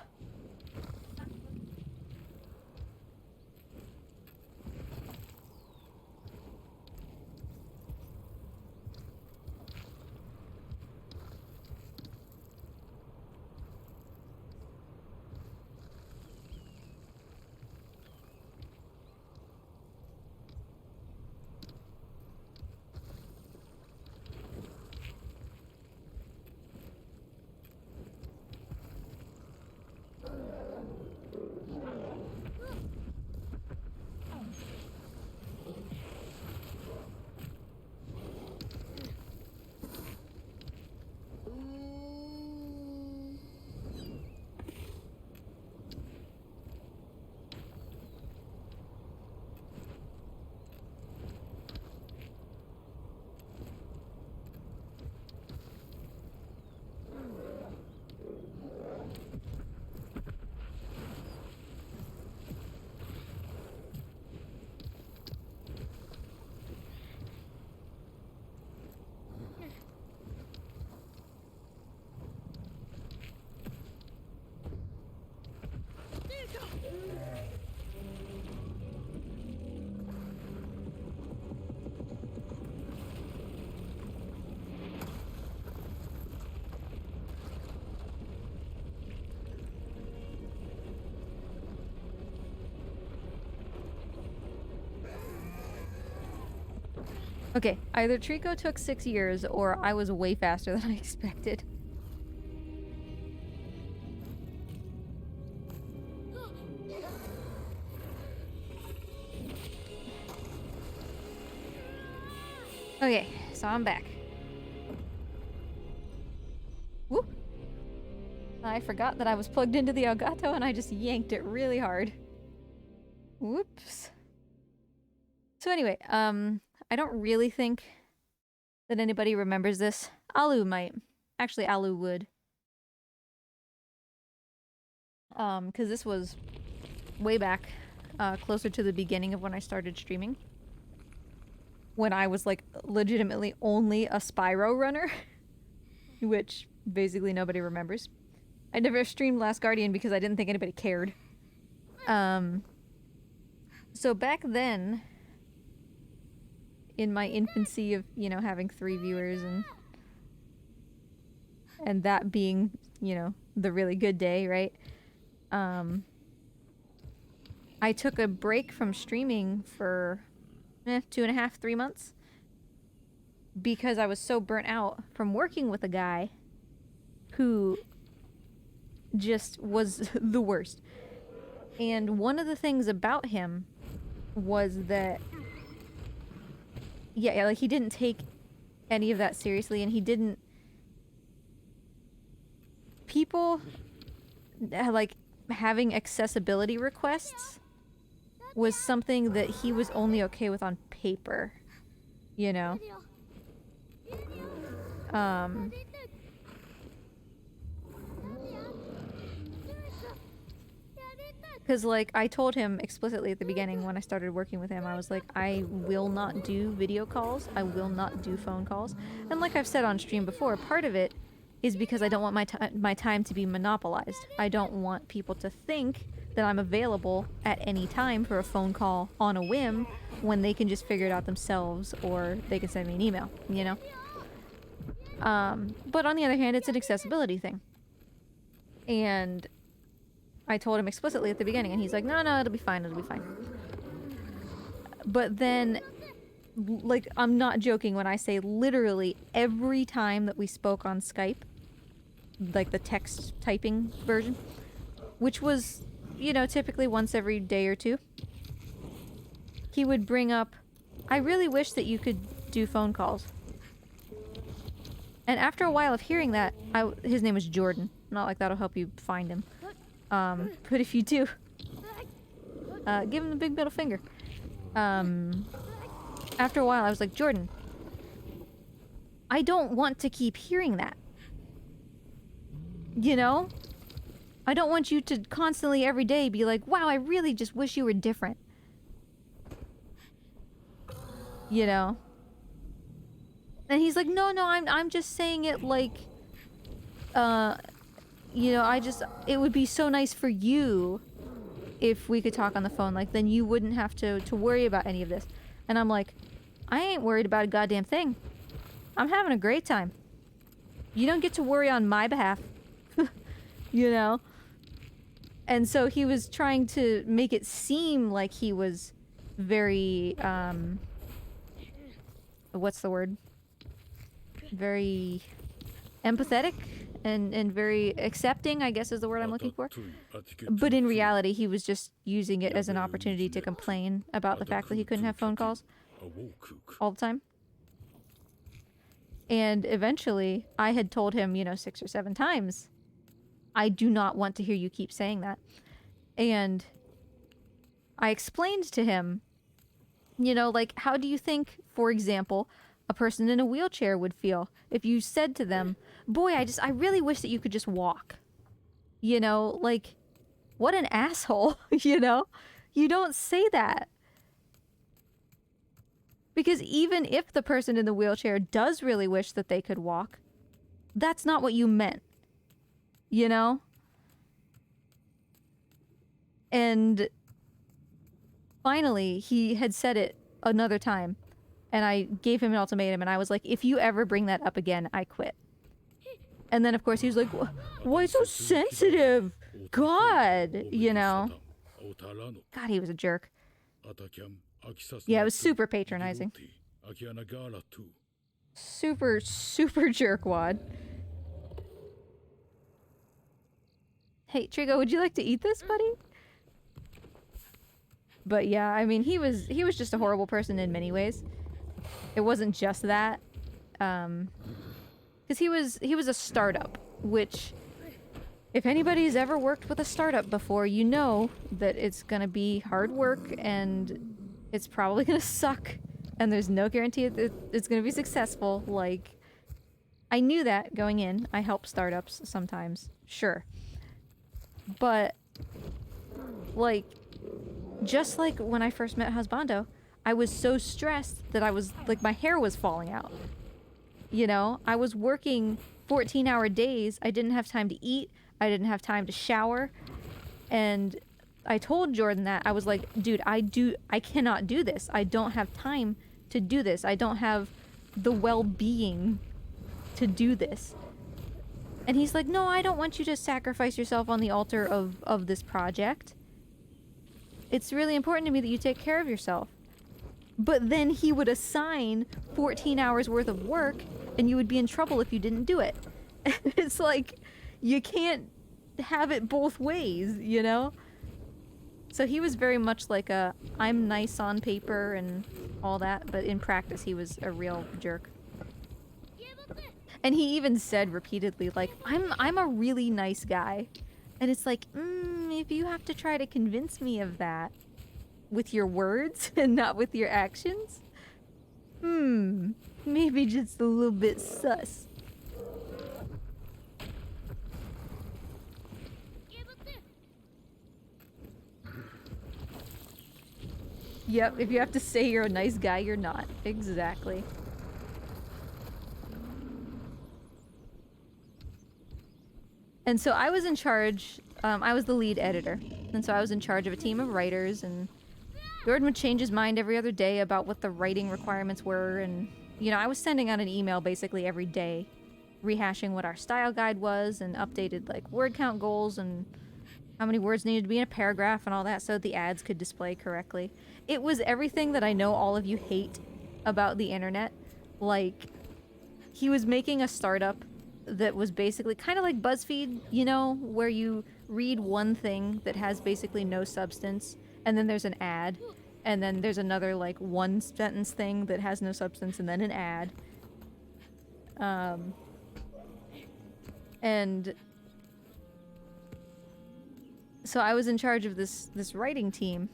Okay, either Trico took 6 years or I was way faster than I expected. Okay, so I'm back. Whoop! I forgot that I was plugged into the Elgato and I just yanked it really hard. Whoops. So anyway, I don't really think that anybody remembers this. Alu might. Actually, Alu would. Because this was way back, closer to the beginning of when I started streaming. When I was, like, legitimately only a Spyro runner. Which basically nobody remembers. I never streamed Last Guardian because I didn't think anybody cared. So back then, in my infancy of, you know, having 3 viewers and that being, you know, the really good day, right? I took a break from streaming for 2.5, 3 months because I was so burnt out from working with a guy who just was the worst. And one of the things about him was that, yeah, like he didn't take any of that seriously, and he didn't... People, like, having accessibility requests was something that he was only okay with on paper, you know? Because, like, I told him explicitly at the beginning when I started working with him, I was like, I will not do video calls, I will not do phone calls. And like I've said on stream before, part of it is because I don't want my time to be monopolized. I don't want people to think that I'm available at any time for a phone call on a whim when they can just figure it out themselves, or they can send me an email, you know? But on the other hand, it's an accessibility thing. And I told him explicitly at the beginning, and he's like, no, it'll be fine, it'll be fine. But then, like, I'm not joking when I say literally every time that we spoke on Skype, like the text typing version, which was, you know, typically once every day or two, he would bring up, I really wish that you could do phone calls. And after a while of hearing that, his name was Jordan. Not like that'll help you find him. But if you do, give him the big middle finger. After a while, I was like, Jordan, I don't want to keep hearing that. You know? I don't want you to constantly every day be like, wow, I really just wish you were different. You know? And he's like, no, I'm just saying it like, you know, it would be so nice for you if we could talk on the phone. Like, then you wouldn't have to worry about any of this. And I'm like, I ain't worried about a goddamn thing. I'm having a great time. You don't get to worry on my behalf. You know? And so he was trying to make it seem like he was very, what's the word? Very empathetic and very accepting, I guess is the word I'm looking for. But in reality, he was just using it as an opportunity to complain about the fact that he couldn't have phone calls all the time. And eventually, I had told him, you know, 6 or 7 times, I do not want to hear you keep saying that. And I explained to him, you know, like, how do you think, for example, a person in a wheelchair would feel if you said to them, boy, I really wish that you could just walk. You know, like, what an asshole, you know? You don't say that. Because even if the person in the wheelchair does really wish that they could walk, that's not what you meant. You know? And finally, he had said it another time. And I gave him an ultimatum, and I was like, if you ever bring that up again, I quit. And then, of course, he was like, why so sensitive? God, you know? God, he was a jerk. Yeah, it was super patronizing. Akiana Gala too. Super, super jerkwad. Hey, Trigo, would you like to eat this, buddy? But yeah, I mean, he was just a horrible person in many ways. It wasn't just that. Because he was a startup, which, if anybody's ever worked with a startup before, you know that it's gonna be hard work and it's probably gonna suck, and there's no guarantee that it's gonna be successful. Like, I knew that going in. I help startups sometimes, sure. But, like, just like when I first met Husbando, I was so stressed that I was, like, my hair was falling out. You know? I was working 14-hour days. I didn't have time to eat. I didn't have time to shower. And I told Jordan that. I was like, dude, I cannot do this. I don't have time to do this. I don't have the well-being to do this. And he's like, no, I don't want you to sacrifice yourself on the altar of this project. It's really important to me that you take care of yourself. But then he would assign 14 hours worth of work, and you would be in trouble if you didn't do it. It's like, you can't have it both ways, you know? So he was very much like I'm nice on paper and all that, but in practice he was a real jerk. And he even said repeatedly, like, I'm a really nice guy. And it's like, if you have to try to convince me of that with your words and not with your actions, maybe just a little bit sus. Yep, if you have to say you're a nice guy, you're not. Exactly. And so I was in charge, I was the lead editor, and so I was in charge of a team of writers, and Jordan would change his mind every other day about what the writing requirements were, and, you know, I was sending out an email basically every day, rehashing what our style guide was, and updated, like, word count goals, and how many words needed to be in a paragraph, and all that, so the ads could display correctly. It was everything that I know all of you hate about the internet. Like, he was making a startup that was basically kind of like BuzzFeed, you know, where you read one thing that has basically no substance, and then there's an ad, and then there's another, like, one sentence thing that has no substance, and then an ad. And so I was in charge of this writing team,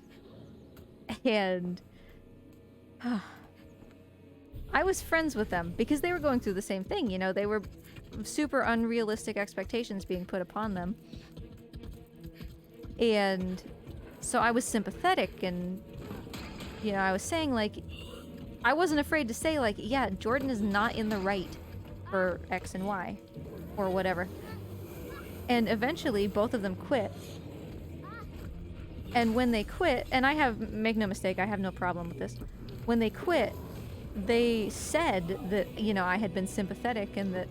and I was friends with them because they were going through the same thing, you know, they were super unrealistic expectations being put upon them. And so I was sympathetic, and, you know, I was saying, like, I wasn't afraid to say, like, yeah, Jordan is not in the right for X and Y, or whatever. And eventually, both of them quit. And when they quit, and make no mistake, I have no problem with this. When they quit, they said that, you know, I had been sympathetic and that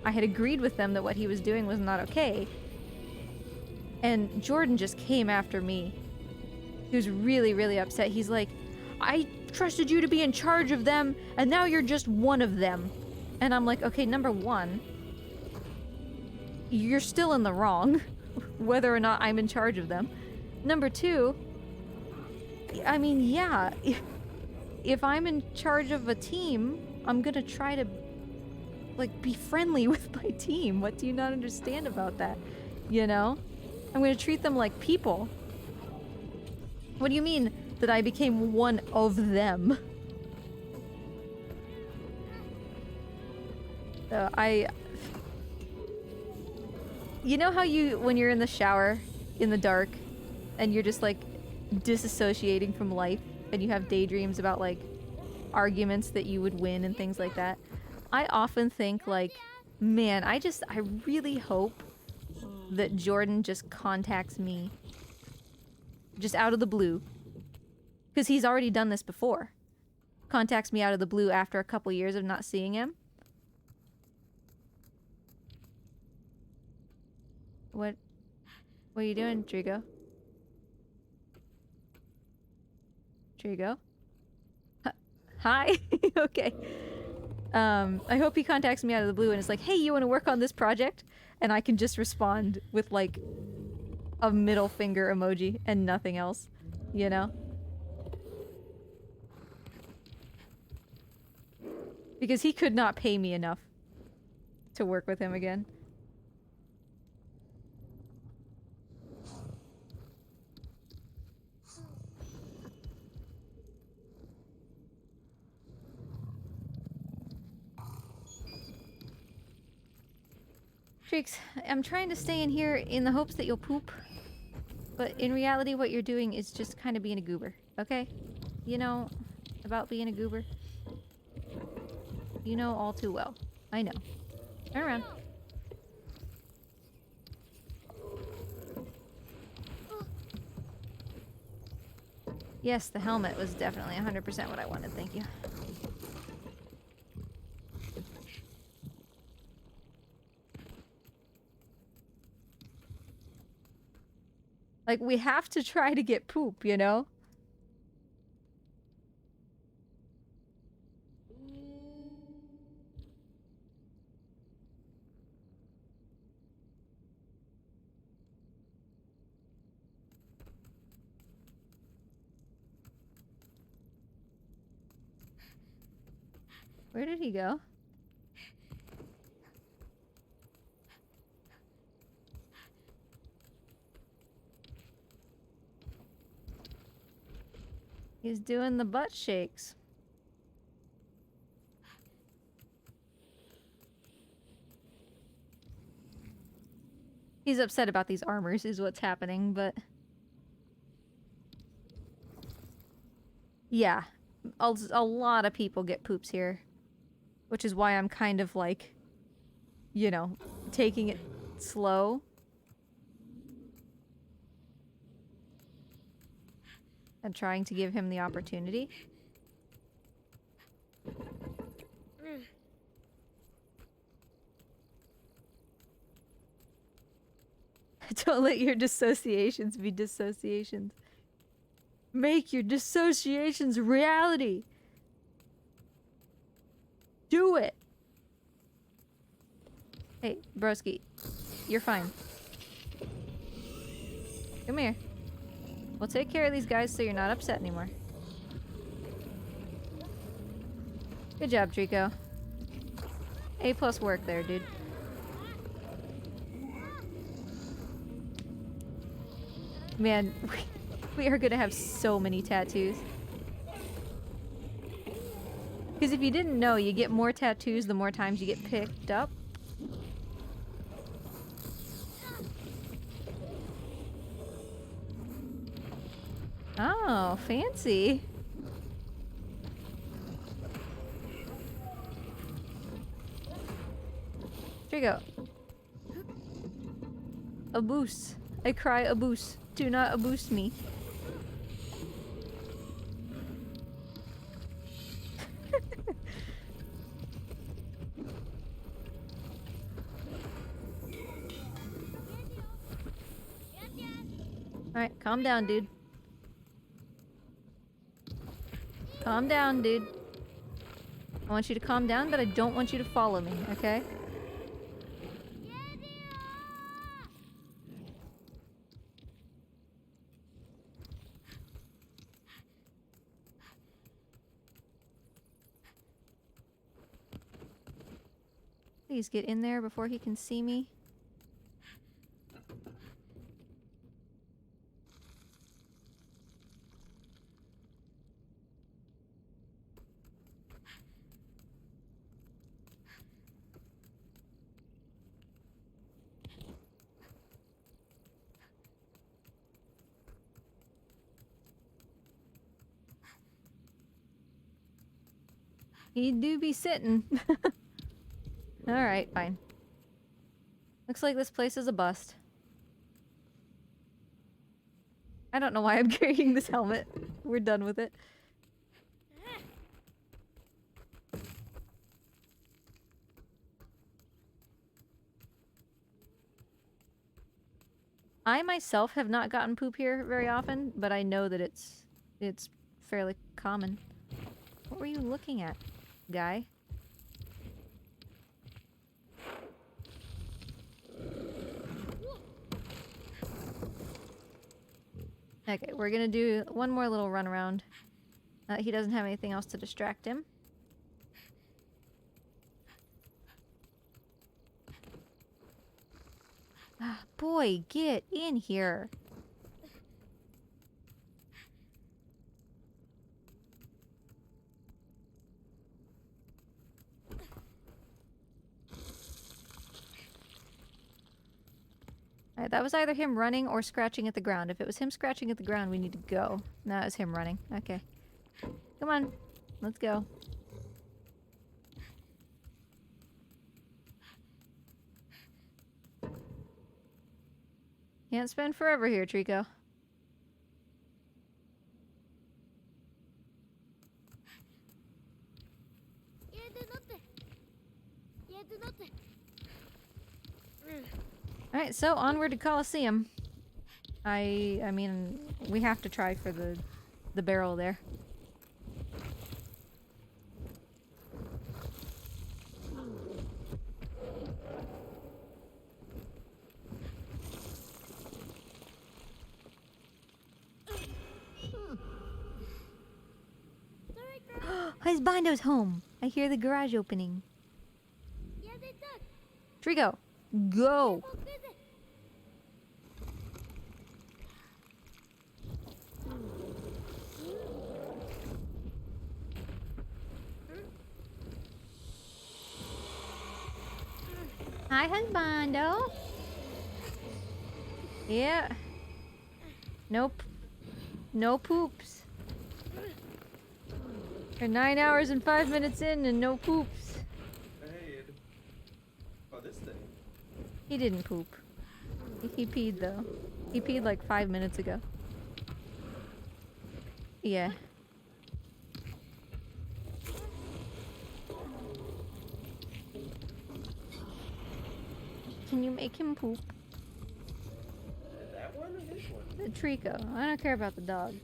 I had agreed with them that what he was doing was not okay. And Jordan just came after me. He was really, really upset. He's like, I trusted you to be in charge of them, and now you're just one of them. And I'm like, okay, number one, you're still in the wrong, whether or not I'm in charge of them. Number two, I mean, yeah, if I'm in charge of a team, I'm gonna try to, like, be friendly with my team. What do you not understand about that? You know? I'm gonna treat them like people. What do you mean that I became one of them? You know how when you're in the shower, in the dark, and you're just, like, disassociating from life, and you have daydreams about, like, arguments that you would win and things like that? I often think, like, man, I really hope that Jordan just contacts me. Just out of the blue. Because he's already done this before. Contacts me out of the blue after a couple years of not seeing him. What are you doing, Trigo? Trigo? Hi. Okay. I hope he contacts me out of the blue and is like, hey, you want to work on this project? And I can just respond with, like, a middle finger emoji and nothing else. You know? Because he could not pay me enough to work with him again. Freaks, I'm trying to stay in here in the hopes that you'll poop. But in reality, what you're doing is just kind of being a goober, okay? You know about being a goober? You know all too well. I know. Turn around. Yes, the helmet was definitely 100% what I wanted, thank you. Like, we have to try to get poop, you know? Where did he go? He's doing the butt shakes. He's upset about these armors is what's happening, but... Yeah. A lot of people get poops here. Which is why I'm kind of like... You know, taking it slow. And trying to give him the opportunity. Don't let your dissociations be dissociations. Make your dissociations reality. Do it. Hey, broski. You're fine. Come here. We'll take care of these guys so you're not upset anymore. Good job, Trico. A+ work there, dude. Man, we are gonna have so many tattoos. Because if you didn't know, you get more tattoos the more times you get picked up. Oh, fancy. Trico. Aboose. I cry aboose. Do not aboose me. Alright, calm down, dude. Calm down, dude. I want you to calm down, but I don't want you to follow me, okay? Please get in there before he can see me. He do be sitting. Alright, fine. Looks like this place is a bust. I don't know why I'm carrying this helmet. We're done with it. I myself have not gotten poop here very often, but I know that it's fairly common. What were you looking at, guy? Okay, we're gonna do one more little run around. He doesn't have anything else to distract him. Ah, boy, get in here. Alright, that was either him running or scratching at the ground. If it was him scratching at the ground, we need to go. No, it was him running. Okay. Come on. Let's go. Can't spend forever here, Trico. Alright, so onward to Colosseum. I mean, we have to try for the barrel there. Husbando's home. I hear the garage opening. Trico, go. Hi, husbando. Yeah. Nope. No poops. We're 9 hours and 5 minutes in and no poops. Hey, oh, this thing. He didn't poop. He peed though. He peed like 5 minutes ago. Yeah. Can you make him poop? That one or this one? The Trico. I don't care about the dog.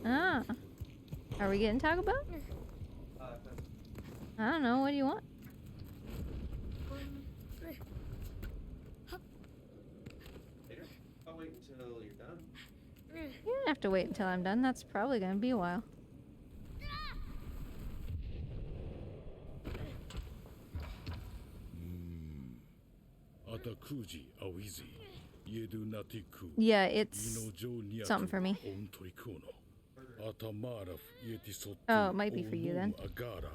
Ah. Are we getting Taco Bell? I don't know. What do you want? Later? I'll wait until you're done. You don't have to wait until I'm done. That's probably gonna be a while. Atakuji Awizi, Yedu Natiku, Yeah, it's Ino Niaku, something for me. Ontorikuno, Atamaraf Yetisotu, Oh, it might be for you then. Agara.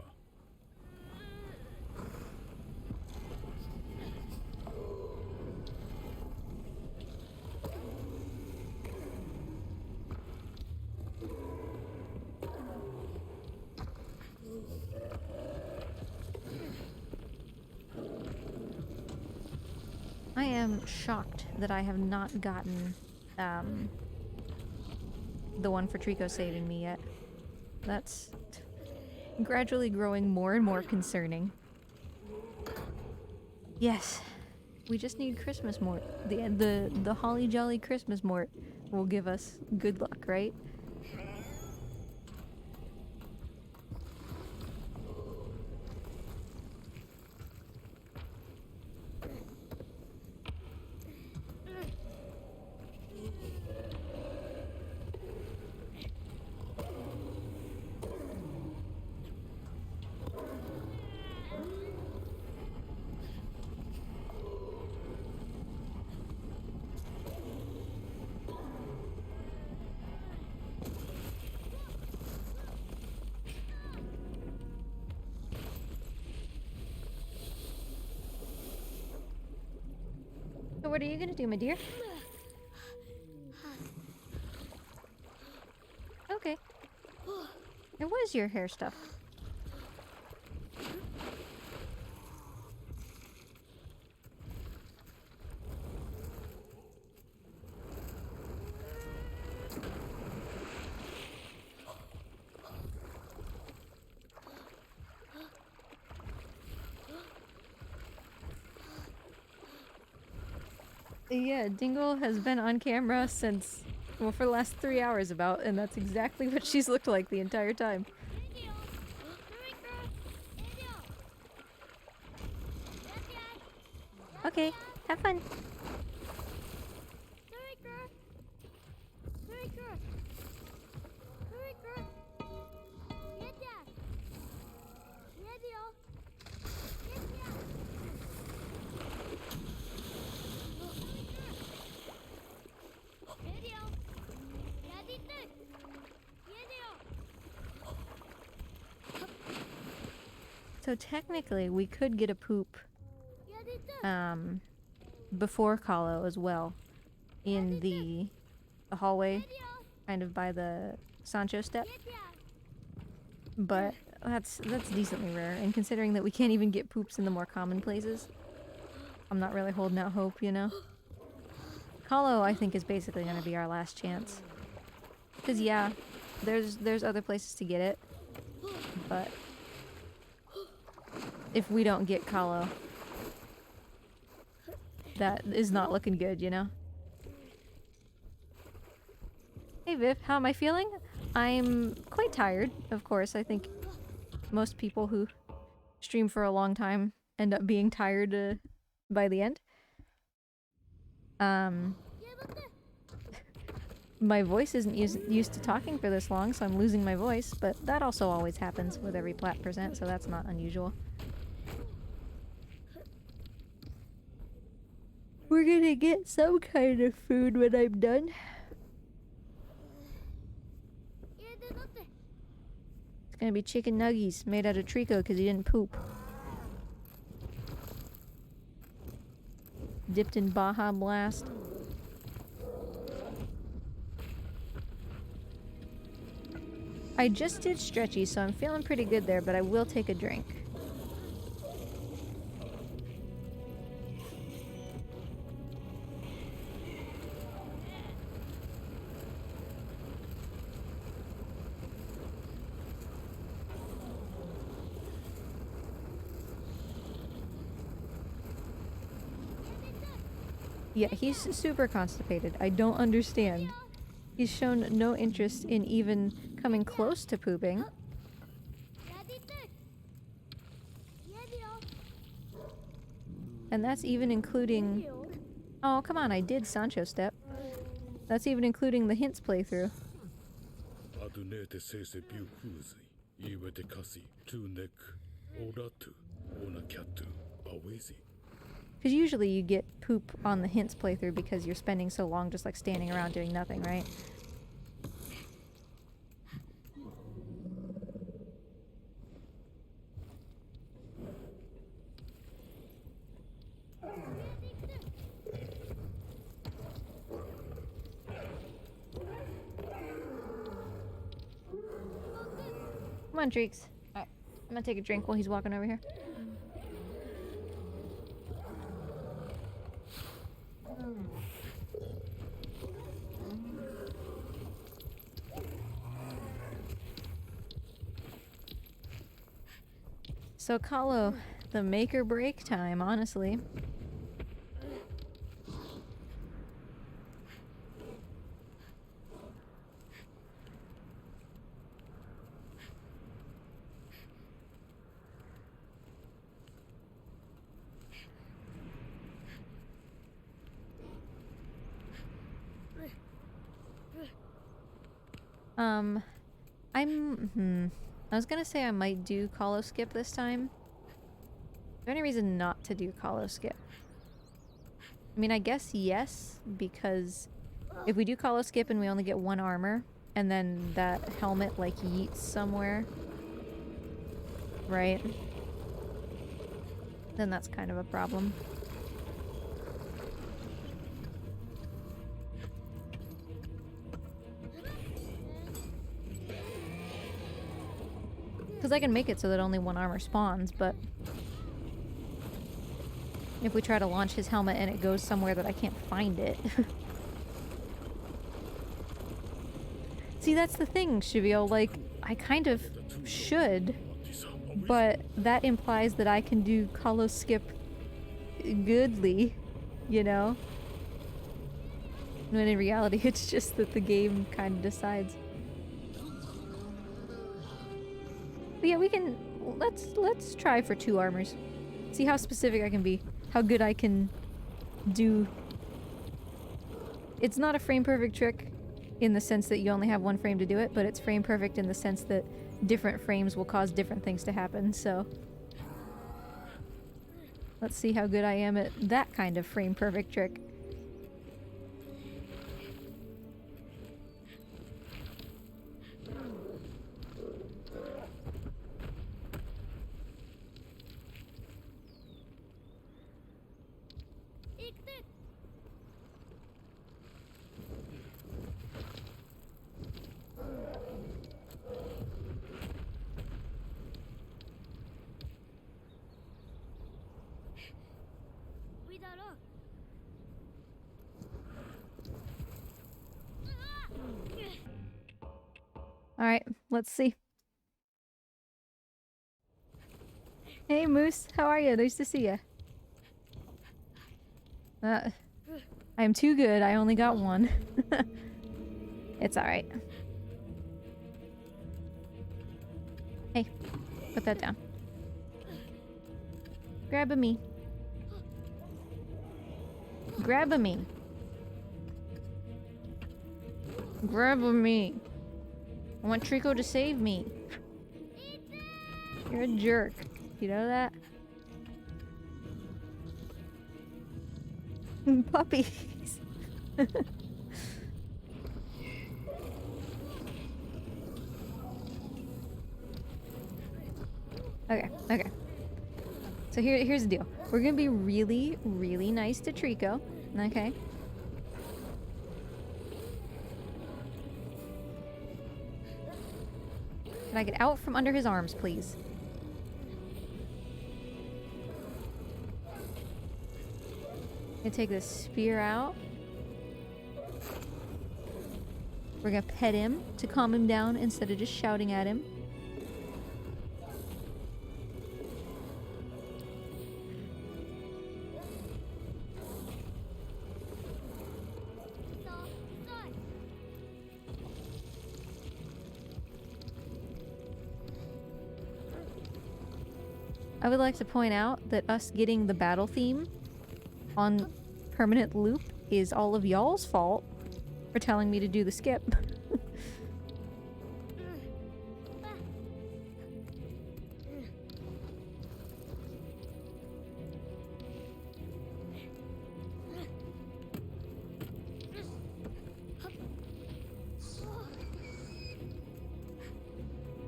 I am shocked that I have not gotten the one for Trico saving me yet. That's gradually growing more and more concerning. Yes, we just need Christmas mort. The Holly Jolly Christmas mort will give us good luck, right? So what are you gonna do, my dear? Okay. It was your hair stuff. Yeah, Dingle has been on camera since, well, for the last 3 hours about, and that's exactly what she's looked like the entire time. Radio. Drinker. Radio. Okay, have fun. Drinker. Drinker. Drinker. Radio. Radio. Radio. So technically, we could get a poop before Kahlo as well, in the hallway, kind of by the Sancho step. But that's decently rare, and considering that we can't even get poops in the more common places, I'm not really holding out hope, you know? Kahlo, I think, is basically going to be our last chance. Because, yeah, there's other places to get it, but if we don't get Kahlo, that is not looking good, you know? Hey Viv, how am I feeling? I'm quite tired, of course. I think most people who stream for a long time end up being tired by the end. My voice isn't used to talking for this long, so I'm losing my voice, but that also always happens with every plat present, so that's not unusual. We're gonna get some kind of food when I'm done. It's gonna be chicken nuggies made out of Trico because he didn't poop. Dipped in Baja Blast. I just did stretchy, so I'm feeling pretty good there, but I will take a drink. Yeah, he's super constipated. I don't understand. He's shown no interest in even coming close to pooping. And that's even including... Oh, come on, I did Sancho step. That's even including the hints playthrough. Because usually you get poop on the hints playthrough because you're spending so long just like standing around doing nothing, right? Come on, Treeks. Alright, I'm gonna take a drink while he's walking over here. So Kahlo, the make or break time, honestly. I was gonna say I might do Kahlo skip this time. Is there any reason not to do Kahlo skip? I mean, I guess yes, because if we do Kahlo skip and we only get 1 armor, and then that helmet like yeets somewhere, right? Then that's kind of a problem. Because I can make it so that only 1 armor spawns, but if we try to launch his helmet and it goes somewhere that I can't find it. See, that's the thing, Shivio. Like, I kind of should, but that implies that I can do Kahlo skip goodly, you know? When in reality, it's just that the game kind of decides. But yeah, we can... Let's try for 2 armors. See how specific I can be. How good I can do... It's not a frame perfect trick in the sense that you only have 1 frame to do it, but it's frame perfect in the sense that different frames will cause different things to happen, so... Let's see how good I am at that kind of frame perfect trick. Alright, let's see. Hey Moose, how are you? Nice to see you. I'm too good, I only got 1. It's alright. Hey, put that down. Grab a me. Grab a me. Grab a me. I want Trico to save me. You're a jerk. You know that? Puppies. Okay. So here's the deal. We're gonna be really, really nice to Trico. Okay? Can I get out from under his arms, please? Gonna take this spear out. We're gonna pet him to calm him down instead of just shouting at him. I would like to point out that us getting the battle theme on permanent loop is all of y'all's fault for telling me to do the skip.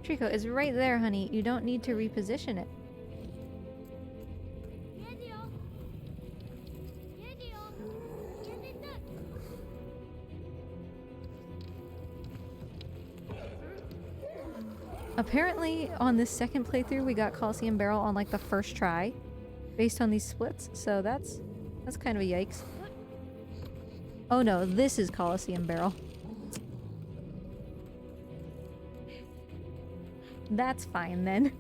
Trico, it's right there, honey. You don't need to reposition it. Apparently, on this second playthrough, we got Coliseum Barrel on like the first try, based on these splits. So that's kind of a yikes. Oh no, this is Coliseum Barrel. That's fine then.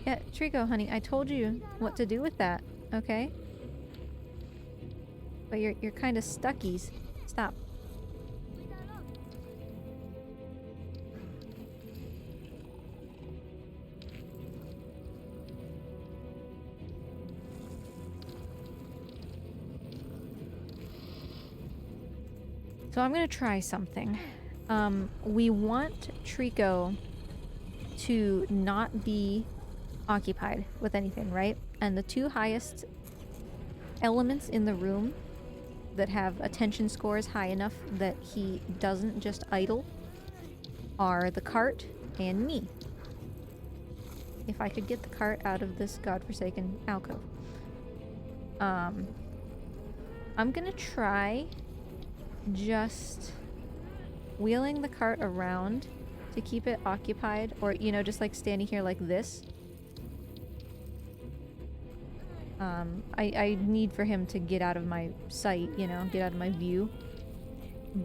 Yeah, Trico, honey, I told you what to do with that, okay? But you're kind of stuckies. Stop. So I'm gonna try something. We want Trico to not be occupied with anything, right? And the 2 highest elements in the room that have attention scores high enough that he doesn't just idle are the cart and me. If I could get the cart out of this godforsaken alcove. I'm gonna try just wheeling the cart around to keep it occupied, or, you know, just like standing here like this. I need for him to get out of my sight, you know, get out of my view.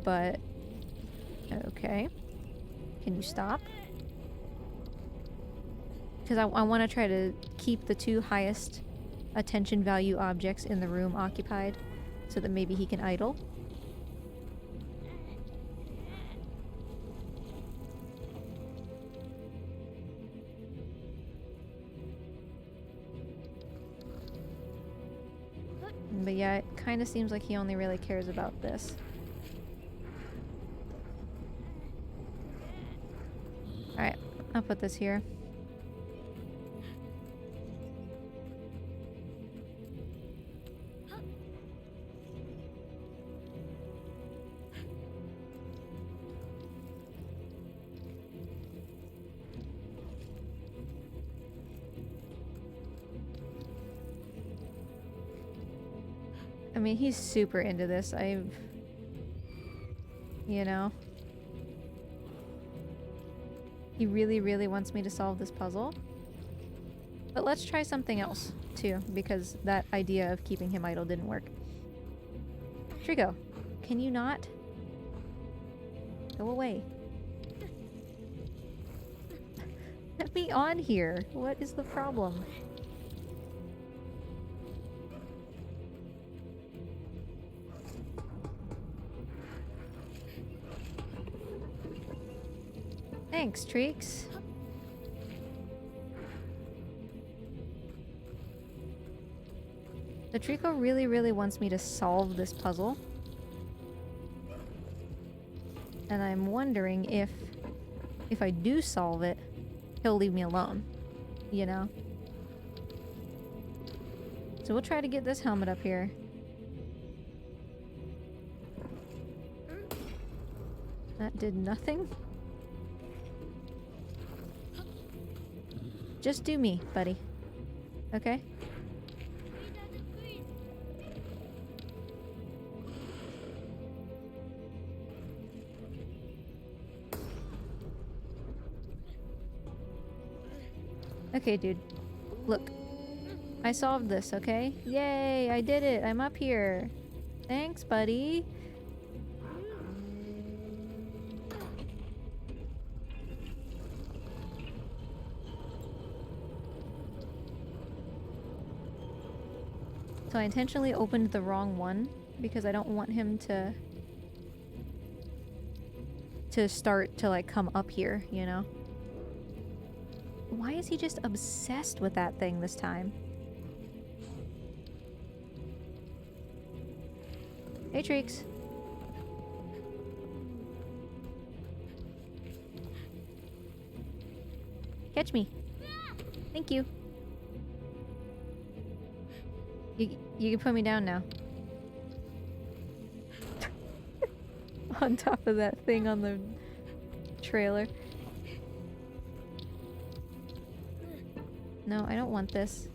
But, okay. Can you stop? Because I want to try to keep the two highest attention value objects in the room occupied so that maybe he can idle. But yeah, it kind of seems like he only really cares about this. Alright, I'll put this here. I mean, he's super into this. You know. He really, really wants me to solve this puzzle. But let's try something else, too, because that idea of keeping him idle didn't work. Trico, can you not? Go away. Let me on here. What is the problem? Thanks, Treeks. The Trico really, really wants me to solve this puzzle. And I'm wondering if I do solve it, he'll leave me alone. You know? So we'll try to get this helmet up here. That did nothing. Just do me, buddy. Okay? Okay, dude. Look. I solved this, okay? Yay! I did it! I'm up here! Thanks, buddy! So I intentionally opened the wrong one because I don't want him to start to like come up here, you know? Why is he just obsessed with that thing this time? Hey, Treeks. Catch me. Thank you. You can put me down now. On top of that thing on the trailer. No, I don't want this.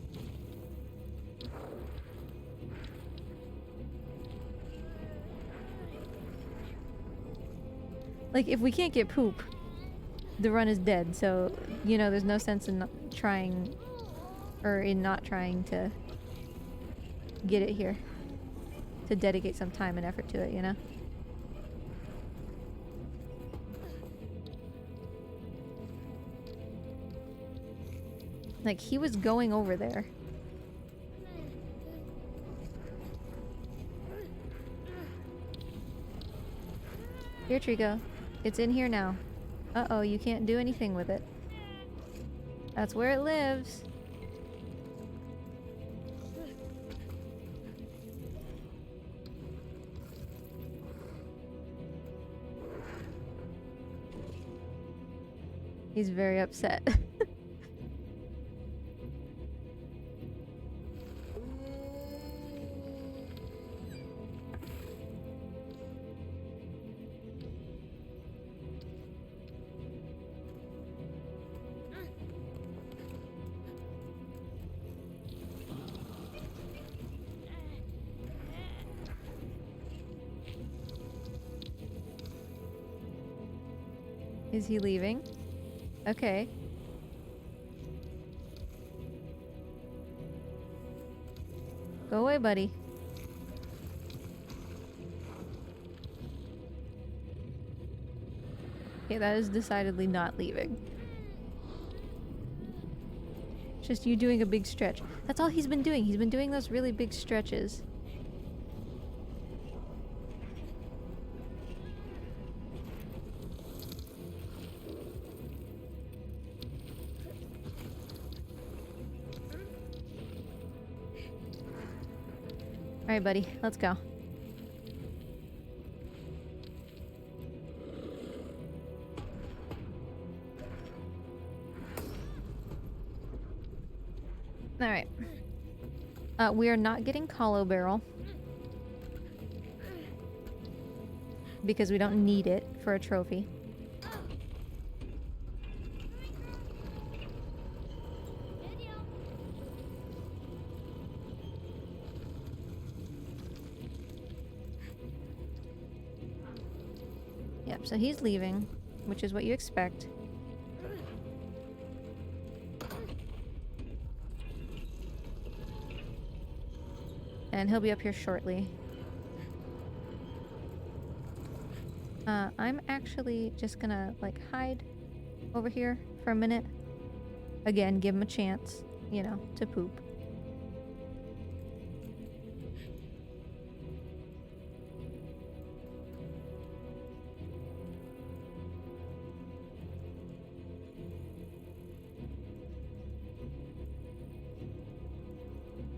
Like, if we can't get poop, the run is dead, so, you know, there's no sense in not trying, or in not trying to get it here. To dedicate some time and effort to it, you know? Like, he was going over there. Here, Trico. It's in here now. Uh-oh, you can't do anything with it. That's where it lives. He's very upset. Is he leaving? Okay. Go away, buddy. Okay, that is decidedly not leaving. Just you doing a big stretch. That's all he's been doing. He's been doing those really big stretches. Alright, buddy. Let's go. Alright. We are not getting Hollow Barrel. Because we don't need it for a trophy. Yep, so he's leaving, which is what you expect. And he'll be up here shortly. I'm actually just gonna, like, hide over here for a minute. Again, give him a chance, you know, to poop.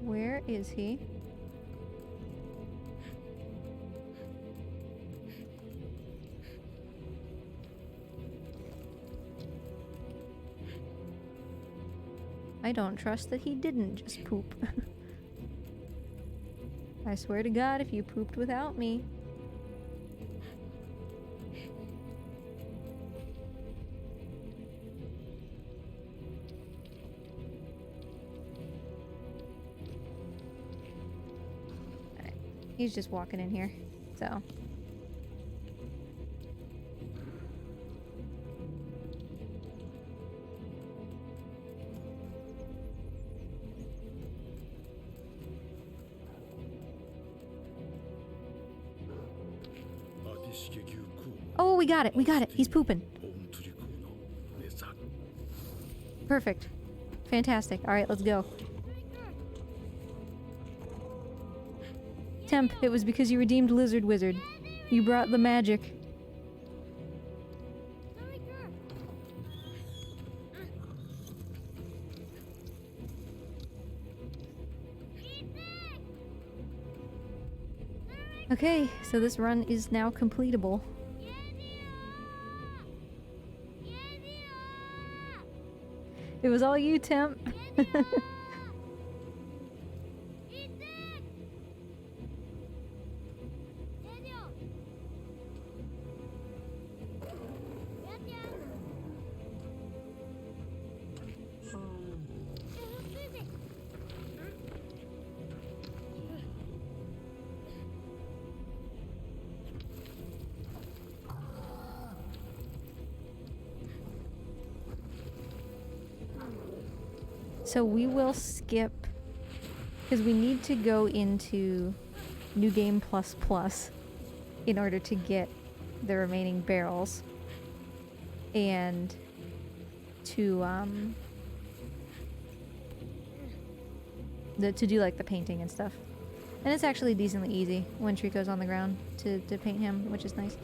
Where is he? I don't trust that he didn't just poop. I swear to God, if you pooped without me. Alright. He's just walking in here, so. Oh, we got it. We got it. He's pooping. Perfect. Fantastic. All right, let's go. Temp, it was because you redeemed Lizard Wizard. You brought the magic. Okay, so this run is now completable. It was all you, Temp. So we will skip, because we need to go into New Game Plus Plus in order to get the remaining barrels and to do like the painting and stuff. And it's actually decently easy when Trico's on the ground to paint him, which is nice.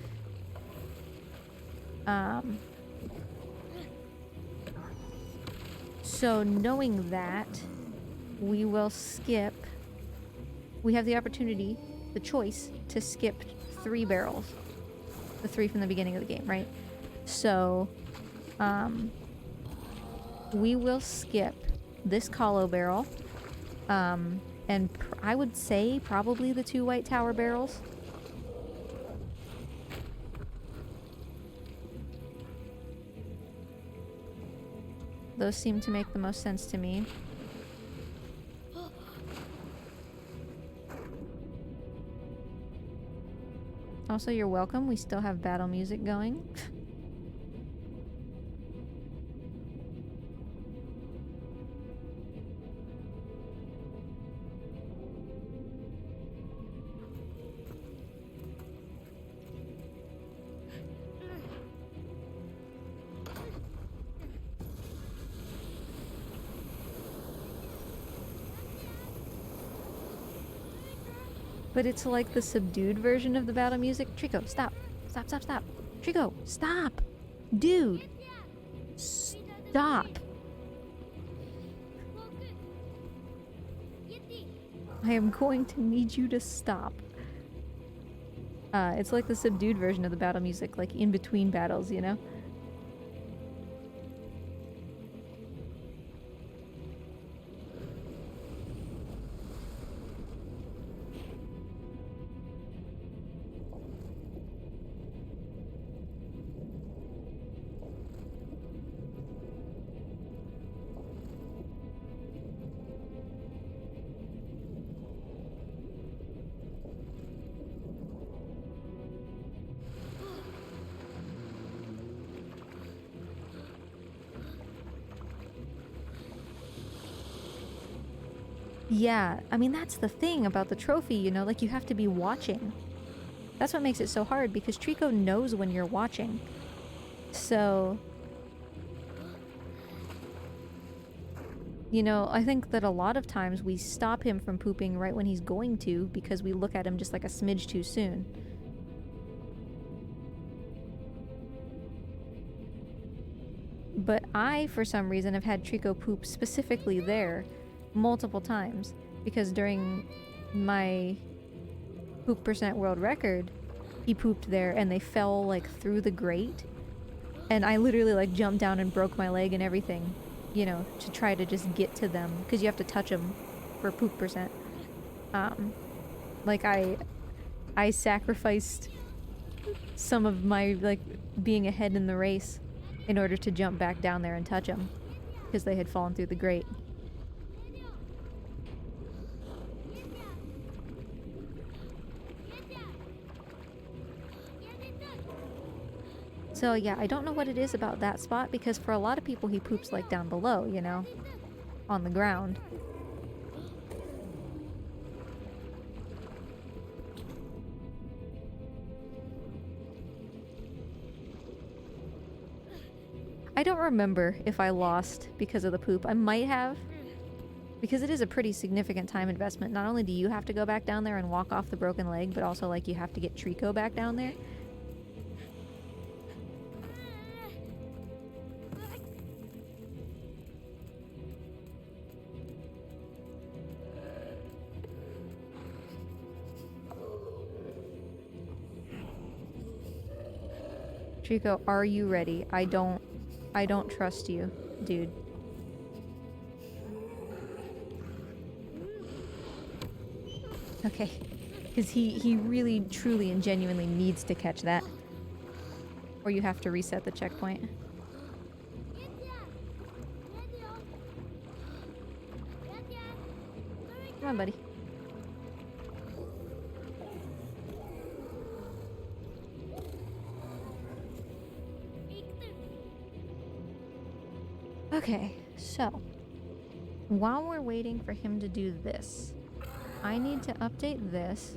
So knowing that, we will skip. We have the opportunity, the choice, to skip 3 barrels. The 3 from the beginning of the game, right? So, we will skip this Hollow Barrel. And I would say probably the 2 White Tower barrels. Those seem to make the most sense to me. Also, you're welcome. We still have battle music going. But it's like the subdued version of the battle music. Trico, stop. Stop, stop, stop. Trico, stop. Dude. Stop. I am going to need you to stop. It's like the subdued version of the battle music, like in between battles, you know? Yeah, I mean, that's the thing about the trophy, you know, like you have to be watching. That's what makes it so hard, because Trico knows when you're watching. So, you know, I think that a lot of times we stop him from pooping right when he's going to, because we look at him just like a smidge too soon. But I, for some reason, have had Trico poop specifically there multiple times, because during my poop percent world record, he pooped there and they fell like through the grate, and I literally like jumped down and broke my leg and everything, you know, to try to just get to them, because you have to touch them for poop percent. Like I sacrificed some of my like being ahead in the race in order to jump back down there and touch them, because they had fallen through the grate. So yeah, I don't know what it is about that spot, because for a lot of people he poops like down below, you know, on the ground. I don't remember if I lost because of the poop. I might have, because it is a pretty significant time investment. Not only do you have to go back down there and walk off the broken leg, but also like you have to get Trico back down there. Trico, are you ready? I don't trust you, dude. Okay. Because he really, truly, and genuinely needs to catch that. Or you have to reset the checkpoint. Come on, buddy. Okay, so while we're waiting for him to do this, I need to update this.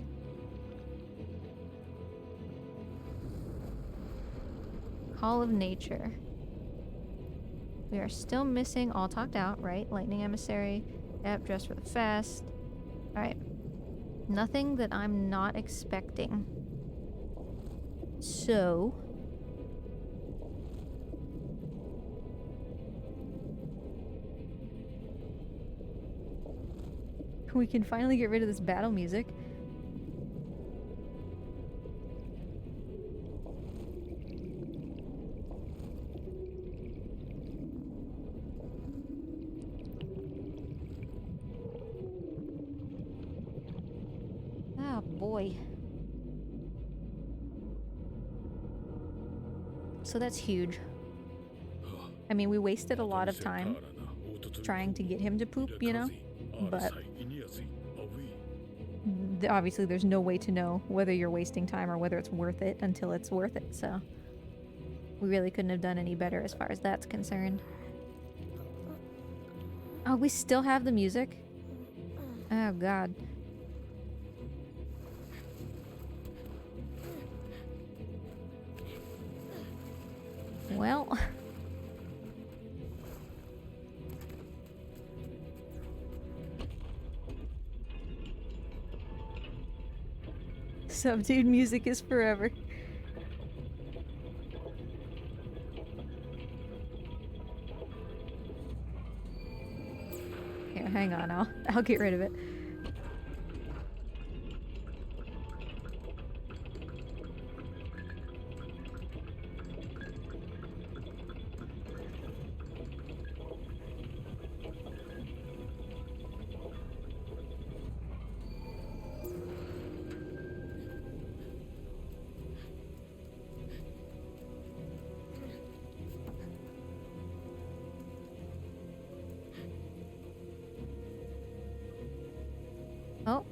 Call of Nature. We are still missing All Talked Out, right? Lightning Emissary. Yep, Dress for the Fest. Alright. Nothing that I'm not expecting. So we can finally get rid of this battle music. Oh boy. So that's huge. I mean, we wasted a lot of time trying to get him to poop, you know? But obviously there's no way to know whether you're wasting time or whether it's worth it until it's worth it, so we really couldn't have done any better as far as that's concerned. Oh, we still have the music? Oh god. Well... Subdued music is forever. Here, hang on, I'll get rid of it. Oh.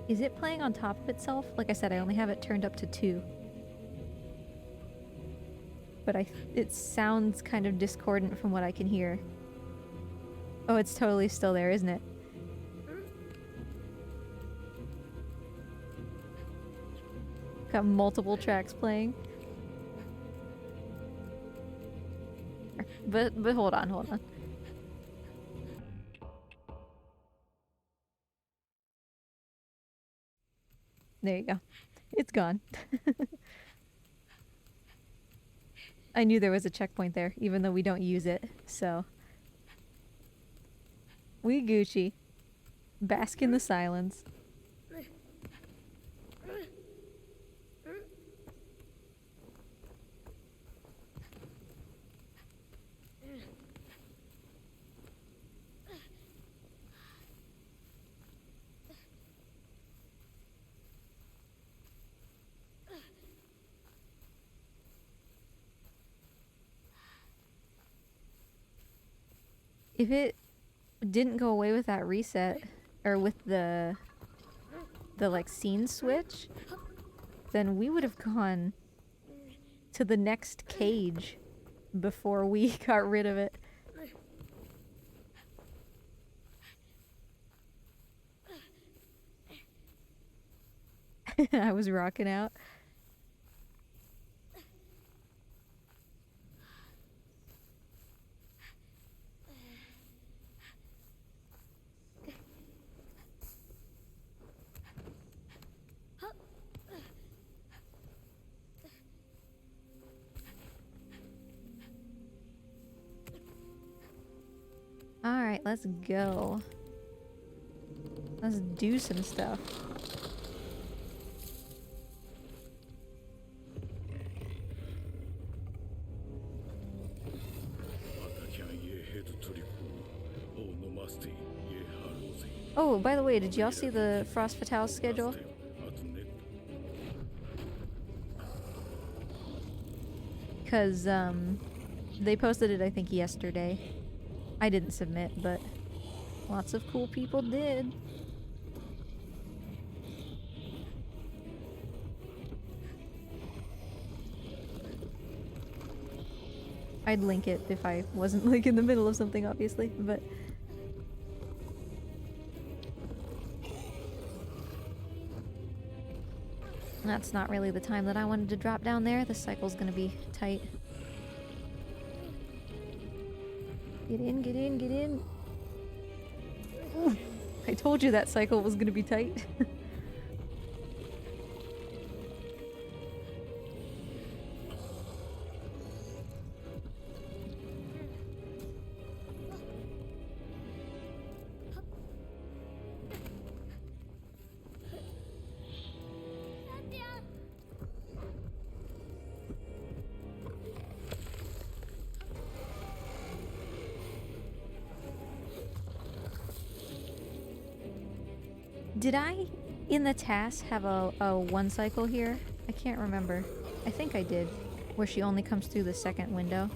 Is it playing on top of itself? Like I said, I only have it turned up to 2. But it sounds kind of discordant from what I can hear. Oh, it's totally still there, isn't it? Got multiple tracks playing. But hold on. There you go. It's gone. I knew there was a checkpoint there, even though we don't use it, so. We Gucci. Bask in the silence. If it didn't go away with that reset, or with the like scene switch, then we would have gone to the next cage before we got rid of it. I was rocking out. Alright, let's go. Let's do some stuff. Oh, by the way, did y'all see the Frost Fatale schedule? Because, they posted it, I think, yesterday. I didn't submit, but lots of cool people did. I'd link it if I wasn't like in the middle of something, obviously, but that's not really the time that I wanted to drop down there. The cycle's gonna be tight. Get in, get in, get in. Ooh, I told you that cycle was gonna be tight. Did I, in the task, have a one cycle here? I can't remember. I think I did. Where she only comes through the second window.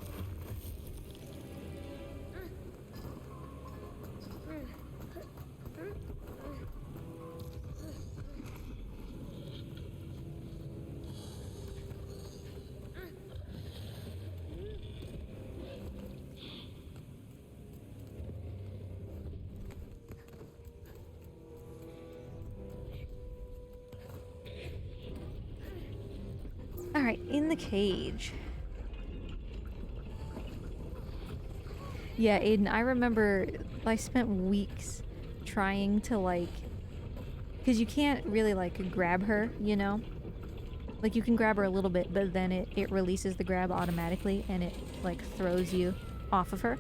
Alright, in the cage. Yeah, Aiden, I remember I spent weeks trying to, like, because you can't really like grab her, you know? Like you can grab her a little bit, but then it releases the grab automatically and it like throws you off of her.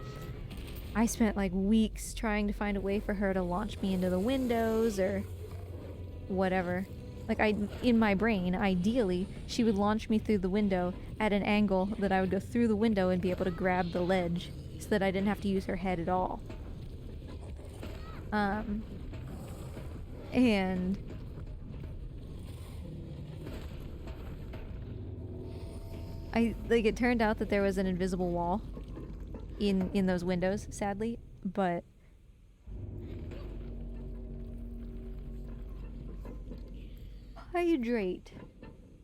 I spent like weeks trying to find a way for her to launch me into the windows or whatever. Like in my brain, ideally, she would launch me through the window at an angle that I would go through the window and be able to grab the ledge so that I didn't have to use her head at all. And it turned out that there was an invisible wall in those windows, sadly, but hydrate.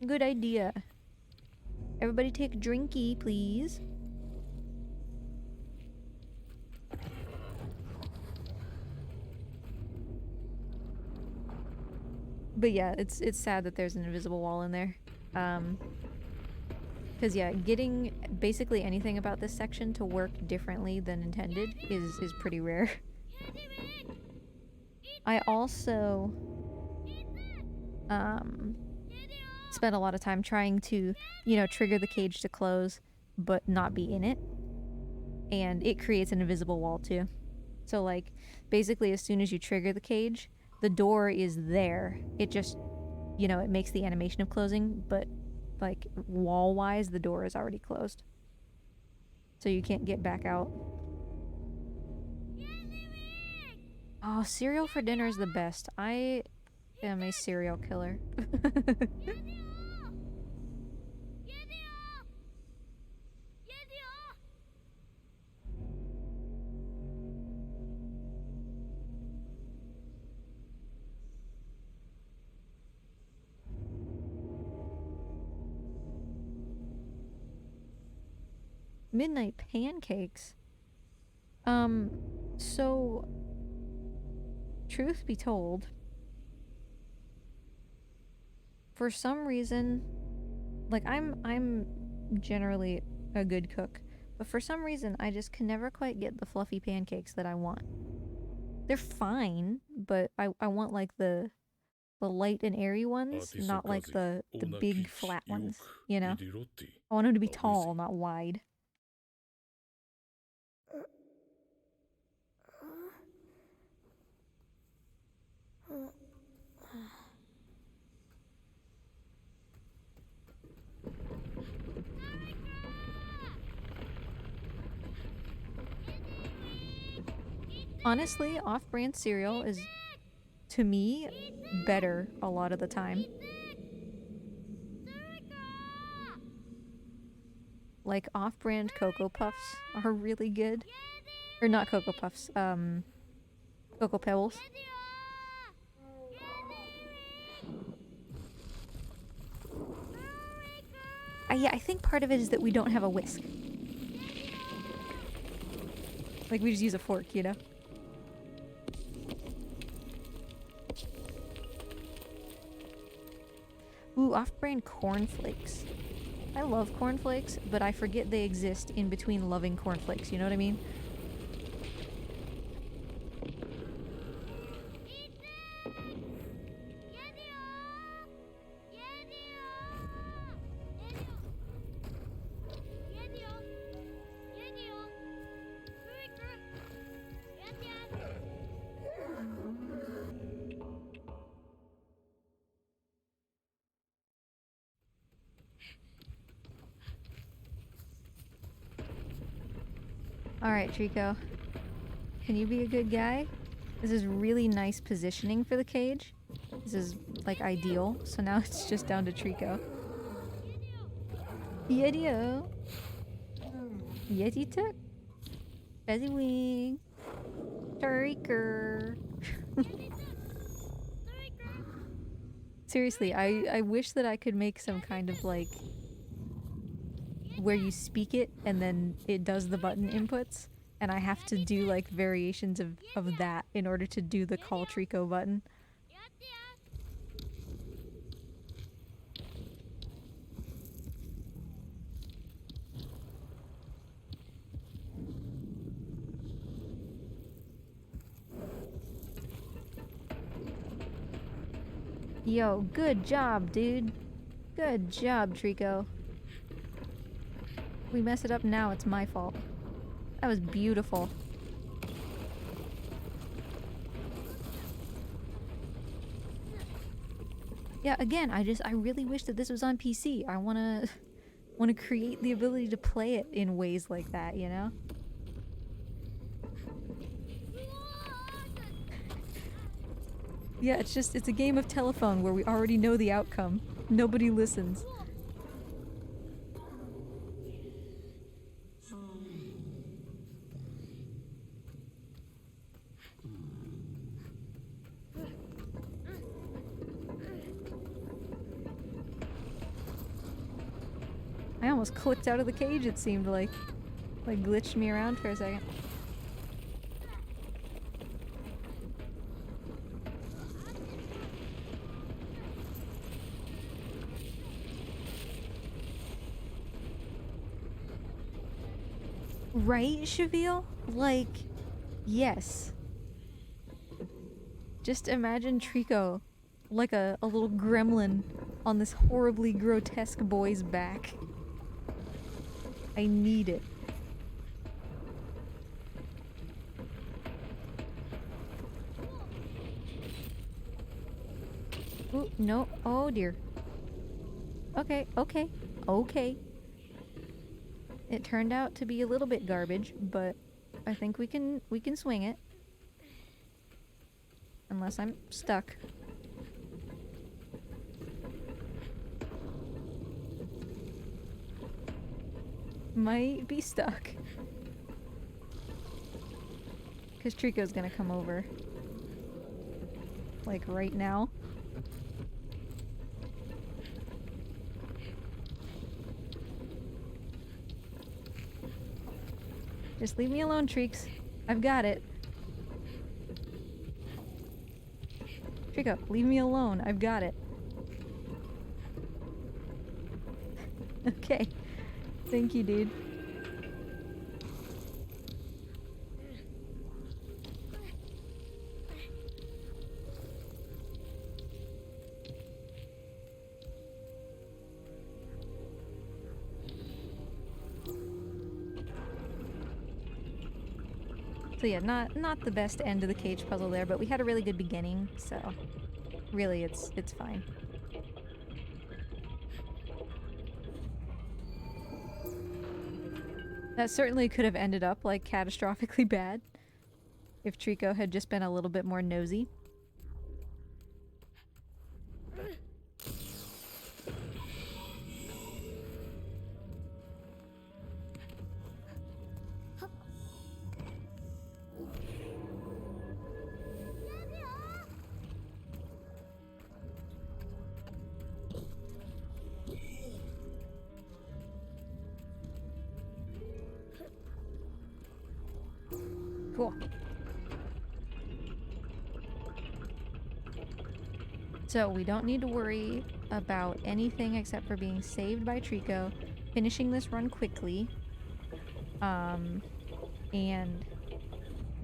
Good idea. Everybody take a drinky, please. But yeah, it's sad that there's an invisible wall in there. Because yeah, getting basically anything about this section to work differently than intended is pretty rare. I also spent a lot of time trying to, you know, trigger the cage to close, but not be in it. And it creates an invisible wall too. So like, basically as soon as you trigger the cage, the door is there. It just, you know, it makes the animation of closing, but like wall-wise, the door is already closed. So you can't get back out. Oh, cereal for dinner is the best. I am a serial killer. Midnight pancakes? So, truth be told, for some reason, like I'm generally a good cook, but for some reason I just can never quite get the fluffy pancakes that I want. They're fine, but I want like the light and airy ones, not like the big flat ones, you know? I want them to be tall, not wide. Honestly, off-brand cereal is, to me, better a lot of the time. Like, off-brand Cocoa Puffs are really good. Or not Cocoa Puffs, Cocoa Pebbles. Yeah, I think part of it is that we don't have a whisk. Like, we just use a fork, you know? Ooh, off-brand cornflakes. I love cornflakes, but I forget they exist in between loving cornflakes, you know what I mean? Alright, Trico. Can you be a good guy? This is really nice positioning for the cage. This is, like, ideal. So now it's just down to Trico. Yedio! Yeti Tuck! Fezzy Wing! Trico! Seriously, I wish that I could make some kind of, like, where you speak it and then it does the button inputs, and I have to do like variations of that in order to do the call Trico button. Yo, good job, dude. Good job, Trico. We mess it up now, it's my fault. That was beautiful. Yeah, again, I really wish that this was on PC. I wanna create the ability to play it in ways like that, you know? Yeah, it's a game of telephone where we already know the outcome. Nobody listens. I almost clicked out of the cage, it seemed like. Like glitched me around for a second. Right, Shavil? Like, yes. Just imagine Trico like a little gremlin on this horribly grotesque boy's back. I need it. Ooh, no. Oh dear. Okay, okay, okay. It turned out to be a little bit garbage, but I think we can swing it. Unless I'm stuck. Might be stuck. Because Trico's gonna come over. Like right now. Just leave me alone, Treeks. I've got it. Trico, leave me alone. I've got it. Okay. Thank you, dude. So yeah, not the best end of the cage puzzle there, but we had a really good beginning, so really it's fine. That certainly could have ended up like catastrophically bad if Trico had just been a little bit more nosy. Cool. So we don't need to worry about anything except for being saved by Trico, finishing this run quickly, and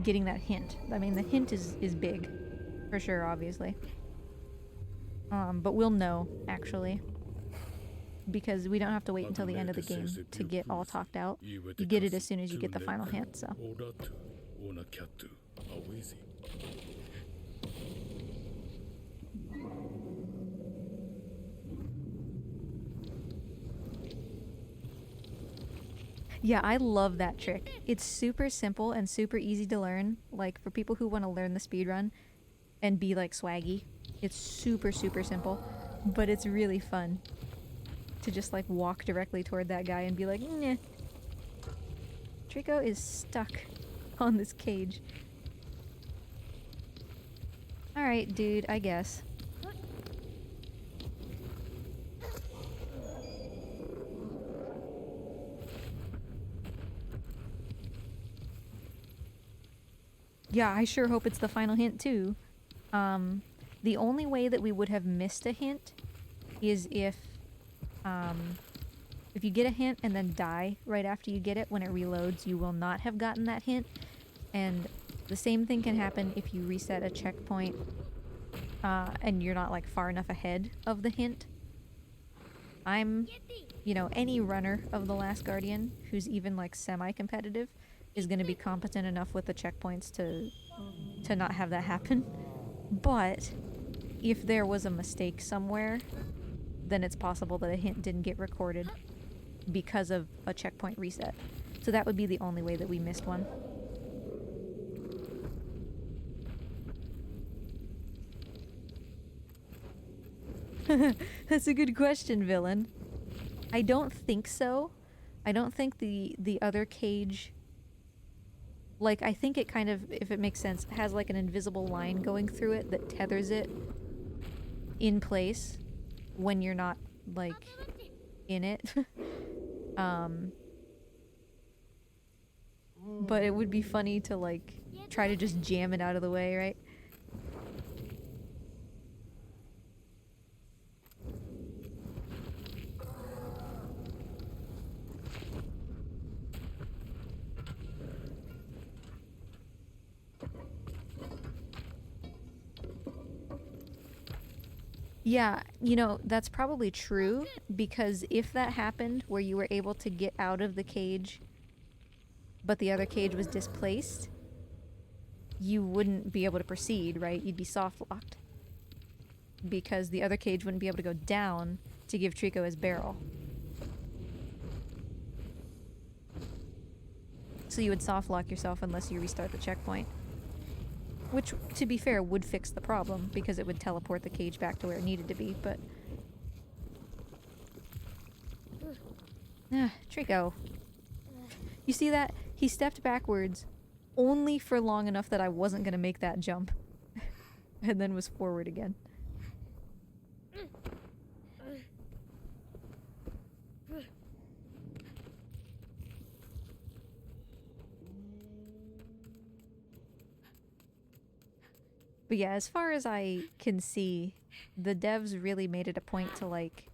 getting that hint. I mean, the hint is big, for sure, obviously. But we'll know, actually. Because we don't have to wait until the end of the game to get all talked out. You get it as soon as you get the final hint, so. Yeah, I love that trick. It's super simple and super easy to learn. Like, for people who want to learn the speedrun and be, like, swaggy. It's super, super simple. But it's really fun to just, like, walk directly toward that guy and be like, nah. Trico is stuck on this cage. Alright, dude, I guess. Yeah, I sure hope it's the final hint, too. The only way that we would have missed a hint is if you get a hint and then die right after you get it, when it reloads, you will not have gotten that hint. And the same thing can happen if you reset a checkpoint and you're not like far enough ahead of the hint, I'm, you know, any runner of The Last Guardian who's even like semi-competitive is going to be competent enough with the checkpoints to not have that happen. But if there was a mistake somewhere, then it's possible that a hint didn't get recorded because of a checkpoint reset. So that would be the only way that we missed one. That's a good question, villain. I don't think so. I don't think the other cage... Like, I think it kind of, if it makes sense, has like an invisible line going through it that tethers it in place when you're not, like, in it. But it would be funny to, like, try to just jam it out of the way, right? Yeah, you know, that's probably true, because if that happened where you were able to get out of the cage, but the other cage was displaced, you wouldn't be able to proceed, right? You'd be soft locked. Because the other cage wouldn't be able to go down to give Trico his barrel. So you would soft lock yourself unless you restart the checkpoint. Which, to be fair, would fix the problem, because it would teleport the cage back to where it needed to be, but... Trico. You see that? He stepped backwards only for long enough that I wasn't gonna make that jump. And then was forward again. But yeah, as far as I can see, the devs really made it a point to, like,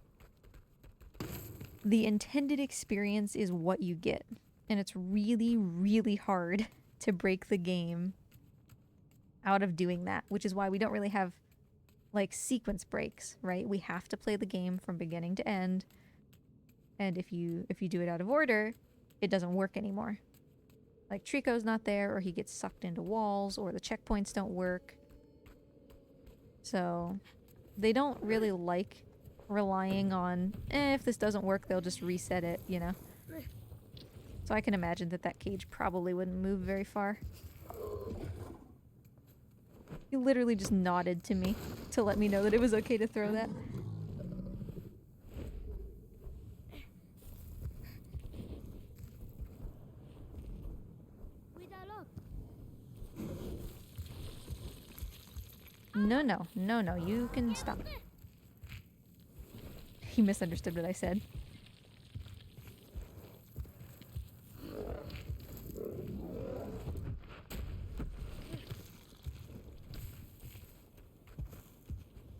the intended experience is what you get. And it's really, really hard to break the game out of doing that, which is why we don't really have, like, sequence breaks, right? We have to play the game from beginning to end. And if you do it out of order, it doesn't work anymore. Like, Trico's not there, or he gets sucked into walls, or the checkpoints don't work. So, they don't really like relying on, if this doesn't work, they'll just reset it, you know? So I can imagine that that cage probably wouldn't move very far. He literally just nodded to me to let me know that it was okay to throw that. No, you can stop. He misunderstood what I said.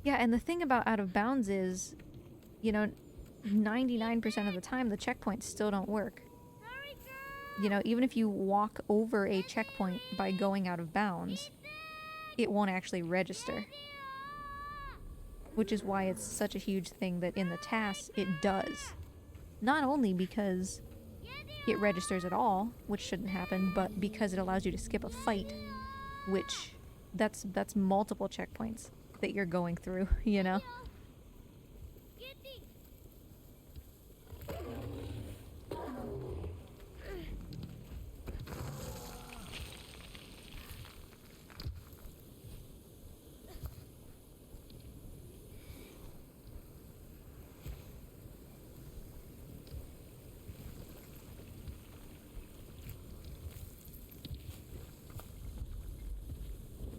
Yeah, and the thing about Out of Bounds is, you know, 99% of the time the checkpoints still don't work. You know, even if you walk over a checkpoint by going out of bounds, it won't actually register. Which is why it's such a huge thing that in the TAS it does. Not only because it registers at all, which shouldn't happen, but because it allows you to skip a fight, which that's multiple checkpoints that you're going through, you know?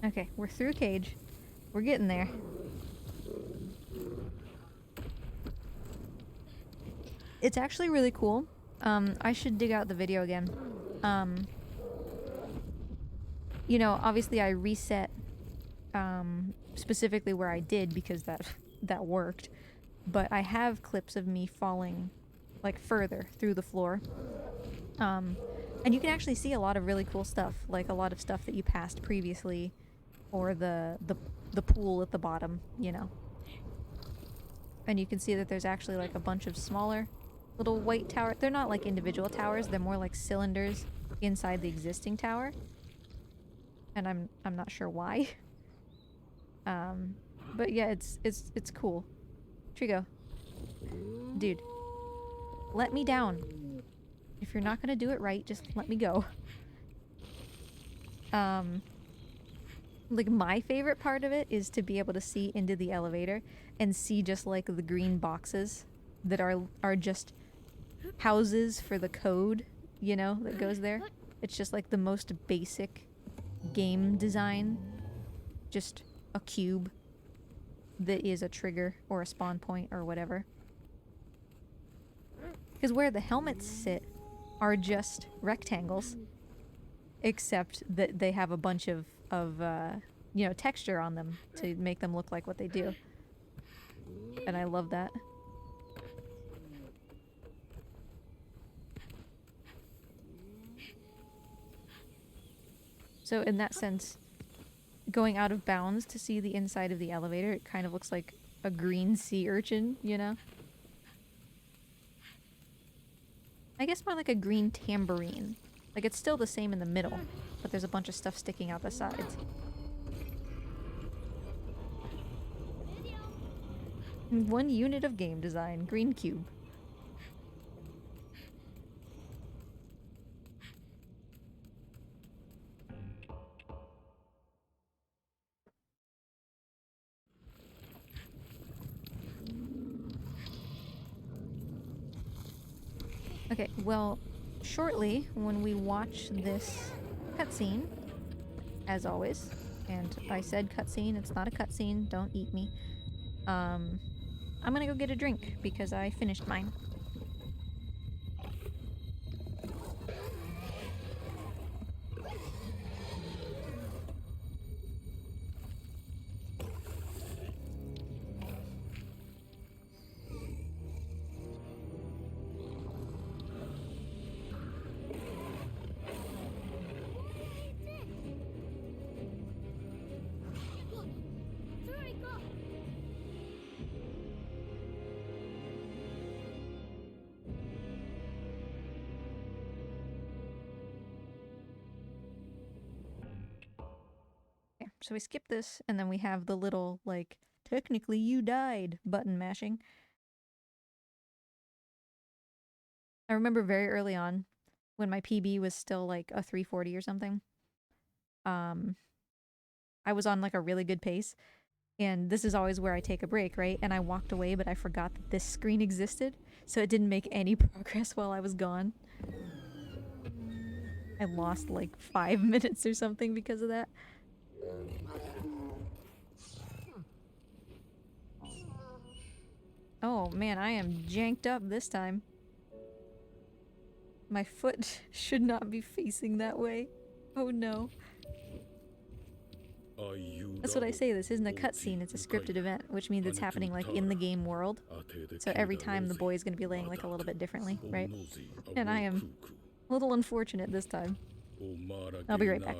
Okay, we're through cage. We're getting there. It's actually really cool. I should dig out the video again. You know, obviously I reset specifically where I did because that worked. But I have clips of me falling like further through the floor. And you can actually see a lot of really cool stuff, like a lot of stuff that you passed previously or the pool at the bottom, you know. And you can see that there's actually like a bunch of smaller little white towers. They're not like individual towers, they're more like cylinders inside the existing tower. And I'm not sure why. But yeah, it's cool. Trigo. Dude. Let me down. If you're not gonna do it right, just let me go. Like my favorite part of it is to be able to see into the elevator and see just like the green boxes that are just houses for the code, you know, that goes there. It's just like the most basic game design. Just a cube that is a trigger or a spawn point or whatever. Because where the helmets sit are just rectangles, except that they have a bunch of you know, texture on them to make them look like what they do. And I love that. So in that sense, going out of bounds to see the inside of the elevator, it kind of looks like a green sea urchin, you know? I guess more like a green tambourine. Like it's still the same in the middle, but there's a bunch of stuff sticking out the sides. One unit of game design, green cube. Okay, well, shortly when we watch this cutscene, as always, and I said cutscene, it's not a cutscene, don't eat me. I'm gonna go get a drink because I finished mine. Okay, so we skip this, and then we have the little, like, technically you died button mashing. I remember very early on, when my PB was still like a 340 or something, I was on like a really good pace, and this is always where I take a break, right? And I walked away, but I forgot that this screen existed, so it didn't make any progress while I was gone. I lost like 5 minutes or something because of that. Oh man, I am janked up this time. My foot should not be facing that way. Oh no. That's what I say, this isn't a cutscene, it's a scripted event, which means it's happening like in the game world. So every time the boy is going to be laying like a little bit differently, right? And I am a little unfortunate this time. I'll be right back.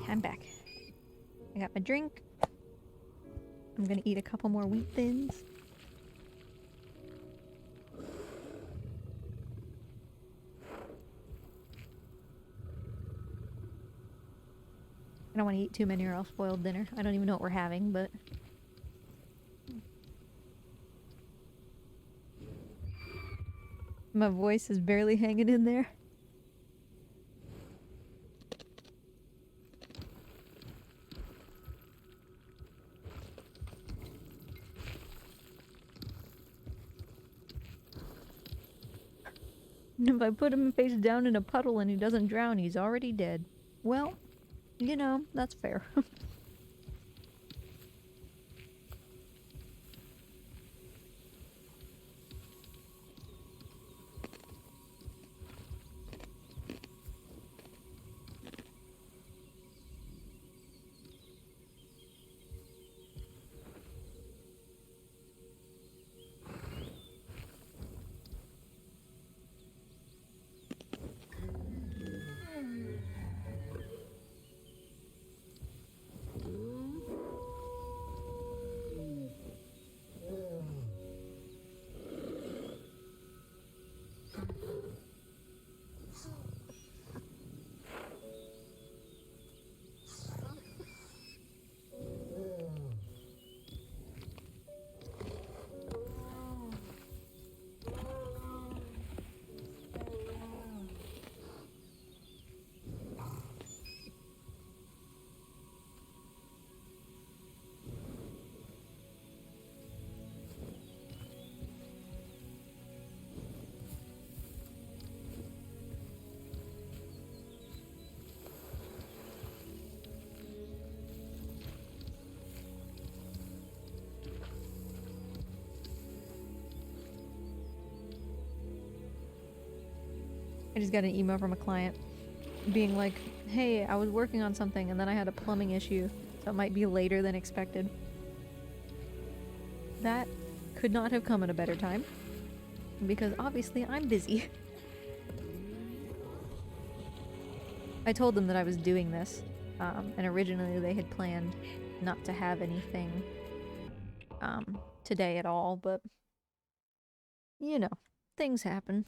I'm back. I got my drink. I'm gonna eat a couple more wheat thins. I don't want to eat too many or I'll spoil dinner. I don't even know what we're having, but... My voice is barely hanging in there. If I put him face down in a puddle and he doesn't drown, he's already dead. Well, you know, that's fair. I just got an email from a client being like, hey, I was working on something and then I had a plumbing issue, so it might be later than expected. That could not have come at a better time, because obviously I'm busy. I told them that I was doing this, and originally they had planned not to have anything today at all, but you know, things happen.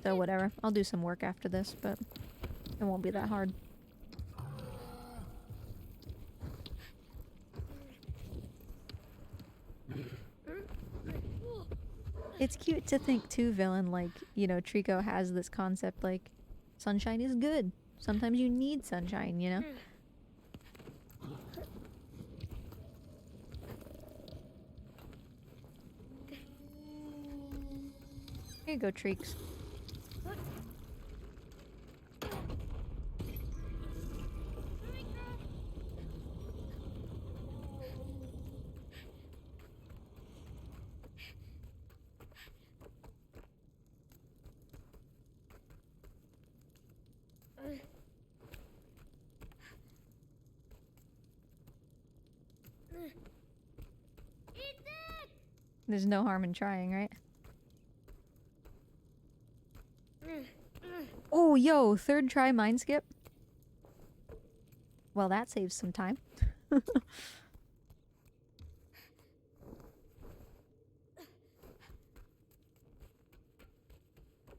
So whatever, I'll do some work after this, but it won't be that hard. It's cute to think too, Villain, like, you know, Trico has this concept like, sunshine is good. Sometimes you need sunshine, you know? Here you go, Treeks. There's no harm in trying, right? Oh, yo, third try mind skip? Well, that saves some time.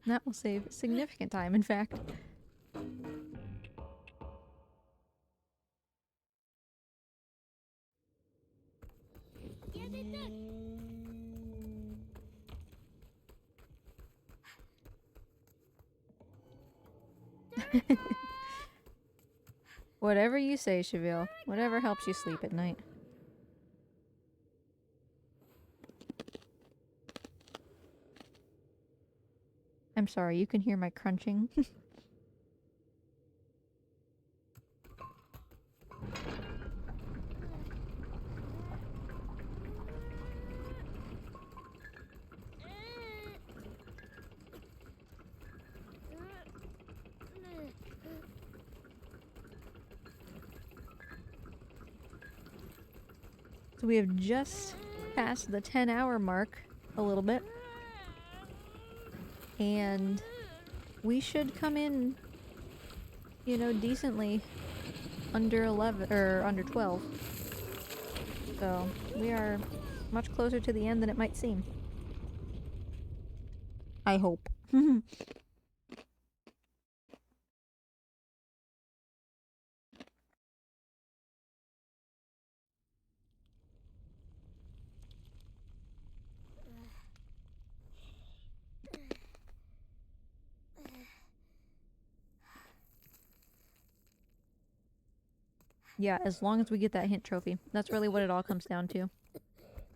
That will save significant time, in fact. Whatever you say, Cheville. Whatever helps you sleep at night. I'm sorry, you can hear my crunching. So we have just passed the 10-hour mark a little bit. And we should come in, you know, decently under 11 or under 12. So we are much closer to the end than it might seem. I hope. Yeah, as long as we get that hint trophy. That's really what it all comes down to.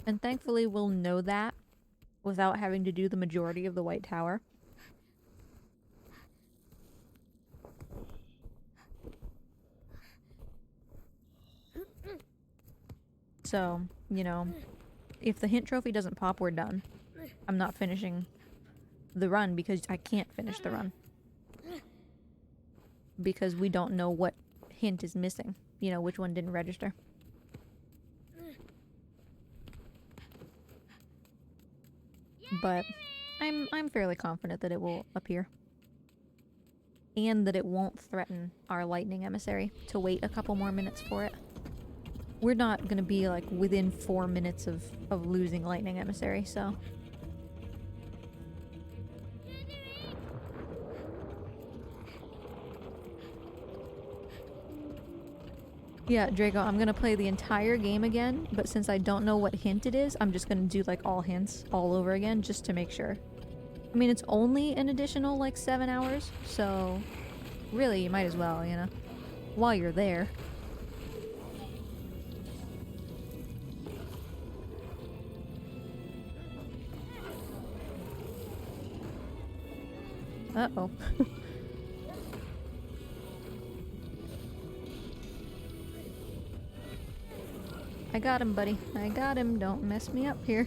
And thankfully we'll know that without having to do the majority of the White Tower. So, you know, if the hint trophy doesn't pop, we're done. I'm not finishing the run because I can't finish the run. Because we don't know what hint is missing. You know, which one didn't register. But I'm fairly confident that it will appear. And that it won't threaten our lightning emissary to wait a couple more minutes for it. We're not gonna be like within 4 minutes of losing lightning emissary, so. Yeah, Draco, I'm gonna play the entire game again, but since I don't know what hint it is, I'm just gonna do like all hints all over again just to make sure. I mean, it's only an additional like 7 hours, so really you might as well, you know, while you're there. Uh-oh. I got him, buddy. I got him. Don't mess me up here.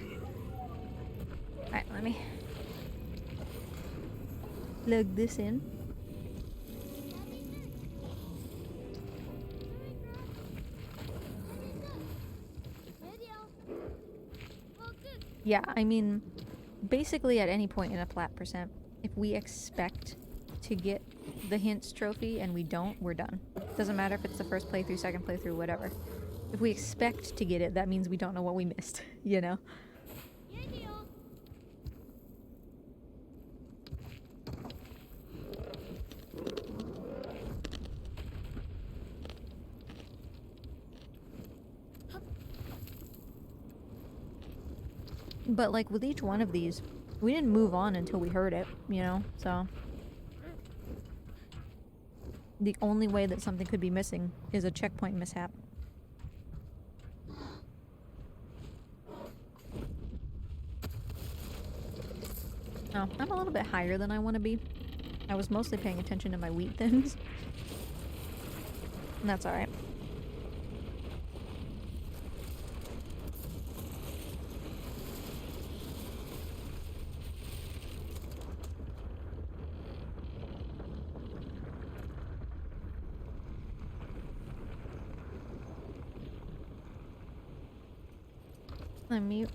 Alright, let me plug this in. Yeah, I mean, basically at any point in a flat percent, if we expect to get the hints trophy and we don't, we're done. Doesn't matter if it's the first playthrough, second playthrough, whatever. If we expect to get it, that means we don't know what we missed, you know? But like with each one of these, we didn't move on until we heard it, you know? So the only way that something could be missing is a checkpoint mishap. Oh, I'm a little bit higher than I want to be. I was mostly paying attention to my wheat thins. And that's alright.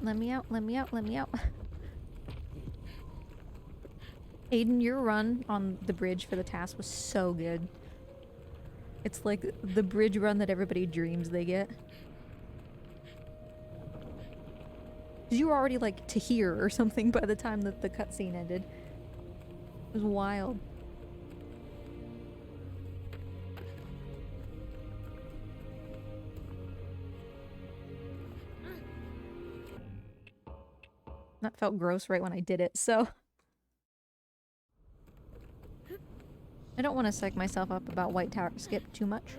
Let me out. Aiden, your run on the bridge for the task was so good. It's like the bridge run that everybody dreams they get. 'Cause you were already like to here or something by the time that the cutscene ended. It was wild. That felt gross right when I did it, so I don't want to psych myself up about White Tower skip too much.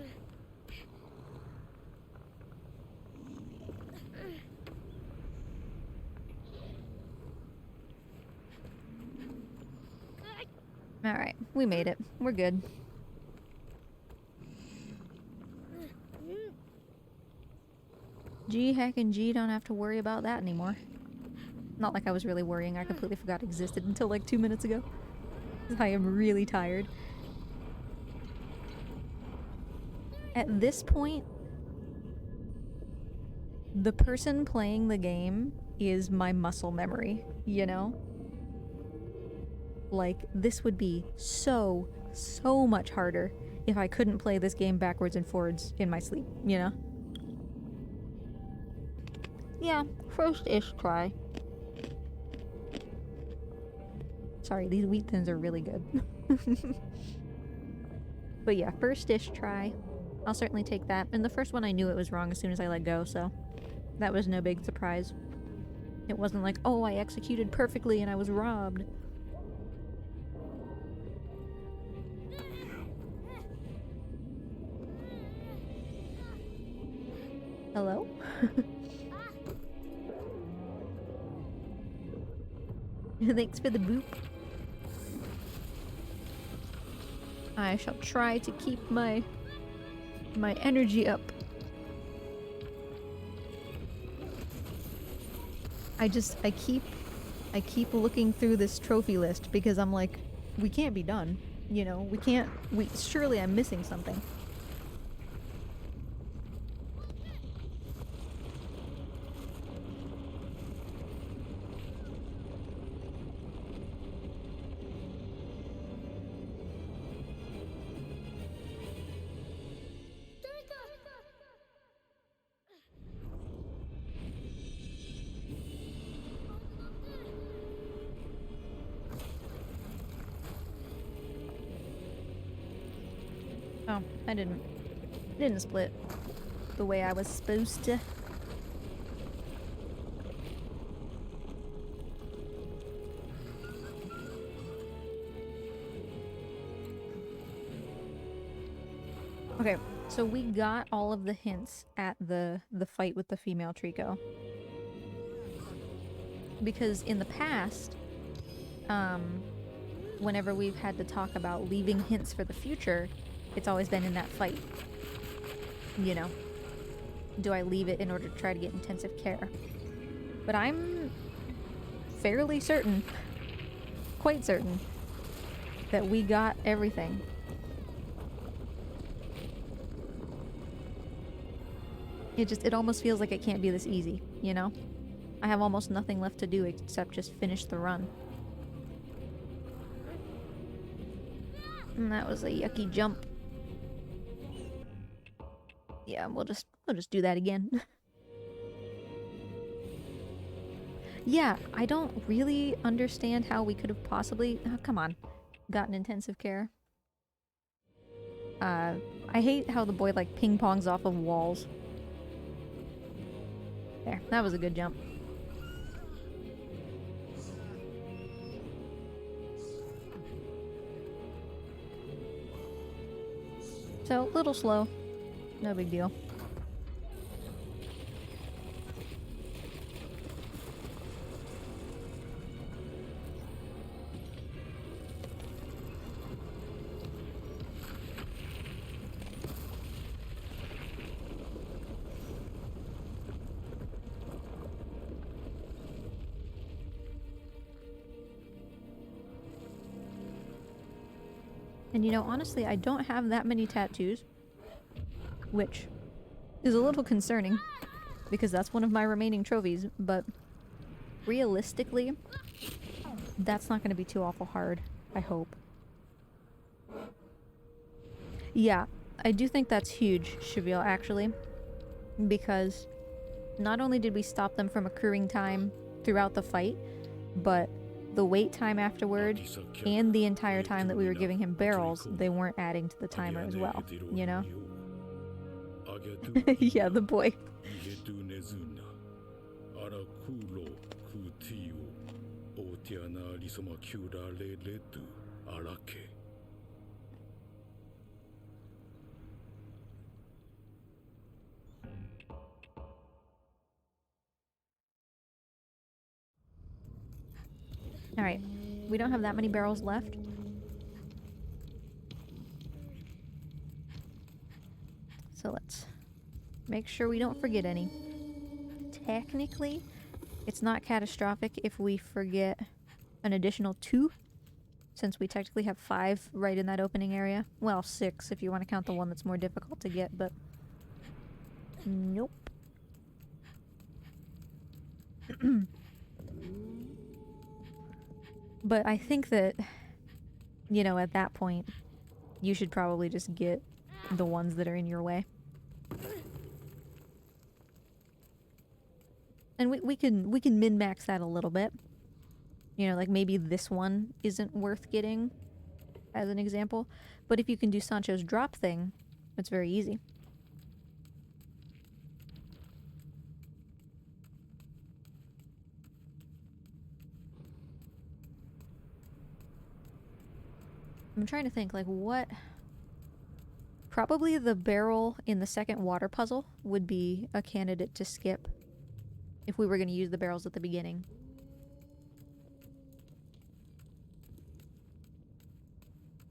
Alright, we made it. We're good. G, heck, and G don't have to worry about that anymore. Not like I was really worrying. I completely forgot it existed until like 2 minutes ago. I am really tired. At this point, the person playing the game is my muscle memory, you know? Like, this would be so much harder if I couldn't play this game backwards and forwards in my sleep, you know? Yeah, first-ish try. Sorry, these wheat thins are really good. But yeah, first-ish try. I'll certainly take that. And the first one I knew it was wrong as soon as I let go, so that was no big surprise. It wasn't like, oh, I executed perfectly and I was robbed. Hello? Thanks for the boop. I shall try to keep my energy up. I keep looking through this trophy list because I'm like, we can't be done. You know, surely I'm missing something. Oh, I didn't split the way I was supposed to. Okay, so we got all of the hints at the fight with the female Trico. Because in the past, whenever we've had to talk about leaving hints for the future, it's always been in that fight. You know, do I leave it in order to try to get intensive care? But I'm fairly certain, quite certain, that we got everything. It almost feels like it can't be this easy, you know? I have almost nothing left to do except just finish the run. And that was a yucky jump. Yeah, we'll just do that again. Yeah, I don't really understand how we could have possibly, oh, come on, gotten intensive care. I hate how the boy like ping-pongs off of walls. There, that was a good jump. So, a little slow. No big deal. And you know, honestly, I don't have that many tattoos, which is a little concerning, because that's one of my remaining trophies, but realistically, that's not going to be too awful hard, I hope. Yeah, I do think that's huge, Cheville, actually, because not only did we stop them from accruing time throughout the fight, but the wait time afterward and the entire time that we were giving him barrels, they weren't adding to the timer as well, you know? Yeah, the boy. Alright, we don't have that many barrels left. So let's make sure we don't forget any. Technically, it's not catastrophic if we forget an additional 2, since we technically have 5 right in that opening area. Well, 6 if you want to count the one that's more difficult to get, but nope. But I think that, you know, at that point, you should probably just get the ones that are in your way. And we can min-max that a little bit. You know, like maybe this one isn't worth getting as an example. But if you can do Sancho's drop thing, it's very easy. I'm trying to think, like, what... Probably the barrel in the second water puzzle would be a candidate to skip if we were going to use the barrels at the beginning.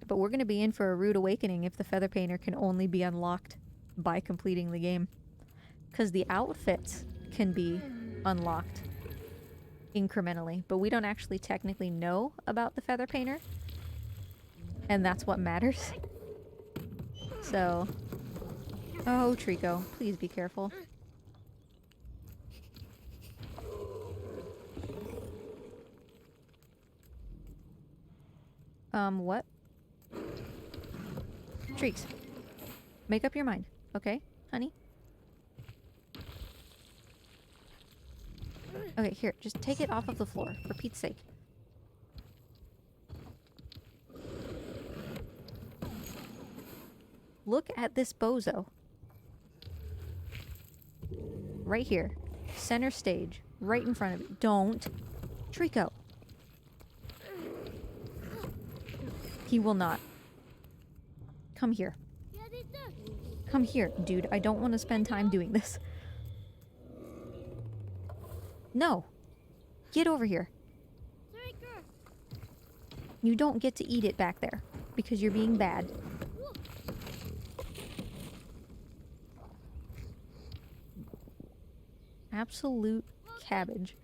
But we're going to be in for a rude awakening if the feather painter can only be unlocked by completing the game. Because the outfits can be unlocked incrementally, but we don't actually technically know about the feather painter. And that's what matters. So... Oh, Trico, please be careful. What? Treeks. Make up your mind, okay, honey? Okay, here, just take it off of the floor, for Pete's sake. Look at this bozo. Right here. Center stage. Right in front of you. Don't. Trico. He will not. Come here. Come here, dude. I don't want to spend time doing this. No. Get over here. You don't get to eat it back there because you're being bad. Absolute cabbage.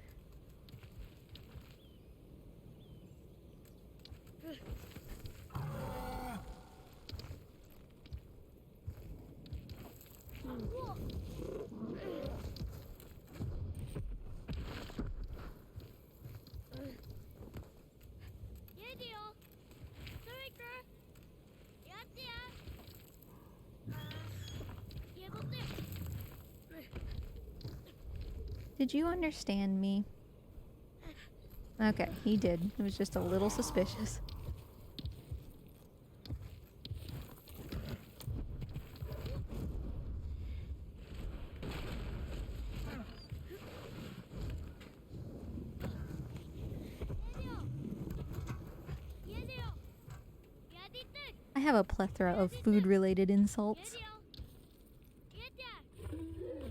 Did you understand me? Okay, he did. It was just a little suspicious. I have a plethora of food-related insults.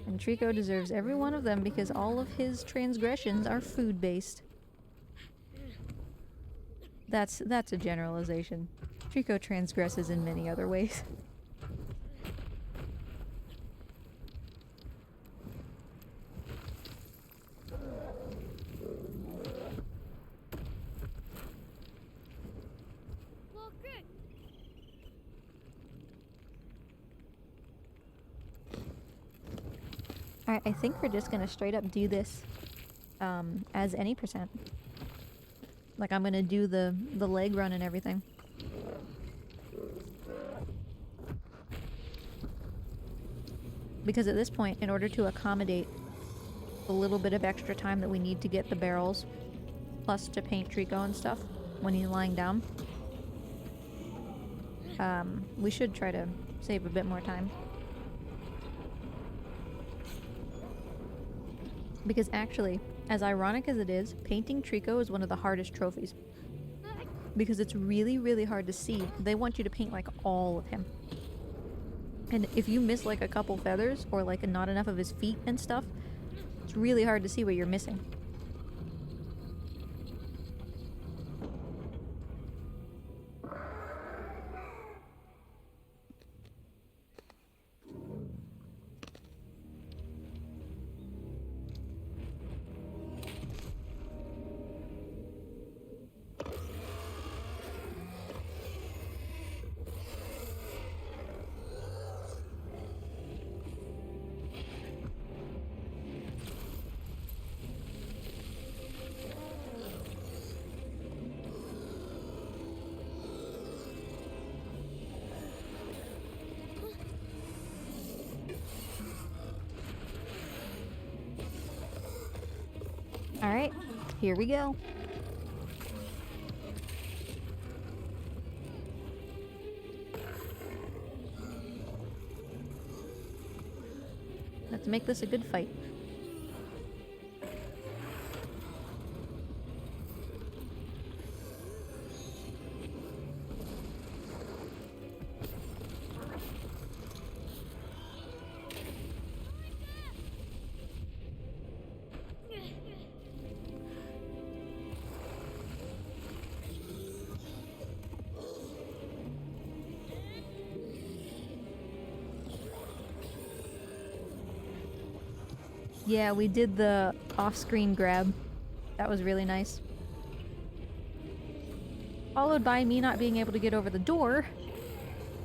And Trico deserves every one of them because all of his transgressions are food-based. That's a generalization. Trico transgresses in many other ways. Alright, I think we're just gonna straight up do this as any percent. Like, I'm gonna do the leg run and everything. Because at this point, in order to accommodate the little bit of extra time that we need to get the barrels, plus to paint Trico and stuff when he's lying down, we should try to save a bit more time. Because actually, as ironic as it is, painting Trico is one of the hardest trophies. Because it's really, really hard to see. They want you to paint like all of him. And if you miss like a couple feathers or like not enough of his feet and stuff, it's really hard to see what you're missing. Here we go. Let's make this a good fight. Yeah, we did the off-screen grab. That was really nice. Followed by me not being able to get over the door.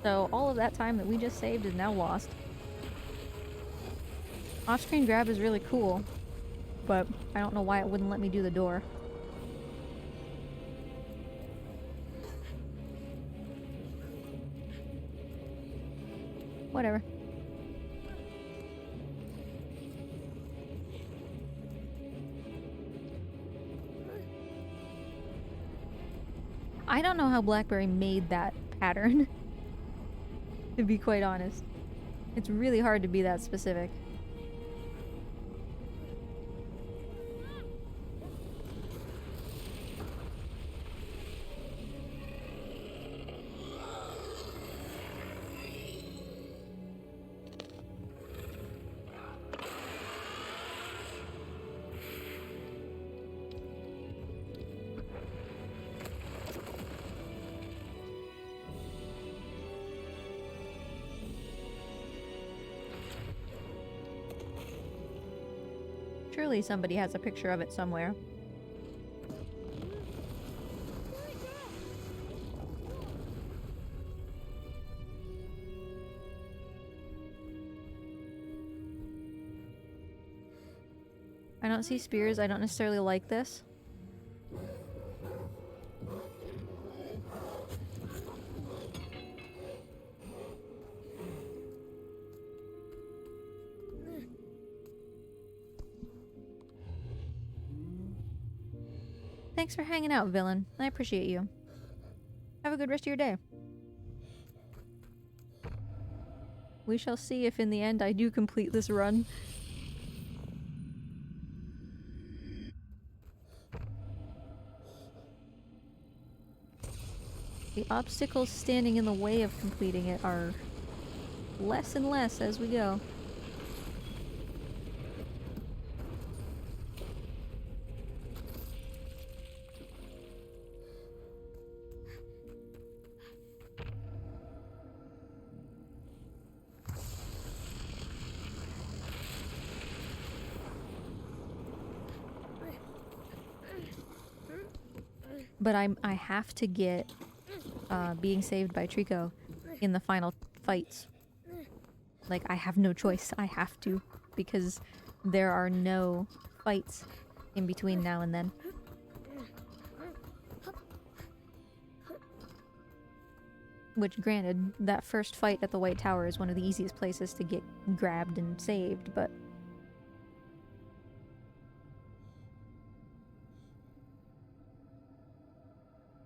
So all of that time that we just saved is now lost. Off-screen grab is really cool, but I don't know why it wouldn't let me do the door. Whatever. I don't know how BlackBerry made that pattern, to be quite honest. It's really hard to be that specific. Surely somebody has a picture of it somewhere. I don't see spears. I don't necessarily like this. Thanks for hanging out, villain. I appreciate you. Have a good rest of your day. We shall see if in the end I do complete this run. The obstacles standing in the way of completing it are less and less as we go. But I have to get being saved by Trico in the final fights. Like, I have no choice. I have to, because there are no fights in between now and then. Which, granted, that first fight at the White Tower is one of the easiest places to get grabbed and saved, but...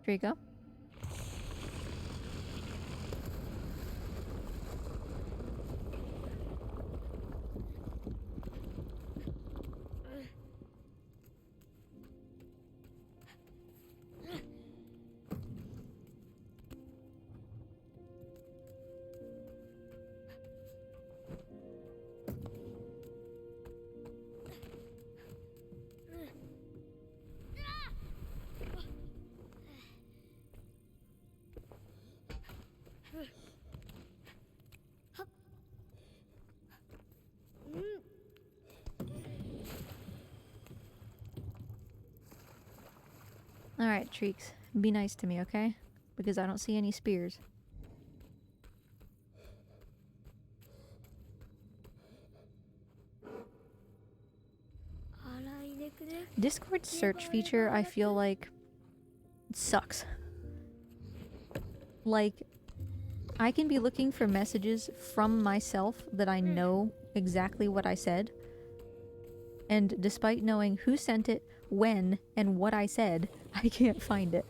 Trico? Alright, Treeks. Be nice to me, okay? Because I don't see any spears. Discord's search feature, I feel like, sucks. Like, I can be looking for messages from myself that I know exactly what I said. And despite knowing who sent it, when and what I said. I can't find it.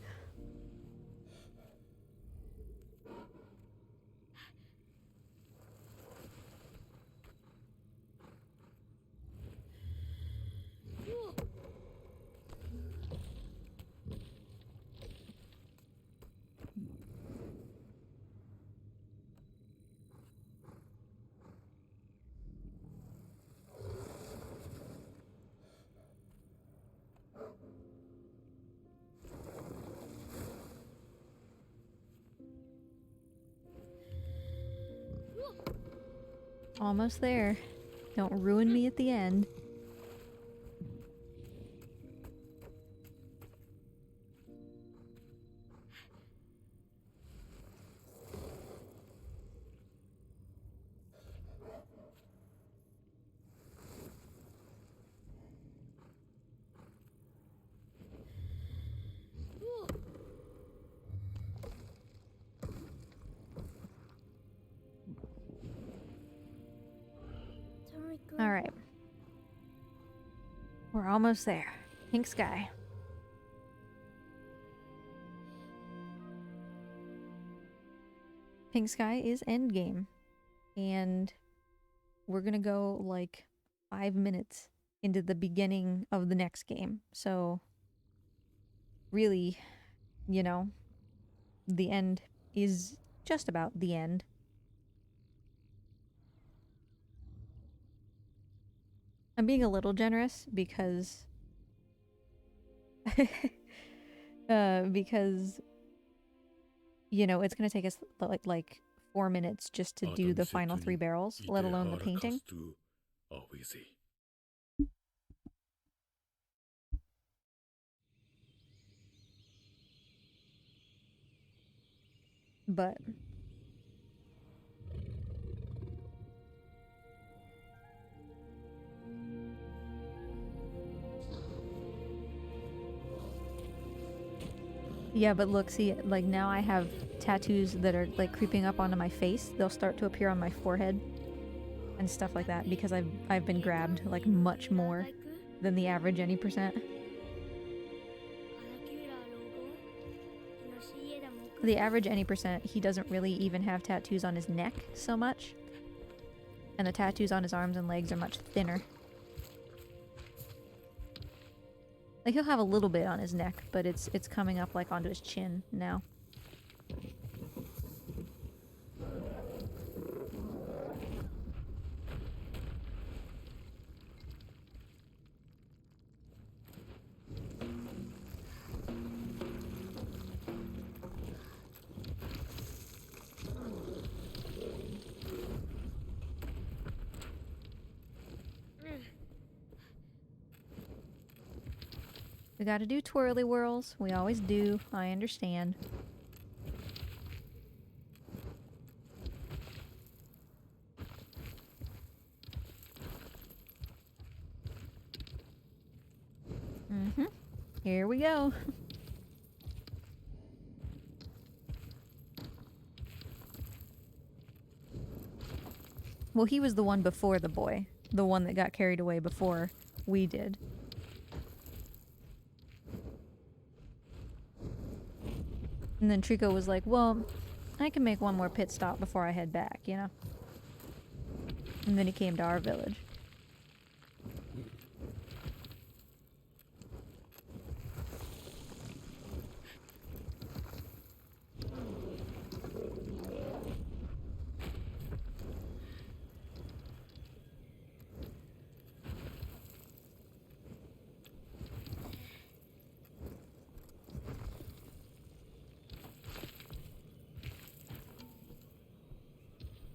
Almost there. Don't ruin me at the end. Alright. We're almost there. Pink sky. Pink sky is endgame. And we're gonna go like 5 minutes into the beginning of the next game. So really, you know, the end is just about the end. I'm being a little generous because because you know, it's gonna take us like 4 minutes just to do the final 3 barrels, let alone the painting. But yeah, but look, see, like now I have tattoos that are like creeping up onto my face. They'll start to appear on my forehead and stuff like that because I've been grabbed like much more than the average any percent. The average any percent, he doesn't really even have tattoos on his neck so much. And the tattoos on his arms and legs are much thinner. Like he'll have a little bit on his neck, but it's coming up like onto his chin now. We gotta do twirly whirls. We always do. I understand. Mm-hmm. Here we go. Well, he was the one before the boy. The one that got carried away before we did. And then Trico was like, well, I can make one more pit stop before I head back, you know? And then he came to our village.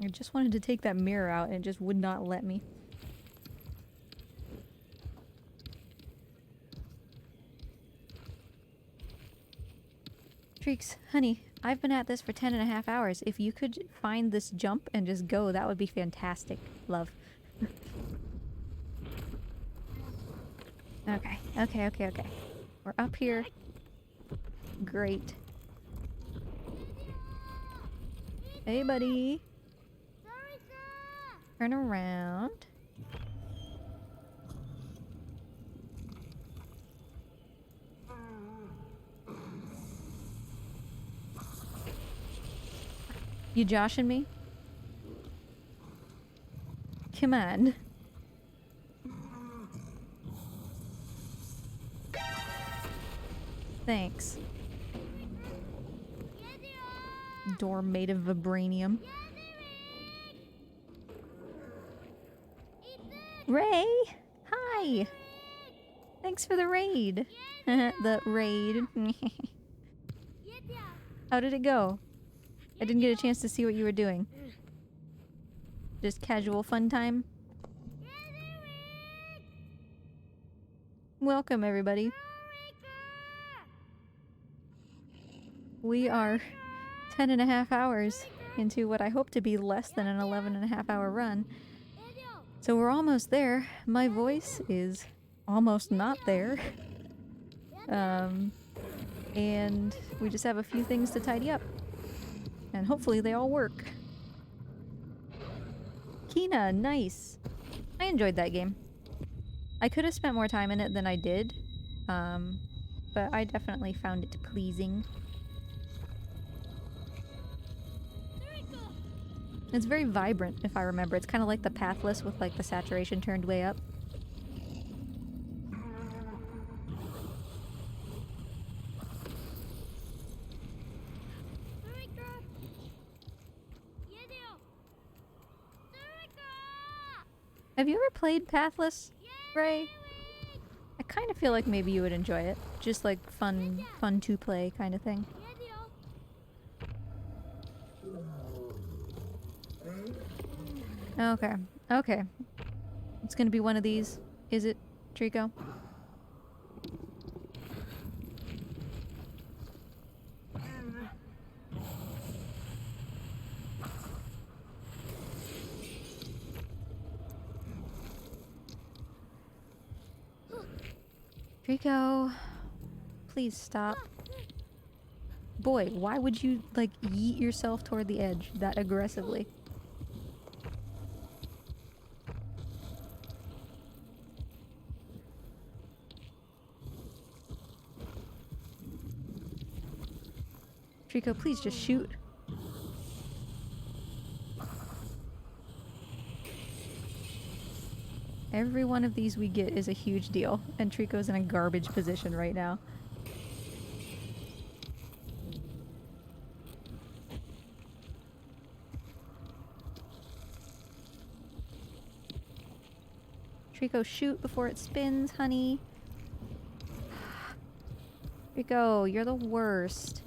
I just wanted to take that mirror out and it just would not let me. Treeks, honey, I've been at this for 10.5 hours. If you could find this jump and just go, that would be fantastic. Love. Okay. We're up here. Great. Hey, buddy. Turn around. You joshing me? Come on. Thanks. Door made of vibranium. Ray! Hi! Thanks for the raid. The raid. How did it go? I didn't get a chance to see what you were doing. Just casual fun time? Welcome, everybody. We are 10.5 hours into what I hope to be less than an 11.5 hour run. So we're almost there. My voice is almost not there. And we just have a few things to tidy up. And hopefully they all work. Kina, nice. I enjoyed that game. I could have spent more time in it than I did. But I definitely found it pleasing. It's very vibrant, if I remember. It's kind of like the Pathless with like the saturation turned way up. Have you ever played Pathless, Ray? I kind of feel like maybe you would enjoy it. Just like fun to play kind of thing. Okay. Okay. It's gonna be one of these. Is it, Trico? Trico, please stop. Boy, why would you, like, yeet yourself toward the edge that aggressively? Trico, please just shoot. Every one of these we get is a huge deal, and Trico's in a garbage position right now. Trico, shoot before it spins, honey. Trico, you're the worst.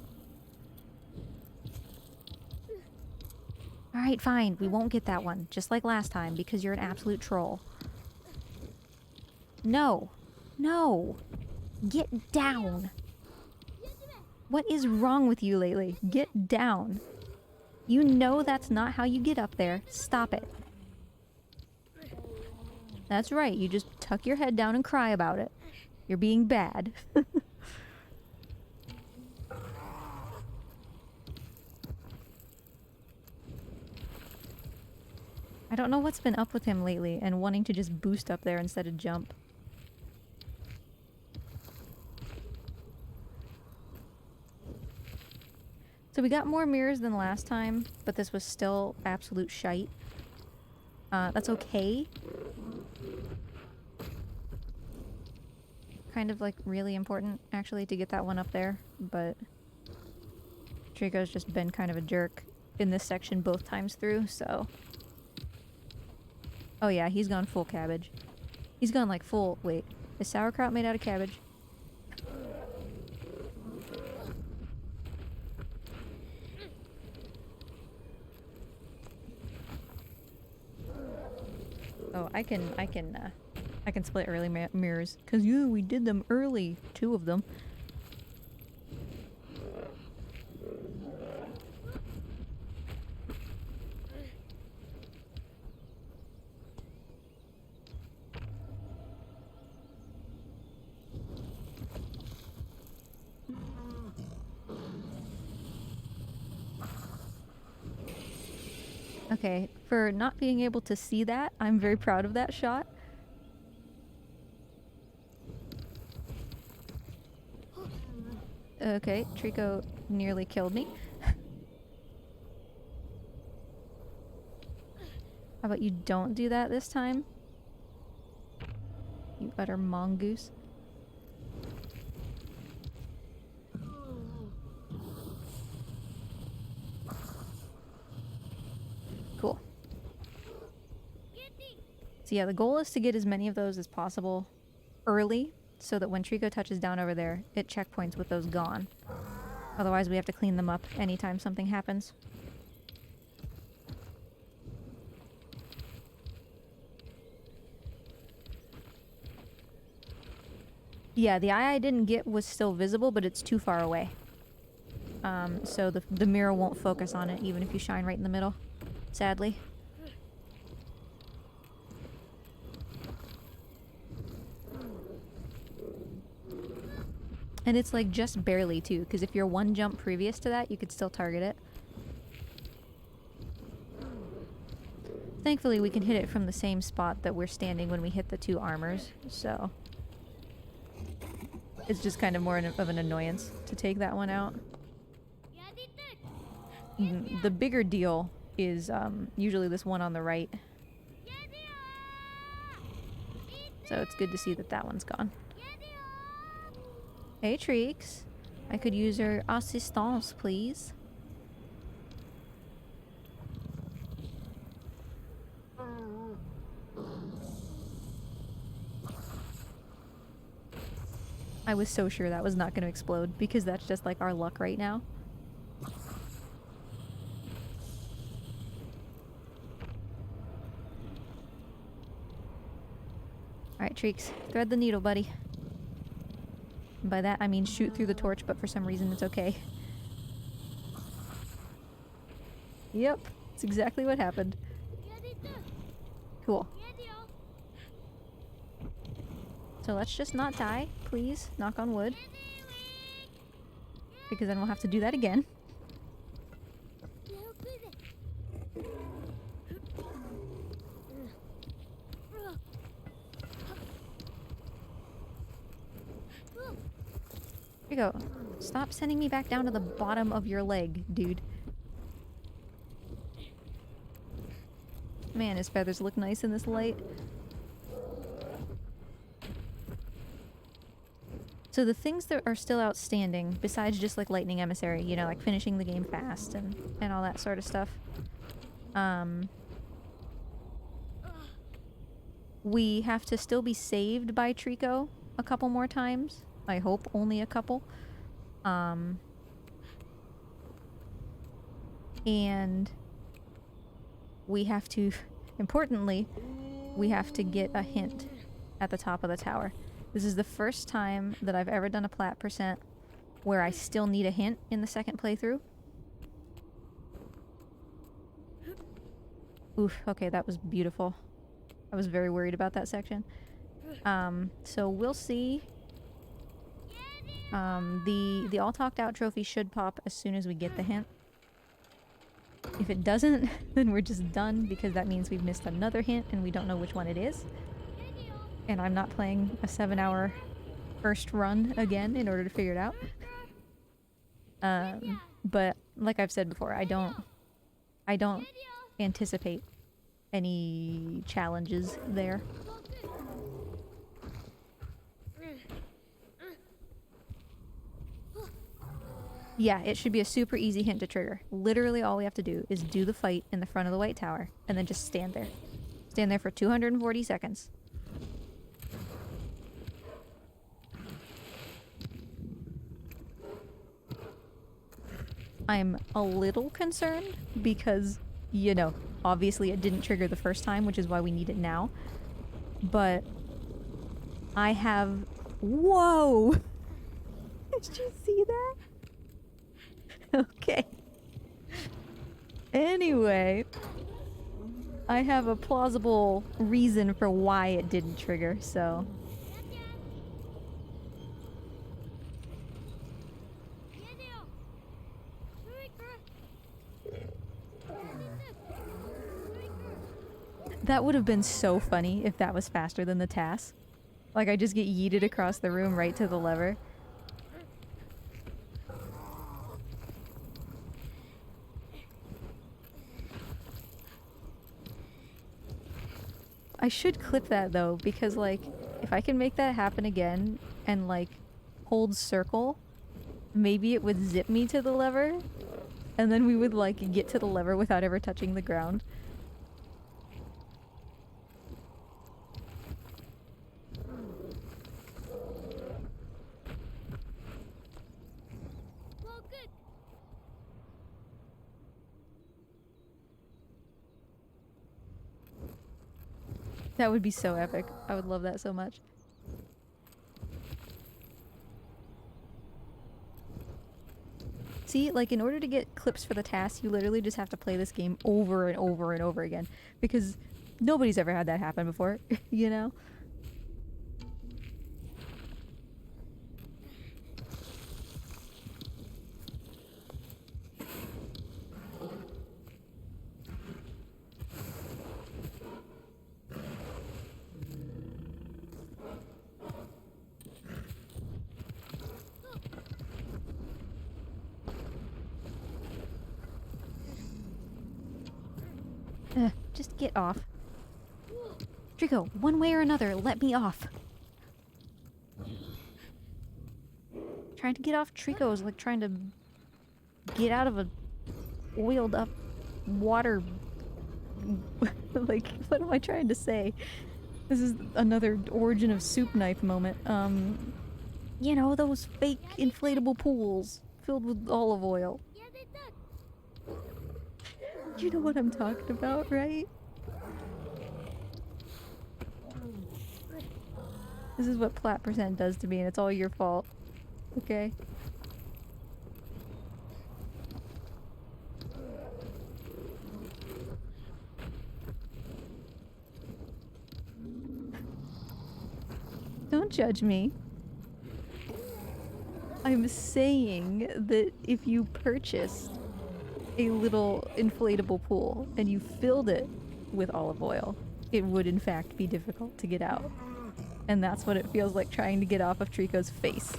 Alright, fine. We won't get that one, just like last time, because you're an absolute troll. No. No. Get down. What is wrong with you lately? Get down. You know that's not how you get up there. Stop it. That's right. You just tuck your head down and cry about it. You're being bad. I don't know what's been up with him lately and wanting to just boost up there instead of jump. So we got more mirrors than last time, but this was still absolute shite. That's okay. Kind of like really important actually to get that one up there, but Trico's just been kind of a jerk in this section both times through, so... Oh yeah, he's gone full cabbage. He's gone like full... Wait, is sauerkraut made out of cabbage? Oh, I can split early mirrors. Cause we did them early. 2 of them. Okay, for not being able to see that, I'm very proud of that shot. Okay, Trico nearly killed me. How about you don't do that this time? You utter mongoose. Cool. So yeah, the goal is to get as many of those as possible early, so that when Trico touches down over there, it checkpoints with those gone. Otherwise, we have to clean them up anytime something happens. Yeah, the eye I didn't get was still visible, but it's too far away. So the mirror won't focus on it, even if you shine right in the middle, sadly. And it's like just barely too, because if you're one jump previous to that, you could still target it. Thankfully, we can hit it from the same spot that we're standing when we hit the two armors, so... It's just kind of more of an annoyance to take that one out. The bigger deal is usually this one on the right. So it's good to see that that one's gone. Hey, Treeks. I could use your assistance, please. I was so sure that was not going to explode, because that's just like our luck right now. Alright, Treeks. Thread the needle, buddy. And by that, I mean shoot through the torch, but for some reason it's okay. Yep, it's exactly what happened. Cool. So let's just not die, please. Knock on wood. Because then we'll have to do that again. Here you go. Stop sending me back down to the bottom of your leg, dude. Man, his feathers look nice in this light. So the things that are still outstanding, besides just like Lightning Emissary, you know, like finishing the game fast and all that sort of stuff, we have to still be saved by Trico a couple more times. I hope only a couple. And we have to, importantly, we have to get a hint at the top of the tower. This is the first time that I've ever done a plat percent where I still need a hint in the second playthrough. Oof, okay, that was beautiful. I was very worried about that section. So we'll see. The all talked out trophy should pop as soon as we get the hint. If it doesn't, then we're just done, because that means we've missed another hint and we don't know which one it is. And I'm not playing a 7-hour first run again in order to figure it out. But like I've said before, I don't anticipate any challenges there. Yeah, it should be a super easy hint to trigger. Literally all we have to do is do the fight in the front of the White Tower and then just stand there. Stand there for 240 seconds. I'm a little concerned because, you know, obviously it didn't trigger the first time, which is why we need it now. But I have... Whoa! Did you see that? Okay. Anyway, I have a plausible reason for why it didn't trigger, so... That would have been so funny if that was faster than the TAS. Like, I just get yeeted across the room right to the lever. I should clip that though, because like, if I can make that happen again and like hold circle, maybe it would zip me to the lever, and then we would like get to the lever without ever touching the ground. Well, good. That would be so epic. I would love that so much. See, like in order to get clips for the task, you literally just have to play this game over and over and over again. Because nobody's ever had that happen before, you know? Just get off. Trico, one way or another, let me off. Trying to get off Trico is like trying to get out of a oiled up water. Like, what am I trying to say? This is another Origin of Soup Knife moment. You know, those fake inflatable pools filled with olive oil. Yeah, they did. You know what I'm talking about, right? This is what Plat Percent does to me, and it's all your fault. Okay? Don't judge me. I'm saying that if you purchased a little inflatable pool and you filled it with olive oil, it would in fact be difficult to get out. And that's what it feels like trying to get off of Trico's face,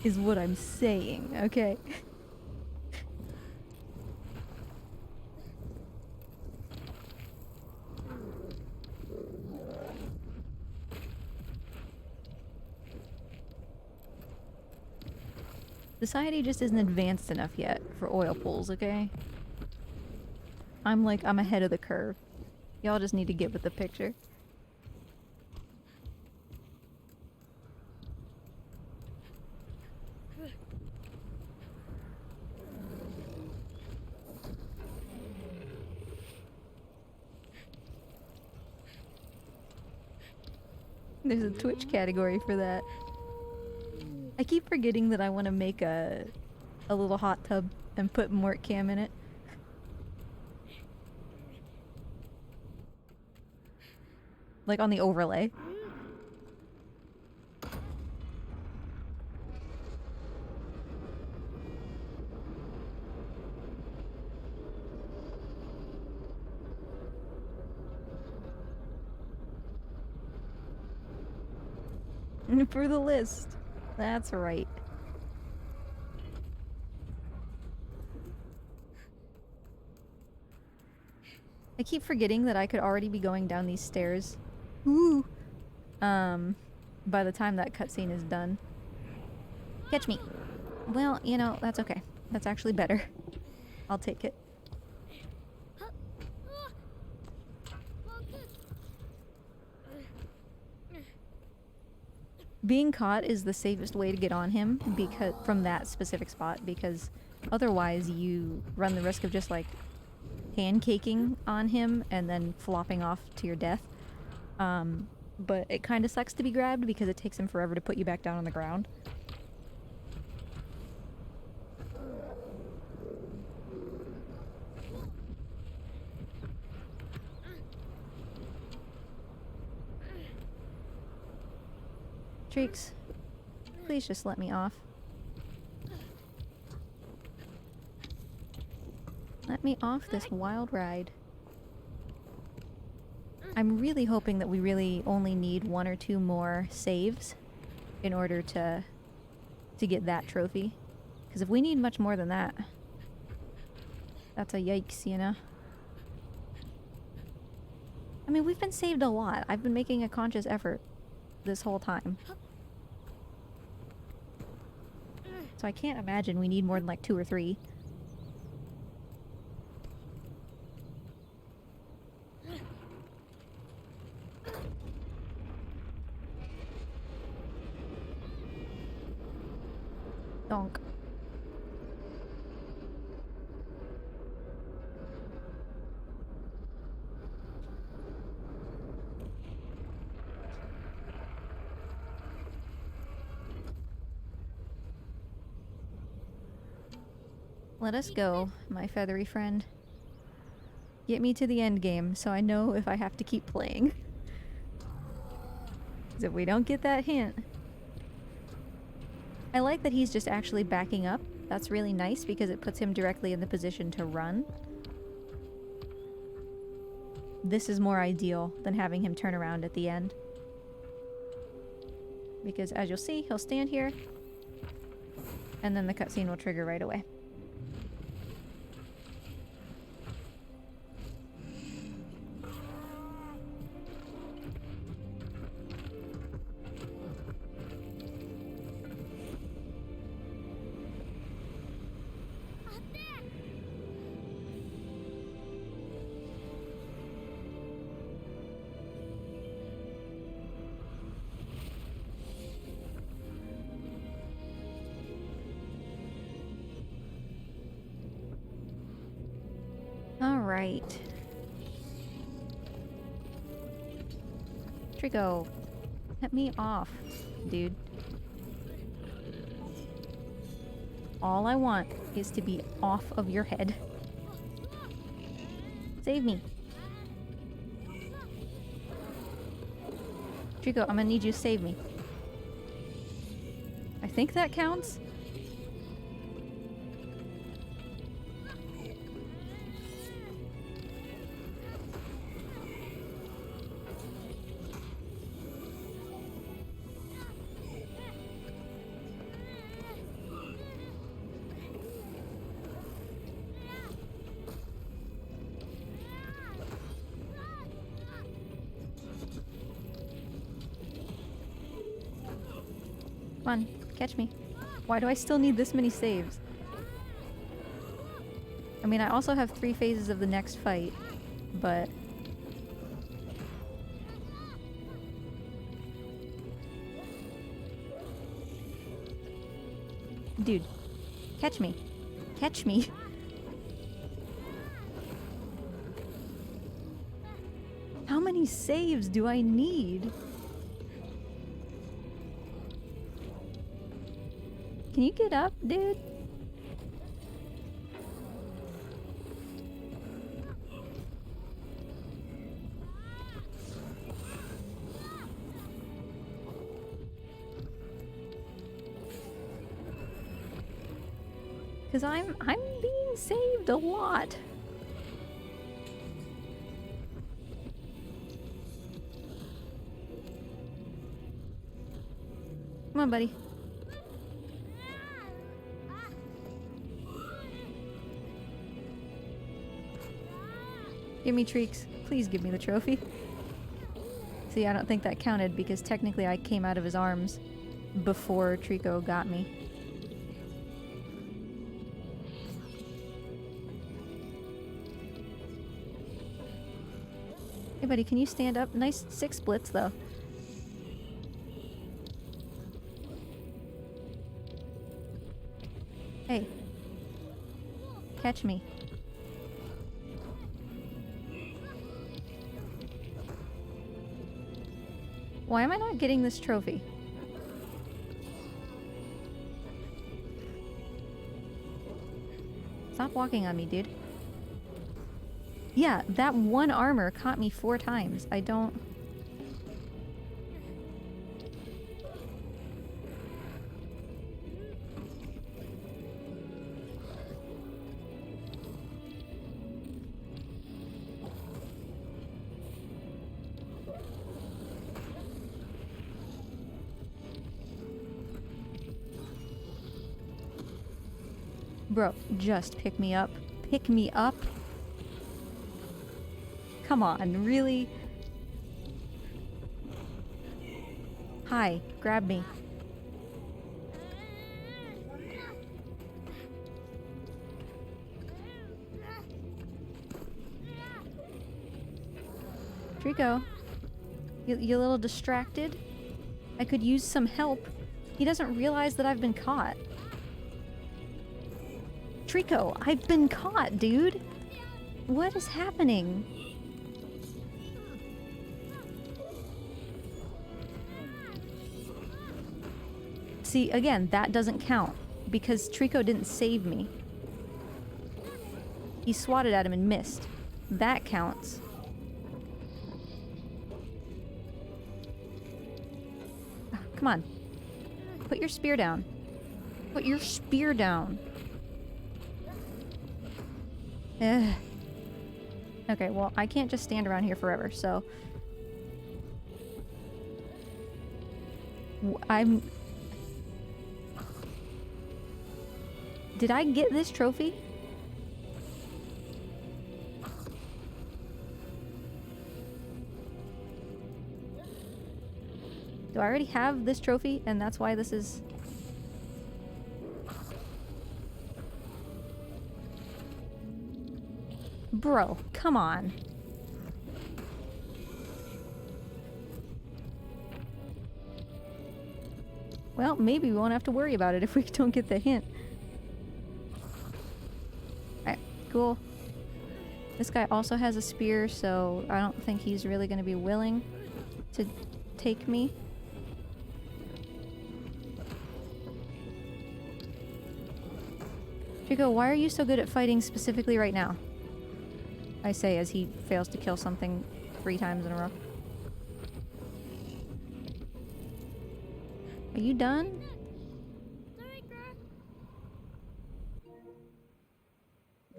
is what I'm saying, okay? Society just isn't advanced enough yet for oil pools, okay? I'm ahead of the curve. Y'all just need to get with the picture. There's a Twitch category for that. I keep forgetting that I want to make a little hot tub and put Mort Cam in it. Like on the overlay. For the list. That's right. I keep forgetting that I could already be going down these stairs. Ooh. By the time that cutscene is done. Catch me. Well, you know, that's okay. That's actually better. I'll take it. Well, good. Being caught is the safest way to get on him because from that specific spot, because otherwise you run the risk of just like pancaking on him and then flopping off to your death. But it kind of sucks to be grabbed because it takes him forever to put you back down on the ground. Treeks, please just let me off. Let me off this wild ride. I'm really hoping that we really only need 1 or 2 more saves in order to get that trophy. Because if we need much more than that, that's a yikes, you know? I mean, we've been saved a lot. I've been making a conscious effort this whole time. So I can't imagine we need more than like 2 or 3. Donk. Let us go, my feathery friend. Get me to the end game so I know if I have to keep playing. 'Cause if we don't get that hint... I like that he's just actually backing up. That's really nice because it puts him directly in the position to run. This is more ideal than having him turn around at the end. Because as you'll see, he'll stand here, and then the cutscene will trigger right away. Alright. Trico, let me off, dude. All I want is to be off of your head. Save me. Trico, I'm gonna need you to save me. I think that counts. Come on, catch me. Why do I still need this many saves? I mean, I also have 3 phases of the next fight, but... Dude, catch me. Catch me. How many saves do I need? Can you get up, dude? Cause I'm being saved a lot. Come on, buddy. Give me Treeks. Please give me the trophy. See, I don't think that counted because technically I came out of his arms before Trico got me. Hey buddy, can you stand up? Nice 6 splits though. Hey. Catch me. Why am I not getting this trophy? Stop walking on me, dude. Yeah, that one armor caught me 4 times. I don't... Bro, just pick me up. Pick me up. Come on, really? Hi, grab me. Trico, you a little distracted? I could use some help. He doesn't realize that I've been caught. Trico, I've been caught, dude! What is happening? See, again, that doesn't count, because Trico didn't save me. He swatted at him and missed. That counts. Ah, come on. Put your spear down. Put your spear down. Ugh. Okay, well, I can't just stand around here forever, so... I'm... Did I get this trophy? Do I already have this trophy and that's why this is... Bro, come on. Well, maybe we won't have to worry about it if we don't get the hint. Alright, cool. This guy also has a spear, so I don't think he's really going to be willing to take me. Trico, why are you so good at fighting specifically right now? I say as he fails to kill something 3 times in a row. Are you done?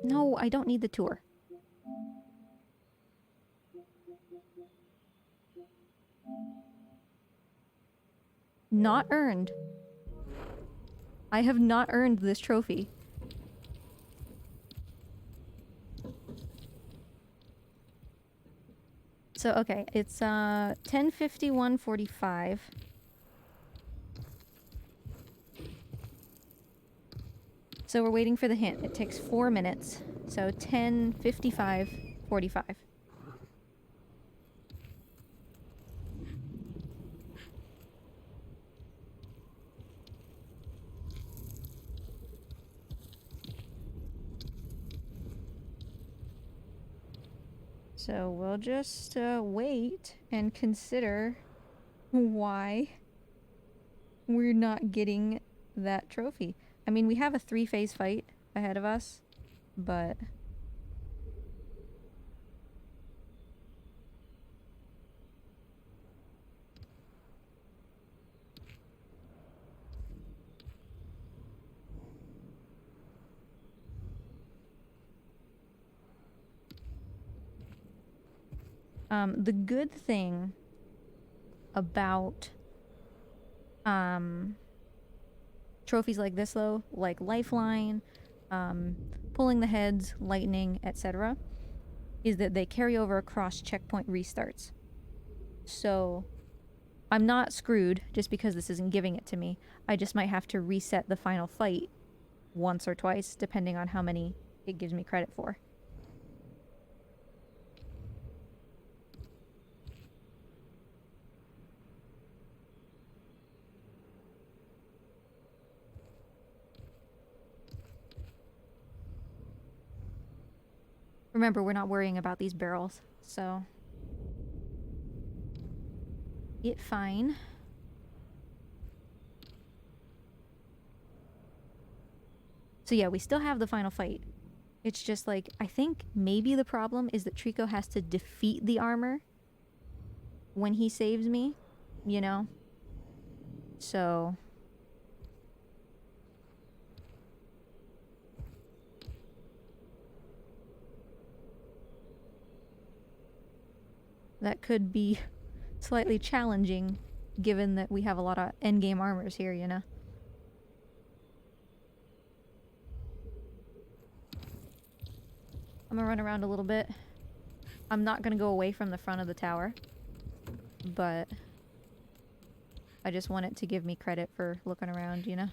No, I don't need the tour. Not earned. I have not earned this trophy. So, okay, it's 10:51:45. So we're waiting for the hint. It takes 4 minutes. So 10:55:45. So we'll just wait and consider why we're not getting that trophy. I mean, we have a 3-phase fight ahead of us, but... the good thing about trophies like this, though, like Lifeline, pulling the heads, lightning, etc., is that they carry over across checkpoint restarts. So I'm not screwed just because this isn't giving it to me. I just might have to reset the final fight once or twice, depending on how many it gives me credit for. Remember, we're not worrying about these barrels, so... It's fine. So yeah, we still have the final fight. It's just like, I think maybe the problem is that Trico has to defeat the armor when he saves me, you know? So... that could be slightly challenging, given that we have a lot of endgame armors here, you know? I'm gonna run around a little bit. I'm not gonna go away from the front of the tower, but... I just want it to give me credit for looking around, you know?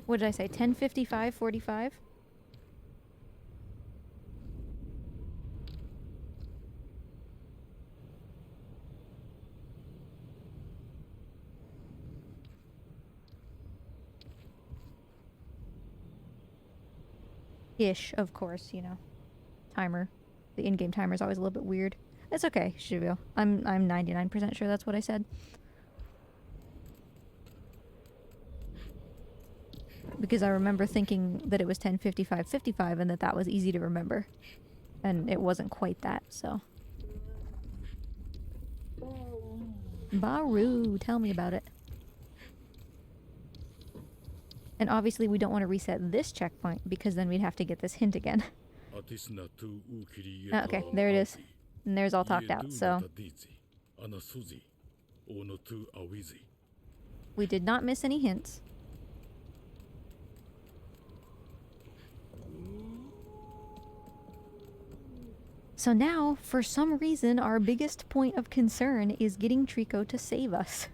What did I say? 10:55, 45? Ish, of course, you know. Timer. The in-game timer is always a little bit weird. It's okay, Shivio. I'm 99% sure that's what I said. Because I remember thinking that it was 10:55 and that was easy to remember. And it wasn't quite that, so. Baru, tell me about it. And obviously we don't want to reset this checkpoint because then we'd have to get this hint again. Oh, okay, there it is. And there's all talked out, so. We did not miss any hints. So now, for some reason, our biggest point of concern is getting Trico to save us.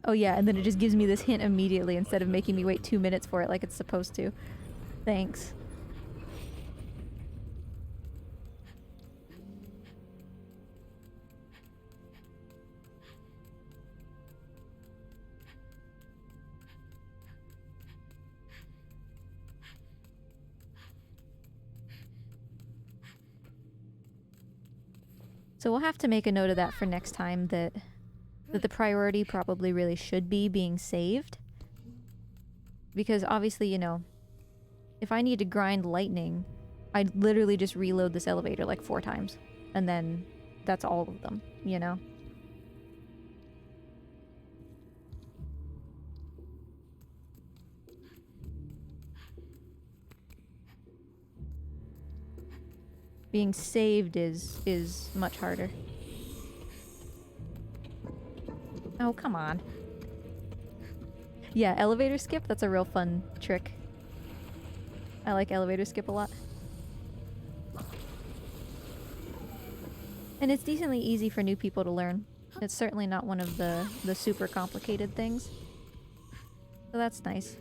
Oh yeah, and then it just gives me this hint immediately instead of making me wait 2 minutes for it like it's supposed to. Thanks. So we'll have to make a note of that for next time, that the priority probably really should be being saved. Because obviously, you know, if I need to grind lightning, I'd literally just reload this elevator like 4 times. And then that's all of them, you know? Being saved is much harder. Oh, come on. Yeah, elevator skip, that's a real fun trick. I like elevator skip a lot. And it's decently easy for new people to learn. It's certainly not one of the super complicated things. So that's nice.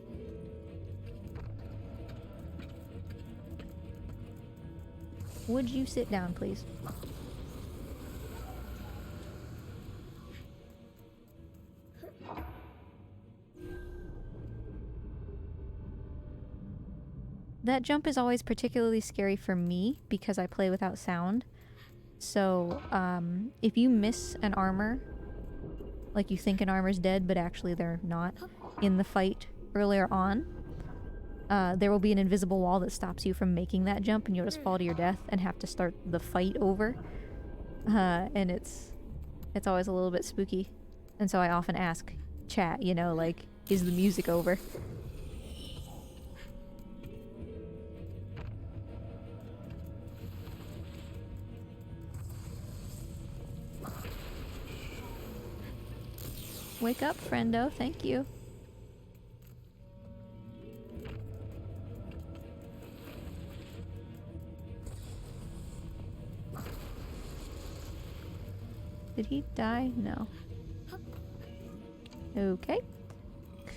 Would you sit down, please? That jump is always particularly scary for me because I play without sound. So, if you miss an armor, like you think an armor's dead, but actually they're not, in the fight earlier on, there will be an invisible wall that stops you from making that jump, and you'll just fall to your death and have to start the fight over. And it's always a little bit spooky. And so I often ask chat, you know, like, is the music over? Wake up, friendo. Thank you. Did he die? No. Okay.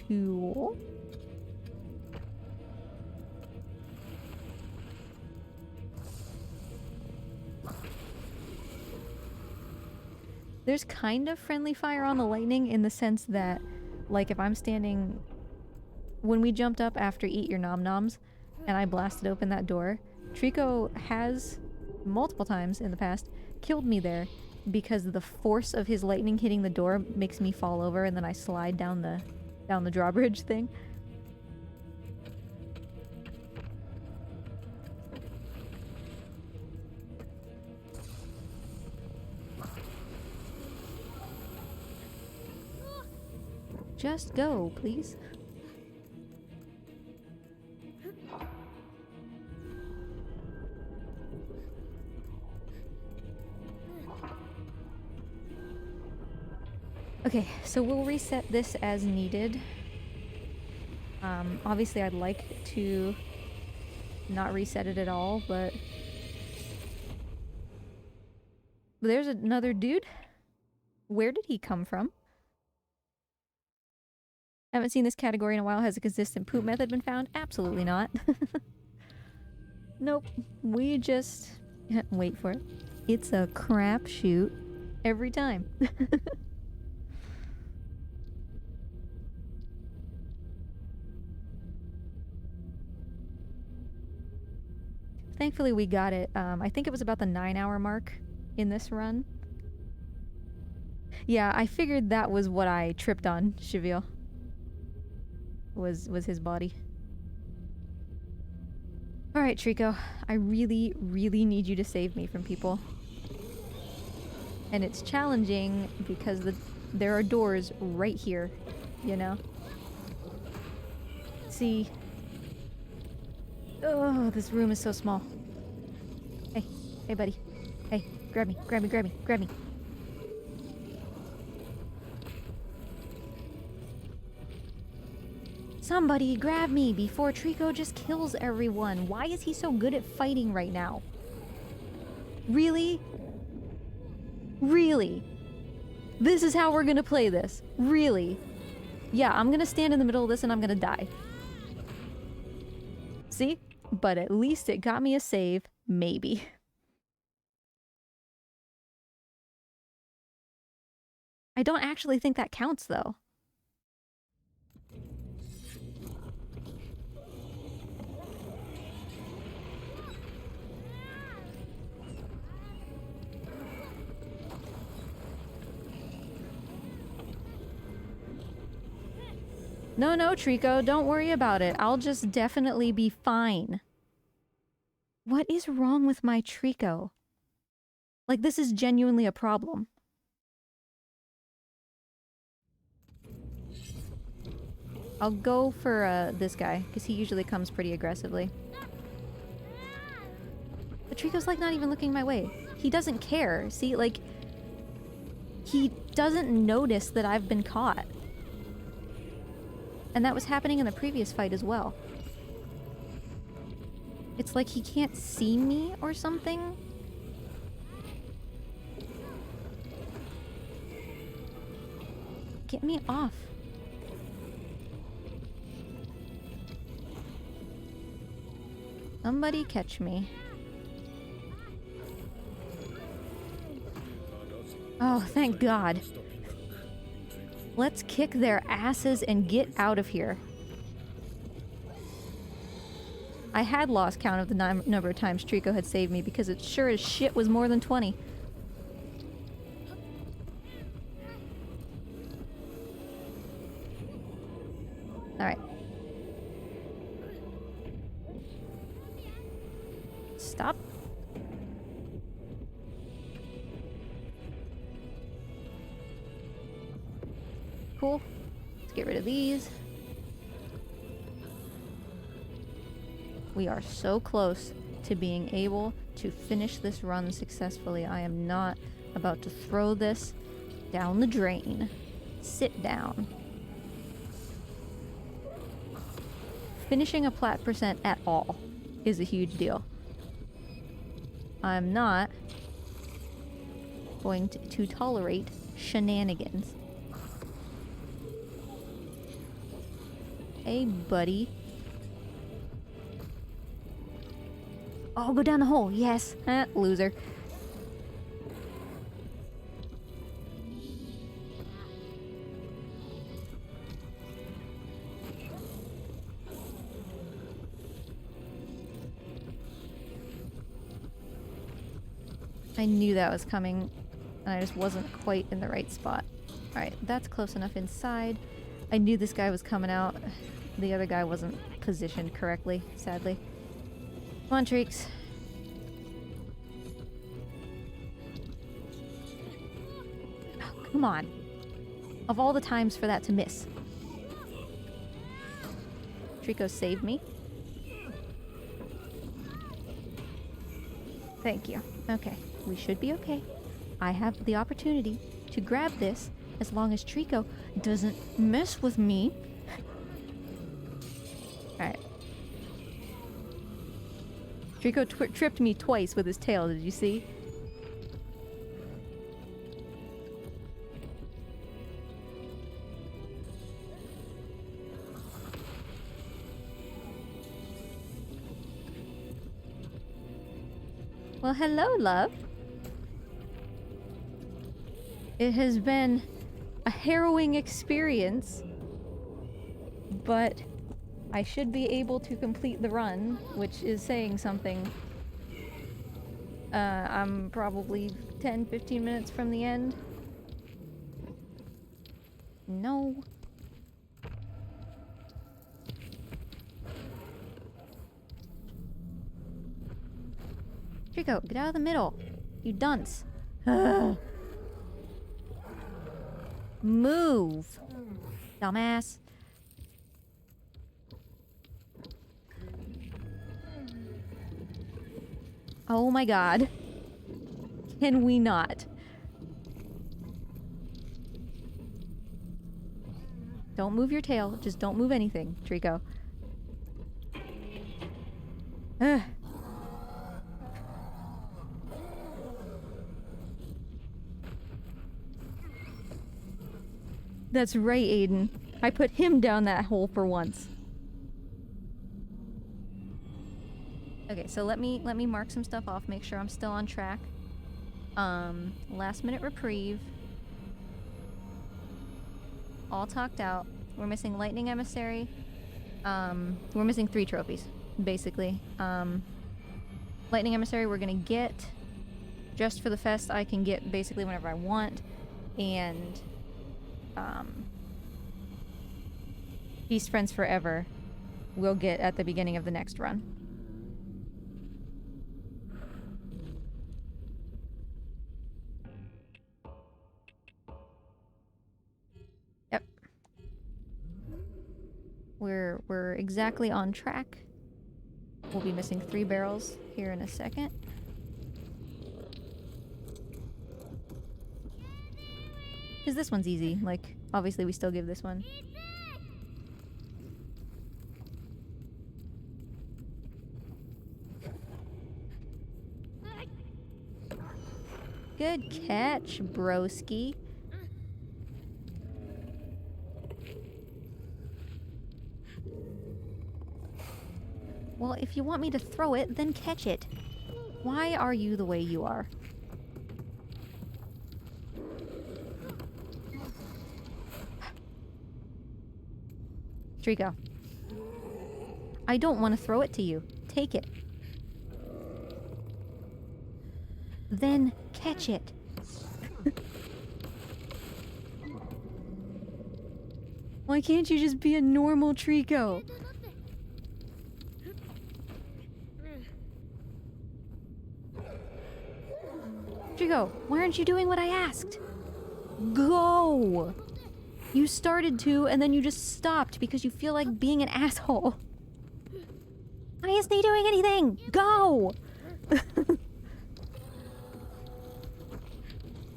Cool. There's kind of friendly fire on the lightning in the sense that, like, if I'm standing... When we jumped up after Eat Your Nom Noms, and I blasted open that door, Trico has, multiple times in the past, killed me there because the force of his lightning hitting the door makes me fall over, and then I slide down the drawbridge thing. Just go, please. Okay, so we'll reset this as needed. Obviously I'd like to not reset it at all, but... There's another dude? Where did he come from? Haven't seen this category in a while. Has a consistent poop method been found? Absolutely not. Nope. We just... Wait for it. It's a crapshoot every time. Thankfully we got it. I think it was about the 9-hour mark in this run. Yeah, I figured that was what I tripped on, Cheville. Was his body. Alright, Trico. I really, really need you to save me from people. And it's challenging because there are doors right here, you know? See... Oh, this room is so small. Hey, hey buddy. Hey, grab me, grab me, grab me, grab me. Somebody grab me before Trico just kills everyone. Why is he so good at fighting right now? Really? Really? This is how we're gonna play this? Really? Yeah, I'm gonna stand in the middle of this and I'm gonna die. See? But at least it got me a save. Maybe. I don't actually think that counts, though. No, no, Trico, don't worry about it. I'll just definitely be fine. What is wrong with my Trico? Like, this is genuinely a problem. I'll go for this guy, because he usually comes pretty aggressively. But Trico's like not even looking my way. He doesn't care. See, like, he doesn't notice that I've been caught. And that was happening in the previous fight as well. It's like he can't see me or something. Get me off. Somebody catch me. Oh, thank God. Let's kick their asses and get out of here. I had lost count of the number of times Trico had saved me because it sure as shit was more than 20. Alright. Stop. Cool. Let's get rid of these. We are so close to being able to finish this run successfully. I am not about to throw this down the drain. Sit down. Finishing a plat percent at all is a huge deal. I'm not going to tolerate shenanigans. Hey, buddy. Oh, go down the hole. Yes. Loser. I knew that was coming, and I just wasn't quite in the right spot. Alright, that's close enough inside. I knew this guy was coming out. The other guy wasn't positioned correctly, sadly. Come on, Treeks. Oh, come on. Of all the times for that to miss. Trico saved me. Thank you. Okay, we should be okay. I have the opportunity to grab this as long as Trico doesn't mess with me. Alright. Trico tripped me twice with his tail, did you see? Well, hello, love. It has been a harrowing experience, but I should be able to complete the run, which is saying something. I'm probably 10-15 minutes from the end. No. Trico, get out of the middle. You dunce. Move. Dumbass. Oh my god. Can we not? Don't move your tail. Just don't move anything, Trico. Ugh. That's right, Aiden. I put him down that hole for once. Okay, so let me mark some stuff off, make sure I'm still on track. Last minute reprieve. All talked out. We're missing Lightning Emissary. We're missing 3 trophies, basically. Lightning Emissary we're gonna get. Just for the fest I can get basically whenever I want. And Beast Friends Forever we'll get at the beginning of the next run. Yep. We're exactly on track. We'll be missing 3 barrels here in a second. Because this one's easy. Like, obviously we still give this one. Good catch, broski. Well, if you want me to throw it, then catch it. Why are you the way you are? Trico. I don't want to throw it to you. Take it. Then catch it. Why can't you just be a normal Trico? Trico, why aren't you doing what I asked? Go! You started to, and then you just stopped because you feel like being an asshole. Why isn't he doing anything? Go!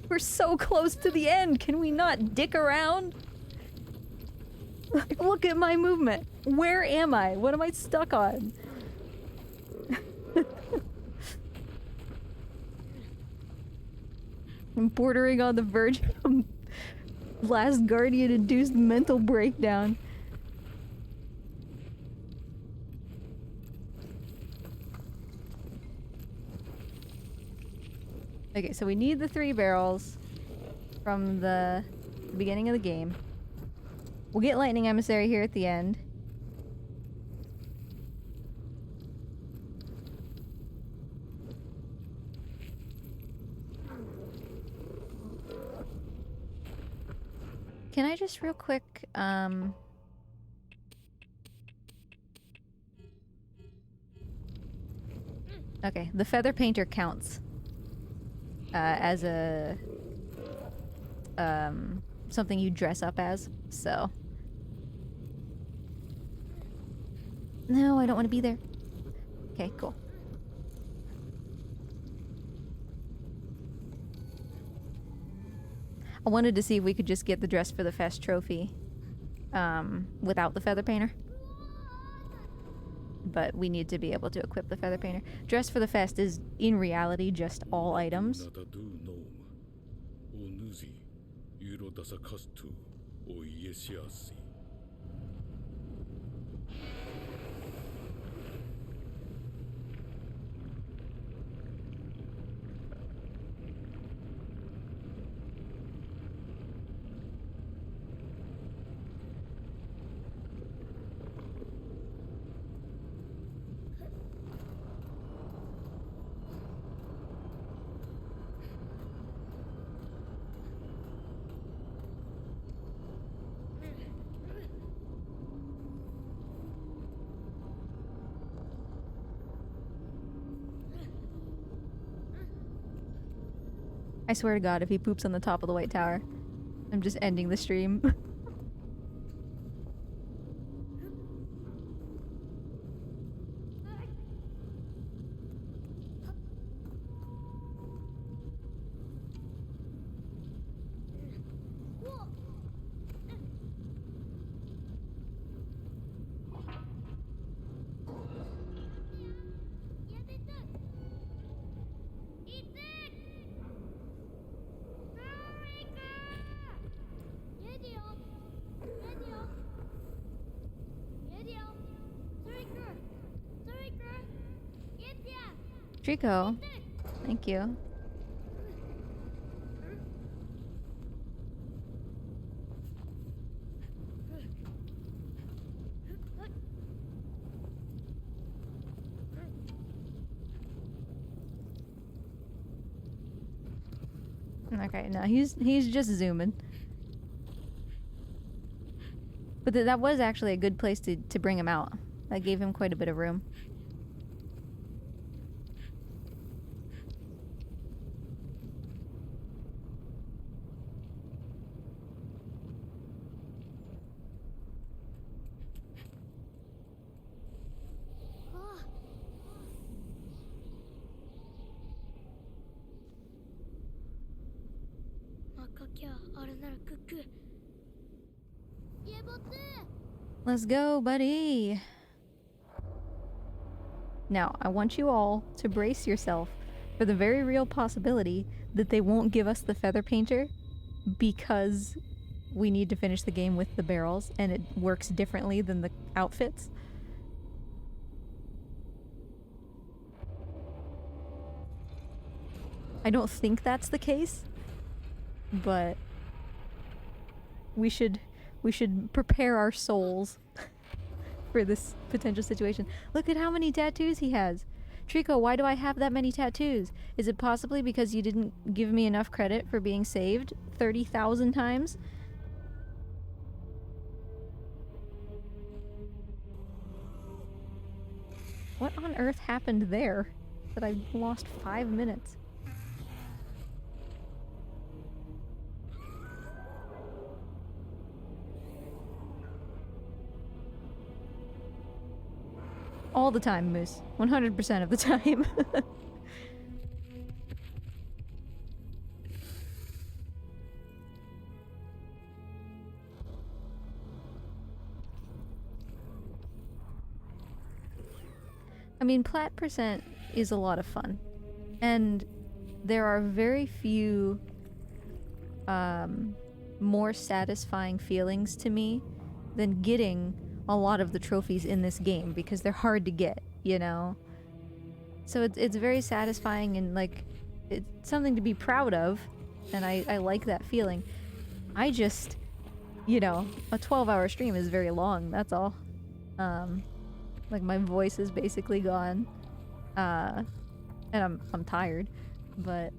We're so close to the end. Can we not dick around? Look at my movement. Where am I? What am I stuck on? I'm bordering on the verge of Last Guardian-induced mental breakdown. Okay, so we need the 3 barrels from the beginning of the game. We'll get Lightning Emissary here at the end. Can I just real quick, okay, the Feather Painter counts as a something you dress up as, so. No, I don't want to be there. Okay, cool. I wanted to see if we could just get the Dress for the Fest trophy without the feather painter. But we need to be able to equip the feather painter. Dress for the Fest is, in reality, just all items. Nada do nom. O nuzi. Euro dasa kastu. O yesiasi. I swear to God, if he poops on the top of the White Tower, I'm just ending the stream. Trico, thank you. Okay, no, he's just zooming. But that was actually a good place to bring him out. That gave him quite a bit of room. Let's go, buddy. Now, I want you all to brace yourself for the very real possibility that they won't give us the feather painter because we need to finish the game with the barrels and it works differently than the outfits. I don't think that's the case, but we should prepare our souls for this potential situation. Look at how many tattoos he has. Trico, why do I have that many tattoos? Is it possibly because you didn't give me enough credit for being saved 30,000 times? What on earth happened there that I lost 5 minutes? All the time, Moose. 100% of the time. I mean, Plat Percent is a lot of fun. And there are very few more satisfying feelings to me than getting a lot of the trophies in this game because they're hard to get, you know? So it's very satisfying and like it's something to be proud of, and I like that feeling. I just, you know, a 12-hour stream is very long, that's all. Like my voice is basically gone. And I'm tired, but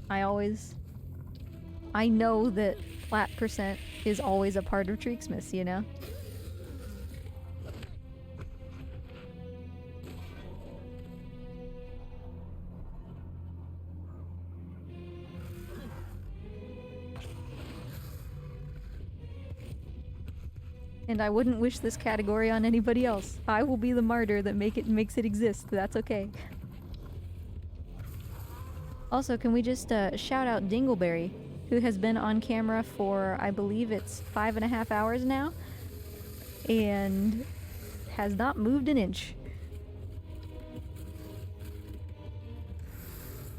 I know that Plat Percent is always a part of Treaksmas, you know? And I wouldn't wish this category on anybody else. I will be the martyr that makes it exist. That's okay. Also, can we just shout out Dingleberry, who has been on camera for, I believe it's 5.5 hours now, and has not moved an inch.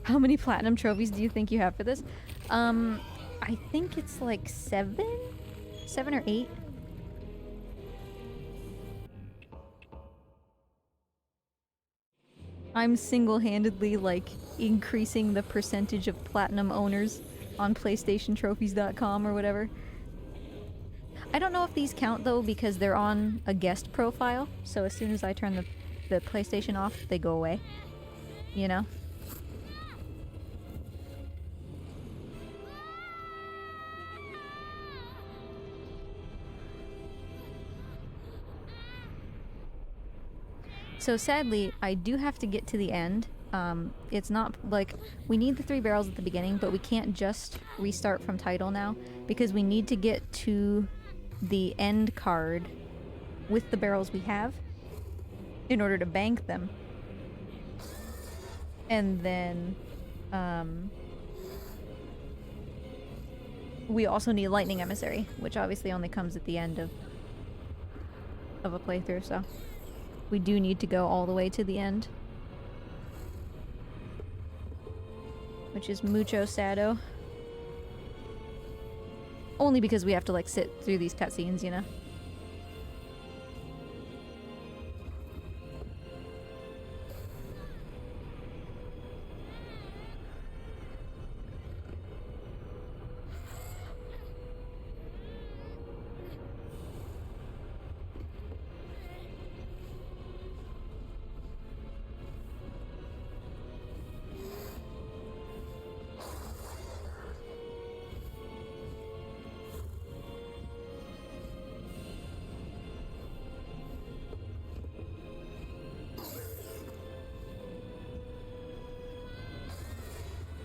How many platinum trophies do you think you have for this? I think it's like 7? 7 or 8? I'm single-handedly, like, increasing the percentage of platinum owners on PlayStationTrophies.com or whatever. I don't know if these count, though, because they're on a guest profile, so as soon as I turn the PlayStation off, they go away. You know? So sadly, I do have to get to the end. It's not like we need the 3 barrels at the beginning, but we can't just restart from title now because we need to get to the end card with the barrels we have in order to bank them. And then we also need Lightning Emissary, which obviously only comes at the end of a playthrough, so we do need to go all the way to the end. Which is mucho sado. Only because we have to, like, sit through these cutscenes, you know?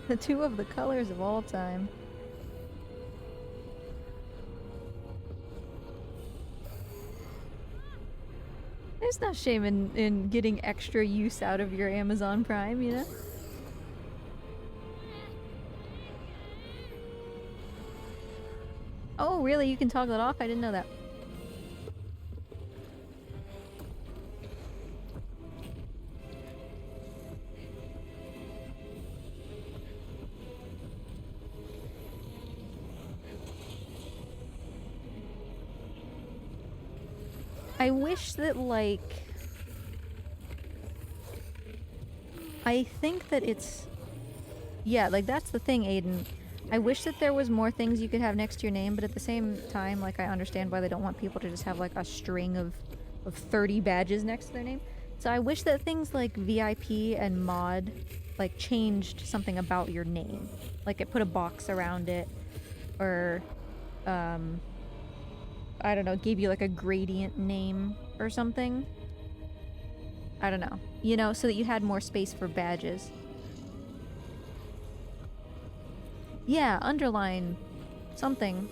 The 2 of the colors of all time. There's no shame in getting extra use out of your Amazon Prime, you know? Oh, really? You can toggle it off? I didn't know that. I wish that, like... I think that it's... Yeah, like, that's the thing, Aiden. I wish that there was more things you could have next to your name, but at the same time, like, I understand why they don't want people to just have, like, a string of 30 badges next to their name. So I wish that things like VIP and mod, like, changed something about your name. Like, it put a box around it, or, I don't know, gave you, like, a gradient name or something. I don't know. You know, so that you had more space for badges. Yeah, underline something.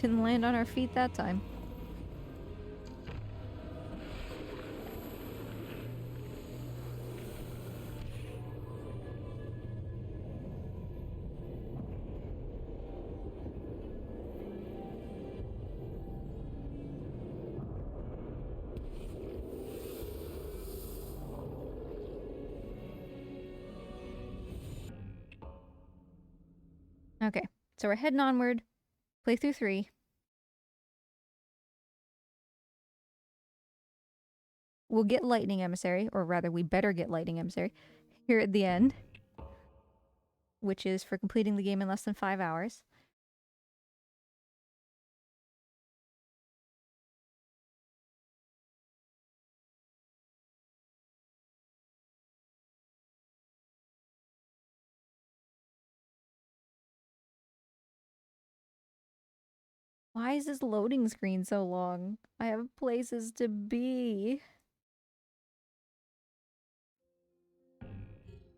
Didn't land on our feet that time. Okay, so we're heading onward. Playthrough 3. We'll get Lightning Emissary, or rather, we better get Lightning Emissary here at the end, which is for completing the game in less than 5 hours. Why is this loading screen so long? I have places to be.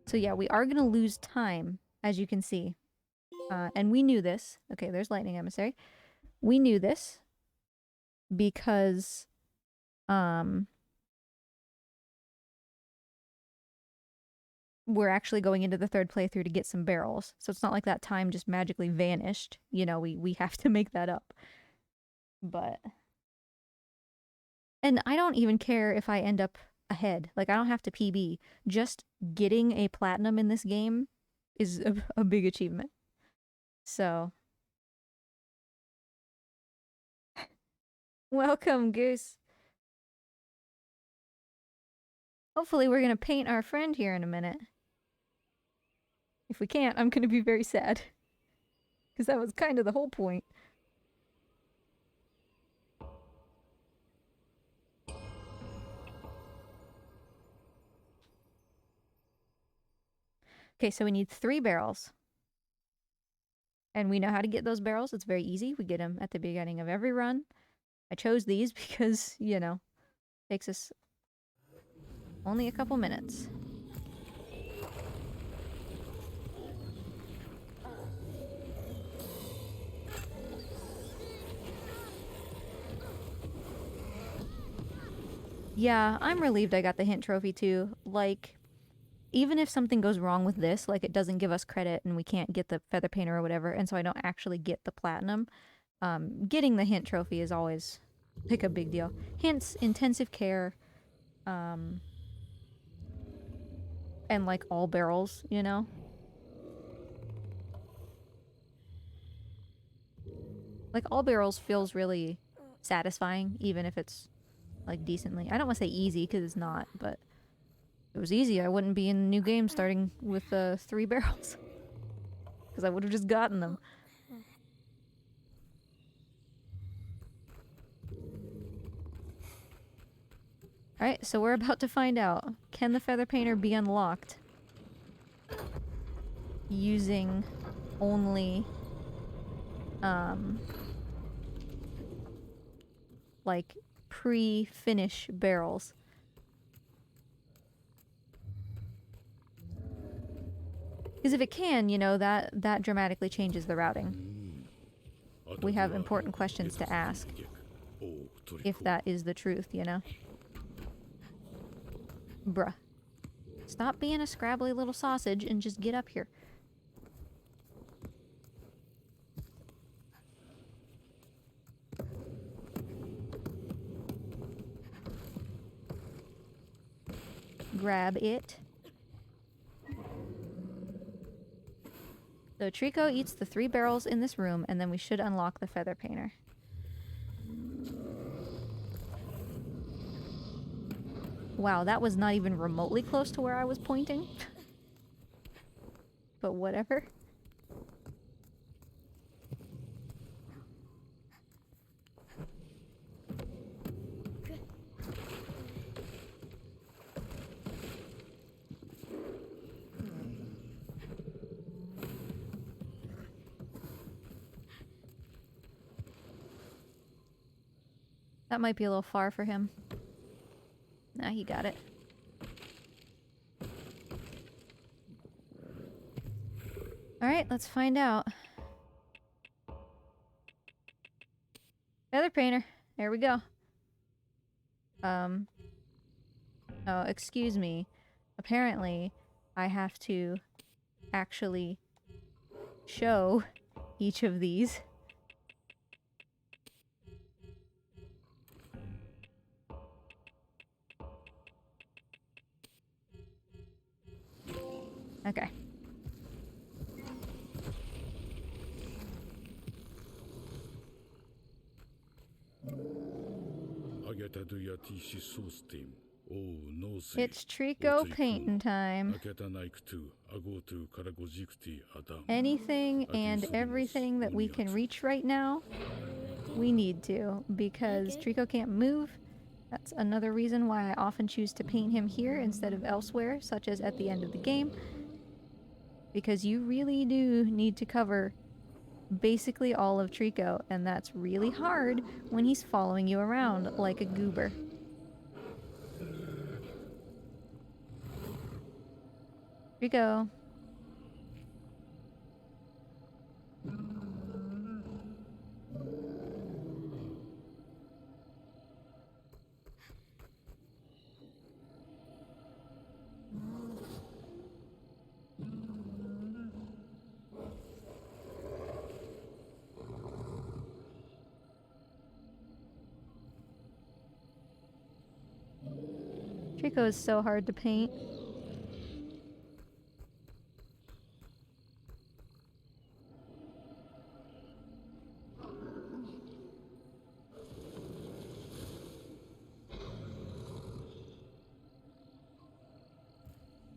So yeah, we are gonna lose time, as you can see. And we knew this. Okay, there's Lightning Emissary. We knew this because we're actually going into the third playthrough to get some barrels. So it's not like that time just magically vanished. You know, we have to make that up. But... And I don't even care if I end up ahead. Like, I don't have to PB. Just getting a platinum in this game is a big achievement. So... Welcome, Goose. Hopefully we're gonna paint our friend here in a minute. If we can't, I'm gonna be very sad. Because that was kind of the whole point. Okay, so we need 3 barrels. And we know how to get those barrels. It's very easy. We get them at the beginning of every run. I chose these because, you know, takes us only a couple minutes. Yeah, I'm relieved I got the hint trophy too. Like, even if something goes wrong with this, like it doesn't give us credit and we can't get the feather painter or whatever, and so I don't actually get the platinum, getting the hint trophy is always like a big deal. Hints, intensive care, and like all barrels, you know? Like all barrels feels really satisfying, even if it's like decently. I don't want to say easy because it's not, but if it was easy, I wouldn't be in a new game starting with 3 barrels. Because I would have just gotten them. Alright, so we're about to find out. Can the feather painter be unlocked using only, like, pre-finish barrels? Because if it can, you know, that dramatically changes the routing. We have important questions to ask. If that is the truth, you know? Bruh. Stop being a scrabbly little sausage and just get up here. Grab it. So Trico eats the 3 barrels in this room, and then we should unlock the feather painter. Wow, that was not even remotely close to where I was pointing. But whatever. That might be a little far for him. Nah, he got it. Alright, let's find out. Feather painter. There we go. Oh, excuse me. Apparently, I have to actually show each of these. Okay. It's Trico painting time. Anything and everything that we can reach right now, we need to, because Trico can't move. That's another reason why I often choose to paint him here instead of elsewhere, such as at the end of the game. Because you really do need to cover basically all of Trico, and that's really hard when he's following you around like a goober. we go. Trico is so hard to paint.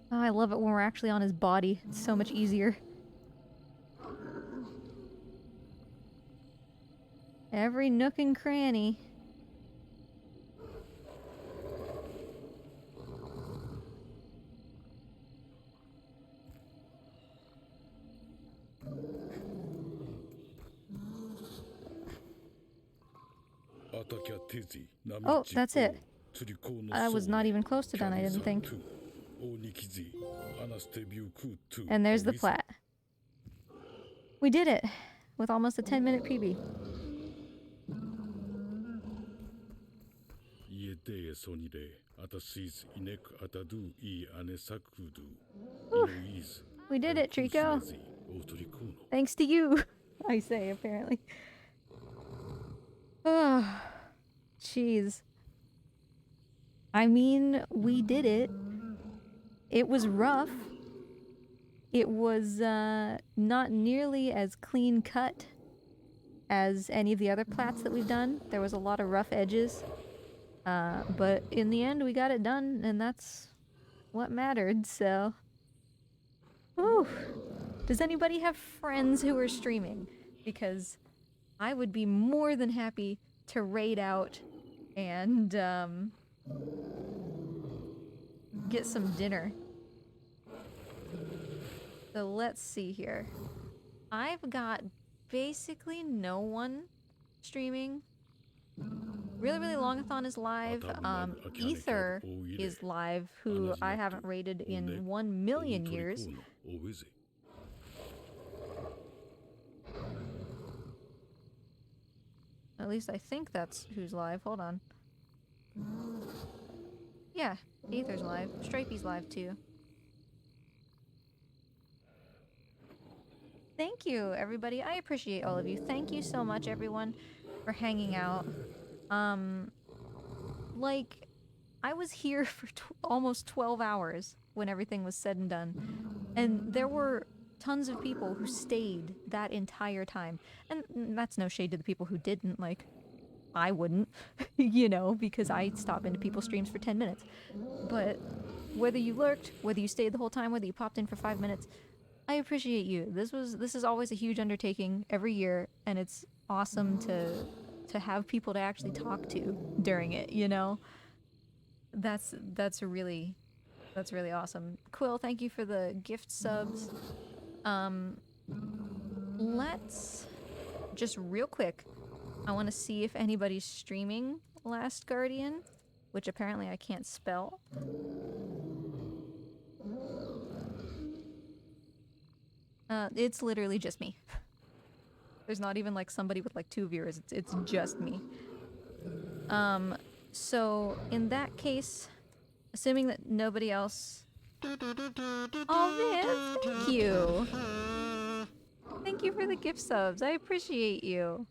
Oh, I love it when we're actually on his body. It's so much easier. Every nook and cranny. Oh, that's it. I was not even close to done, I didn't think. And there's the plat. We did it! With almost a 10-minute PB. We did it, Trico! Thanks to you, I say, apparently. Oh, jeez. I mean, we did it. It was rough. It was not nearly as clean cut as any of the other plats that we've done. There was a lot of rough edges. But in the end, we got it done, and that's what mattered, so... Whew. Does anybody have friends who are streaming? Because I would be more than happy to raid out and get some dinner. So let's see here. I've got basically no one streaming. Really Longathon is live. Ether is live, who I haven't raided in 1 million years. At least I think that's who's live. Hold on. Yeah, Ether's live. Stripey's live too. Thank you, everybody. I appreciate all of you. Thank you so much, everyone, for hanging out. Like, I was here for almost 12 hours when everything was said and done. And there were tons of people who stayed that entire time. And that's no shade to the people who didn't, like, I wouldn't, you know, because I stop into people's streams for 10 minutes. But whether you lurked, whether you stayed the whole time, whether you popped in for 5 minutes, I appreciate you. This is always a huge undertaking every year, and it's awesome to have people to actually talk to during it, you know? That's really awesome. Quill, thank you for the gift subs. Let's just real quick, I want to see if anybody's streaming Last Guardian, which apparently I can't spell. It's literally just me. There's not even like somebody with like 2 viewers. It's just me. So in that case, assuming that nobody else... Oh, Viv, thank you! Thank you for the gift subs. I appreciate you.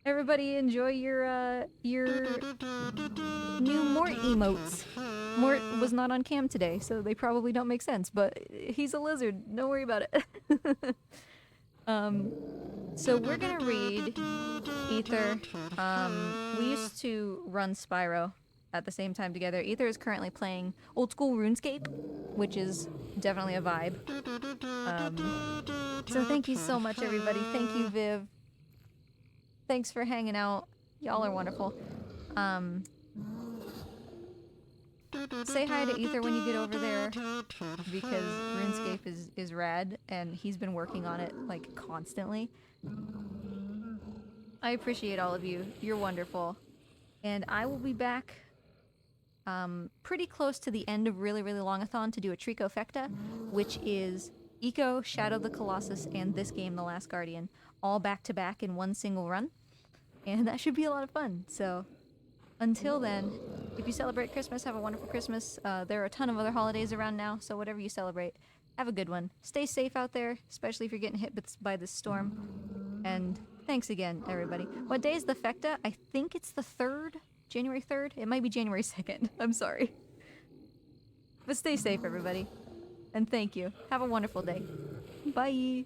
Everybody enjoy your new Mort emotes. Mort was not on cam today, so they probably don't make sense, but he's a lizard. Don't worry about it. So we're gonna read Ether. We used to run Spyro at the same time together. Ether is currently playing old school RuneScape, which is definitely a vibe. So thank you so much, everybody. Thank you, Viv. Thanks for hanging out. Y'all are wonderful. Say hi to Ether when you get over there, because RuneScape is rad, and he's been working on it, like, constantly. I appreciate all of you. You're wonderful. And I will be back pretty close to the end of Really Really Longathon to do a Tricofecta, which is Eco, Shadow of the Colossus, and this game, The Last Guardian, all back to back in one single run. And that should be a lot of fun. So until then, if you celebrate Christmas, have a wonderful Christmas. There are a ton of other holidays around now, so whatever you celebrate, have a good one. Stay safe out there, especially if you're getting hit by this storm. And thanks again, everybody. What day is the Fecta? I think it's the 3rd, January 3rd. It might be January 2nd. I'm sorry. But stay safe, everybody. And thank you. Have a wonderful day. Bye.